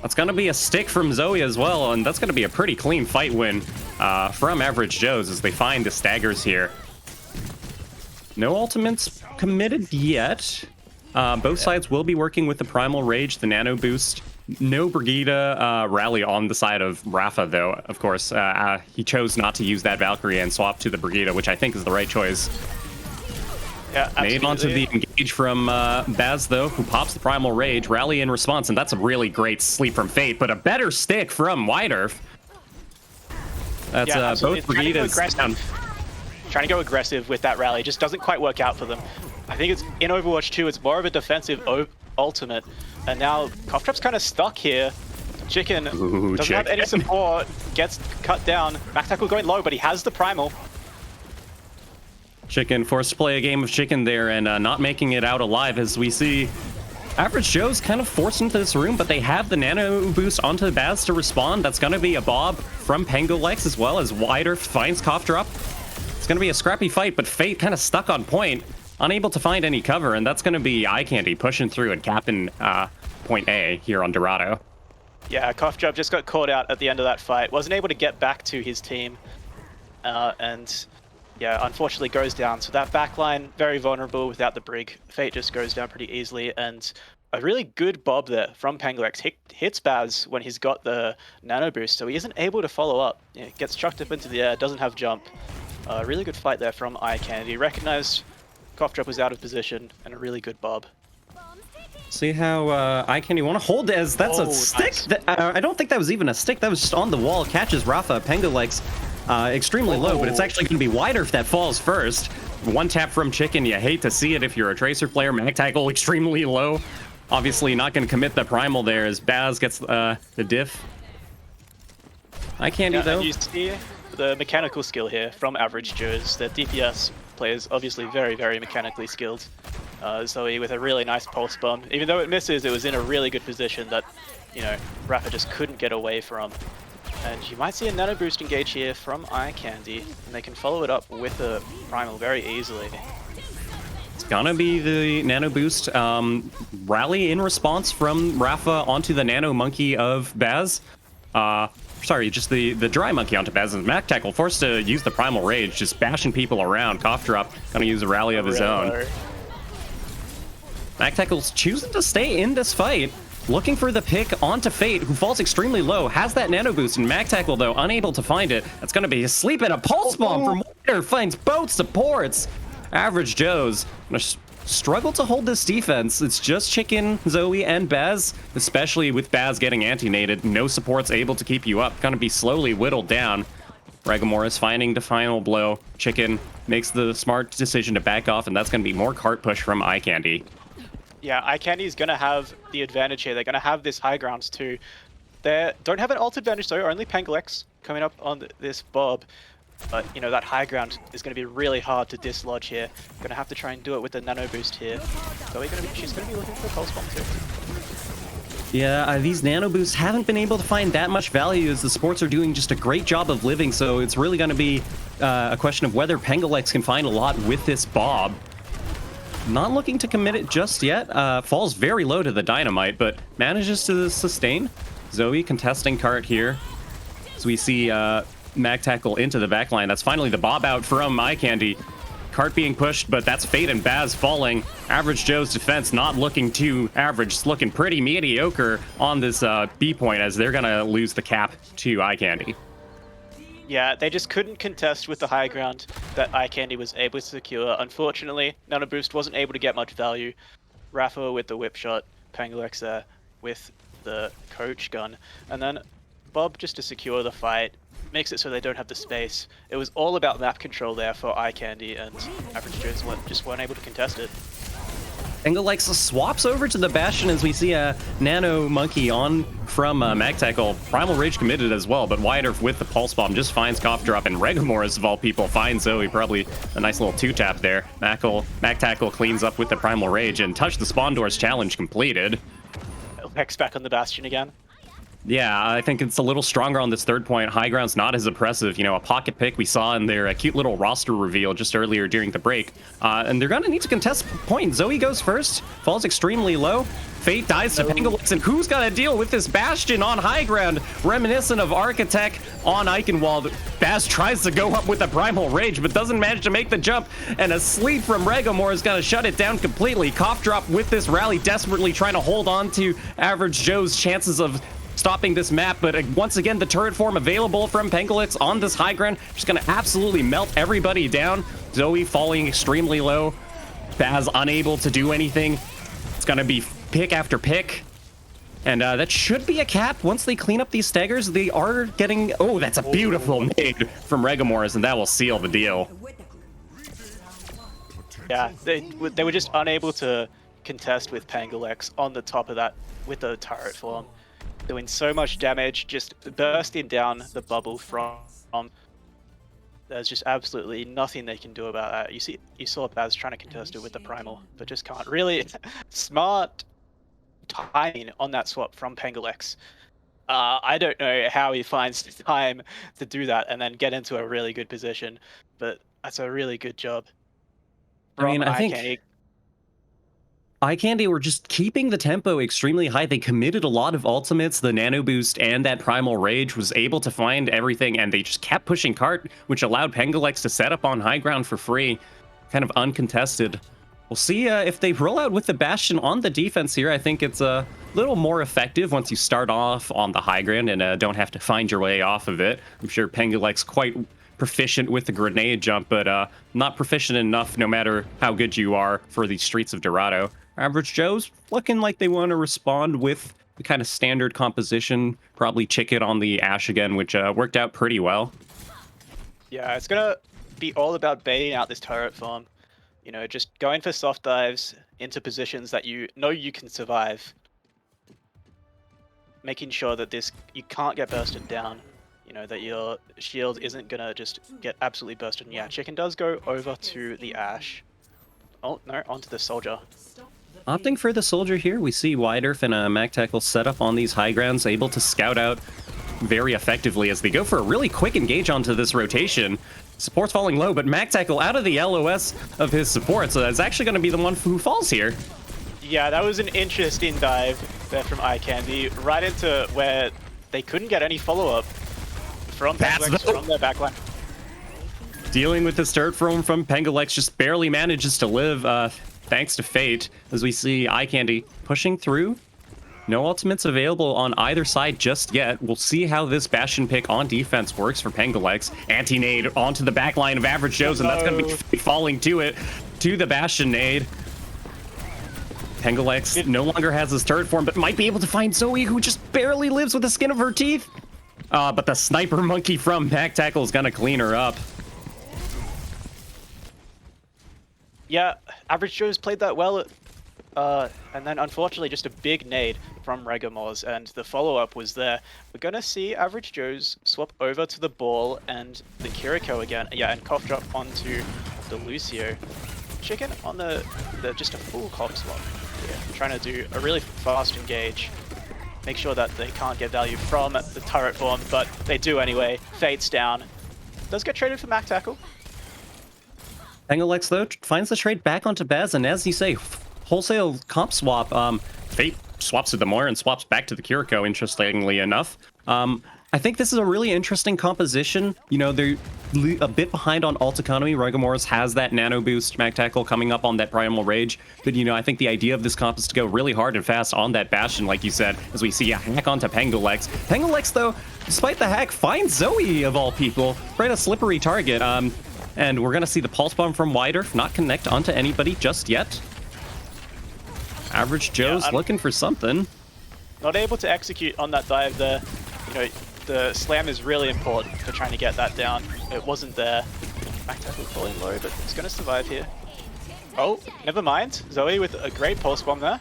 That's going to be a stick from Zoe as well, and that's going to be a pretty clean fight win from Average Joe's as they find the staggers here. No ultimates committed yet. Both sides will be working with the Primal Rage, the Nano Boost. No Brigida rally on the side of Rafa, though. Of course, he chose not to use that Valkyrie and swap to the Brigida, which I think is the right choice. Yeah, absolutely. Made onto the engage from Baz, though, who pops the Primal Rage. Rally in response, and that's a really great sleep from Fate, but a better stick from Wider. That's both Brigidas down. Trying to go aggressive with that rally just doesn't quite work out for them. I think it's in Overwatch 2, it's more of a defensive ultimate. And now Cough Trap's kind of stuck here. Chicken Ooh, doesn't have any support, gets cut down. Back tackle going low, but he has the primal. Chicken forced to play a game of chicken there and not making it out alive, as we see Average Joe's kind of forced into this room, but they have the nano boost onto Baz to respond. That's going to be a Bob from Pengolex, as well as Wider finds Cough Drop. It's going to be a scrappy fight, but Fate kind of stuck on point, unable to find any cover, and that's going to be Eyecandy pushing through and capping point A here on Dorado. Yeah, Cough Drop just got caught out at the end of that fight. Wasn't able to get back to his team, and yeah, unfortunately goes down. So that backline, very vulnerable without the Brig. Fate just goes down pretty easily, and a really good Bob there from Pengolex hits Baz when he's got the nano boost, so he isn't able to follow up. Yeah, gets chucked up into the air, doesn't have jump. Really good fight there from Eyecandy. Recognized Cough Drop was out of position, and a really good Bob. See how Eyecandy want to hold as that's a stick. Nice. I don't think that was even a stick. That was just on the wall. Catches Rafa. Pengolex extremely low, but it's actually going to be Wider if that falls first. One tap from Chicken. You hate to see it if you're a Tracer player. Mag tackle extremely low. Obviously not going to commit the primal there as Baz gets the diff. Eyecandy though. And you see the mechanical skill here from Average Joe's. The DPS players obviously very, very mechanically skilled. Zoe with a really nice pulse bomb. Even though it misses, it was in a really good position that, you know, Rafa just couldn't get away from. And you might see a nano boost engage here from Eyecandy, and they can follow it up with a primal very easily. It's gonna be the nano boost rally in response from Rafa onto the nano monkey of Baz. Sorry, just the dry monkey onto Baz. And Mac Tackle forced to use the primal rage, just bashing people around. Cough Drop gonna use a rally of his own. Mac Tackle's choosing to stay in this fight, looking for the pick onto Fate, who falls extremely low, has that nano boost, and Mac Tackle, though, unable to find it. That's going to be asleep, and a pulse bomb from Wider finds both supports. Average Joe's going to struggle to hold this defense. It's just Chicken, Zoe, and Baz, especially with Baz getting anti-nated. No supports able to keep you up. Going to be slowly whittled down. Regamoris finding the final blow. Chicken makes the smart decision to back off, and that's going to be more cart push from Eyecandy. Yeah, Eyecandy is going to have the advantage here. They're going to have this high ground too. They don't have an ult advantage though, only Pengolex coming up on this Bob. But, you know, that high ground is going to be really hard to dislodge here. Going to have to try and do it with the nano boost here. So she's going to be looking for a pulse bomb too. Yeah, these nano boosts haven't been able to find that much value as the sports are doing just a great job of living. So it's really going to be a question of whether Pengolex can find a lot with this Bob. Not looking to commit it just yet. Falls very low to the dynamite, but manages to sustain. Zoe contesting cart here. So we see Mag Tackle into the backline. That's finally the Bob out from Eyecandy. Cart being pushed, but that's Fate and Baz falling. Average Joe's defense not looking too average. It's looking pretty mediocre on this B point as they're going to lose the cap to Eyecandy. Yeah, they just couldn't contest with the high ground that Eyecandy was able to secure. Unfortunately, Nano Boost wasn't able to get much value. Rafa with the whip shot, Pengolex there with the coach gun, and then Bob just to secure the fight, makes it so they don't have the space. It was all about map control there for Eyecandy, and Average Joe's just weren't able to contest it. Pengolex swaps over to the Bastion as we see a Nano Monkey on from Mag Tackle. Primal Rage committed as well, but Wider with the Pulse Bomb just finds Cough Drop, and Regamoris, of all people, finds Zoe. Probably a nice little two-tap there. Mag Tackle cleans up with the Primal Rage, and Touch the Spawn Doors challenge completed. Hex back on the Bastion again. Yeah, I think it's a little stronger on this third point. High ground's not as oppressive. You know, a pocket pick we saw in their cute little roster reveal just earlier during the break. And they're going to need to contest point. Zoe goes first, falls extremely low. Fate dies to Pengolex, and who's got to deal with this Bastion on high ground? Reminiscent of Architect on Eichenwald. Baz tries to go up with the Primal Rage, but doesn't manage to make the jump. And a sleep from Regamore is going to shut it down completely. Cough Drop with this rally, desperately trying to hold on to Average Joe's chances of stopping this map, but once again the turret form available from Pengolex on this high ground, just gonna absolutely melt everybody down. Zoe falling extremely low, Baz unable to do anything. It's gonna be pick after pick, and that should be a cap. Once they clean up these staggers, they are getting, oh, that's a beautiful nade from Regamoris, and that will seal the deal. Yeah, they were just unable to contest with Pengolex on the top of that with the turret form. doing so much damage, just bursting down the bubble from. There's just absolutely nothing they can do about that. You saw Baz trying to contest it with the primal, but just can't. Really smart timing on that swap from Pengalex. I don't know how he finds the time to do that and then get into a really good position, but that's a really good job. I mean, I think Eyecandy. Eyecandy were just keeping the tempo extremely high. They committed a lot of ultimates. The Nano Boost and that Primal Rage was able to find everything, and they just kept pushing cart, which allowed Pengalex to set up on high ground for free, kind of uncontested. We'll see if they roll out with the Bastion on the defense here. I think it's a little more effective once you start off on the high ground and don't have to find your way off of it. I'm sure Pengalex quite proficient with the grenade jump, but not proficient enough no matter how good you are for the streets of Dorado. Average Joe's looking like they want to respond with the kind of standard composition, probably chicken on the Ash again, which worked out pretty well. Yeah, it's gonna be all about baiting out this turret farm. You know, just going for soft dives into positions that you know you can survive. Making sure that you can't get bursted down. You know, that your shield isn't gonna just get absolutely bursted. And yeah, chicken does go over to the Ash. Oh, no, onto the soldier. Opting for the soldier here, we see Widerf and Mac Tackle set up on these high grounds, able to scout out very effectively as they go for a really quick engage onto this rotation. Support's falling low, but Mac Tackle out of the LOS of his support, so that's actually going to be the one who falls here. Yeah, that was an interesting dive there from Eyecandy, right into where they couldn't get any follow-up from Pengalex from their backline. Dealing with this turret from Pengalex, just barely manages to live, thanks to Fate, as we see Eyecandy pushing through. No ultimates available on either side just yet. We'll see how this Bastion pick on defense works for Pengalex. Anti-nade onto the back line of Average Joe's, and that's going to be falling to the Bastion nade. Pengalex no longer has his turret form, but might be able to find Zoe, who just barely lives with the skin of her teeth. But the Sniper Monkey from Mac Tackle is going to clean her up. Yeah, Average Joe's played that well, and then unfortunately just a big nade from Regamors, and the follow-up was there. We're gonna see Average Joe's swap over to the ball and the Kiriko again. Yeah, and cough drop onto the Lucio. Chicken on the just a full cough swap. Yeah, trying to do a really fast engage. Make sure that they can't get value from the turret form, but they do anyway. Fate's down. Does get traded for Mac Tackle. Pengalex, though, finds the trade back onto Baz, and as you say, wholesale comp swap. Fate swaps to the Moira and swaps back to the Kiriko, interestingly enough. I think this is a really interesting composition. You know, they're a bit behind on ult economy. Regamors has that nano boost, Mac Tackle coming up on that Primal Rage. But, you know, I think the idea of this comp is to go really hard and fast on that Bastion, like you said, as we see a hack onto Pengalex. Pengalex, though, despite the hack, finds Zoe, of all people, right a slippery target. And we're going to see the Pulse Bomb from Widerf not connect onto anybody just yet. Average Joe's looking for something. Not able to execute on that dive there. You know, the slam is really important for trying to get that down. It wasn't there. Mac Tackle falling low, but it's going to survive here. Oh, never mind. Zoe with a great Pulse Bomb there.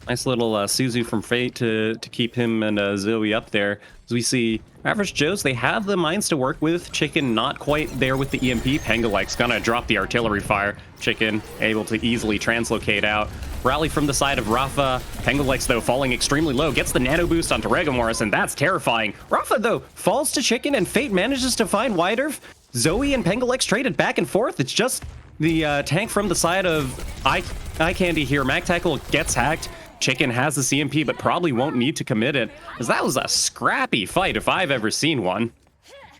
Nice little Suzu from Fate to keep him and Zoe up there. As we see Average Joe's, they have the mines to work with. Chicken not quite there with the EMP. Pengalex gonna drop the artillery fire. Chicken able to easily translocate out. Rally from the side of Rafa. Pengalex, though, falling extremely low. Gets the nano boost onto Regamors, and that's terrifying. Rafa, though, falls to Chicken, and Fate manages to find Widerf. Zoe and Pengalex traded back and forth. It's just the tank from the side of Eyecandy here. Mac Tackle gets hacked. Chicken has the CMP, but probably won't need to commit it, as that was a scrappy fight if I've ever seen one.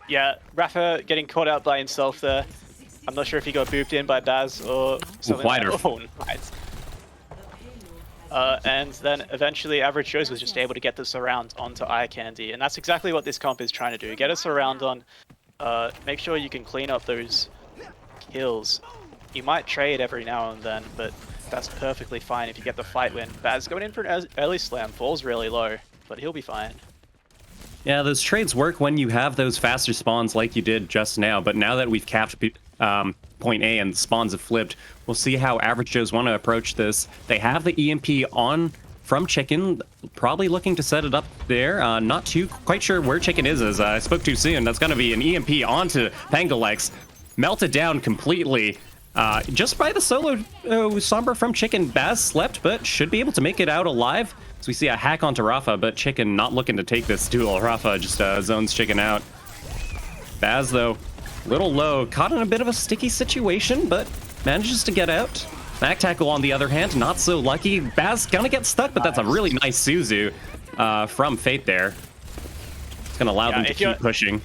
Yeah, Rafa getting caught out by himself there. I'm not sure if he got booped in by Baz or something. Widerf. Oh, nice. And then eventually Average Joe's was just able to get the surround onto Eyecandy, and that's exactly what this comp is trying to do. Get a surround on, make sure you can clean up those kills. You might trade every now and then, but that's perfectly fine if you get the fight win. Baz going in for an early slam, falls really low, but he'll be fine. Yeah, those trades work when you have those faster spawns like you did just now, but now that we've capped point A and the spawns have flipped, we'll see how Average Joe's want to approach this. They have the EMP on from Chicken, probably looking to set it up there. Not too quite sure where Chicken is, as I spoke too soon. That's going to be an EMP onto Pangalex. Melted down completely. Just by the solo Sombra from Chicken. Baz slept, but should be able to make it out alive. So we see a hack onto Rafa, but Chicken not looking to take this duel. Rafa just zones Chicken out. Baz, though, little low. Caught in a bit of a sticky situation, but manages to get out. Mac Tackle, on the other hand, not so lucky. Baz gonna get stuck, but that's a really nice Suzu from Fate there. It's gonna allow them to keep pushing.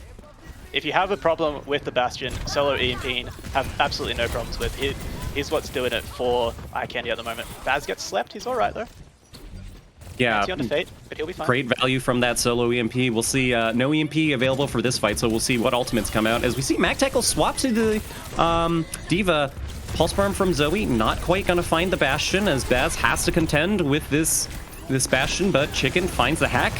If you have a problem with the Bastion, solo EMP have absolutely no problems with. He's what's doing it for Eyecandy at the moment. Baz gets slept, he's alright though. Yeah, On to Fate, but he'll be fine. Great value from that solo EMP. We'll see no EMP available for this fight, so we'll see what ultimates come out. As we see Mac Tackle swap to the Diva. Pulse Bomb from Zoe, not quite gonna find the Bastion, as Baz has to contend with this Bastion, but Chicken finds the hack.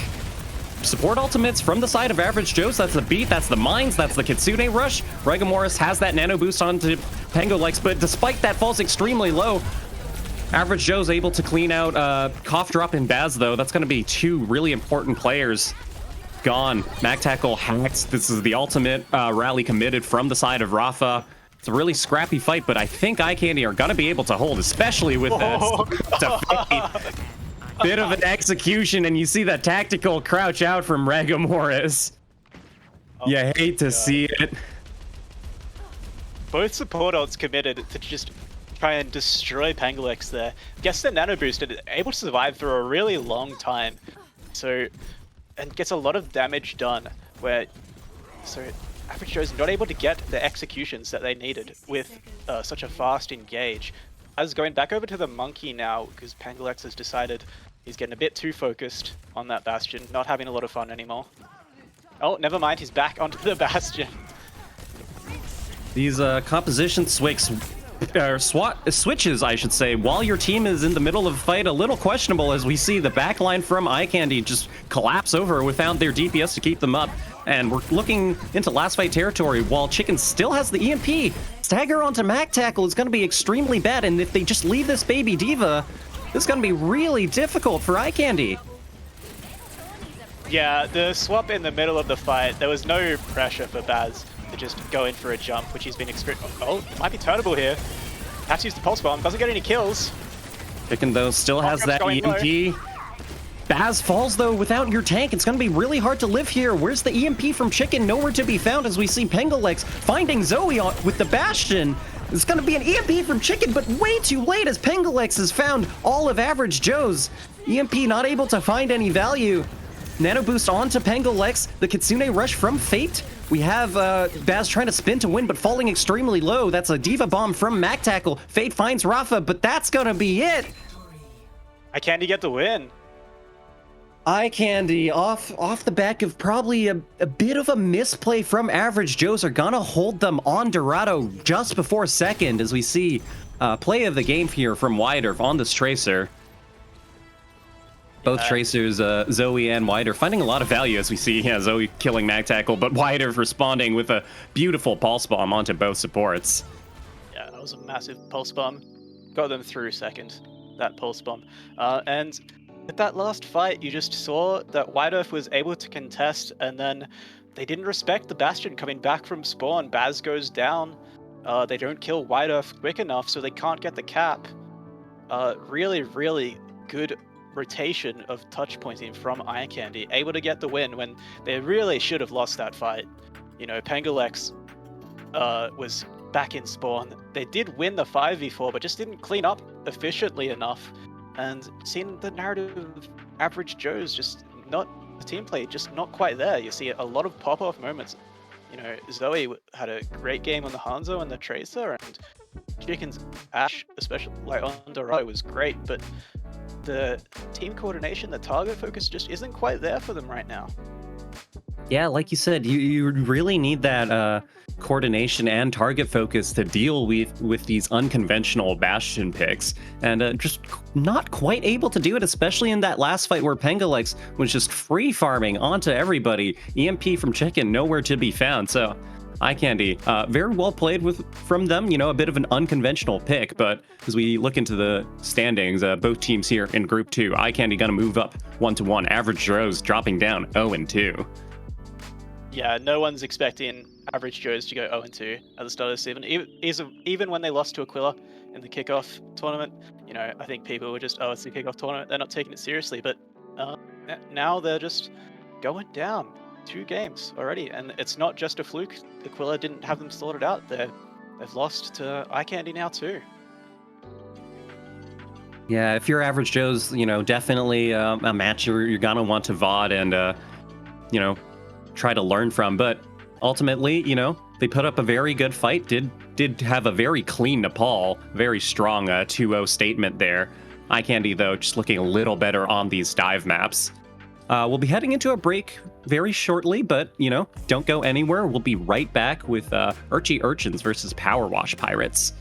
Support ultimates from the side of Average Joe's. That's the beat, that's the mines, that's the Kitsune rush. Rigamorus has that nano boost onto Pangalex, but despite that, falls extremely low. Average Joe's able to clean out Cough Drop and Baz, though. That's gonna be two really important players gone. Mac Tackle hacks. This is the ultimate rally committed from the side of Rafa. It's a really scrappy fight, but I think Eyecandy are gonna be able to hold, especially with this. Bit of an execution, and you see that tactical crouch out from Rigamorus. You hate to see it. Both support ults committed to just try and destroy Pangalex there. Gets the nano boost and able to survive for a really long time. So, and gets a lot of damage done where, Average Joe's not able to get the executions that they needed with such a fast engage. As going back over to the Monkey now, because Pangalex has decided he's getting a bit too focused on that Bastion, not having a lot of fun anymore. Oh, never mind, he's back onto the Bastion. These composition switches, I should say, while your team is in the middle of a fight, a little questionable, as we see the backline from Eyecandy just collapse over without their DPS to keep them up. And we're looking into last fight territory while Chicken still has the EMP. Stagger onto Mac Tackle is going to be extremely bad, and if they just leave this baby Diva, this is going to be really difficult for Eyecandy. Yeah, the swap in the middle of the fight, there was no pressure for Baz to just go in for a jump, which he's been experiencing. Oh, it might be turnable here. Has to use the Pulse Bomb, doesn't get any kills. Chicken, though, still has that EMP. Baz falls, though, without your tank. It's going to be really hard to live here. Where's the EMP from Chicken? Nowhere to be found, as we see Pangalex finding Zoe with the Bastion. It's going to be an EMP from Chicken, but way too late, as Pangalex has found all of Average Joe's. EMP not able to find any value. Nano boost onto Pangalex. The Kitsune rush from Fate. We have Baz trying to spin to win, but falling extremely low. That's a Diva Bomb from Mac Tackle. Fate finds Rafa, but that's going to be it. Eyecandy get the win. Eyecandy, off the back of probably a bit of a misplay from Average Joe's, are gonna hold them on Dorado just before second, as we see play of the game here from Wider on this Tracer. Both Tracers, Zoe and Wider, finding a lot of value, as we see Zoe killing Mac Tackle, but Wider responding with a beautiful Pulse Bomb onto both supports. Yeah, that was a massive Pulse Bomb. Got them through second, that Pulse Bomb. And with that last fight, you just saw that White Earth was able to contest, and then they didn't respect the Bastion coming back from spawn. Baz goes down. They don't kill White Earth quick enough, so they can't get the cap. Really, really good rotation of touch pointing from Eyecandy, able to get the win when they really should have lost that fight. You know, Pangalex was back in spawn. They did win the 5v4, but just didn't clean up efficiently enough. And seeing the narrative of Average Joe's, just not the team play, just not quite there. You see a lot of pop-off moments. You know, Zoe had a great game on the Hanzo and the Tracer, and Chicken's Ash, especially like on Dorado, was great, but the team coordination, the target focus just isn't quite there for them right now. Yeah, like you said, you really need that coordination and target focus to deal with these unconventional Bastion picks, and just not quite able to do it, especially in that last fight where Pangalex was just free farming onto everybody. EMP from Chicken nowhere to be found. So Eyecandy, very well played from them. You know, a bit of an unconventional pick, but as we look into the standings, both teams here in Group 2, Eyecandy gonna move up 1-1. Average Joe's dropping down 0-2. Yeah, no one's expecting Average Joe's to go 0-2 at the start of the season. Even when they lost to Aquila in the kickoff tournament, you know, I think people were just, oh, it's the kickoff tournament. They're not taking it seriously. But now they're just going down 2 games already, and it's not just a fluke. Aquila didn't have them sorted out. They've lost to Eyecandy now too. Yeah, if you're Average Joe's, you know, definitely a match you're gonna want to VOD and, you know, try to learn from. But ultimately, you know, they put up a very good fight. Did have a very clean Nepal, very strong 2-0 statement there. Eyecandy, though, just looking a little better on these dive maps. We'll be heading into a break very shortly, but, you know, don't go anywhere. We'll be right back with Urchy Urchins versus Powerwash Pirates.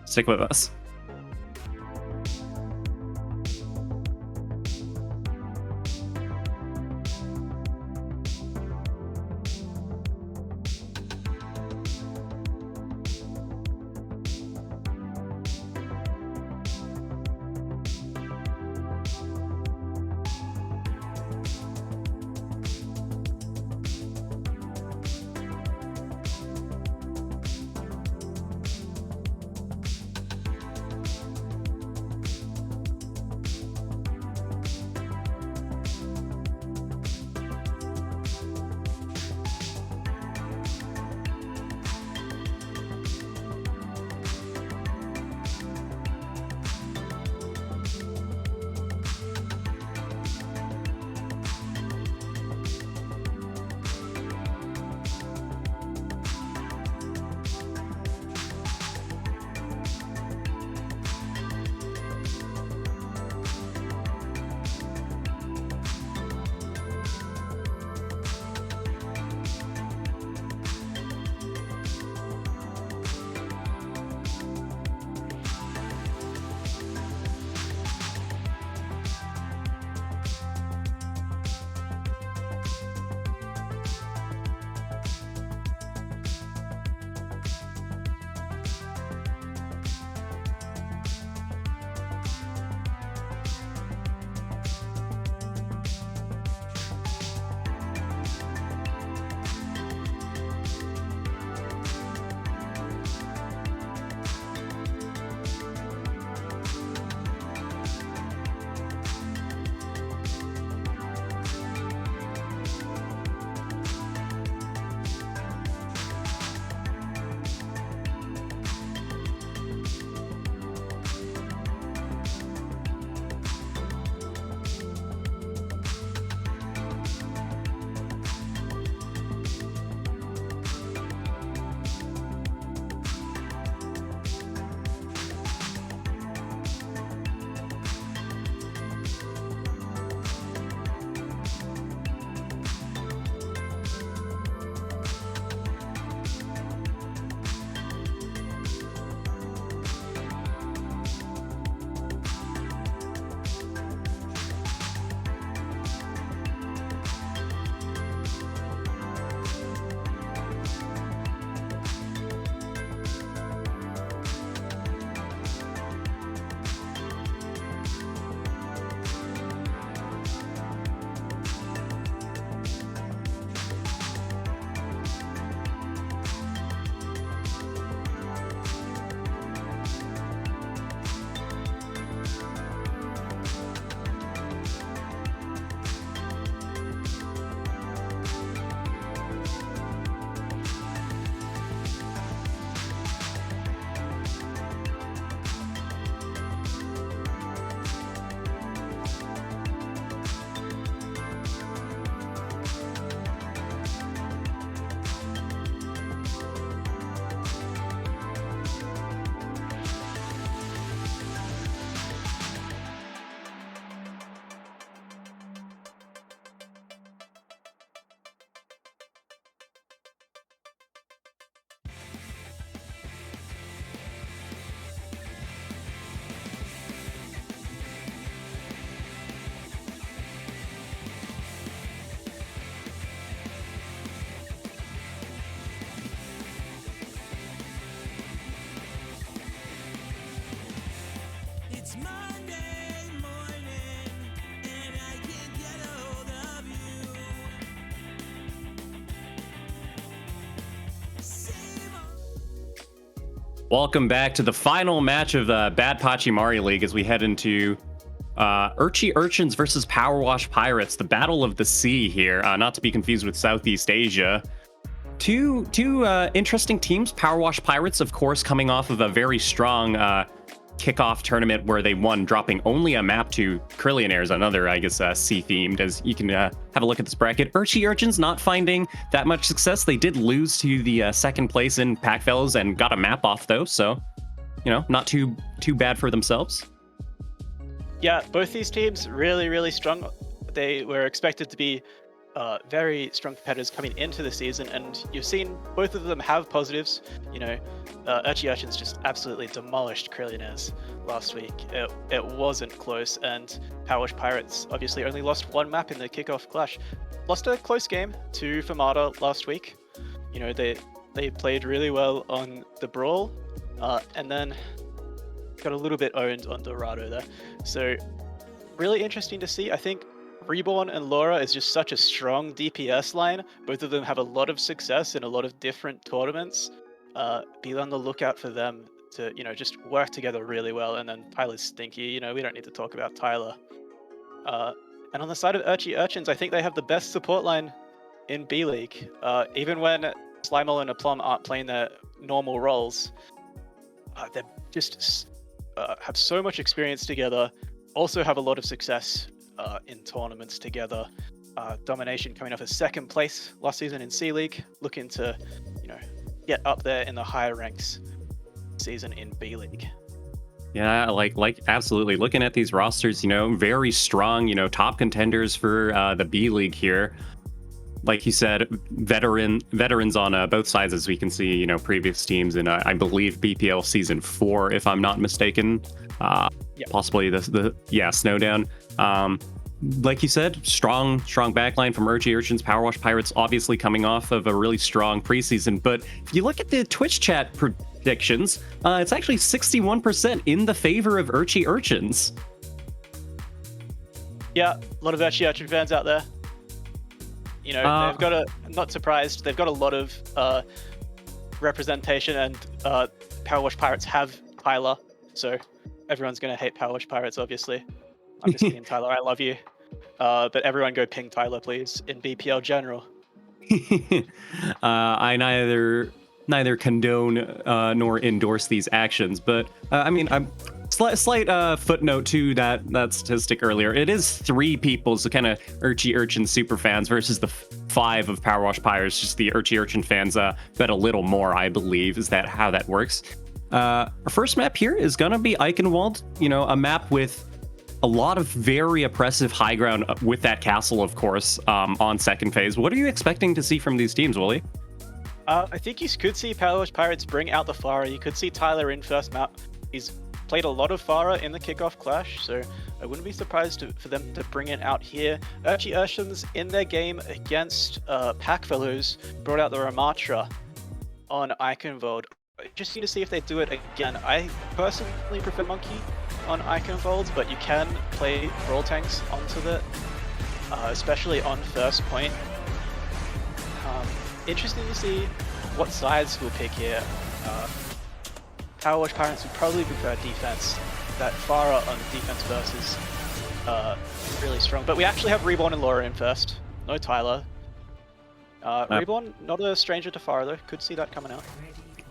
Stick with us. Welcome back to the final match of the Bad Pachimari League as we head into Urchins versus Powerwash Pirates, the Battle of the Sea here, not to be confused with Southeast Asia. Two interesting teams. Powerwash Pirates, of course, coming off of a very strong kickoff tournament where they won, dropping only a map to Krillionaires, another, I guess, sea-themed, as you can have a look at this bracket. Urchins not finding that much success. They did lose to the second place in Pack Fellows and got a map off, though, so, you know, not too bad for themselves. Yeah, both these teams really, really strong. They were expected to be very strong competitors coming into the season, and you've seen both of them have positives. You know, Urchins just absolutely demolished Krillionaires last week. It wasn't close, and Powerwash Pirates obviously only lost one map in the kickoff clash. Lost a close game to Famata last week. You know, they played really well on the Brawl, and then got a little bit owned on Dorado there. So really interesting to see. I think Reborn and Laura is just such a strong DPS line. Both of them have a lot of success in a lot of different tournaments. Be on the lookout for them to, you know, just work together really well. And then Tyler's stinky. You know, we don't need to talk about Tyler. And on the side of Urchins, I think they have the best support line in B League. Even when Slimal and Aplum aren't playing their normal roles, they're just have so much experience together. Also have a lot of success in tournaments together. Domination coming off a second place last season in C League, looking to, you know, get up there in the higher ranks season in B League. Yeah, like absolutely. Looking at these rosters, you know, very strong, you know, top contenders for the B League here. Like you said, veterans on both sides, as we can see, you know, previous teams in, I believe, BPL Season 4, if I'm not mistaken. Possibly the Snowdown. Like you said, strong backline from Urchins. Powerwash Pirates obviously coming off of a really strong preseason. But if you look at the Twitch chat predictions, it's actually 61% in the favor of Urchins. Yeah, a lot of Urchin fans out there. You know, they've got not surprised, they've got a lot of representation, and Powerwash Pirates have Tyler, so everyone's going to hate Powerwash Pirates, obviously. I'm just kidding, Tyler, I love you. But everyone go ping Tyler, please, in BPL general. I neither condone nor endorse these actions, but I mean, I'm slight footnote to that statistic earlier. It is 3 people, so kind of Urchin super fans versus the 5 of Powerwash Pirates. Just the Urchin fans bet a little more, I believe. Is that how that works? Our first map here is gonna be Eichenwald. You know, a map with a lot of very oppressive high ground with that castle, of course, on second phase. What are you expecting to see from these teams, Willie? I think you could see Powerwash Pirates bring out the Farah. You could see Tyler in first map. He's played a lot of Farah in the kickoff clash, so I wouldn't be surprised for them to bring it out here. Urchins in their game against Pack Fellows brought out the Ramatra on Eichenwald. Just need to see if they do it again. I personally prefer Monkey on Eichenwald, but you can play Brawl Tanks onto that, especially on first point. Interesting to see what sides we'll pick here. Powerwash Pirates would probably prefer defense. That Farah on defense versus really strong. But we actually have Reborn and Laura in first. No Tyler. Reborn, not a stranger to Farah though. Could see that coming out.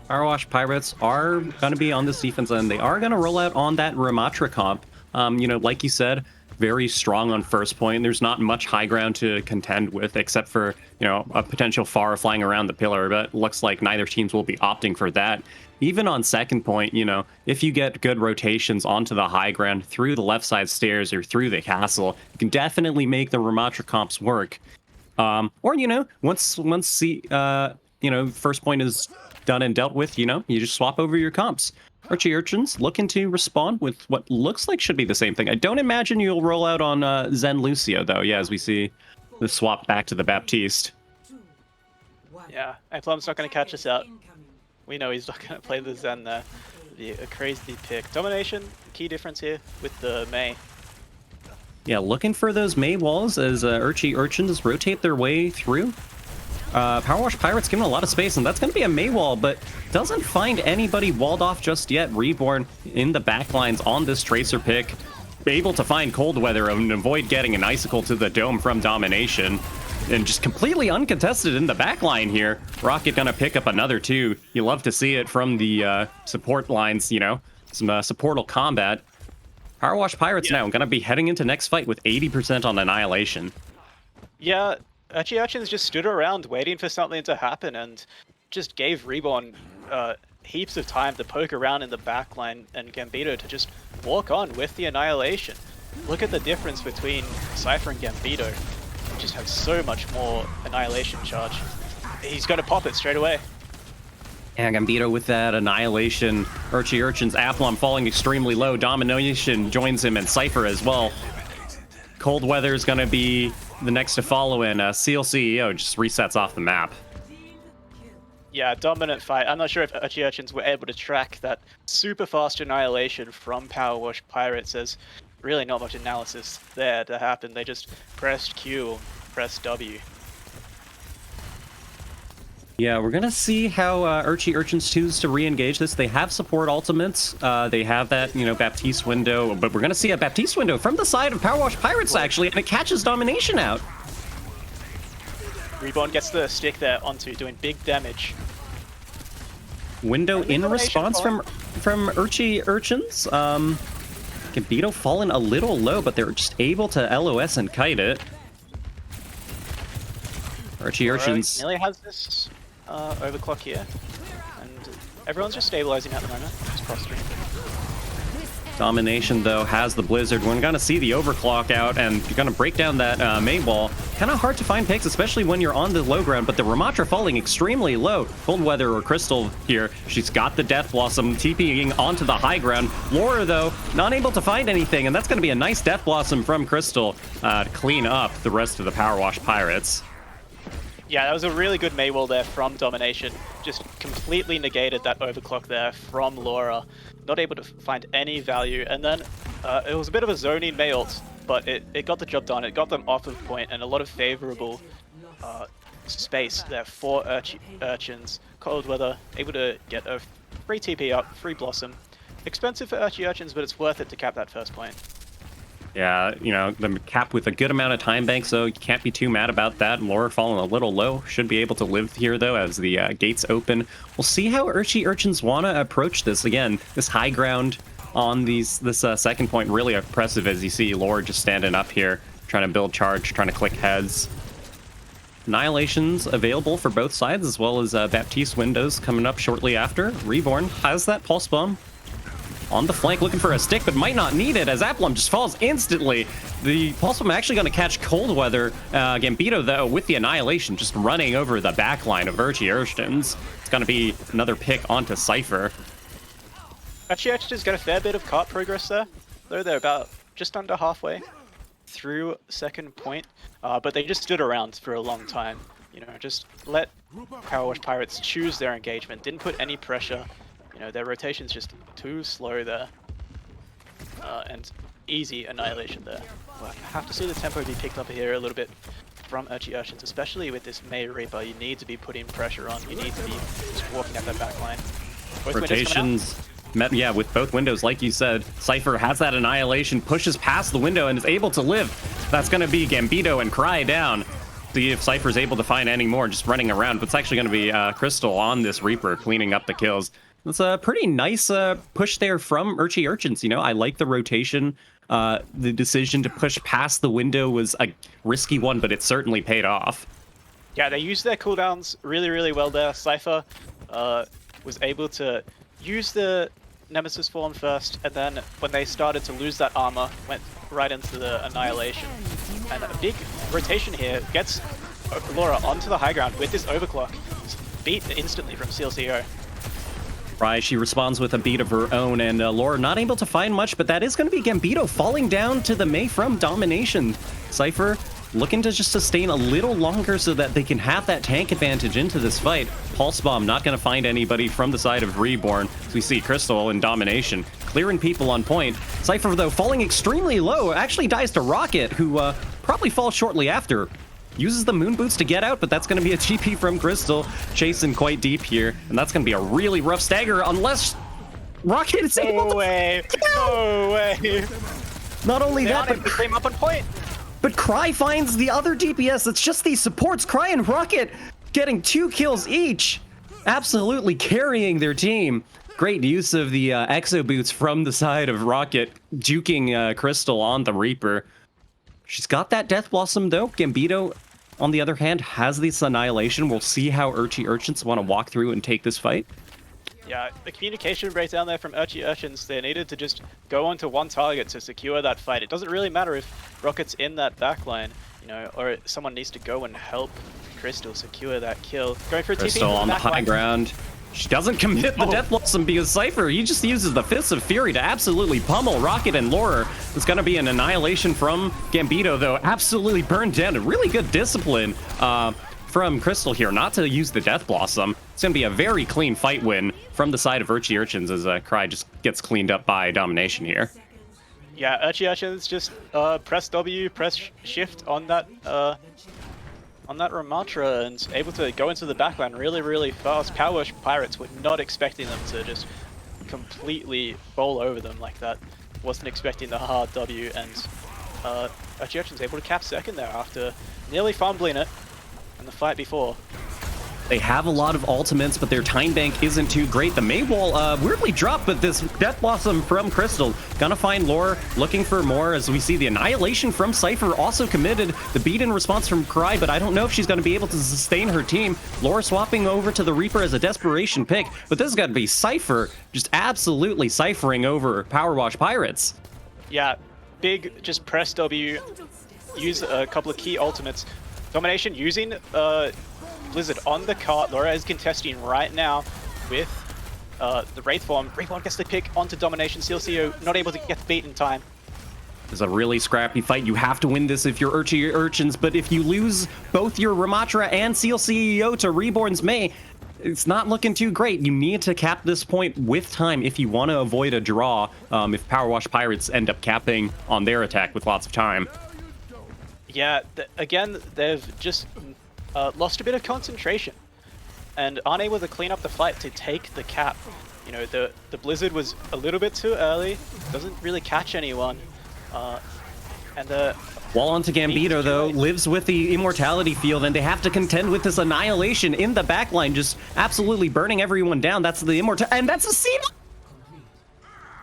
Powerwash Pirates are going to be on this defense end. They are going to roll out on that Ramatra comp. You know, like you said, very strong on first point. There's not much high ground to contend with, except for, you know, a potential Farah flying around the pillar, but looks like neither teams will be opting for that. Even on second point, you know, if you get good rotations onto the high ground through the left side stairs or through the castle, you can definitely make the Ramatra comps work. Or, you know, once you know, first point is done and dealt with, you know, you just swap over your comps. Urchins looking to respond with what looks like should be the same thing. I don't imagine you'll roll out on Zen Lucio, though. Yeah, as we see the swap back to the Baptiste. Yeah, Plum's not going to catch us out. We know he's not going to play the Zen there. Be a crazy pick. Domination, key difference here with the Mei. Yeah, looking for those Mei walls as Urchins rotate their way through. Powerwash Pirates given a lot of space, and that's going to be a May wall, but doesn't find anybody walled off just yet. Reborn in the backlines on this Tracer pick, able to find Cold Weather and avoid getting an Icicle to the dome from Domination. And just completely uncontested in the backline here. Rocket gonna pick up another 2. You love to see it from the support lines, you know, some supportal combat. Powerwash Pirates now gonna be heading into next fight with 80% on Annihilation. Yeah, Urchins just stood around waiting for something to happen and just gave Reborn heaps of time to poke around in the backline and Gambito to just walk on with the Annihilation. Look at the difference between Cypher and Gambito. He just has so much more Annihilation charge. He's going to pop it straight away. And Gambito with that Annihilation. Urchins, Aplom falling extremely low. Domination joins him and Cypher as well. Cold Weather is going to be the next to follow in. Seal CEO just resets off the map. Yeah, dominant fight. I'm not sure if Urchins were able to track that super fast Annihilation from Powerwash Pirates. There's really not much analysis there to happen. They just pressed Q, pressed W. Yeah, we're gonna see how Urchins choose to re-engage this. They have support ultimates. They have that, you know, Baptiste window, but we're gonna see a Baptiste window from the side of Powerwash Pirates actually, and it catches Domination out. Reborn gets the stick there onto doing big damage. Window in response from Urchins. Gambito fallen a little low, but they're just able to LOS and kite it. Urchins Nearly has this overclock here, and everyone's just stabilizing at the moment. Just cross-stream. Domination, though, has the Blizzard. We're going to see the overclock out, and you're going to break down that May wall. Kind of hard to find picks, especially when you're on the low ground, but the Ramatra falling extremely low. Cold Weather or Crystal here. She's got the Death Blossom TPing onto the high ground. Laura, though, not able to find anything, and that's going to be a nice Death Blossom from Crystal to clean up the rest of the Powerwash Pirates. Yeah, that was a really good May wall there from Domination. Just completely negated that overclock there from Laura. Not able to find any value, and then it was a bit of a zoning May ult, but it got the job done. It got them off of point and a lot of favorable space there for Urchins. Cold Weather able to get a free TP up, free Blossom. Expensive for Urchins, but it's worth it to cap that first point. Yeah, you know, the cap with a good amount of time bank, so you can't be too mad about that. Laura falling a little low. Should be able to live here, though, as the gates open. We'll see how Urchins want to approach this. Again, this high ground on this second point, really impressive, as you see Laura just standing up here, trying to build charge, trying to click heads. Annihilations available for both sides, as well as Baptiste windows coming up shortly after. Reborn has that Pulse Bomb on the flank, looking for a stick, but might not need it, as Aplom just falls instantly. The Pulse Bomb actually going to catch Cold Weather. Gambito, though, with the Annihilation, just running over the backline of Urchins. It's going to be another pick onto Cypher. Urchins got a fair bit of cart progress there, though they're about just under halfway through second point, but they just stood around for a long time. You know, just let Powerwash Pirates choose their engagement, didn't put any pressure. You know, their rotation's just too slow there, and easy Annihilation there. Well, I have to see the tempo be picked up here a little bit from Urchins, especially with this May Reaper. You need to be putting pressure on. You need to be just walking at that backline. Both rotations met, yeah, with both windows, like you said. Cypher has that Annihilation, pushes past the window, and is able to live. That's going to be Gambito and Cry down. See if Cypher's able to find any more, just running around. But it's actually going to be Crystal on this Reaper, cleaning up the kills. It's a pretty nice push there from Urchins. You know, I like the rotation. The decision to push past the window was a risky one, but it certainly paid off. Yeah, they used their cooldowns really, really well there. Cypher was able to use the Nemesis form first, and then when they started to lose that armor, went right into the Annihilation. And a big rotation here gets Laura onto the high ground with this overclock. It's beat instantly from CLCO. Right, she responds with a beat of her own, and Laura not able to find much, but that is going to be Gambito falling down to the May from Domination. Cypher looking to just sustain a little longer so that they can have that tank advantage into this fight. Pulse Bomb not going to find anybody from the side of Reborn. So we see Crystal in Domination, clearing people on point. Cypher, though, falling extremely low, actually dies to Rocket, who probably falls shortly after. uses the moon boots to get out, but that's going to be a TP from Crystal, chasing quite deep here, and that's going to be a really rough stagger unless Rocket is able to... No way! Not only They that, aren't able to claim up on point. But Cry finds the other DPS. It's just these supports. Cry and Rocket getting 2 kills each. Absolutely carrying their team. Great use of the Exo Boots from the side of Rocket, juking Crystal on the Reaper. She's got that Death Blossom, though. Gambito, on the other hand, has this Annihilation. We'll see how Urchins want to walk through and take this fight. Yeah, the communication breakdown there from Urchins. They needed to just go onto one target to secure that fight. It doesn't really matter if Rocket's in that backline, you know, or someone needs to go and help Crystal secure that kill. Going for a TP Crystal on the high ground. She doesn't commit the Death Blossom because Cypher, he just uses the Fists of Fury to absolutely pummel Rocket and Laura. It's going to be an Annihilation from Gambito, though. Absolutely burned down. A really good discipline from Crystal here, not to use the Death Blossom. It's going to be a very clean fight win from the side of Urchins as Cry just gets cleaned up by Domination here. Yeah, Urchins just press W, press shift on that Ramatra and able to go into the backline really, really fast. Powerwash Pirates were not expecting them to just completely bowl over them like that. Wasn't expecting the hard W, and Urchins able to cap second there after nearly fumbling it in the fight before. They have a lot of ultimates, but their time bank isn't too great. The May Wall weirdly dropped, but this Death Blossom from Crystal gonna find Lore, looking for more as we see the Annihilation from Cypher also committed. The beat in response from Cry, but I don't know if she's gonna be able to sustain her team. Lore swapping over to the Reaper as a desperation pick, but this has got to be Cypher just absolutely ciphering over Powerwash Pirates. Yeah, big just press W, use a couple of key ultimates. Domination using Blizzard on the cart. Laura is contesting right now with the Wraith form. Reborn gets the pick onto Domination. CLCO not able to get the beat in time. It's a really scrappy fight. You have to win this if you're Urchins, but if you lose both your Ramatra and Seal CEO to Reborn's May, it's not looking too great. You need to cap this point with time if you want to avoid a draw if Powerwash Pirates end up capping on their attack with lots of time. Yeah, again, they've just lost a bit of concentration and aren't able to clean up the fight to take the cap. You know, the Blizzard was a little bit too early, doesn't really catch anyone. Wall onto Gambito, though, lives with the Immortality field, and they have to contend with this Annihilation in the backline, just absolutely burning everyone down. That's the Immortality, and that's a Seed!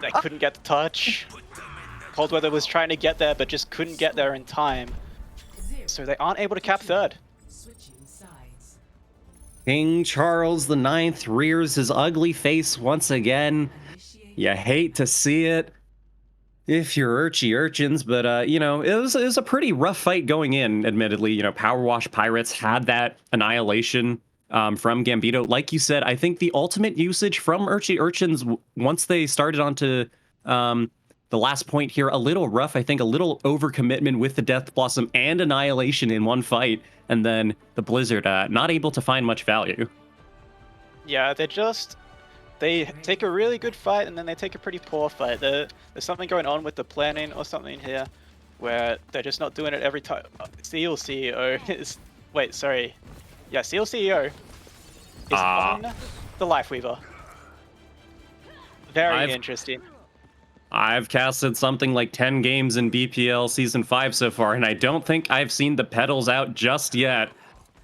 They couldn't get the touch. Coldweather was trying to get there, but just couldn't get there in time. So they aren't able to cap third. King Charles IX rears his ugly face once again. You hate to see it if you're Urchins, but you know, it was a pretty rough fight going in, admittedly. You know, Powerwash Pirates had that Annihilation from Gambito. Like you said, I think the ultimate usage from Urchins, once they started onto the last point here, a little rough. I think a little overcommitment with the Death Blossom and Annihilation in one fight, and then the Blizzard not able to find much value. Yeah, they take a really good fight and then they take a pretty poor fight. There's something going on with the planning or something here where they're just not doing it every time. Seal CEO is... Wait, sorry. Yeah, Seal CEO is on the Lifeweaver. Very interesting. I've casted something like 10 games in BPL Season 5 so far, and I don't think I've seen the pedals out just yet.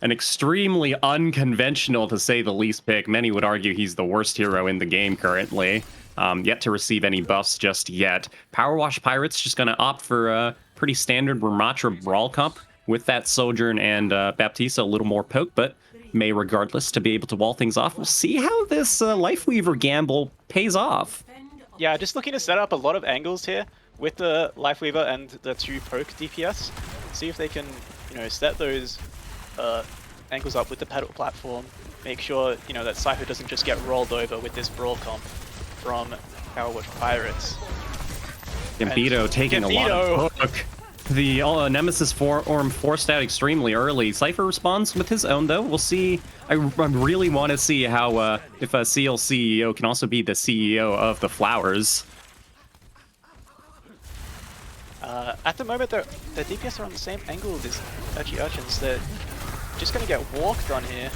An extremely unconventional, to say the least, pick. Many would argue he's the worst hero in the game currently. Yet to receive any buffs just yet. Powerwash Pirates just going to opt for a pretty standard Ramatra Brawl comp with that Sojourn and Baptista, a little more poke, but May regardless to be able to wall things off. We'll see how this Lifeweaver gamble pays off. Yeah, just looking to set up a lot of angles here with the Lifeweaver and the 2 poke DPS. See if they can, you know, set those angles up with the pedal platform. Make sure, you know, that Cypher doesn't just get rolled over with this brawl comp from Powerwash Pirates. Gambito taking a lot of poke. The Nemesis form forced out extremely early. Cypher responds with his own, though. We'll see. I really want to see how if a CL CEO can also be the CEO of the Flowers. At the moment, the DPS are on the same angle as Urchy Urchins. They're just going to get walked on here.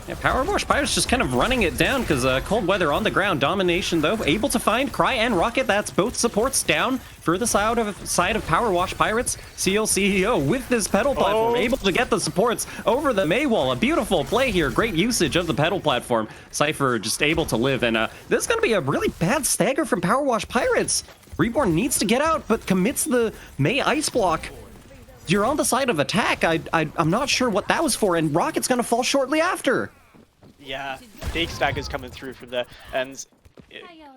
Yeah, Powerwash Pirates just kind of running it down because Cold Weather on the ground. Domination, though, able to find Cry and Rocket. That's both supports down for the side of Powerwash Pirates. CL CEO with this pedal platform, able to get the supports over the Maywall. A beautiful play here. Great usage of the pedal platform. Cypher just able to live. And this is going to be a really bad stagger from Powerwash Pirates. Reborn needs to get out, but commits the May Ice Block. You're on the side of attack. I'm not sure what that was for, and Rocket's gonna fall shortly after. Yeah, big staggers coming through from there. And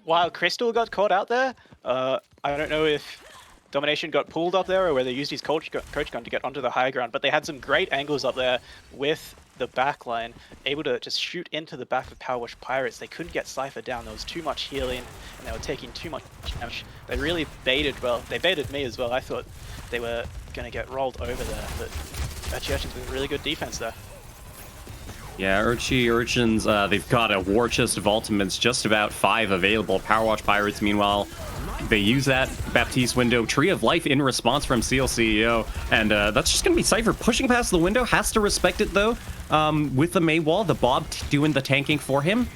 while Crystal got caught out there, I don't know if Domination got pulled up there or whether he used his coach gun to get onto the high ground, but they had some great angles up there with the back line, able to just shoot into the back of Powerwash Pirates. They couldn't get Cypher down. There was too much healing, and they were taking too much damage. They really baited well. They baited me as well. I thought they were going to get rolled over there, but Urchins with really good defense there. Yeah, Urchins, they've got a war chest of ultimates, just about 5 available. Powerwash Pirates, meanwhile, they use that Baptiste window. Tree of Life in response from CL CEO, and that's just going to be Cypher pushing past the window. Has to respect it, though, with the Maywall, the Bob doing the tanking for him.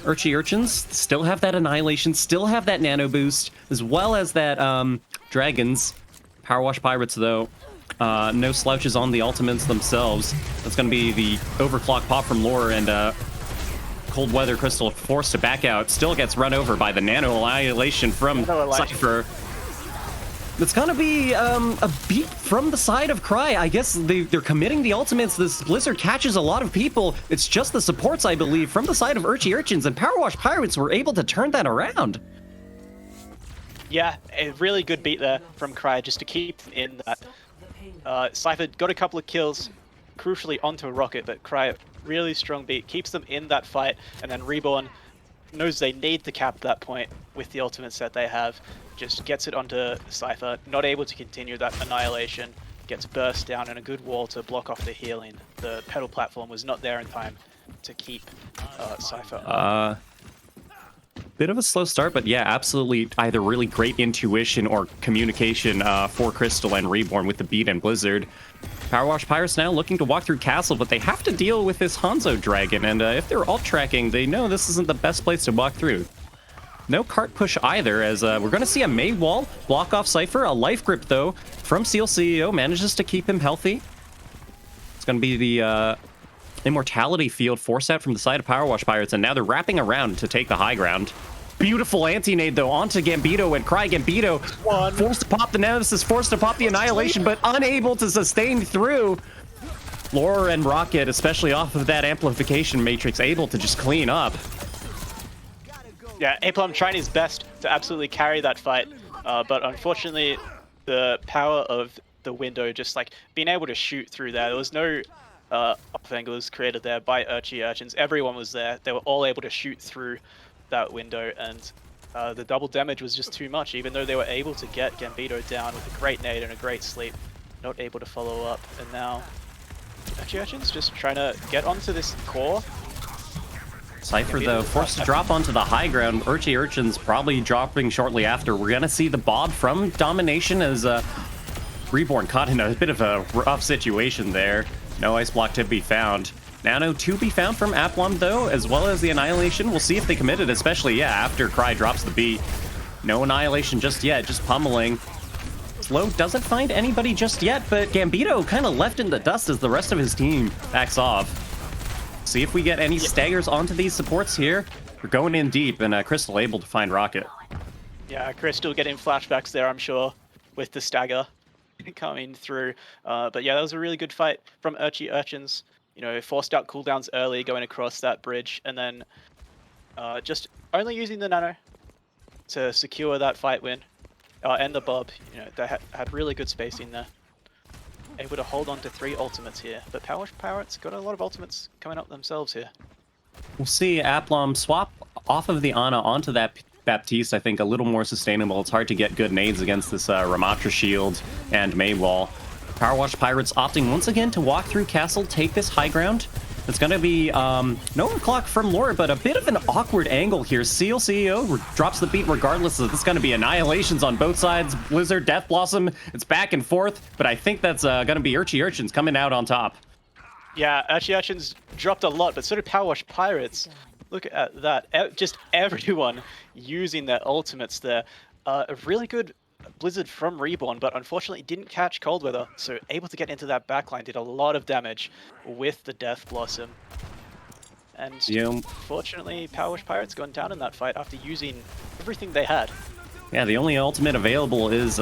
Urchins still have that Annihilation, still have that Nano Boost, as well as that Dragons. Powerwash Pirates, though, no slouches on the ultimates themselves. That's going to be the overclock pop from Lore, and Cold Weather Crystal forced to back out. Still gets run over by the Nano Annihilation from Cypher. It's going to be a beat from the side of Cry. I guess they're committing the ultimates. This Blizzard catches a lot of people. It's just the supports, I believe, from the side of Urchins, and Powerwash Pirates were able to turn that around. Yeah, a really good beat there from Cry just to keep in that. Cypher got a couple of kills, crucially onto Rocket, but Cry, really strong beat, keeps them in that fight, and then Reborn knows they need to cap that point with the ultimates that they have, just gets it onto Cypher, not able to continue that Annihilation, gets burst down, and a good wall to block off the healing. The pedal platform was not there in time to keep Cypher up. Bit of a slow start, but yeah, absolutely either really great intuition or communication for Crystal and Reborn with the beat and Blizzard. Powerwash Pirates now looking to walk through Castle, but they have to deal with this Hanzo Dragon, and if they're alt tracking, they know this isn't the best place to walk through. No cart push either, as we're going to see a Maywall block off Cypher. A life grip, though, from CL CEO manages to keep him healthy. It's going to be the Immortality field forced out from the side of Powerwash Pirates, and now they're wrapping around to take the high ground. Beautiful anti-nade, though, onto Gambito and Cry. Gambito forced to pop the Nemesis, forced to pop the Annihilation, but unable to sustain through. Lore and Rocket, especially off of that amplification matrix, able to just clean up. Yeah, Aplum trying his best to absolutely carry that fight, but unfortunately, the power of the window just like being able to shoot through there was no off angles created there by Urchins. Everyone was there. They were all able to shoot through that window, and the double damage was just too much, even though they were able to get Gambito down with a great nade and a great sleep. Not able to follow up, and now Urchins just trying to get onto this core. Cypher, though, forced to drop onto the high ground. Urchins probably dropping shortly after. We're going to see the Bob from Domination as Reborn caught in a bit of a rough situation there. No ice block to be found. Nano to be found from Aplum, though, as well as the Annihilation. We'll see if they commit it, especially, yeah, after Cry drops the beat. No Annihilation just yet, just pummeling. Slow doesn't find anybody just yet, but Gambito kind of left in the dust as the rest of his team backs off. See if we get any staggers onto these supports here. We're going in deep, and Crystal able to find Rocket. Yeah, Crystal getting flashbacks there, I'm sure, with the stagger coming through. But yeah, that was a really good fight from Urchins. You know, forced out cooldowns early, going across that bridge, and then just only using the Nano to secure that fight win. And the Bob, you know, they had really good spacing there. Able to hold on to 3 ultimates here, but Powerwash Pirates got a lot of ultimates coming up themselves here. We'll see Aplum swap off of the Ana onto that Baptiste, I think, a little more sustainable. It's hard to get good nades against this Ramatra shield and Maywall. Powerwash Pirates opting once again to walk through Castle, take this high ground, It's going to be no overclock from Laura, but a bit of an awkward angle here. Seal CEO drops the beat regardless. This is going to be annihilations on both sides. Blizzard, Death Blossom, it's back and forth, but I think that's going to be Urchins coming out on top. Yeah, actually Urchins dropped a lot, but so did Powerwash Pirates. Look at that. Just everyone using their ultimates there. A really good Blizzard from Reborn, but unfortunately didn't catch Cold Weather, so able to get into that backline, did a lot of damage with the Death Blossom. And fortunately, Powerwash Pirates gone down in that fight after using everything they had. Yeah, the only ultimate available is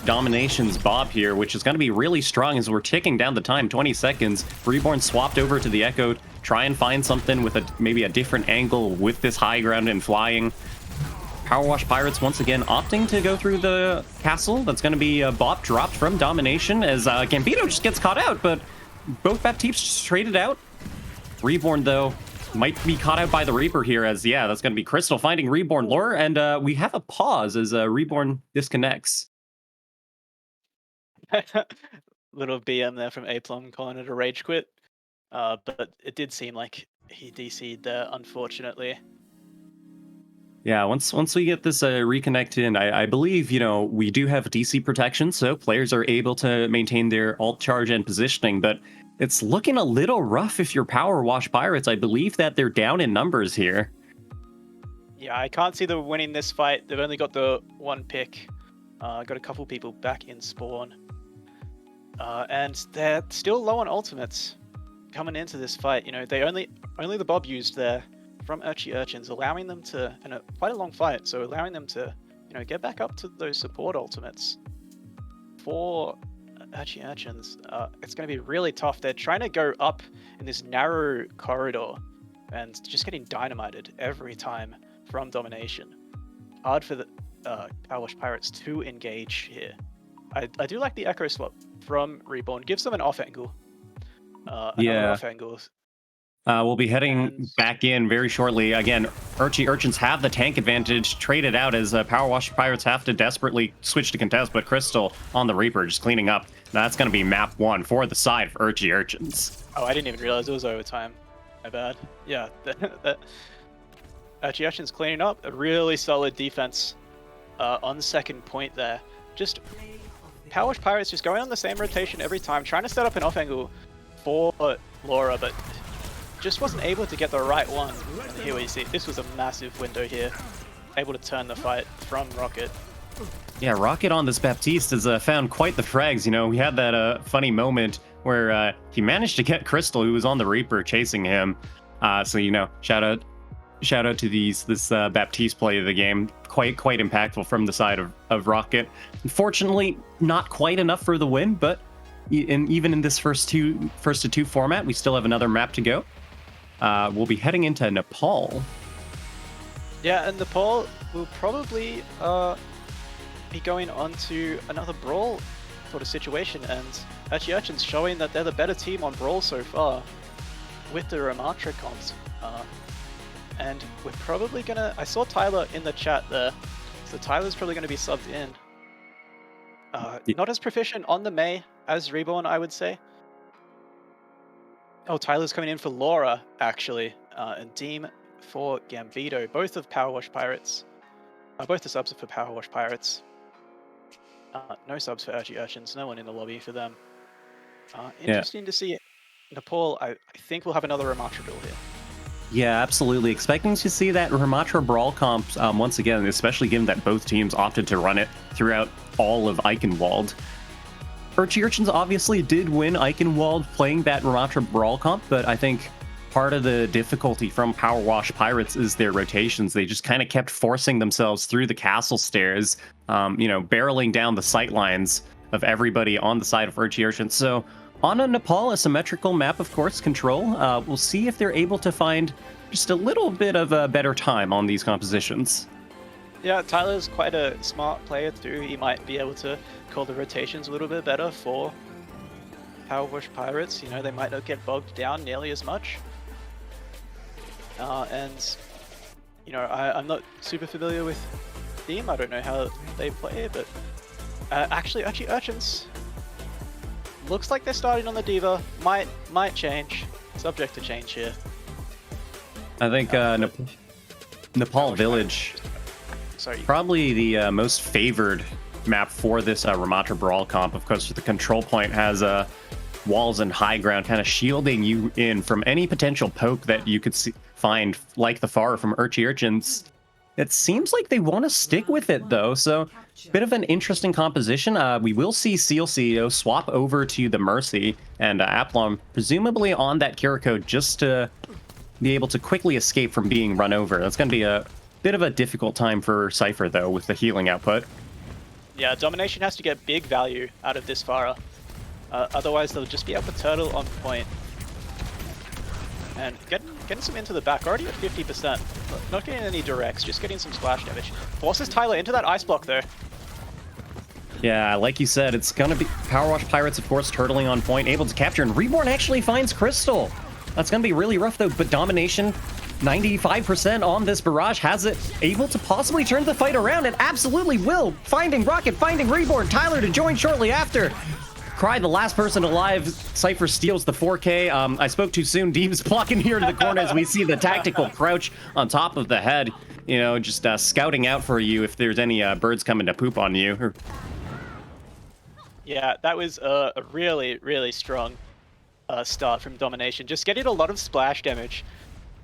Domination's Bob here, which is going to be really strong as we're ticking down the time, 20 seconds. Reborn swapped over to the Echo, try and find something with maybe a different angle with this high ground and flying. Powerwash Pirates once again opting to go through the castle. That's going to be a bop dropped from Domination as Gambito just gets caught out, but both Baptistes just traded out. Reborn, though, might be caught out by the Reaper here as, yeah, that's going to be Crystal finding Reborn lore, and we have a pause as Reborn disconnects. Little BM there from Aplum calling it a rage quit, but it did seem like he DC'd there, unfortunately. Yeah, once we get this reconnected in, I believe, we do have DC protection, so players are able to maintain their alt charge and positioning, but it's looking a little rough if you're Powerwash Pirates. I believe that they're down in numbers here. Yeah, I can't see them winning this fight. They've only got the one pick. Got a couple people back in spawn. And they're still low on ultimates coming into this fight. They only the Bob used there from Urchins, allowing them to, in quite a long fight, so allowing them to, get back up to those support ultimates. For Urchins, it's going to be really tough. They're trying to go up in this narrow corridor and just getting dynamited every time from Domination. Hard for the Powerwash Pirates to engage here. I do like the Echo swap from Reborn. Gives them an off angle. Yeah. Off angles. We'll be heading back in very shortly. Again, Urchins have the tank advantage, traded out as Powerwash Pirates have to desperately switch to contest, but Crystal on the Reaper just cleaning up. That's going to be map 1 for the side for Urchins. Oh, I didn't even realize it was overtime. My bad. Yeah, Urchins cleaning up. A really solid defense on second point there. Just Powerwash Pirates just going on the same rotation every time, trying to set up an off angle for Laura, but just wasn't able to get the right one. And here we see, this was a massive window here. Able to turn the fight from Rocket. Yeah, Rocket on this Baptiste has found quite the frags. We had that funny moment where he managed to get Crystal, who was on the Reaper, chasing him. So, shout out to this Baptiste play of the game. Quite impactful from the side of Rocket. Unfortunately, not quite enough for the win, but even in this first to two format, we still have another map to go. We'll be heading into Nepal. Yeah, and Nepal will probably be going on to another Brawl sort of situation, and actually Urchins showing that they're the better team on Brawl so far with the Ramatra comps. And we're probably gonna, I saw Tyler in the chat there, so Tyler's probably gonna be subbed in. Not as proficient on the Mei as Reborn, I would say. Oh, Tyler's coming in for Laura, actually, and Deem for Gambito, both of Powerwash Pirates. Both the subs are for Powerwash Pirates. No subs for Urchins, no one in the lobby for them. Interesting to see Nepal. I think we'll have another Ramatra duel here. Yeah, absolutely. Expecting to see that Ramatra Brawl comp once again, especially given that both teams opted to run it throughout all of Eichenwald. Urchins obviously did win Eichenwald playing that Ramatra Brawl comp, but I think part of the difficulty from Powerwash Pirates is their rotations. They just kind of kept forcing themselves through the castle stairs, barreling down the sight lines of everybody on the side of Urchins. So on a Nepal, a symmetrical map, of course, control, we'll see if they're able to find just a little bit of a better time on these compositions. Yeah, Tyler's quite a smart player too. He might be able to call the rotations a little bit better for Powerwash Pirates. They might not get bogged down nearly as much. And I'm not super familiar with Theme. I don't know how they play, but actually Urchins looks like they're starting on the Diva. Might change. subject to change here. I think Nepal Village, Sorry. probably the most favored map for this Ramatra Brawl comp. Of course, the control point has walls and high ground, kind of shielding you in from any potential poke that you could find, like the Far from Urchy Urchins. It seems like they want to stick with it, though, so bit of an interesting composition. We will see Seal CEO swap over to the Mercy, and Aplom presumably on that Kiriko just to be able to quickly escape from being run over. That's going to be a bit of a difficult time for Cypher, though, with the healing output. Yeah, Domination has to get big value out of this Farah. Otherwise, they'll just be able to turtle on point. And getting some into the back, already at 50%. Not getting any directs, just getting some splash damage. Forces Tyler into that ice block, though. Yeah, like you said, it's going to be Powerwash Pirates, of course, turtling on point, able to capture, and Reborn actually finds Crystal. That's going to be really rough, though, but Domination, 95% on this barrage, has it able to possibly turn the fight around. It absolutely will. Finding Rocket, finding Reborn, Tyler to join shortly after. Cry, the last person alive. Cypher steals the 4K. I spoke too soon. Deeb's blocking here to the corner as we see the tactical crouch on top of the head. You know, just scouting out for you if there's any birds coming to poop on you. Yeah, that was a really, really strong start from Domination. Just getting a lot of splash damage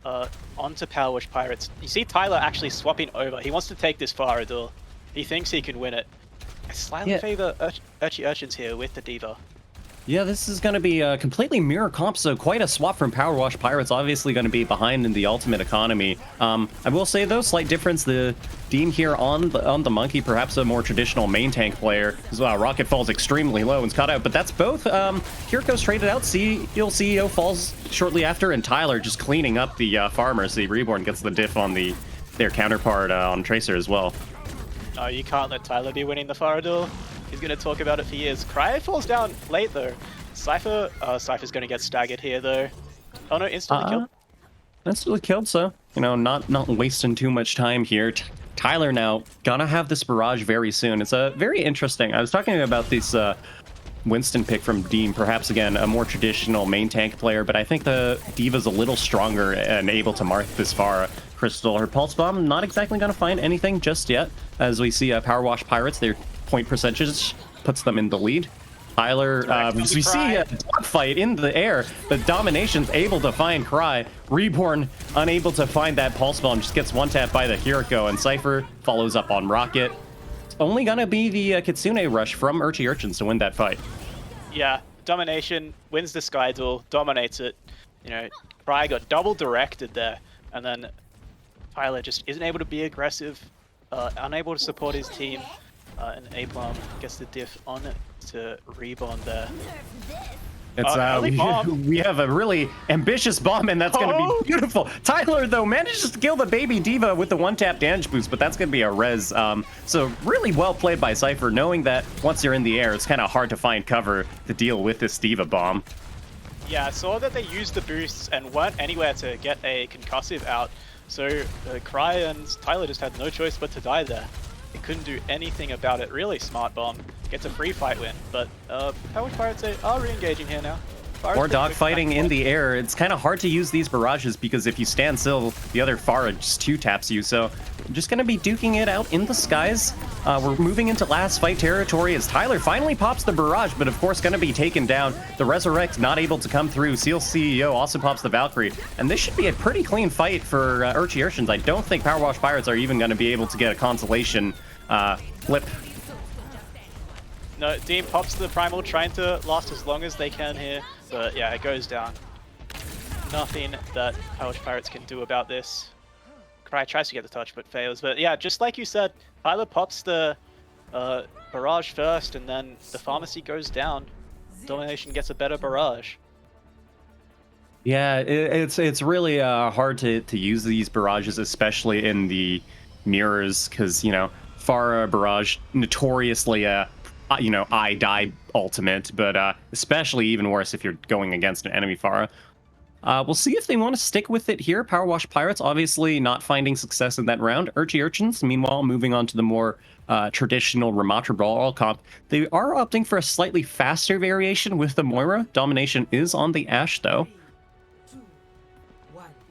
onto Powerwash Pirates. You see Tyler actually swapping over. He wants to take this Farah duel. He thinks he can win it. I slightly favor Urchy Urchins here with the Diva. Yeah, this is going to be a completely mirror comp, so quite a swap from Powerwash Pirates. Obviously going to be behind in the ultimate economy. I will say, though, slight difference. The Dean here on the Monkey, perhaps a more traditional main tank player as well. Rocket falls extremely low and is caught out, but that's both. Kiriko's traded out. CEO falls shortly after, and Tyler just cleaning up the farmers. The Reborn gets the diff on their counterpart on Tracer as well. No, you can't let Tyler be winning the Farah duel. He's going to talk about it for years. Cry falls down late, though. Cypher's going to get staggered here, though. Oh, no, instantly killed. Instantly killed, so, you know, not wasting too much time here. Tyler now gonna have this barrage very soon. It's very interesting. I was talking about this Winston pick from Dean, perhaps, again, a more traditional main tank player, but I think the Diva's a little stronger and able to mark this far. Crystal, her Pulse Bomb, not exactly going to find anything just yet, as we see Powerwash Pirates, their point percentage puts them in the lead. Tyler, as we see a dogfight in the air, but Domination's able to find Cry. Reborn unable to find that Pulse Bomb, just gets one-tapped by the Kiriko, and Cypher follows up on Rocket. It's only going to be the Kitsune rush from Urchy Urchins to win that fight. Yeah, Domination wins the Sky Duel, dominates it. You know, Cry got double directed there, and then Tyler just isn't able to be aggressive, unable to support his team, and Aplom gets the diff on it to Reborn there. It's we have a really ambitious bomb, and that's going to be beautiful. Tyler, though, manages to kill the baby Diva with the one-tap damage boost, but that's going to be a res. So really well played by Cypher, knowing that once you're in the air, it's kind of hard to find cover to deal with this Diva bomb. Yeah, I saw that they used the boosts and weren't anywhere to get a concussive out, so Cry and Tyler just had no choice but to die there. They couldn't do anything about it. Really smart bomb. Gets a free fight win, but Powerwash Pirates are re-engaging here now. More dogfighting in the air. It's kind of hard to use these barrages because if you stand still, the other Farah just two-taps you. So I'm just going to be duking it out in the skies. We're moving into last fight territory as Tyler finally pops the barrage, but of course going to be taken down. The Resurrect not able to come through. Seal CEO also pops the Valkyrie. And this should be a pretty clean fight for Urchy Urchins. I don't think Powerwash Pirates are even going to be able to get a consolation flip. No, Dean pops the Primal, trying to last as long as they can here, but yeah, it goes down. Nothing that Powerwash Pirates can do about this. Cry tries to get the touch, but fails. But yeah, just like you said, Tyler pops the barrage first, and then the Pharmacy goes down. Domination gets a better barrage. Yeah, it's really hard to use these barrages, especially in the mirrors, because, you know, Farah barrage notoriously I die ultimate, but especially even worse if you're going against an enemy Farah. We'll see if they want to stick with it here. Powerwash Pirates obviously not finding success in that round. Urchy Urchins, meanwhile, moving on to the more traditional Ramatra Brawl comp. They are opting for a slightly faster variation with the Moira. Domination is on the Ashe, though.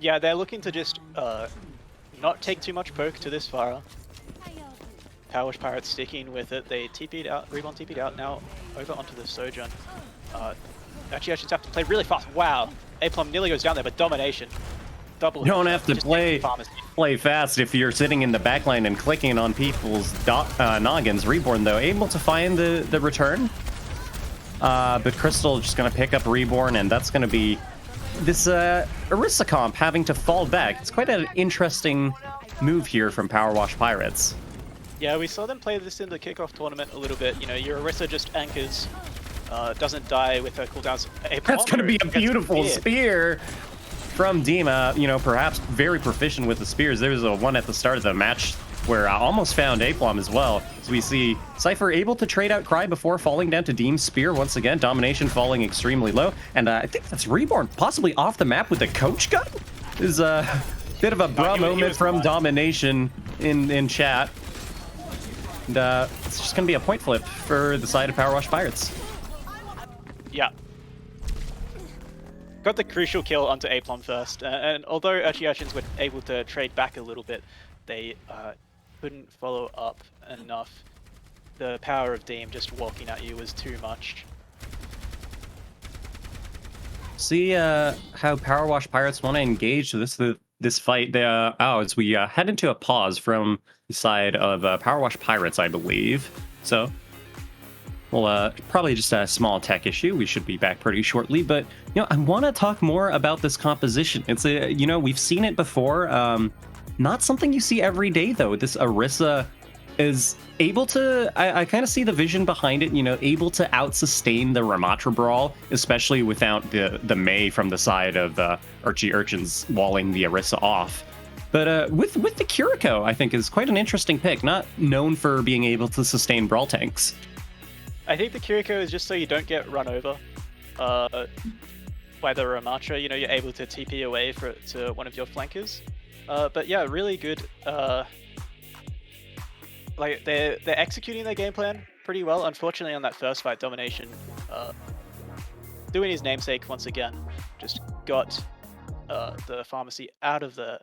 Yeah, they're looking to just not take too much poke to this Pharah. Powerwash Pirates sticking with it. They TP'd out, Reborn TP'd out, now over onto the Sojourn. Actually, I should have to play really fast. Wow, Aplum nearly goes down there, but Domination. Double. You don't have to play fast if you're sitting in the backline and clicking on people's noggins. Reborn, though, able to find the return. But Crystal just going to pick up Reborn, and that's going to be this Orisa comp having to fall back. It's quite an interesting move here from Powerwash Pirates. Yeah, we saw them play this in the kickoff tournament a little bit. You know, your Orisa just anchors, doesn't die with her cooldowns. That's going to be a beautiful spear from Dima. You know, perhaps very proficient with the spears. There was a one at the start of the match where I almost found Aplum as well. So we see Cypher able to trade out Cry before falling down to Deem's spear once again. Domination falling extremely low. And I think that's Reborn possibly off the map with the coach gun. This is a bit of a bra moment from Domination in chat. And it's just going to be a point flip for the side of Powerwash Pirates. Yeah. Got the crucial kill onto Aplum first. And although Urchins were able to trade back a little bit, they couldn't follow up enough. The power of Deem just walking at you was too much. See how Powerwash Pirates want to engage this fight. As we head into a pause from the side of Powerwash Pirates, I believe. So, well, probably just a small tech issue. We should be back pretty shortly. But you know, I want to talk more about this composition. It's we've seen it before. Not something you see every day though. This Orisa is able to, I kind of see the vision behind it, you know, able to out-sustain the Ramatra Brawl, especially without the Mei from the side of Urchy Urchins walling the Orisa off. But with the Kiriko, I think is quite an interesting pick, not known for being able to sustain Brawl tanks. I think the Kiriko is just so you don't get run over by the Ramatra. You know, you're able to TP away to one of your flankers. But yeah, really good. Like they're executing their game plan pretty well. Unfortunately, on that first fight, Domination, doing his namesake once again, just got the pharmacy out of the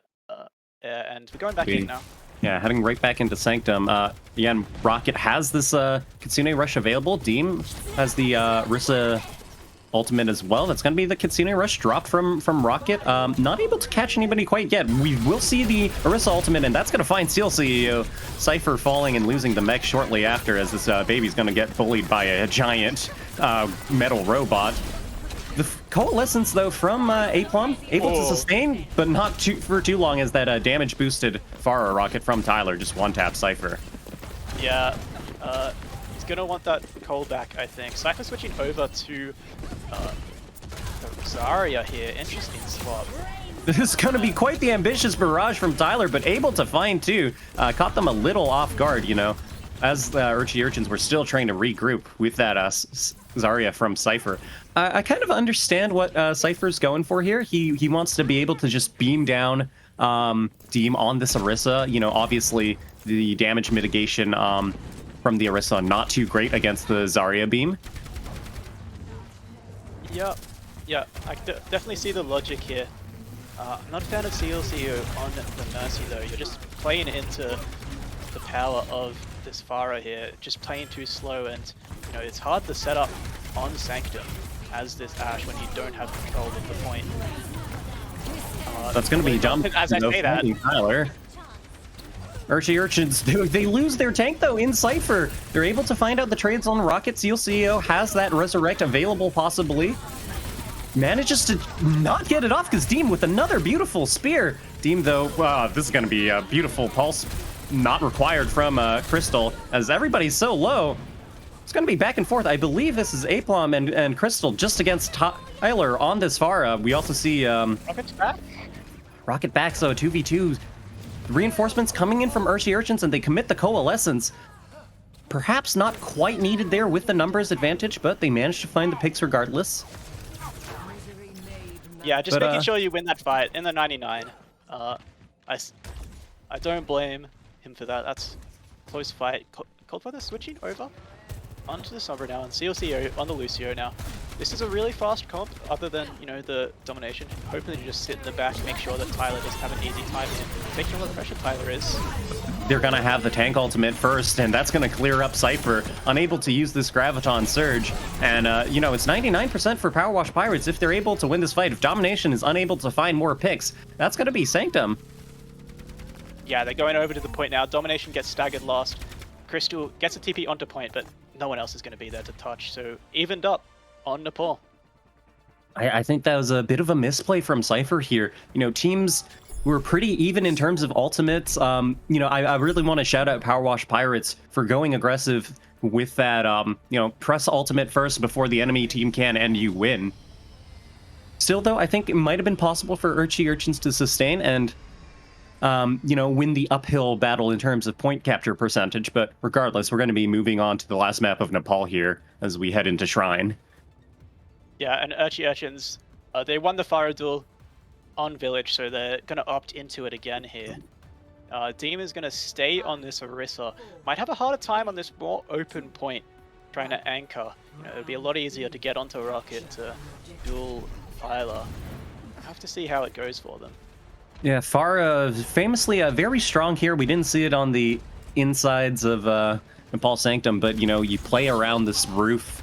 air, and we're going back in now. Yeah, heading right back into Sanctum. Again, Rocket has this Kitsune Rush available. Deem has the Orisa ultimate as well. That's going to be the Kitsune Rush drop from Rocket. Not able to catch anybody quite yet. We will see the Orisa ultimate, and that's going to find Seal CEO. Cypher falling and losing the mech shortly after, as this baby's going to get bullied by a giant metal robot. The Coalescence, though, from Aplum, able to sustain, but not for too long, as that damage-boosted Pharah rocket from Tyler just one-tap Cypher. Yeah, he's gonna want that coal back, I think. Cypher switching over to Zarya here. Interesting swap. This is going to be quite the ambitious barrage from Tyler, but able to find two. Caught them a little off guard, you know, as Urchy Urchins were still trying to regroup with that Zarya from Cypher. I kind of understand what Cypher's going for here. He wants to be able to just beam down Deem on this Orisa. You know, obviously the damage mitigation from the Orisa not too great against the Zarya beam. Yeah, I definitely see the logic here. I'm not a fan of CLCO on the Mercy though. You're just playing into the power of this Pharah here, just playing too slow, and you know it's hard to set up on Sanctum as this Ashe when you don't have control of the point. That's going to be dumb. As I say that, Tyler. Urchy Urchins, they lose their tank though in Cypher. They're able to find out the trades on Rocket. Seal CEO has that Resurrect available possibly. Manages to not get it off because Deem with another beautiful spear. Deem though, this is going to be a beautiful pulse not required from Crystal, as everybody's so low. It's going to be back and forth. I believe this is Aplum and Crystal just against Tyler on this Pharah. We also see Rocket's back. Rocket back, so 2v2. Reinforcements coming in from Urchy Urchins, and they commit the Coalescence. Perhaps not quite needed there with the numbers advantage, but they managed to find the picks regardless. Yeah, just making sure you win that fight in the 99. I don't blame him for that. That's a close fight. Called for the switching over onto the Sombra now, and CLCO on the Lucio now. this is a really fast comp, other than, you know, the domination. Hopefully you just sit in the back, make sure that Tyler doesn't have an easy time in. Make sure what pressure Tyler is. They're gonna have the tank ultimate first, and that's gonna clear up Cypher, unable to use this Graviton Surge. And, you know, it's 99% for Powerwash Pirates if they're able to win this fight. If Domination is unable to find more picks, that's gonna be Sanctum. Yeah, they're going over to the point now. Domination gets staggered last. Crystal gets a TP onto point, but no one else is going to be there to touch. So evened up on Nepal. I think that was a bit of a misplay from Cypher here. You know, teams were pretty even in terms of ultimates. You know, I really want to shout out Powerwash Pirates for going aggressive with that, you know, press ultimate first before the enemy team can and you win. Still, though, I think it might have been possible for Urchins to sustain and you know, win the uphill battle in terms of point capture percentage, but regardless, we're going to be moving on to the last map of Nepal here as we head into Shrine. Yeah, and Urchins, they won the Fire Duel on Village, so they're going to opt into it again here. Deem is going to stay on this Orisa. Might have a harder time on this more open point, trying to anchor. You know, it'd be a lot easier to get onto Rocket to duel Tyler. Have to see how it goes for them. Yeah, Farah famously very strong here. We didn't see it on the insides of Nepal Sanctum, but, you know, you play around this roof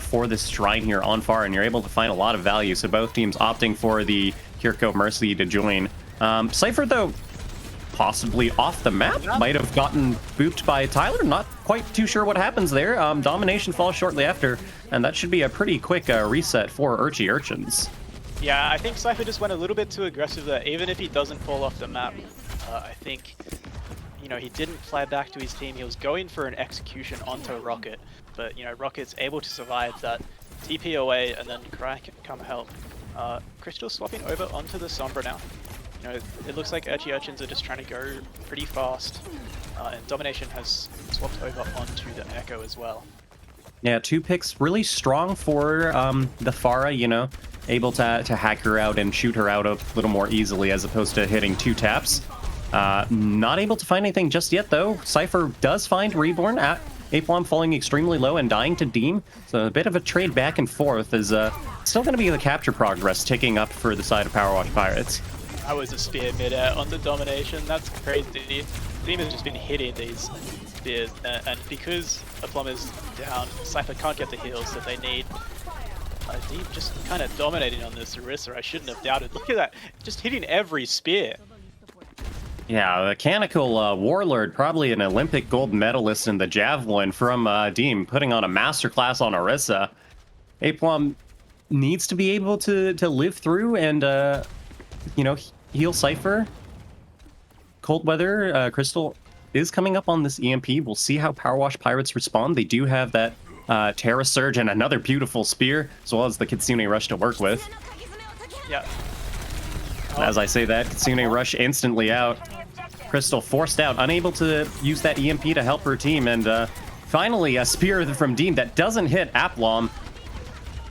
for this shrine here on Farah, and you're able to find a lot of value. So both teams opting for the Kirko Mercy to join. Cypher, though, possibly off the map. Might have gotten booped by Tyler. Not quite too sure what happens there. Domination falls shortly after, and that should be a pretty quick reset for Urchins. Yeah, I think Cypher just went a little bit too aggressive there, even if he doesn't fall off the map. I think, you know, he didn't fly back to his team. He was going for an execution onto Rocket, but, you know, Rocket's able to survive that TP away and then Cry can come help. Crystal swapping over onto the Sombra now. You know, it looks like Urchins are just trying to go pretty fast, and Domination has swapped over onto the Echo as well. Yeah, 2 picks really strong for the Farah, you know, able to hack her out and shoot her out a little more easily as opposed to hitting 2 taps. Not able to find anything just yet, though. Cypher does find Reborn at Aplom falling extremely low and dying to Deem. So a bit of a trade back and forth is still going to be the capture progress ticking up for the side of Powerwash Pirates. That was a spear mid-air onto Domination. That's crazy. Deem has just been hitting these spears, and because Aplom is down, Cypher can't get the heals that they need. Deem just kind of dominating on this Orisa. I shouldn't have doubted. Look at that, just hitting every spear. Yeah, the mechanical Warlord, probably an Olympic gold medalist in the Javelin from Deem, putting on a masterclass on Orisa. Aplom needs to be able to live through and, you know, heal Cypher. Cold Weather, Crystal is coming up on this EMP. We'll see how Powerwash Pirates respond. They do have that Terra Surge and another beautiful spear, as well as the Kitsune Rush to work with. Yeah. As I say that, Kitsune Rush instantly out. Crystal forced out, unable to use that EMP to help her team, and finally a spear from Deem that doesn't hit Aplom.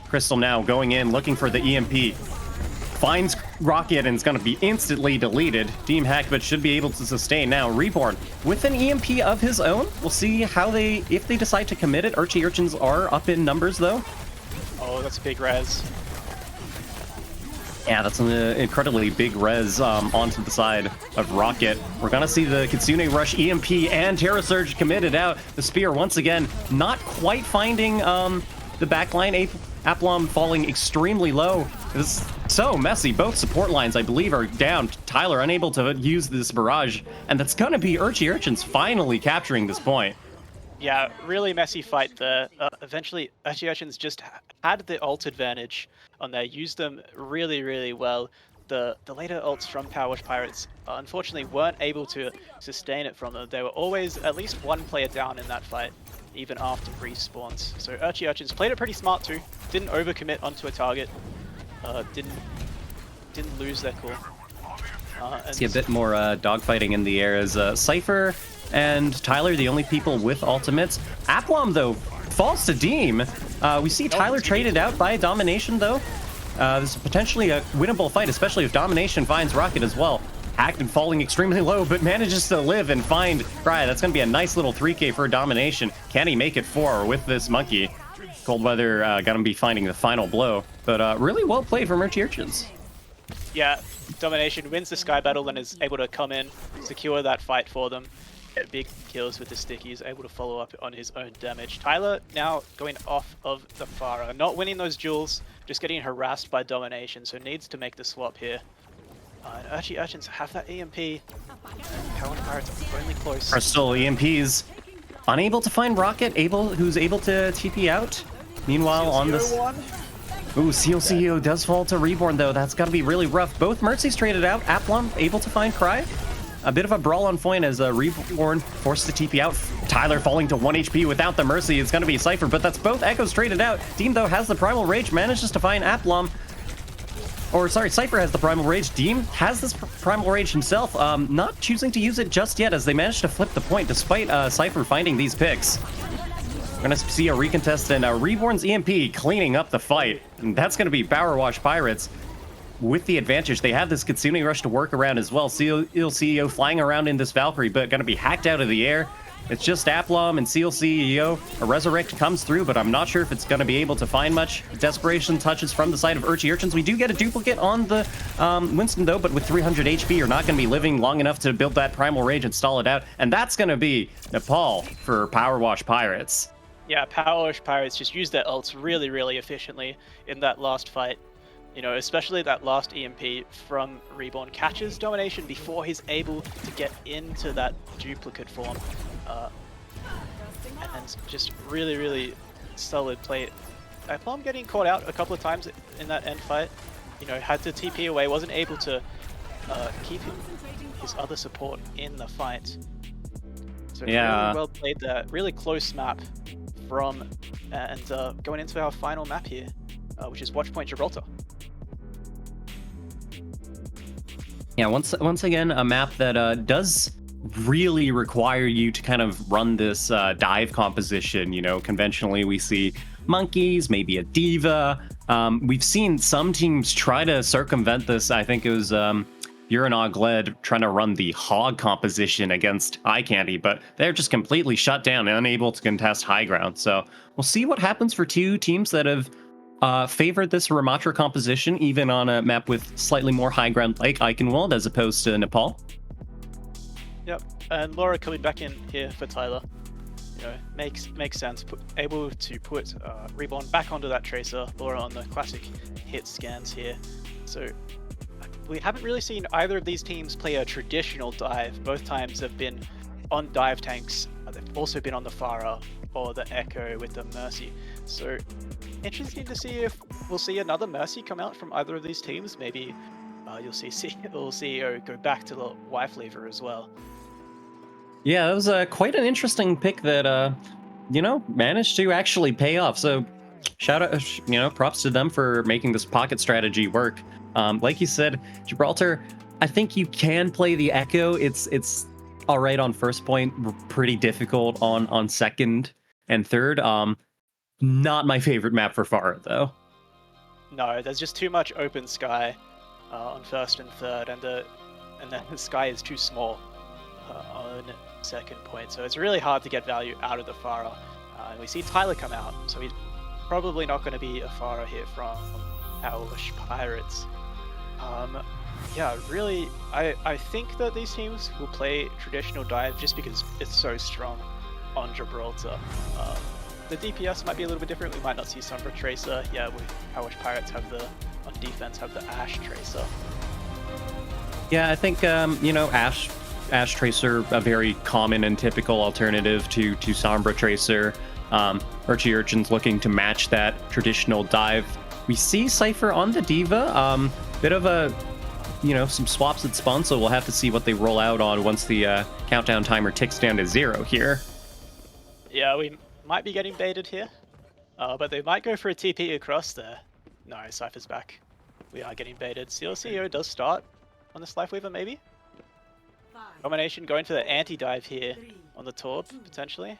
Crystal now going in, looking for the EMP. Finds Rocket and is going to be instantly deleted. Deem hack, but should be able to sustain now. Reborn with an EMP of his own. We'll see how if they decide to commit it. Urchins are up in numbers, though. Oh, that's a big res. Yeah, that's an incredibly big res onto the side of Rocket. We're going to see the Kitsune Rush EMP and Terra Surge committed out. The spear, once again, not quite finding the backline. Aplom falling extremely low. It's so messy. Both support lines, I believe, are down. Tyler unable to use this barrage, and that's going to be Urchins finally capturing this point. Yeah, really messy fight there. Eventually, Urchins just had the ult advantage on there, used them really, really well. The later ults from Powerwash Pirates, unfortunately, weren't able to sustain it from them. They were always at least one player down in that fight, even after respawns. So Urchins played it pretty smart too. Didn't overcommit onto a target. Didn't lose their core. See a bit more dogfighting in the air as Cypher and Tyler, the only people with ultimates. Aplom, though, falls to Deem. We see Tyler traded out by Domination, though. This is potentially a winnable fight, especially if Domination finds Rocket as well. Hacked and falling extremely low, but manages to live and find Cry. That's going to be a nice little 3K for Domination. Can he make it 4 with this monkey? Cold Weather gonna be finding the final blow, but really well played from Urchy Urchins. Yeah, Domination wins the Sky Battle and is able to come in, secure that fight for them. Get big kills with the stickies, able to follow up on his own damage. Tyler now going off of the Pharah, not winning those duels, just getting harassed by Domination, so needs to make the swap here. And Urchy Urchins have that EMP. Powerwash Pirates are only close. Are still EMPs. Unable to find Rocket, who's able to TP out. Meanwhile, on this... Ooh, Seal CEO does fall to Reborn, though. That's got to be really rough. Both Mercies traded out. Aplom able to find Cry. A bit of a brawl on point as Reborn forced to TP out. Tyler falling to 1 HP without the Mercy. It's going to be Cypher, but that's both Echoes traded out. Deem, though, has the Primal Rage, manages to find Aplom. Or, sorry, Cypher has the Primal Rage. Deem has this Primal Rage himself, not choosing to use it just yet as they managed to flip the point despite Cypher finding these picks. We're going to see a recontest and Reborn's EMP cleaning up the fight. And that's going to be Powerwash Pirates with the advantage. They have this Kitsune Rush to work around as well. Seal CEO flying around in this Valkyrie, but going to be hacked out of the air. It's just Aplom and Seal CEO. A Resurrect comes through, but I'm not sure if it's going to be able to find much. Desperation touches from the side of Urchy Urchins. We do get a duplicate on the Winston, though, but with 300 HP, you're not going to be living long enough to build that Primal Rage and stall it out. And that's going to be Nepal for Powerwash Pirates. Yeah, Powerwash Pirates just used their ults really, really efficiently in that last fight. You know, especially that last EMP from Reborn catches Domination before he's able to get into that duplicate form. And just really, really solid play. Aplom getting caught out a couple of times in that end fight. You know, had to TP away, wasn't able to keep his other support in the fight. So yeah, really well played there. Really close map from, and going into our final map here, which is Watchpoint Gibraltar. Yeah, once again, a map that does really require you to kind of run this dive composition. You know, conventionally we see monkeys, maybe a diva. We've seen some teams try to circumvent this. I think it was You're an Ogledd trying to run the hog composition against Eyecandy, but they're just completely shut down and unable to contest high ground. So we'll see what happens for two teams that have favored this Ramatra composition, even on a map with slightly more high ground like Eichenwald as opposed to Nepal. Yep, and Laura coming back in here for Tyler. You know, makes sense. Able to put Reborn back onto that Tracer. Laura on the classic hit scans here. So we haven't really seen either of these teams play a traditional dive. Both times have been on dive tanks. They've also been on the Pharah or the Echo with the Mercy. So interesting to see if we'll see another Mercy come out from either of these teams. Maybe you'll see CEO go back to the Wife Lever as well. Yeah, that was quite an interesting pick that, you know, managed to actually pay off. So shout out, you know, props to them for making this pocket strategy work. Like you said, Gibraltar, I think you can play the Echo. It's all right on first point, pretty difficult on second and third. Not my favorite map for Pharah, though. No, there's just too much open sky on first and third, and then the sky is too small on second point. So it's really hard to get value out of the Pharah. And we see Tyler come out, so he's probably not going to be a Pharah here from Powerwash Pirates. Yeah, really, I think that these teams will play traditional dive just because it's so strong on Gibraltar. The DPS might be a little bit different. We might not see Sombra Tracer. Yeah, Powerwash Pirates have on defense have the Ash Tracer. Yeah, I think, you know, Ash Tracer, a very common and typical alternative to Sombra Tracer. Urchy Urchins looking to match that traditional dive. We see Cypher on the Diva. Bit of a, you know, some swaps at spawn, so we'll have to see what they roll out on once the countdown timer ticks down to 0 here. Yeah, we might be getting baited here, but they might go for a TP across there. No, Cypher's back. We are getting baited. CEO does start on this Life Weaver, maybe? Domination going for the anti-dive here on the Torb, potentially?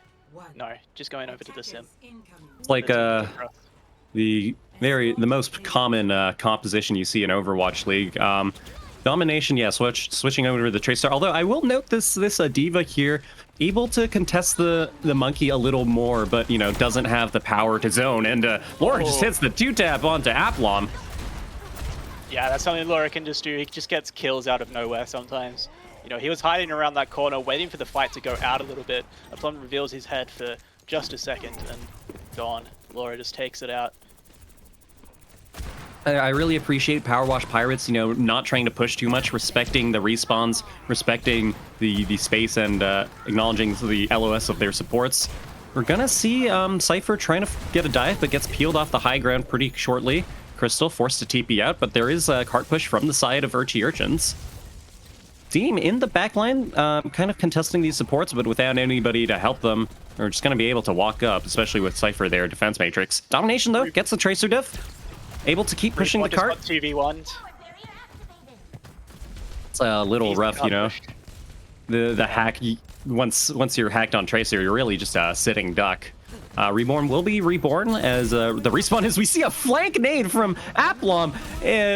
No, just going over to the Sim. It's like the most common composition you see in Overwatch League. Domination, yeah, switching over to the Tracer. Although I will note this Diva here, able to contest the Monkey a little more, but, you know, doesn't have the power to zone. And Laura just hits the 2-tap onto Aplom. Yeah, that's something Laura can just do. He just gets kills out of nowhere sometimes. You know, he was hiding around that corner, waiting for the fight to go out a little bit. Aplom reveals his head for just a second, and gone. Laura just takes it out. I really appreciate Powerwash Pirates, you know, not trying to push too much, respecting the respawns, respecting the space, and acknowledging the LOS of their supports. We're gonna see Cypher trying to get a dive, but gets peeled off the high ground pretty shortly. Crystal forced to TP out, but there is a cart push from the side of Urchy Urchins. Team in the backline, kind of contesting these supports, but without anybody to help them. They're just going to be able to walk up, especially with Cypher there, defense matrix. Domination, though, gets the Tracer diff. Able to keep pushing the cart. 2v1. It's a little rough, you know. The hack, once you're hacked on Tracer, you're really just a sitting duck. Reborn will be reborn as the respawn is we see a flank nade from Aplom.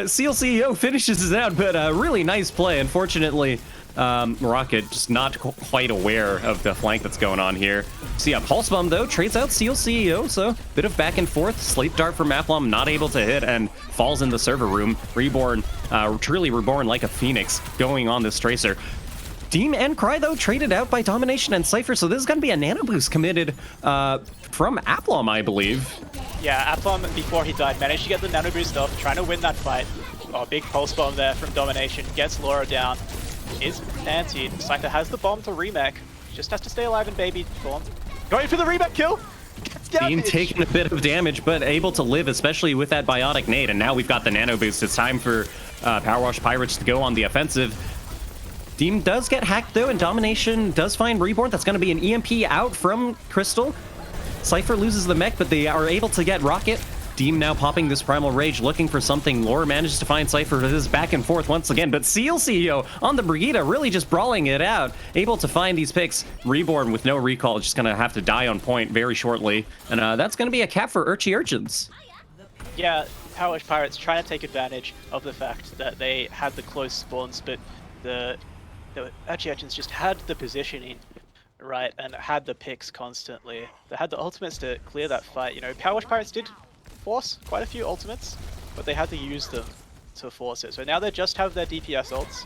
Seal CEO finishes it out, but a really nice play. Unfortunately, Rocket just not quite aware of the flank that's going on here. See a Pulse Bomb, though, trades out Seal CEO, so bit of back and forth. Sleep Dart from Aplom, not able to hit, and falls in the server room. Reborn, truly reborn like a phoenix, going on this Tracer. Deem and Cry, though, traded out by Domination and Cypher, so this is going to be a nano boost committed from Aplom, I believe. Yeah, Aplom, before he died, managed to get the nano boost off, trying to win that fight. Oh, big Pulse Bomb there from Domination, gets Laura down. Is antied. Cypher has the bomb to remake. Just has to stay alive in baby form. Going for the remake kill! Deem taking a bit of damage, but able to live, especially with that biotic nade, and now we've got the nano boost. It's time for Powerwash Pirates to go on the offensive. Deem does get hacked, though, and Domination does find Reborn. That's going to be an EMP out from Crystal. Cypher loses the mech, but they are able to get Rocket. Deem now popping this Primal Rage, looking for something. Laura manages to find Cypher for this back and forth once again, but Seal CEO on the Brigida really just brawling it out, able to find these picks. Reborn with no recall, just going to have to die on point very shortly, and that's going to be a cap for Urchy Urchins. Yeah, Powerwash Pirates trying to take advantage of the fact that they had the close spawns, but the Urchy Urchins just had the positioning right and had the picks constantly. They had the ultimates to clear that fight. You know, Powerwash Pirates did force quite a few ultimates, but they had to use them to force it. So now they just have their DPS ults.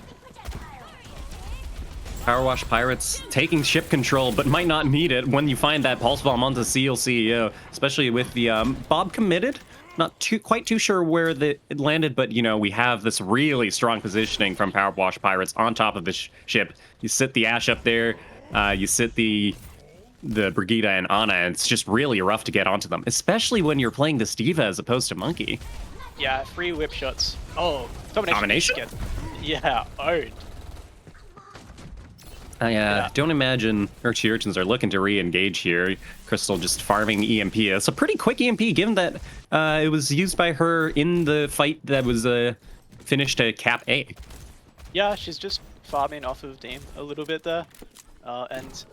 Powerwash Pirates taking ship control, but might not need it when you find that Pulse Bomb onto Seal CEO, especially with the Bob committed. Not quite too sure where it landed, but, you know, we have this really strong positioning from Powerwash Pirates on top of the ship. You sit the Ash up there, you sit the Brigida and Ana, and it's just really rough to get onto them, especially when you're playing this Diva as opposed to Monkey. Yeah, 3 whip shots. Oh, Domination? Yeah, owned. I don't imagine Urchy Urchins are looking to re-engage here. Crystal just farming EMP. It's a pretty quick EMP, given that it was used by her in the fight that was finished to cap A. Yeah, she's just farming off of Deem a little bit there. And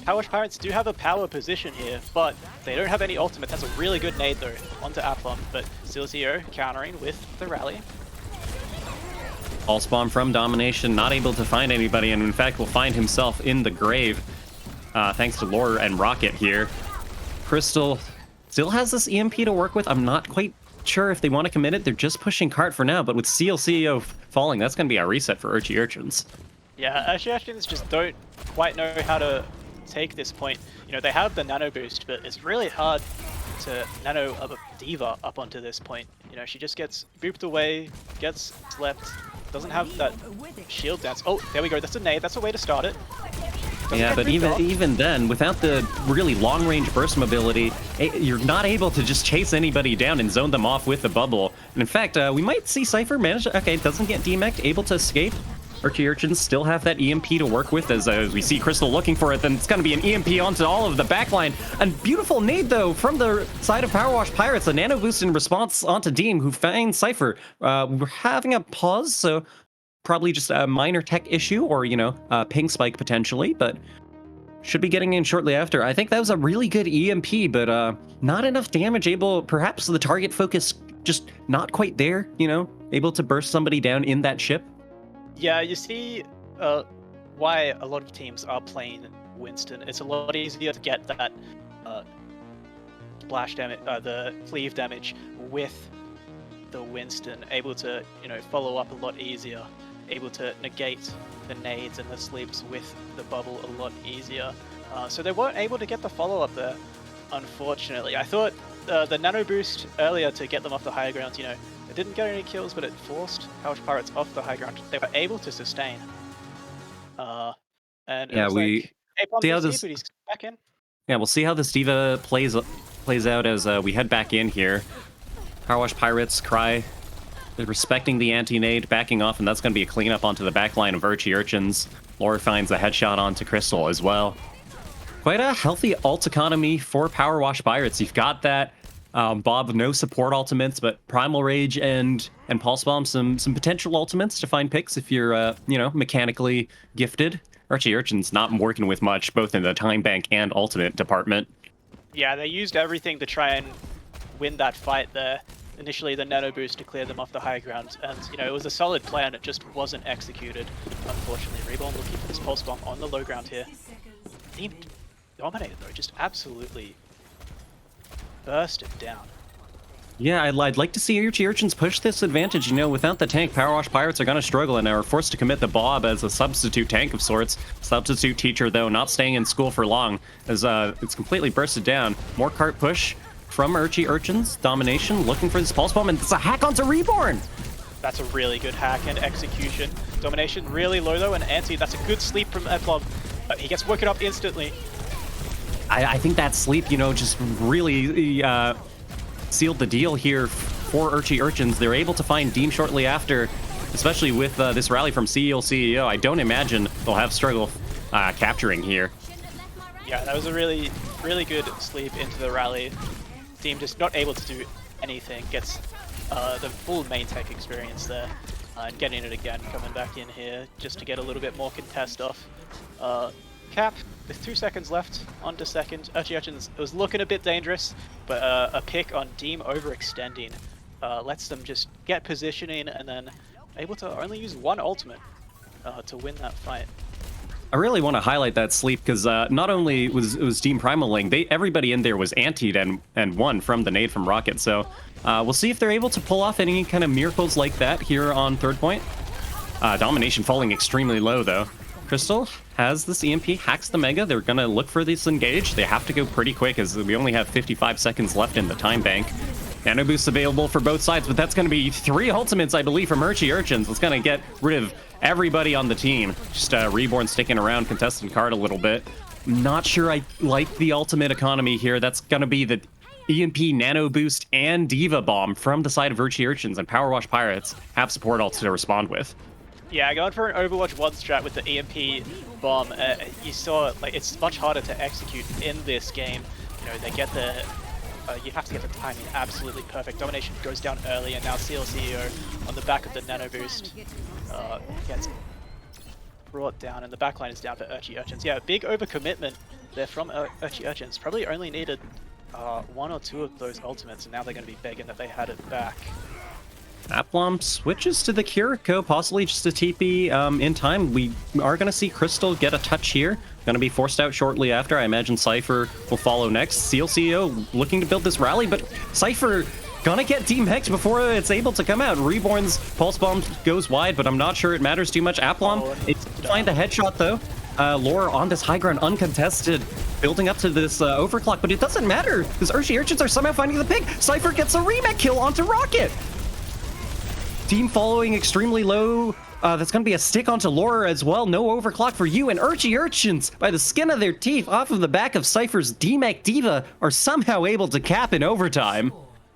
Powerwash Pirates do have a power position here, but they don't have any ultimate. That's a really good nade, though, onto Aplom. But Silcio countering with the rally. Pulse Bomb from Domination, not able to find anybody, and in fact will find himself in the grave, thanks to Laura and Rocket here. Crystal still has this EMP to work with. I'm not quite sure if they want to commit it. They're just pushing cart for now, but with Seal CEO falling, that's going to be a reset for Urchy Urchins. Yeah, Urchy Urchins just don't quite know how to take this point. You know, they have the nano boost, but it's really hard to nano a Diva up onto this point. You know, she just gets booped away, gets slept, doesn't have that shield dance. Oh, there we go. That's a nade. That's a way to start it. Yeah, but even then, without the really long-range burst mobility, you're not able to just chase anybody down and zone them off with the bubble. And in fact, we might see Cypher manage to... Okay, doesn't get demeched, able to escape. Urchy Urchins still have that EMP to work with as we see Crystal looking for it. Then it's going to be an EMP onto all of the backline. A beautiful nade, though, from the side of Powerwash Pirates. A nano boost in response onto Deem, who finds Cypher. We're having a pause, so probably just a minor tech issue or, you know, ping spike potentially, but should be getting in shortly after. I think that was a really good EMP, but not enough damage. Perhaps the target focus just not quite there, you know, able to burst somebody down in that ship. Yeah, you see why a lot of teams are playing Winston. It's a lot easier to get that splash damage, the cleave damage with the Winston, able to, follow up a lot easier, able to negate the nades and the sleeps with the bubble a lot easier. So they weren't able to get the follow-up there, unfortunately. I thought the nano boost earlier to get them off the high ground, it didn't get any kills, but it forced Powerwash Pirates off the high ground. They were able to sustain. And Yeah, we see how this. but he's back in. Yeah, we'll see how this D.Va plays out as we head back in here. Powerwash Pirates, Cry, they're respecting the anti-nade, backing off, and that's going to be a cleanup onto the back line of Urchy Urchins. Laura finds a headshot onto Crystal as well. Quite a healthy ult economy for Powerwash Pirates. You've got that Bob, no support ultimates, but Primal Rage and Pulse Bomb, some potential ultimates to find picks if you're, mechanically gifted. Urchy Urchins not working with much, both in the time bank and ultimate department. Yeah, they used everything to try and win that fight there. Initially, the nano boost to clear them off the high ground, and it was a solid plan. It just wasn't executed. Unfortunately, Reborn looking for this pulse bomb on the low ground here. Team dominated though, just absolutely bursted down. Yeah, I'd like to see Urchy Urchins push this advantage. Without the tank, Powerwash Pirates are going to struggle and are forced to commit the Bob as a substitute tank of sorts. Substitute teacher, though, not staying in school for long, as it's completely bursted down. More cart push from Urchy Urchins. Domination, looking for this pulse bomb, and it's a hack onto Reborn! That's a really good hack and execution. Domination really low, though, and Anti, that's a good sleep from Eplov. He gets woken up instantly. I think that sleep, just really sealed the deal here for Urchy Urchins. They're able to find Deem shortly after, especially with this rally from CEO. I don't imagine they'll have struggle capturing here. Yeah, that was a really, really good sleep into the rally. Deem just not able to do anything, gets the full main tech experience there, and getting it again, coming back in here just to get a little bit more contest off. Cap, with 2 seconds left, onto second. Urchy Urchins, it was looking a bit dangerous, but a pick on Deem overextending lets them just get positioning and then able to only use one ultimate to win that fight. I really want to highlight that sleep because not only was Deem Primaling, everybody in there was antied and won from the nade from Rocket. So we'll see if they're able to pull off any kind of miracles like that here on third point. Domination falling extremely low though. Crystal has this EMP, hacks the Mega. They're going to look for this engage. They have to go pretty quick as we only have 55 seconds left in the time bank. Nano boost available for both sides, but that's going to be 3 ultimates, I believe, from Urchy Urchins. It's going to get rid of everybody on the team. Just Reborn sticking around, contesting card a little bit. Not sure I like the ultimate economy here. That's going to be the EMP, Nano Boost, and D.Va Bomb from the side of Urchy Urchins, and Powerwash Pirates have support ults to respond with. Yeah, going for an Overwatch 1 strat with the EMP bomb, you saw it's much harder to execute in this game. They get the you have to get the timing absolutely perfect. Domination goes down early, and now CEO on the back of the nano boost gets brought down, and the backline is down for Urchy Urchins. Yeah, big overcommitment there from Urchy Urchins. Probably only needed 1 or 2 of those ultimates, and now they're going to be begging that they had it back. Aplom switches to the Kiriko, possibly just a TP in time. We are going to see Crystal get a touch here. Going to be forced out shortly after. I imagine Cypher will follow next. CEO looking to build this rally, but Cypher gonna get Deem Hexed before it's able to come out. Reborn's Pulse Bomb goes wide, but I'm not sure it matters too much. Aplom, it's find the headshot though. Lore on this high ground uncontested, building up to this overclock, but it doesn't matter because Urchy Urchins are somehow finding the pick. Cypher gets a remake kill onto Rocket. Team following extremely low. That's going to be a stick onto Laura as well. No overclock for you. And Urchy Urchins, by the skin of their teeth, off of the back of Cypher's DMAC D.Va, are somehow able to cap in overtime.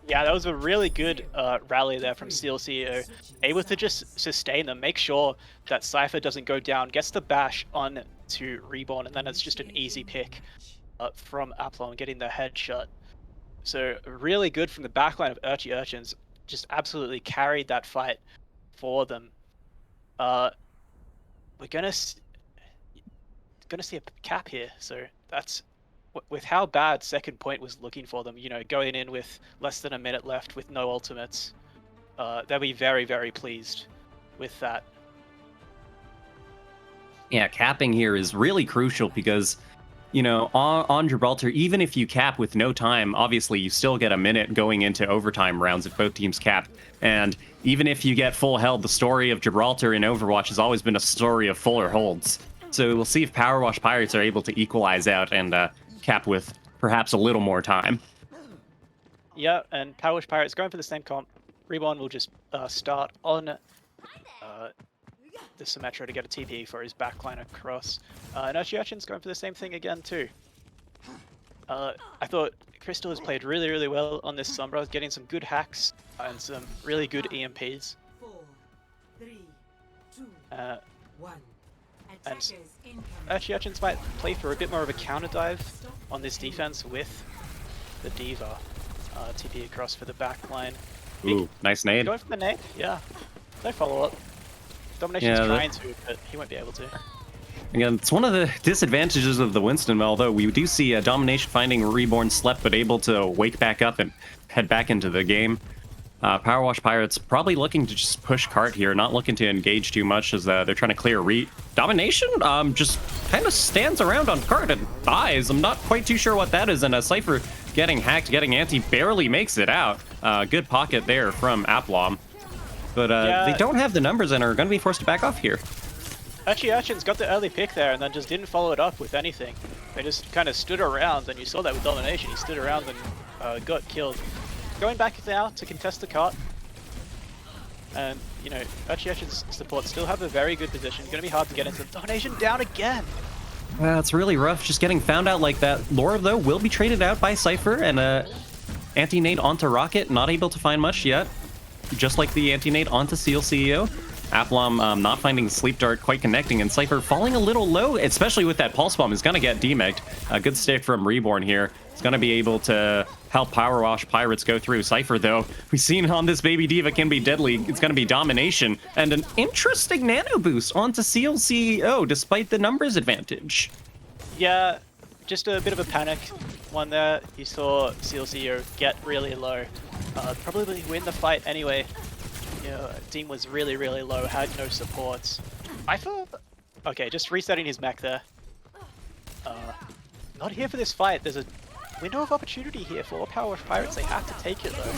Yeah, that was a really good rally there from Steel CEO. Able to just sustain them, make sure that Cypher doesn't go down, gets the bash on to Reborn, and then it's just an easy pick from Aplom getting the headshot. So really good from the backline of Urchy Urchins. Just absolutely carried that fight for them. We're gonna see a cap here, so that's with how bad second point was looking for them. Going in with less than a minute left with no ultimates, they'll be very, very pleased with that. Yeah, capping here is really crucial because, you know, on Gibraltar, even if you cap with no time, obviously you still get a minute going into overtime rounds if both teams cap. And even if you get full held, the story of Gibraltar in Overwatch has always been a story of fuller holds. So we'll see if Powerwash Pirates are able to equalize out and cap with perhaps a little more time. Yeah, and Powerwash Pirates going for the same comp. Reborn will just start on the Symmetra to get a TP for his backline across. And Urchins going for the same thing again too. I thought Crystal has played really, really well on this Sombra, getting some good hacks and some really good EMPs. 4, 3, 2, 1. And Urchins might play for a bit more of a counter dive on this defense with the D.Va. TP across for the backline. Ooh, nice nade. Going for the nade, yeah. No follow-up. Domination's trying to, but he won't be able to. Again, it's one of the disadvantages of the Winston, although we do see Domination finding Reborn slept, but able to wake back up and head back into the game. Powerwash Pirates probably looking to just push cart here, not looking to engage too much as they're trying to clear Domination just kind of stands around on cart and dies. I'm not quite too sure what that is, and Cypher getting hacked, getting anti, barely makes it out. Good pocket there from Aplom. But they don't have the numbers and are going to be forced to back off here. Urchins got the early pick there and then just didn't follow it up with anything. They just kind of stood around, and you saw that with Domination. He stood around and got killed. Going back now to contest the cart. And, you know, Urchins support still have a very good position. Going to be hard to get into. Domination down again! It's really rough just getting found out like that. Laura, though, will be traded out by Cypher, and anti-nade onto Rocket, not able to find much yet. Just like the anti-nade onto Seal CEO. Aplom not finding Sleep Dart quite connecting, and Cypher falling a little low, especially with that Pulse Bomb, is going to get demec'd. A good stick from Reborn here. It's going to be able to help Powerwash Pirates go through. Cypher, though, we've seen on this baby D.Va can be deadly. It's going to be Domination, and an interesting nano boost onto Seal CEO, despite the numbers advantage. Yeah, just a bit of a panic one there. You saw Seal CEO get really low. Probably win the fight anyway. You know, team was really, really low, had no supports. I thought... Okay, just resetting his mech there. Not here for this fight. There's a window of opportunity here for Powerwash Pirates. They have to take it, though.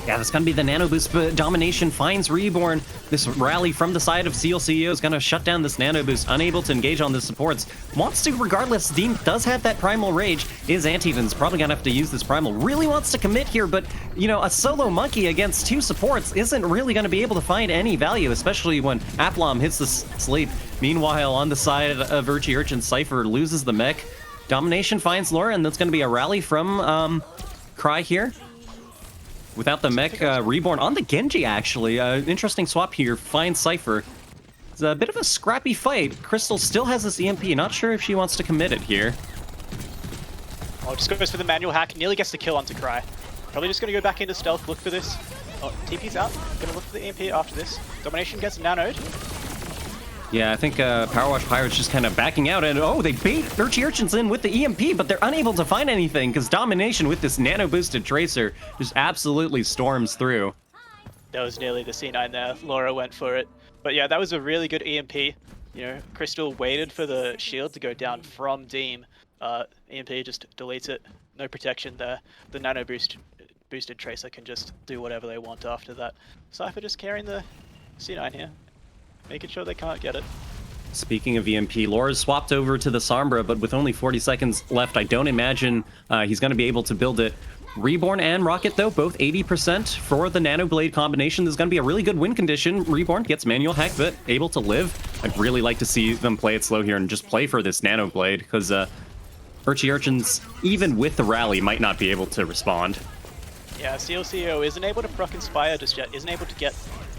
Yeah, that's going to be the nano boost, but Domination finds Reborn. This rally from the side of Seal CEO is going to shut down this nano boost, unable to engage on the supports. Wants to regardless. Dean does have that Primal Rage. Is Antiven's probably going to have to use this Primal. Really wants to commit here, but, you know, a solo monkey against two supports isn't really going to be able to find any value, especially when Aplom hits the sleep. Meanwhile, on the side of Urchy Urchin, Cypher loses the mech. Domination finds Laura, and that's going to be a rally from Cry here. Without the mech, Reborn on the Genji, actually. Interesting swap here, finds Cypher. It's a bit of a scrappy fight. Crystal still has this EMP, not sure if she wants to commit it here. Oh, just goes for the manual hack, nearly gets the kill onto Cry. Probably just going to go back into stealth, look for this. Oh, TP's out, going to look for the EMP after this. Domination gets nanoed. Yeah, I think Powerwash Pirates just kind of backing out, and oh, they bait Urchy Urchins in with the EMP, but they're unable to find anything because Domination with this nano-boosted Tracer just absolutely storms through. That was nearly the C9 there. Laura went for it. But yeah, that was a really good EMP. You know, Crystal waited for the shield to go down from Deem. EMP just deletes it. No protection there. The nano-boosted Tracer can just do whatever they want after that. Cypher just carrying the C9 here. Making sure they can't get it. Speaking of EMP, Laura's swapped over to the Sombra, but with only 40 seconds left, I don't imagine he's going to be able to build it. Reborn and Rocket, though, both 80% for the Nano Blade combination. This is going to be a really good win condition. Reborn gets manual hack, but able to live. I'd really like to see them play it slow here and just play for this Nano Blade, because Urchy Urchins, even with the rally, might not be able to respond. Yeah, Seal CEO isn't able to proc Inspire just yet, isn't able to get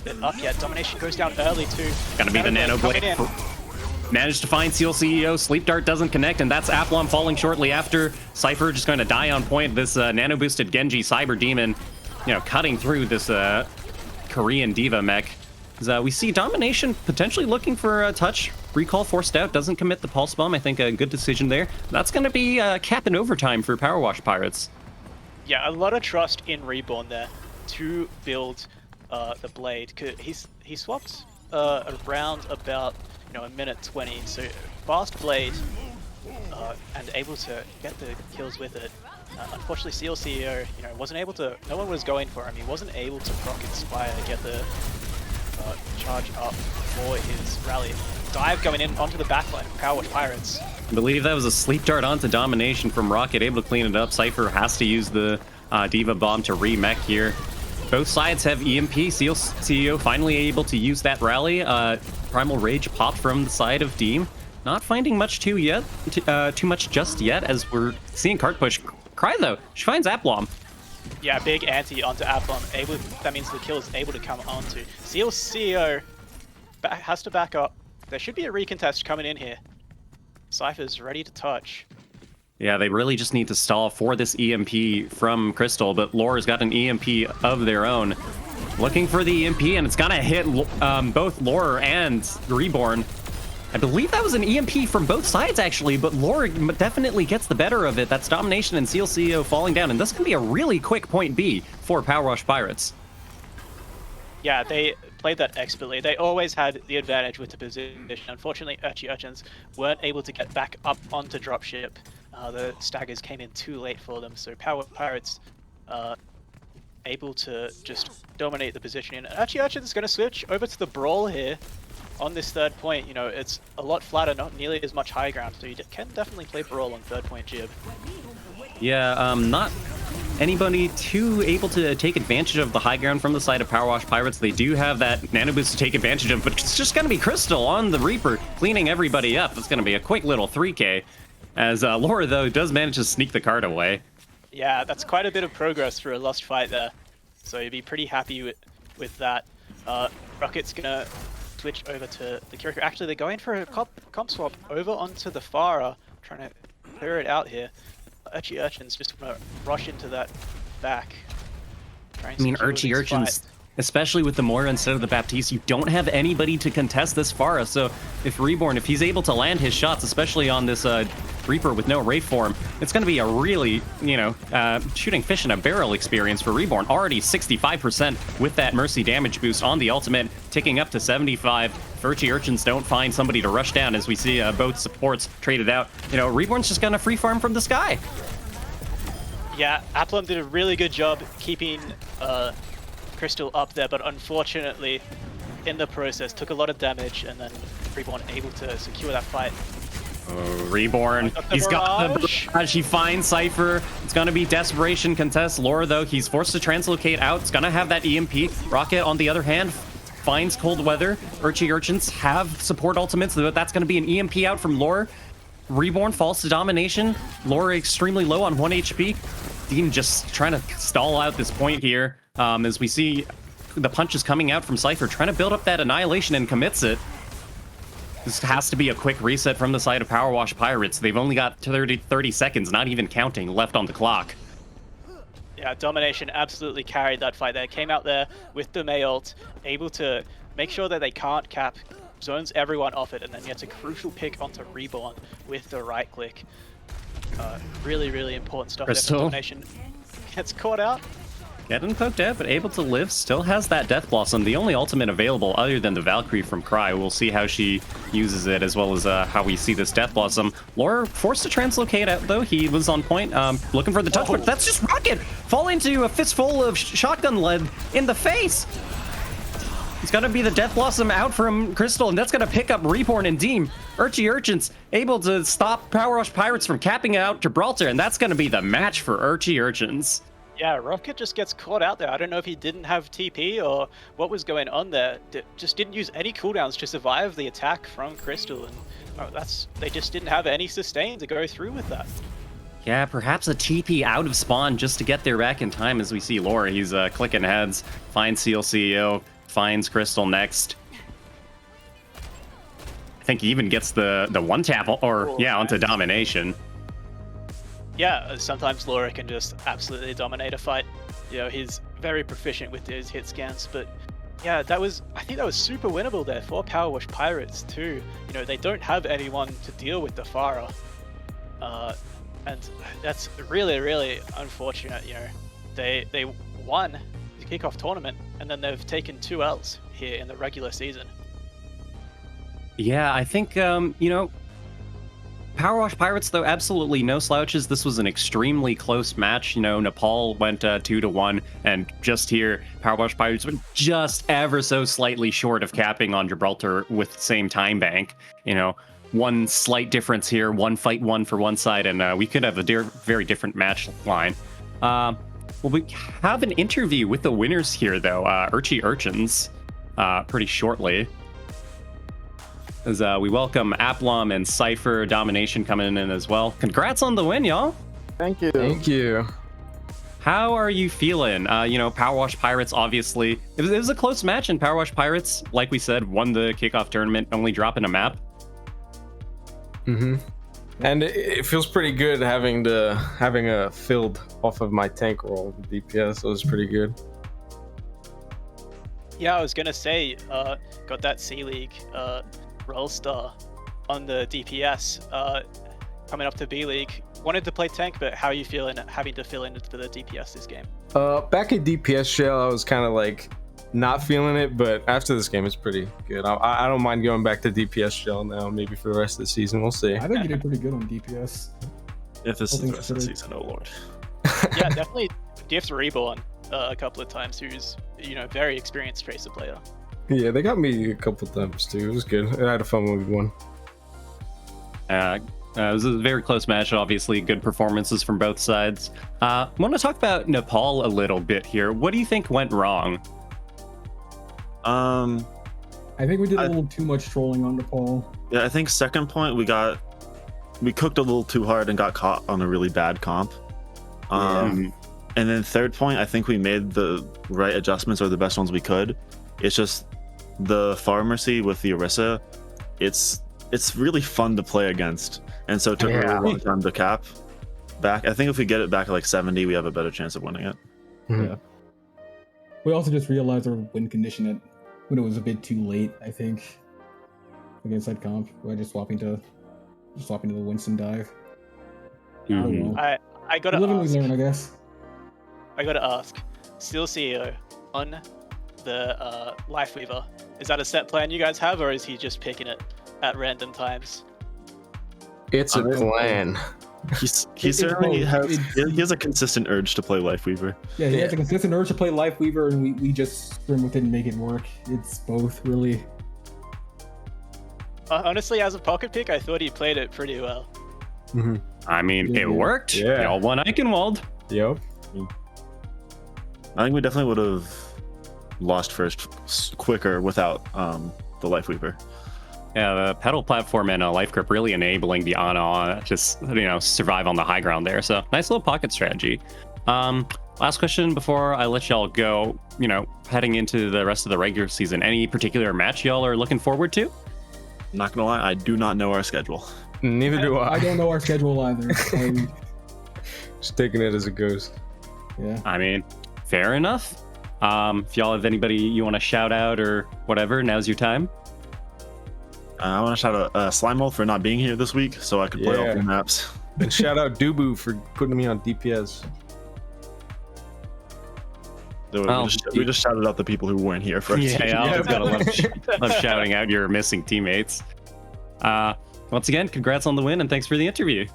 it up yet. Domination goes down early too. Gotta be the Nano Blade. Managed to find Seal CEO. Sleep Dart doesn't connect, and that's Aplom falling shortly after. Cypher just going to die on point. This nano boosted Genji Cyber Demon, you know, cutting through this Korean D.Va mech. We see Domination potentially looking for a touch. Recall forced out, doesn't commit the Pulse Bomb. I think a good decision there. That's going to be cap in overtime for Powerwash Pirates. Yeah, a lot of trust in Reborn there to build the Blade. He swapped around about a minute 20. So fast blade and able to get the kills with it. Unfortunately, CEO wasn't able to. No one was going for him. He wasn't able to proc Inspire, get the charge up for his rally. Dive going in onto the backline of Powerwash Pirates. I believe that was a sleep dart onto Domination from Rocket, able to clean it up. Cypher has to use the Diva Bomb to re-mech here. Both sides have EMP. CEO finally able to use that rally. Primal Rage popped from the side of Deem. Not finding much too much just yet, as we're seeing cart push. Cry though, she finds Aplom. Yeah, big anti onto Aplom. That means the kill is able to come onto. CEO has to back up. There should be a recontest coming in here. Cypher's ready to touch. Yeah, they really just need to stall for this EMP from Crystal, but Lore's got an EMP of their own. Looking for the EMP, and it's gonna hit both Lore and Reborn. I believe that was an EMP from both sides, actually, but Lore definitely gets the better of it. That's Domination and Seal CEO falling down, and this can be a really quick point B for Powerwash Pirates. Yeah, they played that expertly. They always had the advantage with the position. Unfortunately, Urchins weren't able to get back up onto dropship. The staggers came in too late for them, so Powerwash Pirates able to just dominate the position. And Urchins is going to switch over to the Brawl here on this third point. It's a lot flatter, not nearly as much high ground, so you can definitely play Brawl on third point Jib. Yeah, not anybody too able to take advantage of the high ground from the side of Powerwash Pirates. They do have that nano boost to take advantage of, but it's just going to be Crystal on the Reaper, cleaning everybody up. It's going to be a quick little 3K, as Laura, though, does manage to sneak the card away. Yeah, that's quite a bit of progress for a lost fight there, so you'd be pretty happy with that. Rocket's going to switch over to the Kiriko. Actually, they're going for a comp swap over onto the Farah, trying to clear it out here. Urchins just want to rush into that back. I mean, Urchins, especially with the Moira instead of the Baptiste, you don't have anybody to contest this Farah. So if Reborn, if he's able to land his shots, especially on this Reaper with no Wraith form, it's going to be a really, shooting fish in a barrel experience for Reborn. Already 65% with that Mercy damage boost on the ultimate, ticking up to 75. If Urchins don't find somebody to rush down, as we see both supports traded out, Reborn's just going to free farm from the sky. Yeah, Aplom did a really good job keeping Crystal up there, but unfortunately, in the process, took a lot of damage, and then Reborn able to secure that fight. Oh, Reborn, he's got the barrage. He finds Cypher. It's gonna be desperation contest. Laura, though, he's forced to translocate out. It's gonna have that EMP. Rocket, on the other hand, finds Cold Weather. Urchins have support ultimates, but that's gonna be an EMP out from Laura. Reborn falls to Domination. Laura extremely low on 1 HP. Dean just trying to stall out this point here, as we see the punches coming out from Cypher, trying to build up that Annihilation, and commits it. This has to be a quick reset from the side of Powerwash Pirates. They've only got 30 seconds, not even counting, left on the clock. Yeah, Domination absolutely carried that fight there. Came out there with the Mei ult, able to make sure that they can't cap, zones everyone off it, and then gets a crucial pick onto Reborn with the right click. Really, really important stuff. Crystal. Domination gets caught out. Getting poked out, but able to live. Still has that Death Blossom, the only ultimate available other than the Valkyrie from Cry. We'll see how she uses it, as well as how we see this Death Blossom. Laura forced to translocate out, though. He was on point, looking for the touch, but that's just Rocket falling into a fistful of shotgun lead in the face. It's gonna be the Death Blossom out from Crystal, and that's gonna pick up Reborn and Deem. Urchins able to stop Powerwash Pirates from capping out Gibraltar, and that's gonna be the match for Urchins. Yeah, Rocket just gets caught out there. I don't know if he didn't have TP or what was going on there. Just didn't use any cooldowns to survive the attack from Crystal, and they just didn't have any sustain to go through with that. Yeah, perhaps a TP out of spawn just to get there back in time, as we see Laura. He's clicking heads, finds Seal CEO, finds Crystal next. I think he even gets the one tap, onto Domination. Yeah, sometimes Laura can just absolutely dominate a fight. He's very proficient with his hit scans, but yeah, I think that was super winnable there for Powerwash Pirates too. They don't have anyone to deal with the Farah. And that's really, really unfortunate. They won the kickoff tournament, and then they've taken 2 Ls here in the regular season. Yeah, I think, you know, Powerwash Pirates, though, absolutely no slouches. This was an extremely close match. You know, Nepal went 2-1, and just here, Powerwash Pirates were just ever so slightly short of capping on Gibraltar with the same time bank. You know, one slight difference here, one fight one for one side, and we could have a very different match line. Well, we have an interview with the winners here, though, Urchy Urchins, pretty shortly. As we welcome Aplom and Cypher Domination coming in as well. Congrats on the win, y'all. Thank you. Thank you. How are you feeling? You know, Powerwash Pirates, obviously, it was a close match, and Powerwash Pirates, like we said, won the kickoff tournament, only dropping a map. And it feels pretty good having a filled off of my tank roll with DPS. So it was pretty good. Yeah, I was gonna say, got that C League roll star on the DPS. Coming up to B League, wanted to play tank, but how are you feeling having to fill in for the DPS this game? Back at DPS shell, I was kind of like not feeling it, but after this game, it's pretty good. I don't mind going back to DPS shell now, maybe for the rest of the season. We'll see. I think you did pretty good on DPS. If this is the rest of the season, oh lord. Yeah, definitely. DF's Reborn a couple of times, who's, you know, very experienced Tracer player. Yeah, they got me a couple times too. It was good. I had a fun with one. It was a very close match, obviously. Good performances from both sides. I want to talk about Nepal a little bit here. What do you think went wrong? I think we did a little too much trolling on Nepal. Yeah, I think second point we cooked a little too hard and got caught on a really bad comp. And then third point, I think we made the right adjustments, or the best ones we could. It's just the Pharmacy with the Orisa, it's really fun to play against, and so it took a really long time to cap back. I think if we get it back at like 70, we have a better chance of winning it. Yeah. We also just realized our win condition when it was a bit too late, I think, against that comp. By just swapping to the Winston dive. I don't know. I gotta Live and ask. we learn, I guess. I gotta ask. Steel CEO on the Lifeweaver. Is that a set plan you guys have, or is he just picking it at random times? It's a plan. He certainly has a consistent urge to play Lifeweaver. Yeah, he has a consistent urge to play Lifeweaver, and we just scrim with it and make it work. It's both, really. Honestly, as a pocket pick, I thought he played it pretty well. I mean, it worked. Y'all won Eichenwald. Yep. I think we definitely would have lost first quicker without the Lifeweaver. Yeah, the pedal platform and life grip really enabling the Ana just, you know, survive on the high ground there. So nice little pocket strategy. Last question before I let y'all go. You know, heading into the rest of the regular season, any particular match y'all are looking forward to? Not gonna lie, I do not know our schedule. Neither do I. I don't know our schedule either. Just taking it as it goes. Yeah. I mean, fair enough. If y'all have anybody you want to shout out or whatever, now's your time. I want to shout out Slimewall for not being here this week, so I could play all 3 maps. And shout out Dubu for putting me on DPS. We just shouted out the people who weren't here first. Yeah, I always gotta love shouting out your missing teammates. Once again, congrats on the win, and thanks for the interview.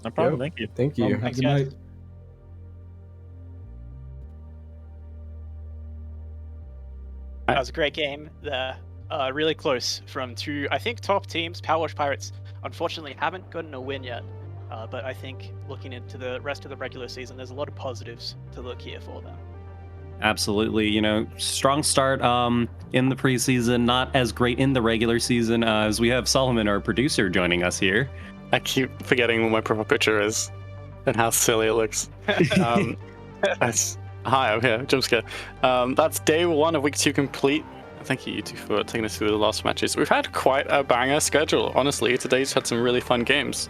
No problem. Thank you. Thank you. Have a good night. That was a great game there. Really close from two, I think, top teams. Powerwash Pirates, unfortunately, haven't gotten a win yet. But I think looking into the rest of the regular season, there's a lot of positives to look here for them. Absolutely. You know, strong start in the preseason, not as great in the regular season, as we have Solomon, our producer, joining us here. I keep forgetting what my profile picture is and how silly it looks. Hi, I'm here. Jump scare. That's day 1 of week 2 complete. Thank you two for taking us through the last matches. We've had quite a banger schedule, honestly. Today's had some really fun games.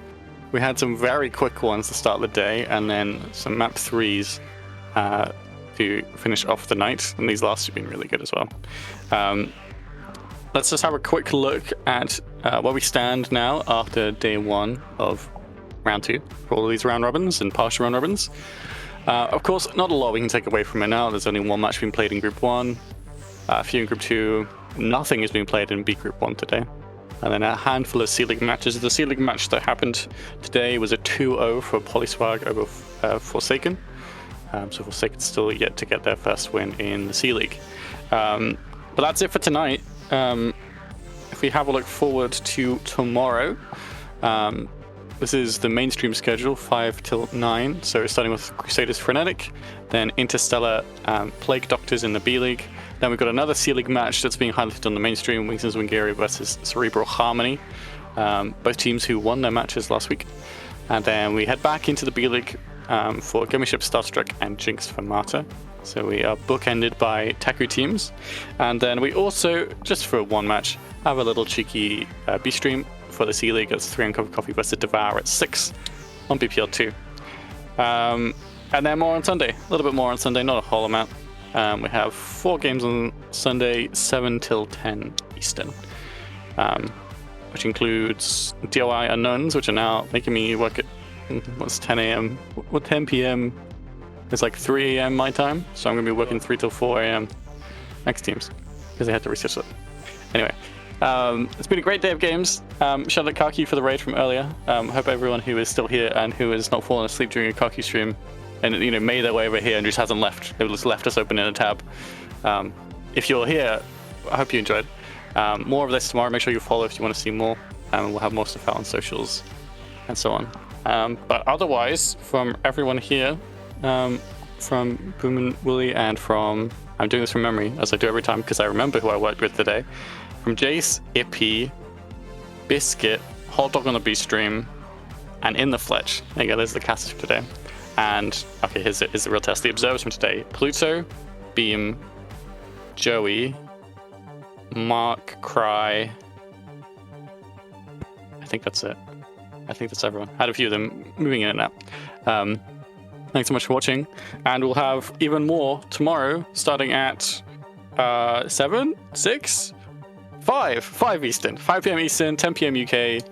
We had some very quick ones to start the day, and then some map 3s to finish off the night, and these last have been really good as well. Let's just have a quick look at where we stand now after day 1 of round 2 for all of these round robins and partial round robins. Of course, not a lot we can take away from it now. There's only 1 match being played in Group 1, a few in Group 2. Nothing is being played in B Group 1 today. And then a handful of C-League matches. The C-League match that happened today was a 2-0 for Polyswag over Forsaken. So Forsaken still yet to get their first win in the C-League. But that's it for tonight. If we have a look forward to tomorrow, this is the mainstream schedule, 5 till 9. So we're starting with Crusaders Frenetic, then Interstellar Plague Doctors in the B-League. Then we've got another C-League match that's being highlighted on the mainstream, Winston's Wingari versus Cerebral Harmony. Both teams who won their matches last week. And then we head back into the B-League for Gummy-Ship, Starstruck, and Jinx for Marta. So we are bookended by Taku teams. And then we also, just for one match, have a little cheeky B-stream for the C-League. It's 3 Uncovered Coffee versus Devour at 6 on BPL 2. And then more on Sunday. A little bit more on Sunday, not a whole amount. We have 4 games on Sunday, 7 till 10 Eastern, which includes DIY Unknowns, which are now making me work at, what's 10 a.m. What 10 p.m. It's like 3 a.m. my time, so I'm going to be working 3 till 4 a.m. next teams, because they had to research it. Anyway, it's been a great day of games. Shout out Kaki for the raid from earlier. Hope everyone who is still here and who has not fallen asleep during a Kaki stream and made their way over here and just hasn't left. They've just left us open in a tab. If you're here, I hope you enjoyed. More of this tomorrow. Make sure you follow if you want to see more. We'll have more stuff out on socials and so on. But otherwise, from everyone here, from Boom and Willie, and from, I'm doing this from memory as I do every time because I remember who I worked with today. From Jace, Ippy, Biscuit, Hot Dog on the Beast stream, and In the Fletch. There you go, there's the cast for today. And, okay, here's the real test. The observers from today: Pluto, Beam, Joey, Mark, Cry. I think that's it. I think that's everyone. I had a few of them moving in and out. Thanks so much for watching. And we'll have even more tomorrow, starting at 7, 6, 5 Eastern. 5 p.m. Eastern, 10 p.m. UK.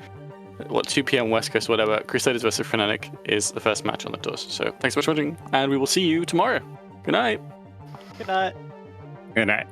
2 p.m. West Coast, whatever. Crusaders versus Frenetic is the first match on the doors. So thanks so much for watching, and we will see you tomorrow. Good night. Good night. Good night.